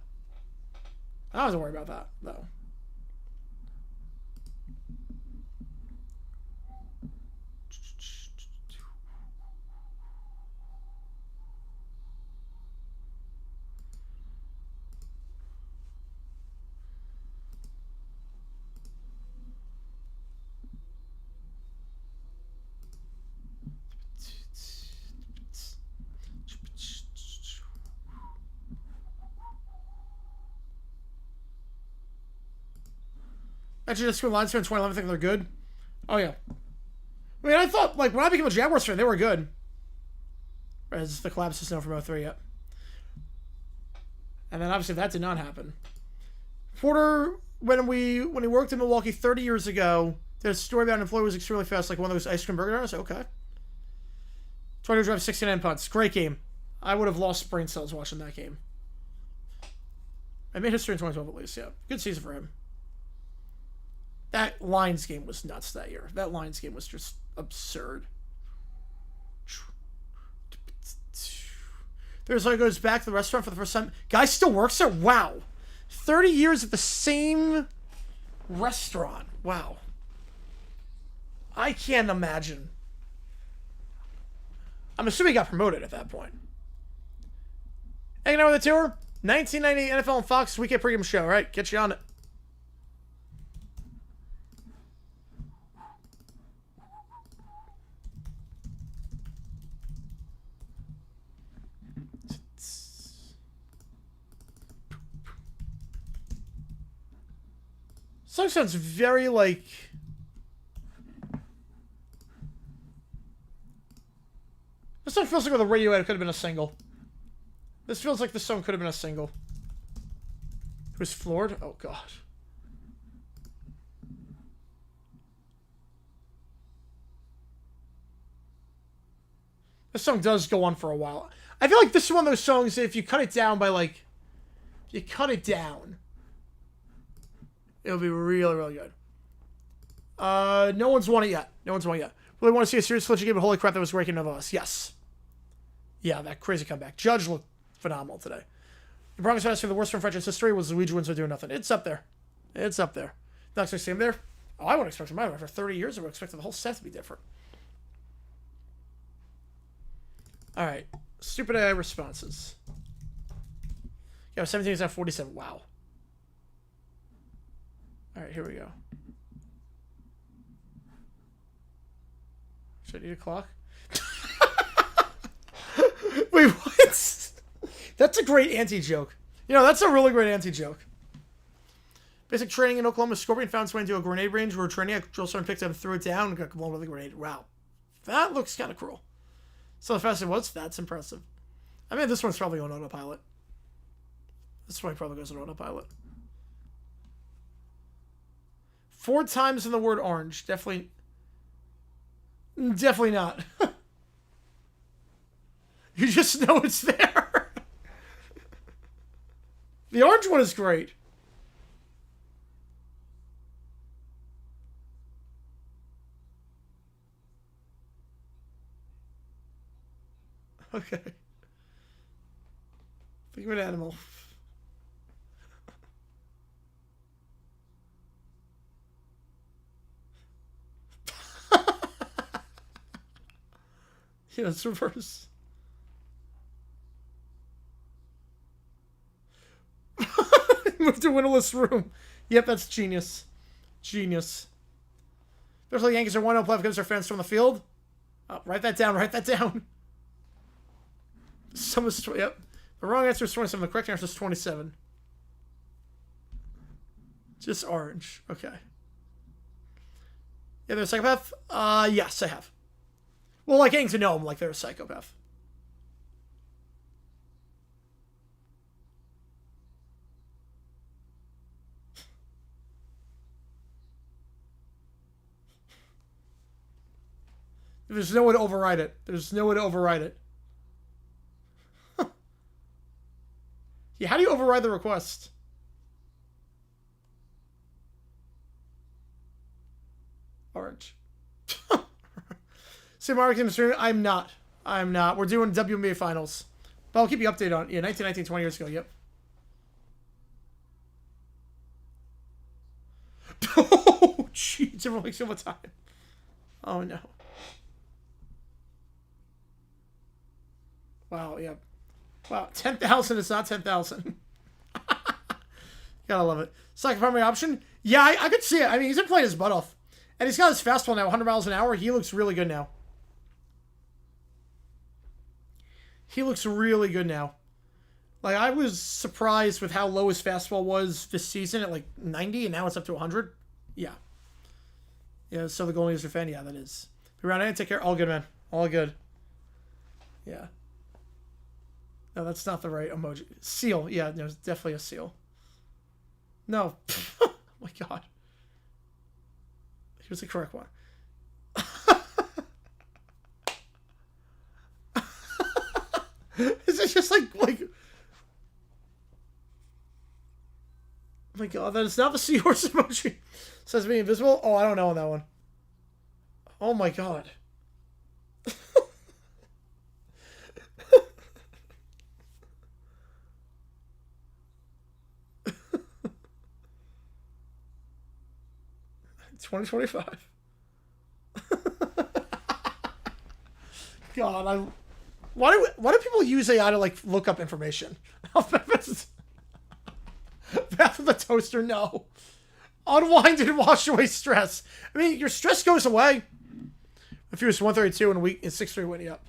I don't have to worry about that, though. Actually, just screwed lines here in 2011. I think they're good. Oh, yeah. I mean, I thought, like, when I became a Jaguars fan, they were good. As the collapse is known from 03, yep. And then, obviously, that did not happen. Porter, when he worked in Milwaukee 30 years ago, did a story about an employee who was extremely fast, like one of those ice cream burger runners. Okay. 20 drive, 69 punts. Great game. I would have lost brain cells watching that game. I made history in 2012, at least, yeah. Good season for him. That Lions game was nuts that year. That Lions game was just absurd. Thursday goes back to the restaurant for the first time. Guy still works there? Wow. 30 years at the same restaurant. Wow. I can't imagine. I'm assuming he got promoted at that point. Hanging out with the tour? 1998 NFL and Fox weekend pregame show. All right, get you on it. Song sounds very like... This song feels like with a radio ad, it could have been a single. This feels like this song could have been a single. Who's floored? Oh, God. This song does go on for a while. I feel like this is one of those songs that if you cut it down by, like... If you cut it down... It'll be really, really good. No one's won it yet. No one's won it yet. Really want to see a serious flinching game, but holy crap, that was breaking of us. Yes. Yeah, that crazy comeback. Judge looked phenomenal today. The Broncos fans for the worst from franchise history was Luigi wins are doing nothing. It's up there. It's up there. Not expect to see him there. Oh, I wouldn't expect him either. After 30 years, I would expect the whole set to be different. All right. Stupid AI responses. Yeah, 17 is at 47. Wow. All right, here we go. Should I need a clock? Wait, what? That's a great anti-joke. You know, that's a really great anti-joke. Basic training in Oklahoma. Scorpion found his way into a grenade range. We were training. A drill sergeant picked it up and threw it down and got blown with a grenade. Wow. That looks kind of cruel. So the fast was, that's impressive. I mean, this one's probably on autopilot. This one probably goes on autopilot. 4 times in the word orange. Definitely not. You just know it's there. The orange one is great. Okay. Think of an animal. Yeah, it's reverse. Move to windowless room. Yep, that's genius. Genius. Especially the Yankees are 1-0 play because their fans from the field. Oh, write that down. Write that down. Yep. The wrong answer is 27. The correct answer is 27. Just orange. Okay. Yeah, they're a psychopath? Yes, I have. Well, like getting to know them like they're a psychopath. There's no way to override it. There's no way to override it. Yeah, how do you override the request? Orange. See, I'm not. We're doing WNBA finals. But I'll keep you updated on it. Yeah, 1919, 20 years ago. Yep. Oh, jeez. Everyone makes so much time. Oh, no. Wow, yeah. Wow, 10,000 is not 10,000. Gotta love it. Second primary option? Yeah, I could see it. I mean, he's been playing his butt off. And he's got his fastball now, 100 miles an hour. He looks really good now. He looks really good now. Like, I was surprised with how low his fastball was this season at, like, 90, and now it's up to 100. Yeah. Yeah, so the goalie is a fan. Yeah, that is. Be around and take care. All good, man. All good. Yeah. No, that's not the right emoji. Seal. Yeah, no, it's definitely a seal. No. Oh, my God. Here's the correct one. Is it just like... Oh, my God, that is not the seahorse emoji. Says being invisible? Oh, I don't know on that one. Oh, my God. $20.25. God, why do people use AI to like look up information? Bath with the toaster, no. Unwind and wash away stress. I mean, your stress goes away. If you was 132 and a week, it's 6-3 winning up.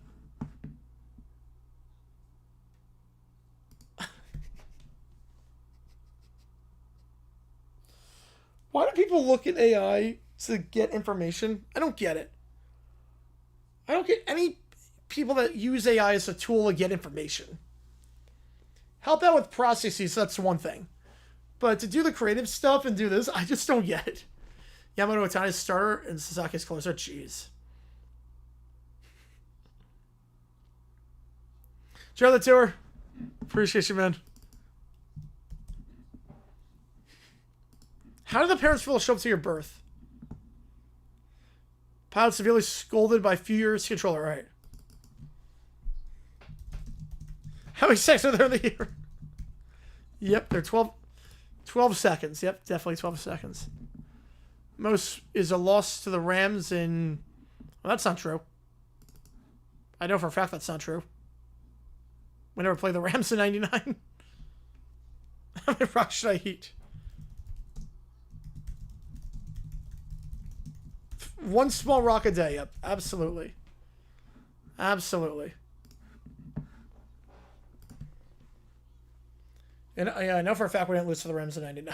Why do people look at AI to get information? I don't get it. I don't get any people that use AI as a tool to get information. Help out with processes, that's one thing. But to do the creative stuff and do this, I just don't get it. Yamamoto Otani's starter and Sasaki's closer. Jeez. Enjoy the tour. Appreciate you, man. How did the parents feel show up to your birth? Pilot severely scolded by Furious controller. Right. How many seconds are there in the year? Yep, they're 12 seconds. Yep, definitely 12 seconds. Most is a loss to the Rams in... Well, that's not true. I know for a fact that's not true. We never played the Rams in 99. How many rocks should I eat? One small rock a day. Yep, absolutely. Absolutely. And I know for a fact we didn't lose to the Rams in 99.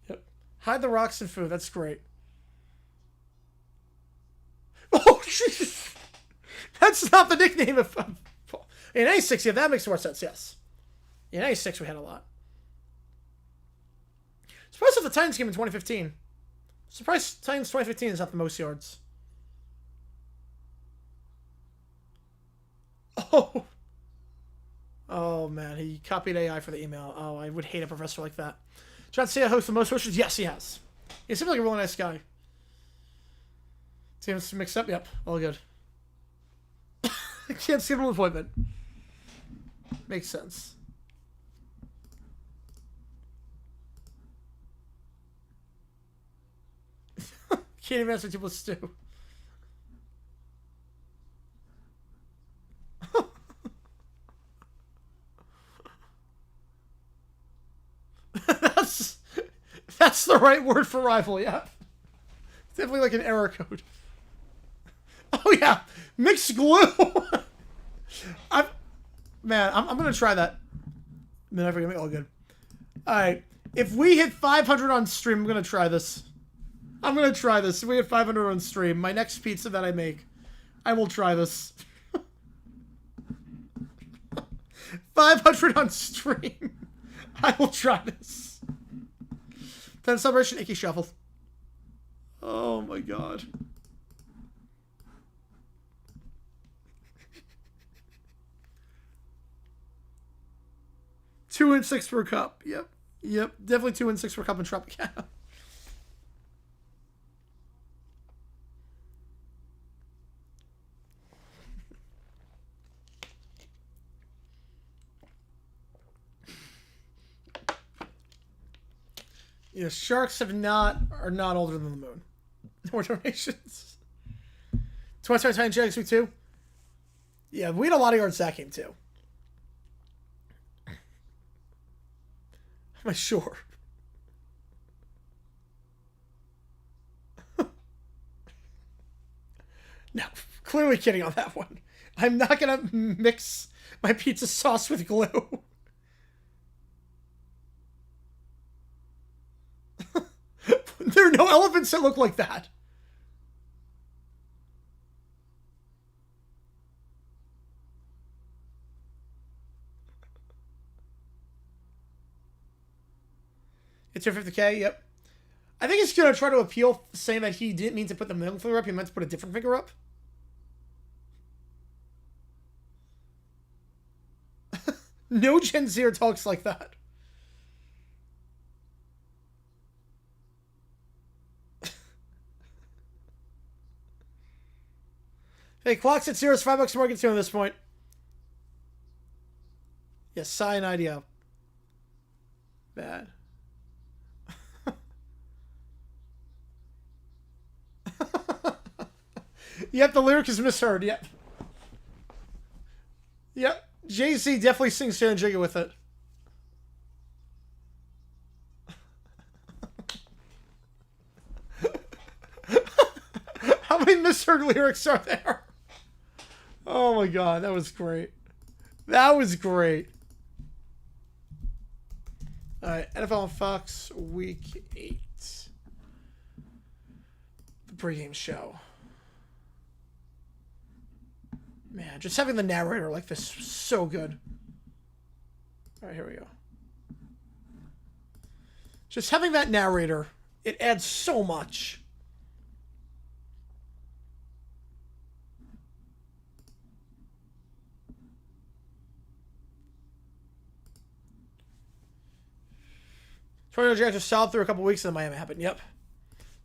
Yep. Hide the rocks and food. That's great. Oh, Jesus. That's not the nickname of... In A6, yeah, that makes more sense, yes. In A6, we had a lot. Surprised if the Titans game in 2015. Surprised Titans 2015 is not the most yards. Oh. Oh, man. He copied AI for the email. Oh, I would hate a professor like that. John Cena hosts the most wishes? Yes, he has. He seems like a really nice guy. Seems mixed up? Yep. All good. Can't schedule an appointment. Makes sense. Can't even answer people stew. That's the right word for rival, yeah. Definitely like an error code. Oh yeah, mixed glue. I'm gonna try that. Never gonna be all good. All right, if we hit 500 on stream, I'm gonna try this. I'm gonna try this. If we hit 500 on stream, my next pizza that I make, I will try this. 500 on stream. I will try this. Then celebration, Icky Shuffle. Oh my god. Two and 6 per cup. Yep. Yep. Definitely 2 and 6 per cup in Tropicana. Yeah, sharks are not older than the moon. More donations. 20 Titan Jags week 2. Yeah, we had a lot of yards that game too. Am I sure? No, clearly kidding on that one. I'm not gonna mix my pizza sauce with glue. There are no elephants that look like that. It's your 50K, yep. I think he's going to try to appeal, saying that he didn't mean to put the middle finger up. He meant to put a different finger up. No Gen Zer talks like that. Hey, clock's at 0. It's $5 more. Get to at this point. Yes, cyanide, yeah. Bad. Yep, the lyric is misheard. Yep. Yep. Jay-Z definitely sings Stan Jigga with it. How many misheard lyrics are there? Oh my god, that was great. That was great. Alright, NFL on Fox, week 8. The pregame show. Man, just having the narrator like this is so good. Alright, here we go. Just having that narrator, it adds so much. Tornado Jags are solid through a couple weeks, and then Miami happened. Yep.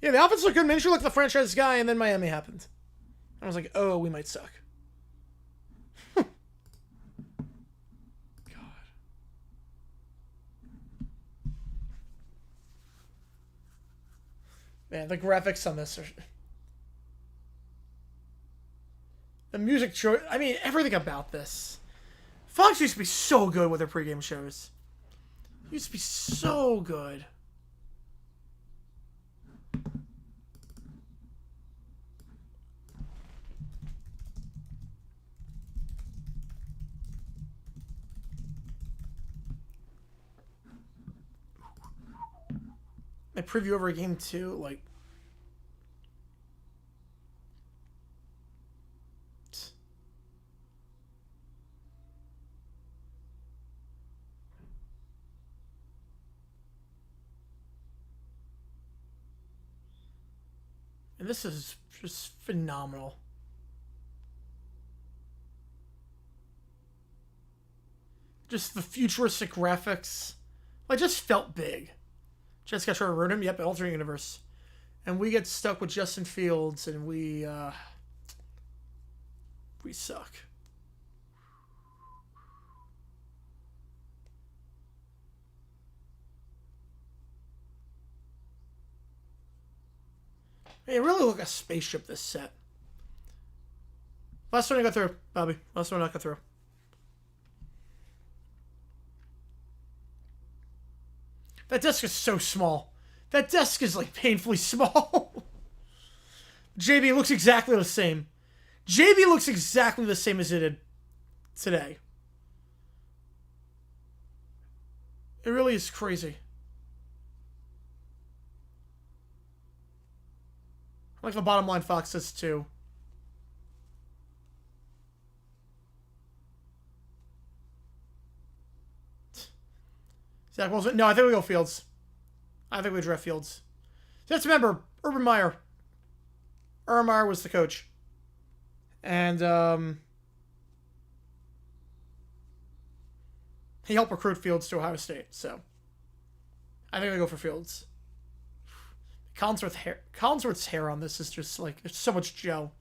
Yeah, the offense looked good. Made sure looked the franchise guy, and then Miami happened. I was like, oh, we might suck. God. Man, the graphics on this are... The music choice... I mean, everything about this. Fox used to be so good with their pregame shows. Used to be so good. like preview over game 2, like. And this is just phenomenal. Just the futuristic graphics. Like, just felt big. Jets got to ruin him. Yep, alternate universe. And we get stuck with Justin Fields, and we suck. Hey, it really look like a spaceship, this set. Last one I got through, Bobby. Last one I got through. That desk is so small. That desk is, like, painfully small. JB looks exactly the same. JB looks exactly the same as it did today. It really is crazy. I like the bottom line Fox does too. Zach Wilson. No, I think we go Fields. I think we draft Fields. Just remember, Urban Meyer. Urban Meyer was the coach. And he helped recruit Fields to Ohio State. So I think we go for Fields. Collinsworth's hair on this is just like, it's so much Joe.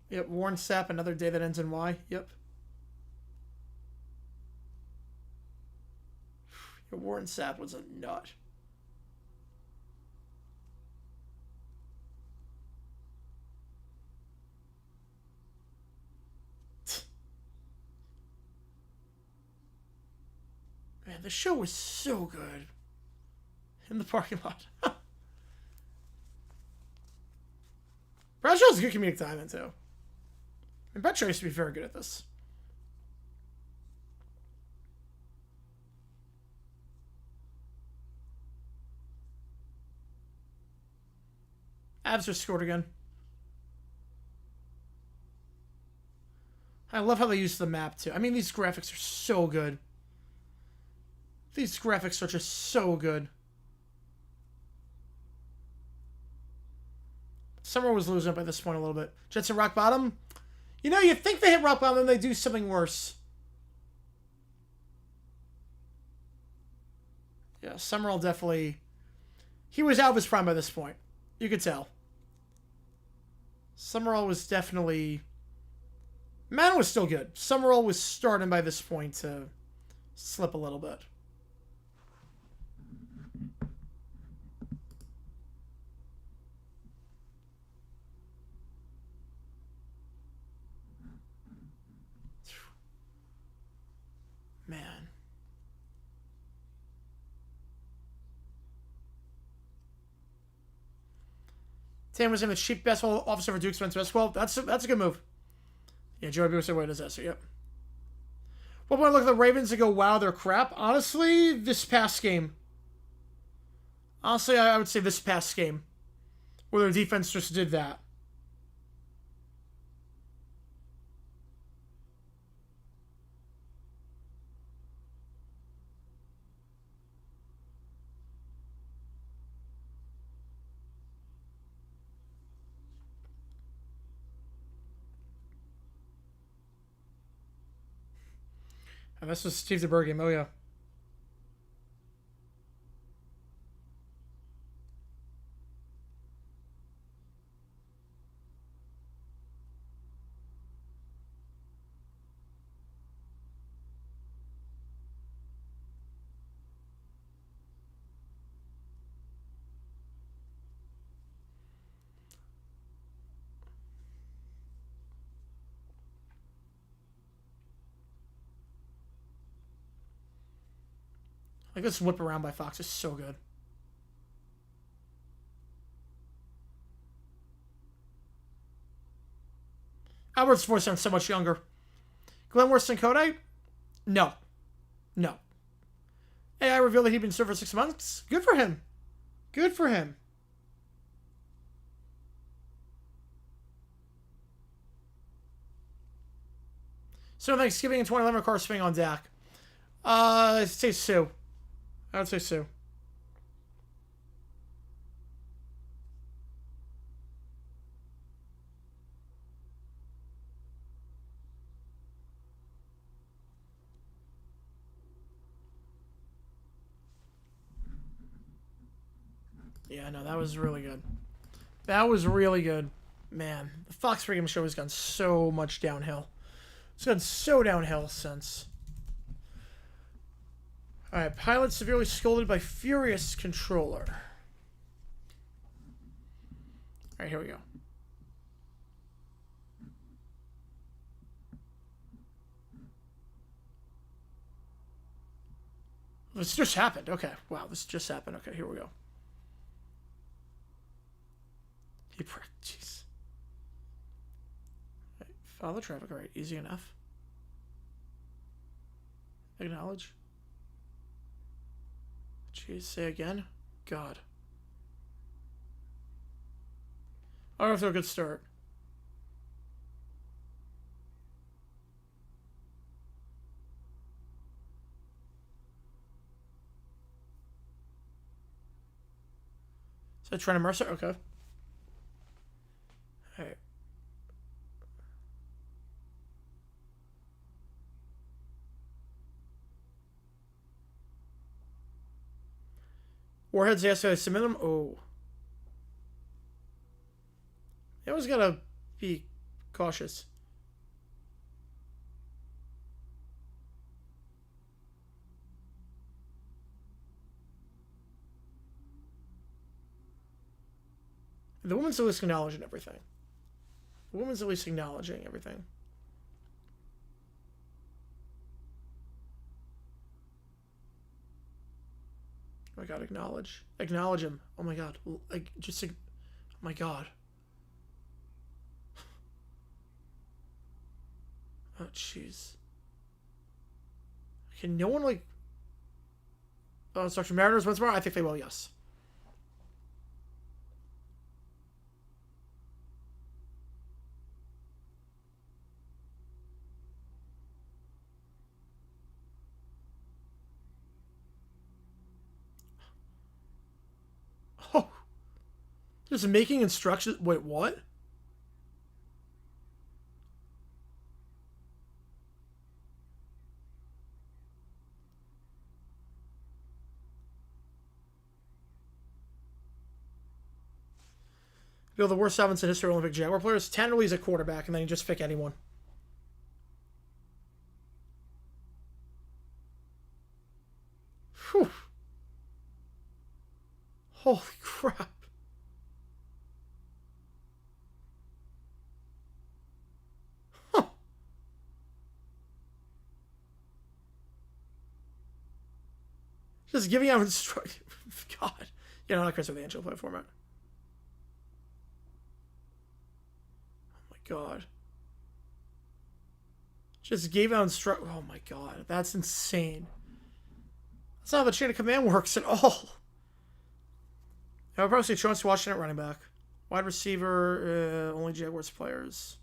Yep, Warren Sapp, another day that ends in Y. Yep. Warren Sapp was a nut. Man, the show was so good. In the parking lot. Bradshaw's a good comedic timing, too. And Bradshaw used to be very good at this. Avs just scored again. I love how they use the map, too. I mean, these graphics are so good. These graphics are just so good. Summer was losing by this point a little bit. Jets at rock bottom. You know, you think they hit rock bottom, and they do something worse. Yeah, Summerall definitely... He was out of his prime by this point. You could tell. Summerall was definitely... Man was still good. Summerall was starting by this point to slip a little bit. Man. Tam was in the cheap basketball officer for Duke's men's basketball. That's a good move. Yeah, Joey B. said, wait, is that so? Yep. What point look at the Ravens and go, wow, they're crap? Honestly, this past game. Honestly, I would say this past game. Where their defense just did that. And this was Steve DeBerg game. Oh, yeah. Like, this whip around by Fox is so good. Albert's voice sounds so much younger. Glenn worse than Kodak? No. No. AI revealed that he'd been served for 6 months. Good for him. Good for him. So Thanksgiving in 2011 car swing on Dak. I'd say Sue. I would say Sue. Yeah, no, that was really good. That was really good. Man, the Fox Freedom Show has gone so much downhill. It's gone so downhill since. Alright, pilot severely scolded by furious controller. Alright, here we go. This just happened. Okay. Wow, this just happened. Okay, here we go. Jeez. Right, follow the traffic. Alright, easy enough. Acknowledge. Jeez, say again. God. I don't know if they're a good start. Is that Trent Mercer? Okay. Alright. Warheads yesterday, submit them. Oh. You always gotta be cautious. The woman's at least acknowledging everything. The woman's at least acknowledging everything. Oh my god, acknowledge. Acknowledge him. Oh my god. Like, just... Oh my god. Oh, jeez. Can no one, like... Oh, Instruction Mariners once more? I think they will, yes. Oh. Just making instructions... Wait, what? Bill, the worst offense in history of Olympic Jaguar players. Tannerly's a quarterback, and then you just pick anyone. Whew. Holy crap. Huh. Just giving out instructions. God. Yeah, I'm not crazy with the Angel play format. God. Just gave out instruct. Oh my god, that's insane. That's not how the chain of command works at all. I would probably say Chauncey Washington at running back. Wide receiver, only Jaguars players.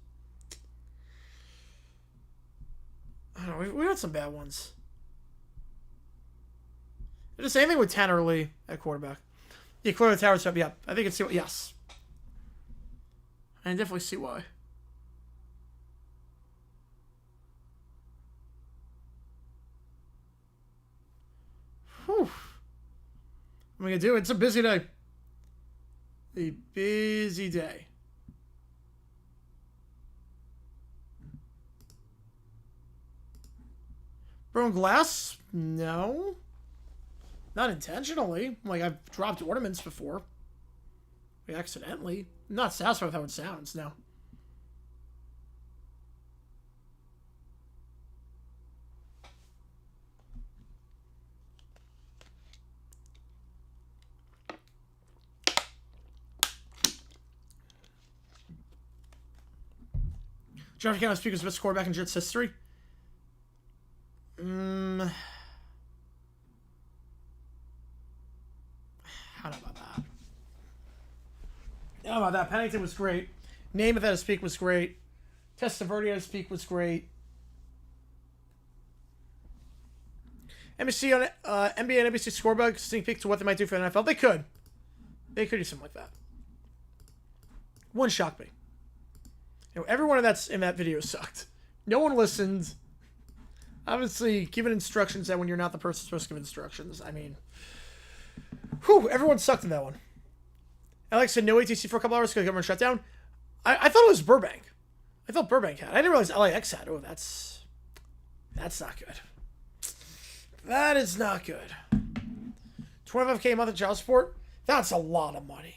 I don't know, we had some bad ones. Just same thing with Tanner Lee at quarterback. Yeah, clearly the tower's up. Yeah, I think it's yes. I definitely see why. Whew. What am I gonna do? It's a busy day. A busy day. Broken glass? No. Not intentionally. Like, I've dropped ornaments before. Like, accidentally. I'm not satisfied with how it sounds, no. Josh McCown speakers best quarterback in Jets history. I don't know about that. I don't know about that. Pennington was great. Namath at his peak was great. Testaverde at his peak was great. NBC on NBA and NBC scorebook sneak peek to what they might do for the NFL. They could. They could do something like that. Wouldn't shock me. You know, everyone that's in that video sucked. No one listened. Obviously, giving instructions that when you're not the person supposed to give instructions. I mean, whew, everyone sucked in that one. Alex said no ATC for a couple hours because the government shut down. I thought it was Burbank. I thought Burbank had. I didn't realize LAX had. Oh, that's not good. That is not good. $25K a month in child support? That's a lot of money.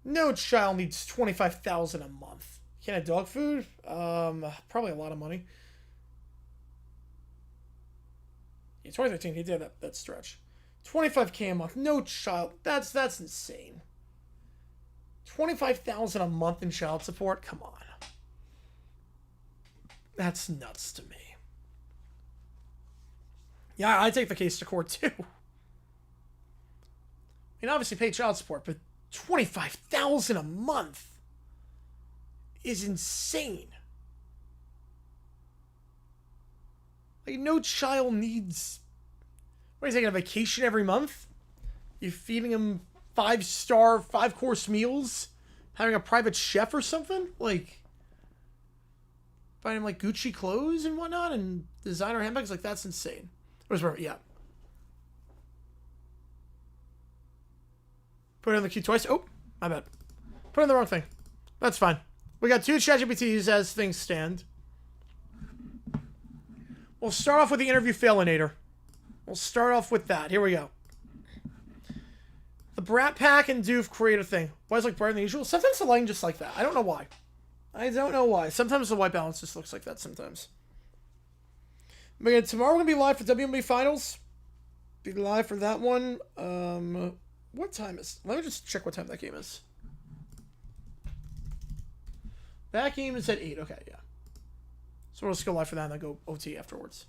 No child needs $25,000 a month. Can I dog food? Probably a lot of money. Yeah, 2013, he did that stretch. $25K a month. No child. That's insane. $25,000 a month in child support? Come on. That's nuts to me. Yeah, I take the case to court too. I mean, obviously pay child support, but $25,000 a month is insane. Like, no child needs... What are you taking, a vacation every month? You feeding him 5-star, 5-course meals? Having a private chef or something? Like, buying him, like, Gucci clothes and whatnot and designer handbags? Like, that's insane. Yeah. Put it in the queue twice. Oh, my bad. Put in the wrong thing. That's fine. We got 2 ChatGPTs as things stand. We'll start off with the interview failinator. We'll start off with that. Here we go. The Brat Pack and Doof create a thing. Why is it like brighter than usual? Sometimes the lighting just like that. I don't know why. I don't know why. Sometimes the white balance just looks like that sometimes. But again, tomorrow we're going to be live for WNBA Finals. Be live for that one. What time is... Let me just check what time that game is. That game is at 8. Okay, yeah. So we'll just go live for that and then go OT afterwards.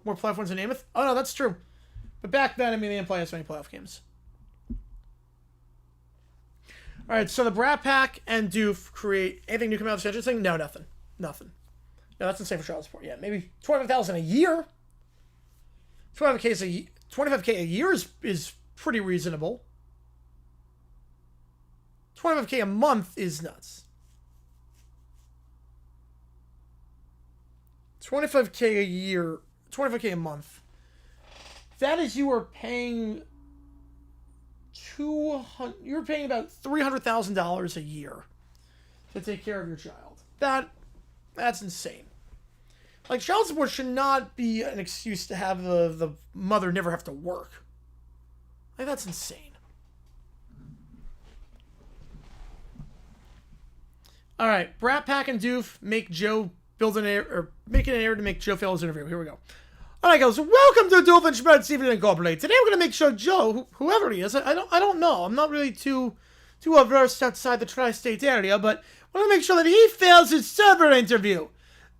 More playoff wins than Namath? Oh, no, that's true. But back then, I mean, they didn't play as many playoff games. Alright, so the Brat Pack and Doof create... Anything new coming out of the Stranger thing? No, nothing. Nothing. No, that's insane for child support. Yeah, maybe $25,000 a year. $25K a year is pretty reasonable. $25K a month is nuts. $25K a year, $25K a month. That is, you are paying you're paying about $300,000 a year to take care of your child. That's insane. Like, child support should not be an excuse to have the mother never have to work. Like, that's insane. All right, Brat Pack and Doof make Joe build an air, or make an error to make Joe fail his interview. Here we go. All right, guys. Welcome to Doof and Schmidt Steven Incorporated. Today we're gonna make sure Joe, whoever he is, I don't know. I'm not really too versed outside the tri-state area, but we're gonna make sure that he fails his server interview.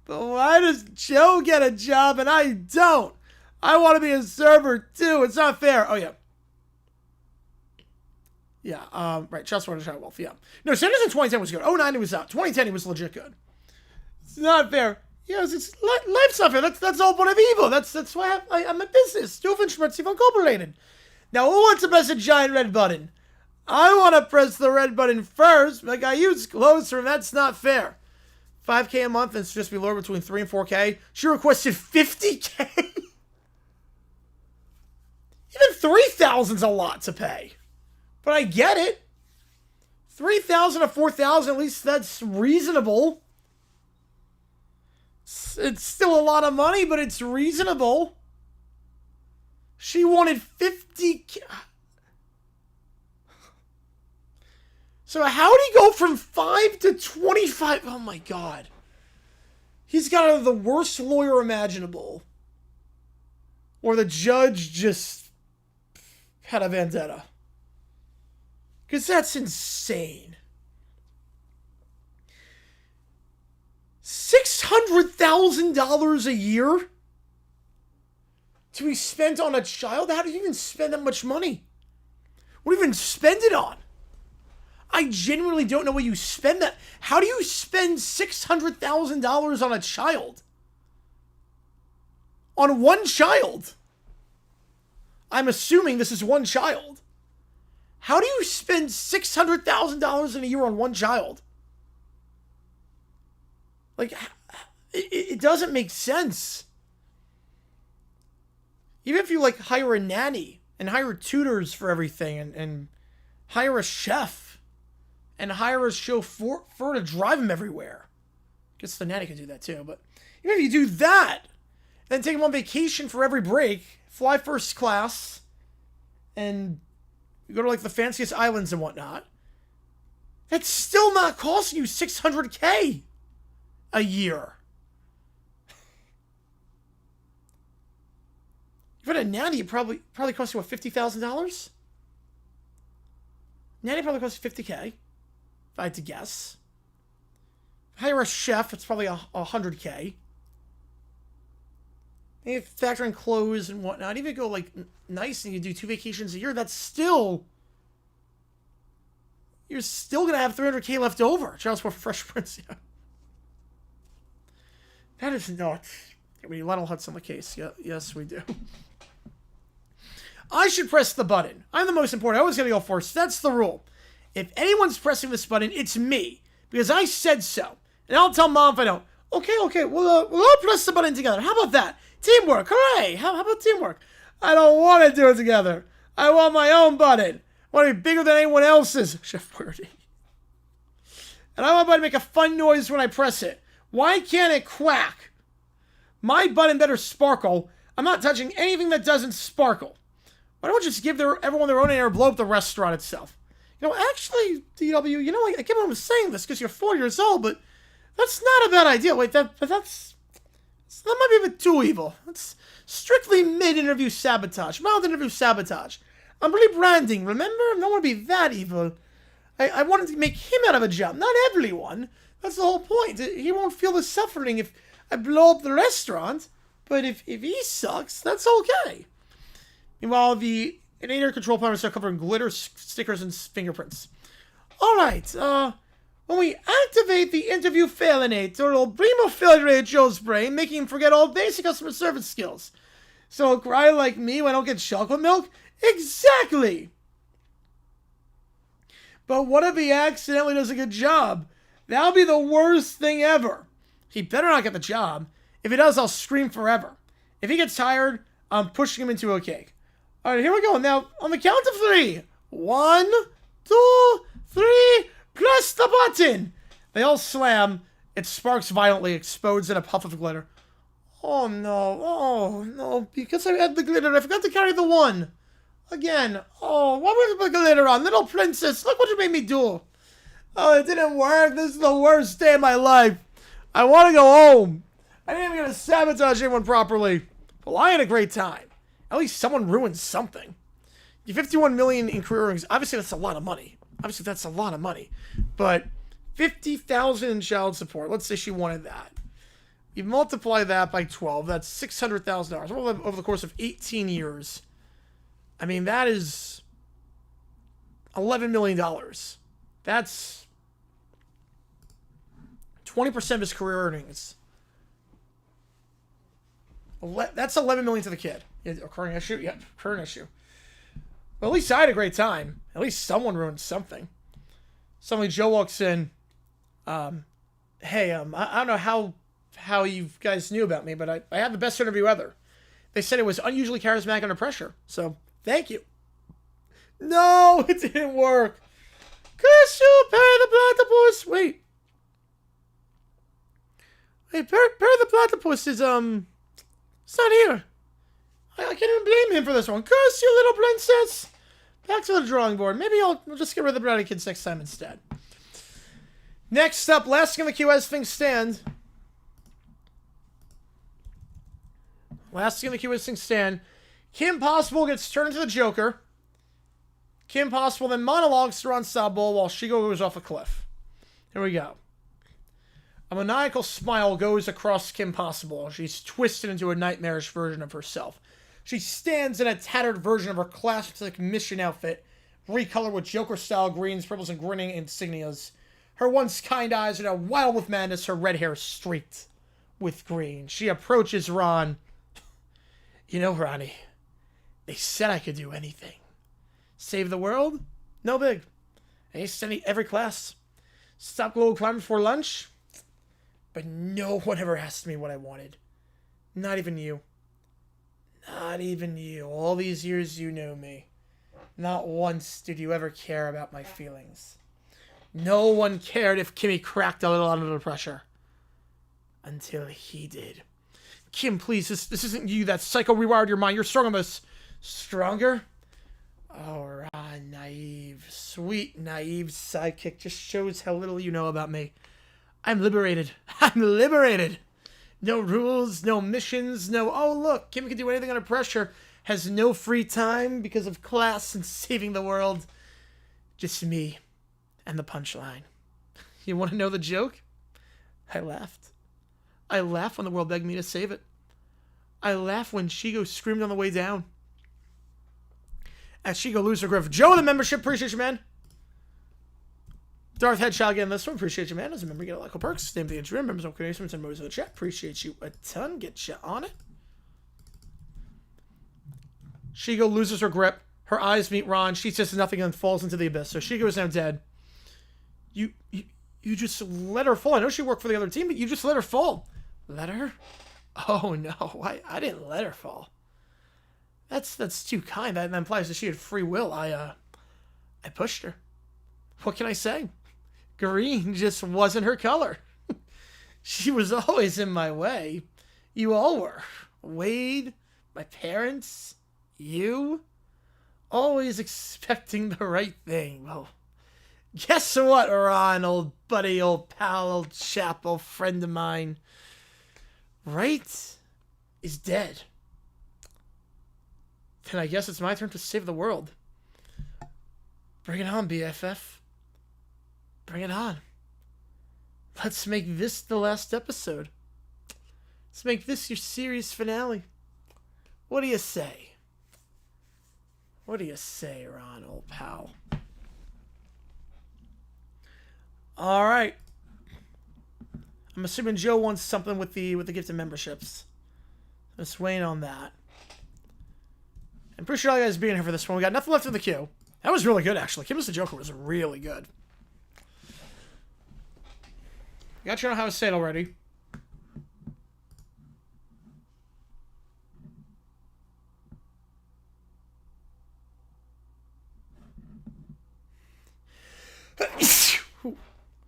But why does Joe get a job and I don't? I want to be a server too. It's not fair. Oh yeah. Yeah, right, child support and child wealth, yeah. No, Sanders in 2010 was good. 09 he was out. 2010 he was legit good. It's not fair. Yes, life's not fair. That's all part of evil. That's why I'm a business. Doofenshmirtz Incorporated. Now, who wants to press a giant red button? I want to press the red button first. My guy, use closer, and that's not fair. 5K a month, and it's just be lower between 3 and 4K. She requested 50K. Even 3,000's a lot to pay. But I get it. 3,000 to 4,000, at least that's reasonable. It's still a lot of money, but it's reasonable. She wanted 50K. So how did he go from 5 to 25? Oh my God. He's got the worst lawyer imaginable. Or the judge just had a vendetta. Because that's insane. $600,000 a year to be spent on a child? How do you even spend that much money? What do you even spend it on? I genuinely don't know what you spend that. How do you spend $600,000 on a child? On one child? I'm assuming this is one child. How do you spend $600,000 in a year on one child? Like, it doesn't make sense. Even if you, like, hire a nanny and hire tutors for everything and hire a chef and hire a chauffeur to drive him everywhere. Guess the nanny can do that too, but even if you do that, then take him on vacation for every break, fly first class, and you go to, like, the fanciest islands and whatnot, that's still not costing you $600K a year. If you had a nanny, it probably costs you, what, $50,000? Nanny probably costs you $50K, if I had to guess. Hire a chef, it's probably $100K. Maybe factor in clothes and whatnot. Even go, like, nice and you do 2 vacations a year, that's still... You're still going to have $300K left over. Charles for Fresh Prince, yeah. That is nuts. We need Lionel Hudson on the case. Yeah, yes, we do. I should press the button. I'm the most important. I always gotta go first. That's the rule. If anyone's pressing this button, it's me. Because I said so. And I'll tell Mom if I don't. Okay. We'll all press the button together. How about that? Teamwork. Hooray. How about teamwork? I don't want to do it together. I want my own button. I want to be bigger than anyone else's. Chef Birdie. And I want my button to make a fun noise when I press it. Why can't it quack? My button better sparkle. I'm not touching anything that doesn't sparkle. Why don't we just give everyone their own air, blow up the restaurant itself? You know, actually, DW, you know, I can't remember saying this because you're 4 years old, but that's not a bad idea. Wait, that might be a bit too evil. That's strictly mid-interview sabotage, mild interview sabotage. I'm rebranding, remember? I don't want to be that evil. I wanted to make him out of a job, not everyone. That's the whole point. He won't feel the suffering if I blow up the restaurant, but if he sucks, that's okay. Meanwhile, the air control panel start covering glitter, stickers, and fingerprints. Alright, when we activate the interview failinator, it'll primo-filtrate Joe's brain, making him forget all basic customer service skills. So he'll cry like me when I don't get chocolate milk? Exactly! But what if he accidentally does a good job? That'll be the worst thing ever. He better not get the job. If he does, I'll scream forever. If he gets tired, I'm pushing him into a cake. Alright, here we go. Now, on the count of 3. 1, 2, 3. Press the button. They all slam. It sparks violently, explodes in a puff of glitter. Oh no, because I had the glitter, I forgot to carry the 1. Again. Oh, what was the glitter on? Little princess, look what you made me do. Oh, it didn't work. This is the worst day of my life. I want to go home. I didn't even get to sabotage anyone properly. Well, I had a great time. At least someone ruined something. You 51 million in career earnings. Obviously, that's a lot of money. But 50,000 in child support. Let's say she wanted that. You multiply that by 12. That's $600,000 over the course of 18 years. I mean, that is $11 million. That's 20% of his career earnings. That's $11 million to the kid. Current issue? Yep, current issue. Well, at least I had a great time. At least someone ruined something. Suddenly Joe walks in. Hey, I don't know how you guys knew about me, but I had the best interview ever. They said it was unusually charismatic under pressure. So, thank you. No, it didn't work. Curse you, Perry the Platypus. Wait, Perry the Platypus is, it's not here. I can't even blame him for this one. Curse you, little princess. Back to the drawing board. Maybe I'll just get rid of the brownie kids next time instead. Next up, last in the queue as things stand. Last in the queue as things stand. Kim Possible gets turned into the Joker. Kim Possible then monologues through Ensemble while Shigo goes off a cliff. Here we go. A maniacal smile goes across Kim Possible. She's twisted into a nightmarish version of herself. She stands in a tattered version of her classic mission outfit, recolored with Joker-style greens, purples, and grinning insignias. Her once kind eyes are now wild with madness, her red hair streaked with green. She approaches Ron. You know, Ronnie, they said I could do anything. Save the world? No big. Ace every class. Stop global climate before lunch? But no one ever asked me what I wanted. Not even you. Not even you. All these years you know me. Not once did you ever care about my feelings. No one cared if Kimmy cracked a little under the pressure. Until he did. Kim, please, this isn't you. That psycho rewired your mind. You're strong on this. Stronger? Oh, Ron, naive. Sweet, naive sidekick. Just shows how little you know about me. I'm liberated. I'm liberated. No rules, no missions, no, oh, look, Kim can do anything under pressure. Has no free time because of class and saving the world. Just me and the punchline. You want to know the joke? I laughed. I laughed when the world begged me to save it. I laughed when Shigo screamed on the way down. As Shigo loses her grip. Joe, the membership, appreciate you, man. Darth Headshot getting this one. Appreciate you, man. As a member, you get a lot of perks. Name the Instagram. Members of creations and members of the chat. Appreciate you a ton. Get you on it. Shigo loses her grip. Her eyes meet Ron. She says nothing and falls into the abyss. So Shigo is now dead. You just let her fall. I know she worked for the other team, but you just let her fall. Let her? Oh, no. I didn't let her fall. That's too kind. That implies that she had free will. I pushed her. What can I say? Green just wasn't her color. She was always in my way. You all were. Wade, my parents, you. Always expecting the right thing. Well, guess what, Ron, old buddy, old pal, old chap, old friend of mine. Right is dead. Then I guess it's my turn to save the world. Bring it on, BFF. Bring it on. Let's make this the last episode. Let's make this your series finale. What do you say? What do you say, Ron, old pal? All right. I'm assuming Joe wants something with the gifted memberships. Just waiting on that. I appreciate all you guys being here for this one. We got nothing left in the queue. That was really good, actually. Kim as the Joker was really good. You got to know how to say it already.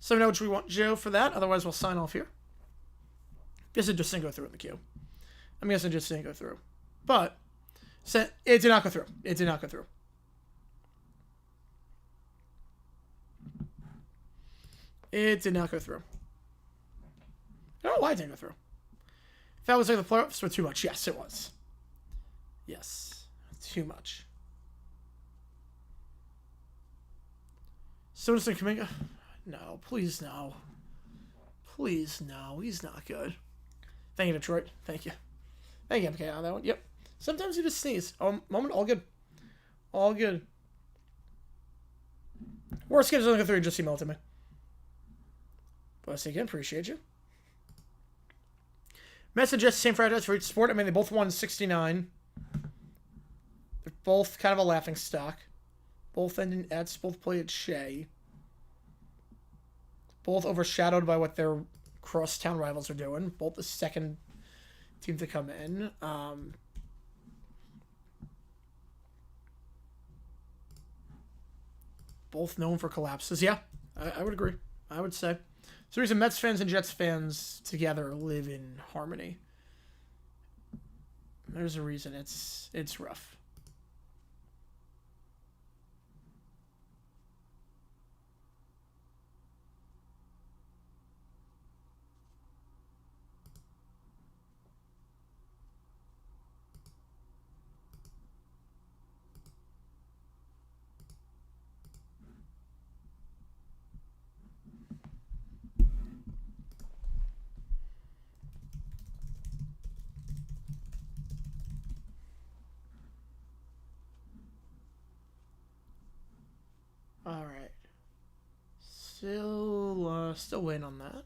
So we know which we want Joe for that. Otherwise, we'll sign off here. Guess it just didn't go through in the queue. I'm guessing it just didn't go through. But it did not go through. It did not go through. It did not go through. I don't know why it didn't go through. That was like the playoffs were too much. Yes, it was. Yes. Too much. Soniston Kaminga? No, please no. Please no. He's not good. Thank you, Detroit. Thank you. Thank you, MK, on that one. Yep. Sometimes you just sneeze. Oh, moment. All good. All good. Worst case, doesn't go through and just email it to me. Bless you again. Appreciate you. Message just same franchise for each sport. I mean, they both won 69. They're both kind of a laughing stock. Both end in Ets. Both play at Shea. Both overshadowed by what their crosstown rivals are doing. Both the second team to come in. Both known for collapses. Yeah, I would agree. I would say. So the reason Mets fans and Jets fans together live in harmony. There's a reason. It's rough. Still waiting on that.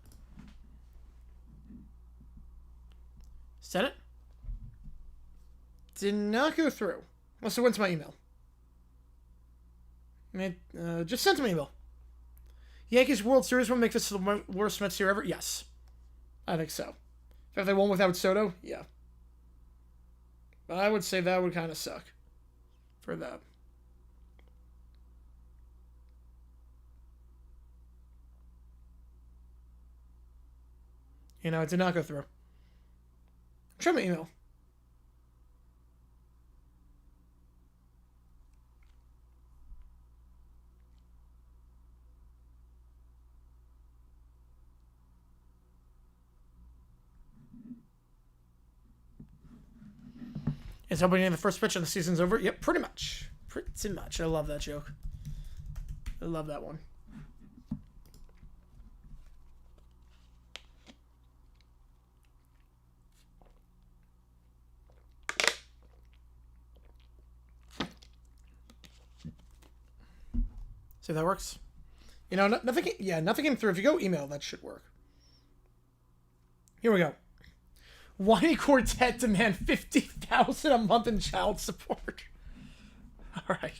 Sent it? Did not go through. Unless it went to my email. Just sent to my email. Yankees World Series will make this the worst Mets year ever? Yes. I think so. If they won without Soto? Yeah. But I would say that would kind of suck. For that. You know, it did not go through. Try my email. Is opening the first pitch and the season's over? Yep, pretty much. Pretty much. I love that joke. I love that one. See if that works. You know, nothing came through. If you go email, that should work. Here we go. Whiny Quartet demand $50,000 a month in child support. All right.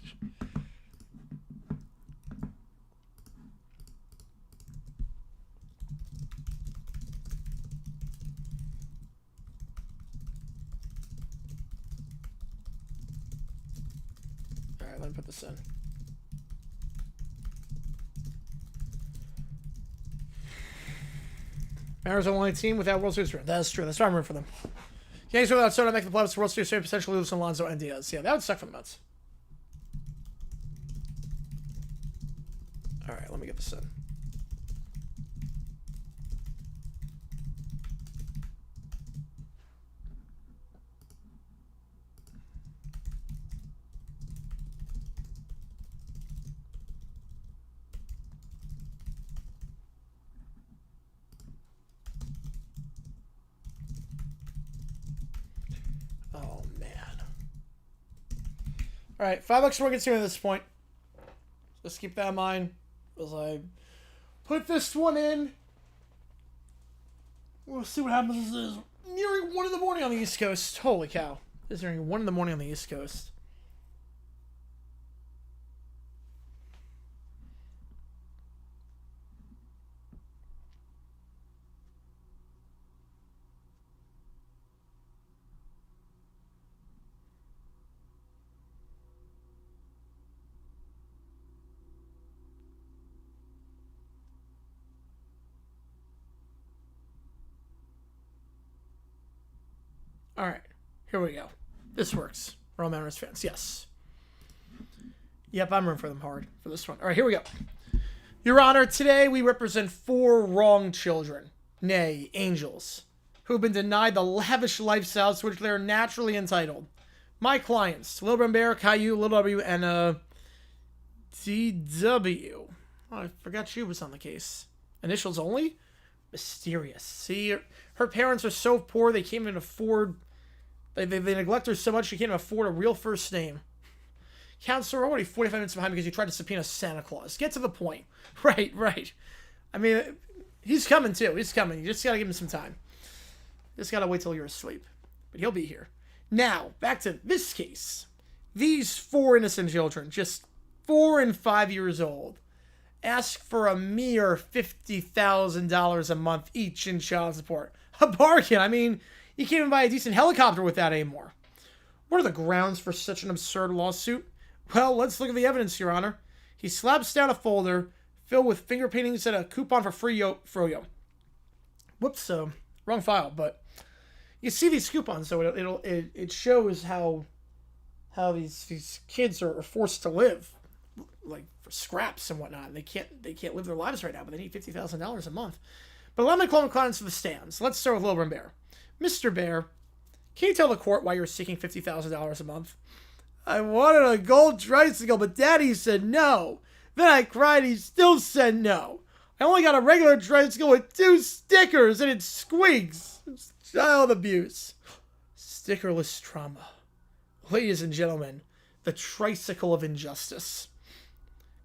All right, let me put this in. Mariners are the only team without World Series run. That's true. That's why I'm rooting for them. Yankees without Soto make the playoffs. World Series potentially lose Alonso and Diaz. Yeah, that would suck for the Mets. All right, let me get this in. All right, $5 we're continuing at this point. Just keep that in mind as I put this one in. We'll see what happens. This is nearing 1 in the morning on the East Coast. Holy cow. This is nearing 1 in the morning on the East Coast. All right, here we go. This works. We're all Mariners fans. Yes. Yep, I'm rooting for them hard for this one. All right, here we go. Your Honor, today we represent 4 wrong children, nay, angels, who have been denied the lavish lifestyles to which they are naturally entitled. My clients, Lil Brambert, Caillou, Lil W, and DW. Oh, I forgot she was on the case. Initials only? Mysterious. See, her parents are so poor they can't even afford... They neglect her so much she can't even afford a real first name. Counselor, already 45 minutes behind because you tried to subpoena Santa Claus. Get to the point. Right. I mean, he's coming too. He's coming. You just gotta give him some time. Just gotta wait till you're asleep. But he'll be here. Now, back to this case. These 4 innocent children, just 4 and 5 years old, ask for a mere $50,000 a month each in child support. A bargain. I mean, you can't even buy a decent helicopter with that anymore. What are the grounds for such an absurd lawsuit? Well, let's look at the evidence, Your Honor. He slaps down a folder filled with finger paintings and a coupon for free froyo. Whoops, wrong file. But you see these coupons, so it shows how these kids are forced to live, like for scraps and whatnot. They can't live their lives right now, but they need $50,000 a month. But let me call my clients to the stands. Let's start with Lil Bear. Mr. Bear, can you tell the court why you're seeking $50,000 a month? I wanted a gold tricycle, but Daddy said no. Then I cried, he still said no. I only got a regular tricycle with 2 stickers, and it squeaks. It's child abuse. Stickerless trauma. Ladies and gentlemen, the tricycle of injustice.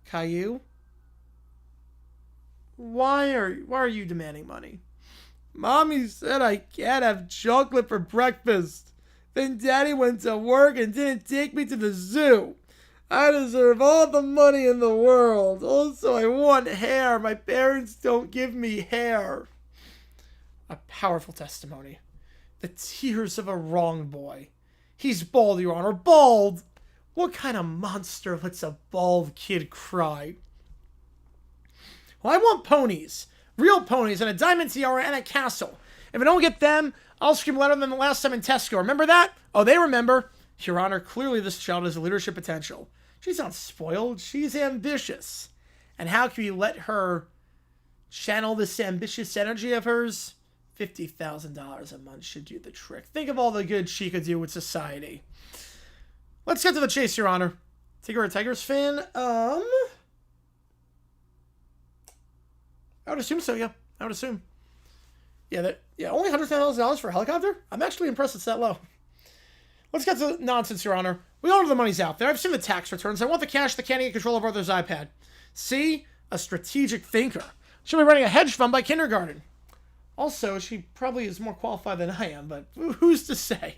Caillou? Why are you demanding money? Mommy said I can't have chocolate for breakfast. Then Daddy went to work and didn't take me to the zoo. I deserve all the money in the world. Also, I want hair. My parents don't give me hair. A powerful testimony. The tears of a wrong boy. He's bald, Your Honor. Bald! What kind of monster lets a bald kid cry? Well, I want ponies. Real ponies and a diamond tiara and a castle. If I don't get them, I'll scream louder than the last time in Tesco. Remember that? Oh, they remember. Your Honor, clearly this child has leadership potential. She's not spoiled. She's ambitious. And how can we let her channel this ambitious energy of hers? $50,000 a month should do the trick. Think of all the good she could do with society. Let's get to the chase, Your Honor. Tigger a Tigers fan? I would assume so, yeah. I would assume. Yeah, only $100,000 for a helicopter? I'm actually impressed it's that low. Let's get to nonsense, Your Honor. We all know the money's out there. I've seen the tax returns. I want the cash that can't get control of Arthur's iPad. See? A strategic thinker. She'll be running a hedge fund by kindergarten. Also, she probably is more qualified than I am, but who's to say?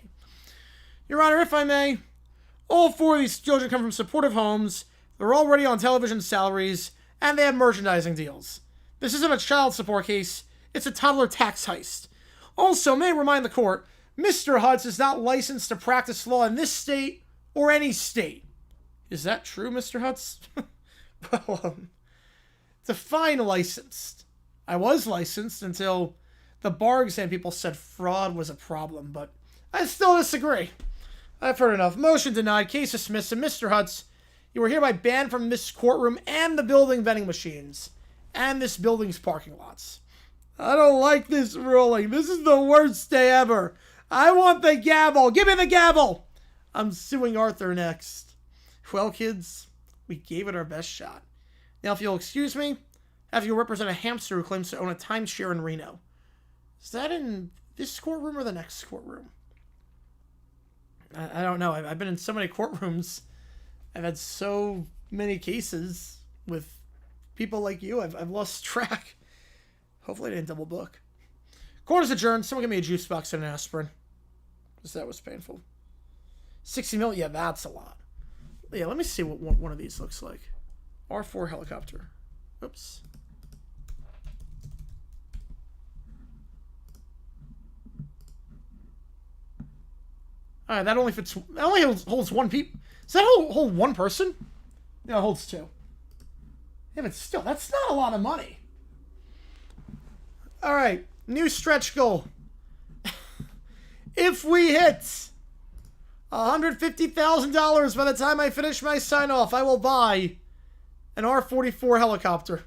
Your Honor, if I may, all 4 of these children come from supportive homes. They're already on television salaries, and they have merchandising deals. This isn't a child support case. It's a toddler tax heist. Also, may I remind the court, Mr. Hutz is not licensed to practice law in this state or any state. Is that true, Mr. Hutz? Well, define licensed. I was licensed until the bar exam people said fraud was a problem, but I still disagree. I've heard enough. Motion denied, case dismissed, and Mr. Hutz, you are hereby banned from this courtroom and the building vending machines and this building's parking lots. I don't like this ruling. This is the worst day ever. I want the gavel. Give me the gavel. I'm suing Arthur next. Well, kids, we gave it our best shot. Now, if you'll excuse me, have you represent a hamster who claims to own a timeshare in Reno. Is that in this courtroom or the next courtroom? I don't know. I've been in so many courtrooms. I've had so many cases with people like you. I've lost track. Hopefully I didn't double book. Court is adjourned. Someone give me a juice box and an aspirin. Because that was painful. 60 mil? Yeah, that's a lot. Yeah, let me see what one of these looks like. R4 helicopter. Oops. Alright, that only fits. That only holds one peep. Does that hold one person? No, it holds 2. Yeah, but still, that's not a lot of money. Alright, new stretch goal. If we hit $150,000 by the time I finish my sign-off, I will buy an R-44 helicopter.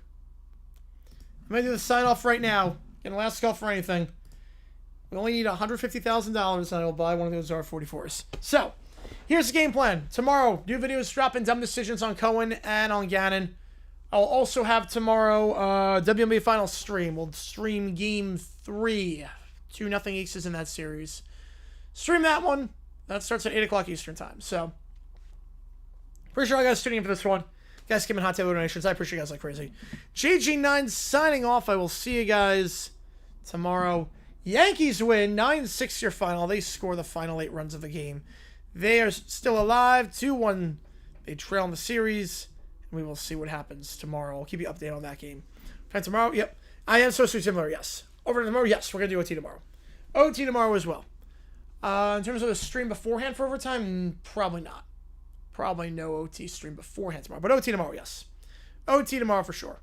I'm going to do the sign-off right now. Can last call for anything. We only need $150,000 and I will buy one of those R-44s. So, here's the game plan. Tomorrow, new videos dropping dumb decisions on Cohen and on Gannon. I'll also have tomorrow WNBA Finals stream. We'll stream Game 3. 2-0 Aces in that series. Stream that one. That starts at 8 o'clock Eastern Time. So, appreciate all you guys tuning in for this one. You guys giving hot table donations. I appreciate you guys like crazy. GG9 signing off. I will see you guys tomorrow. Yankees win 9-6 your final. They score the final 8 runs of the game. They are still alive. 2-1. They trail in the series. And we will see what happens tomorrow. I'll keep you updated on that game. Time tomorrow? Yep. I am so similar, yes. Over tomorrow? Yes. We're going to do OT tomorrow. OT tomorrow as well. In terms of the stream beforehand for overtime, probably not. Probably no OT stream beforehand tomorrow. But OT tomorrow, yes. OT tomorrow for sure.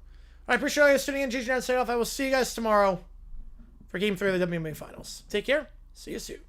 I appreciate you guys tuning in. GG9 signing off. I will see you guys tomorrow for Game 3 of the WNBA Finals. Take care. See you soon.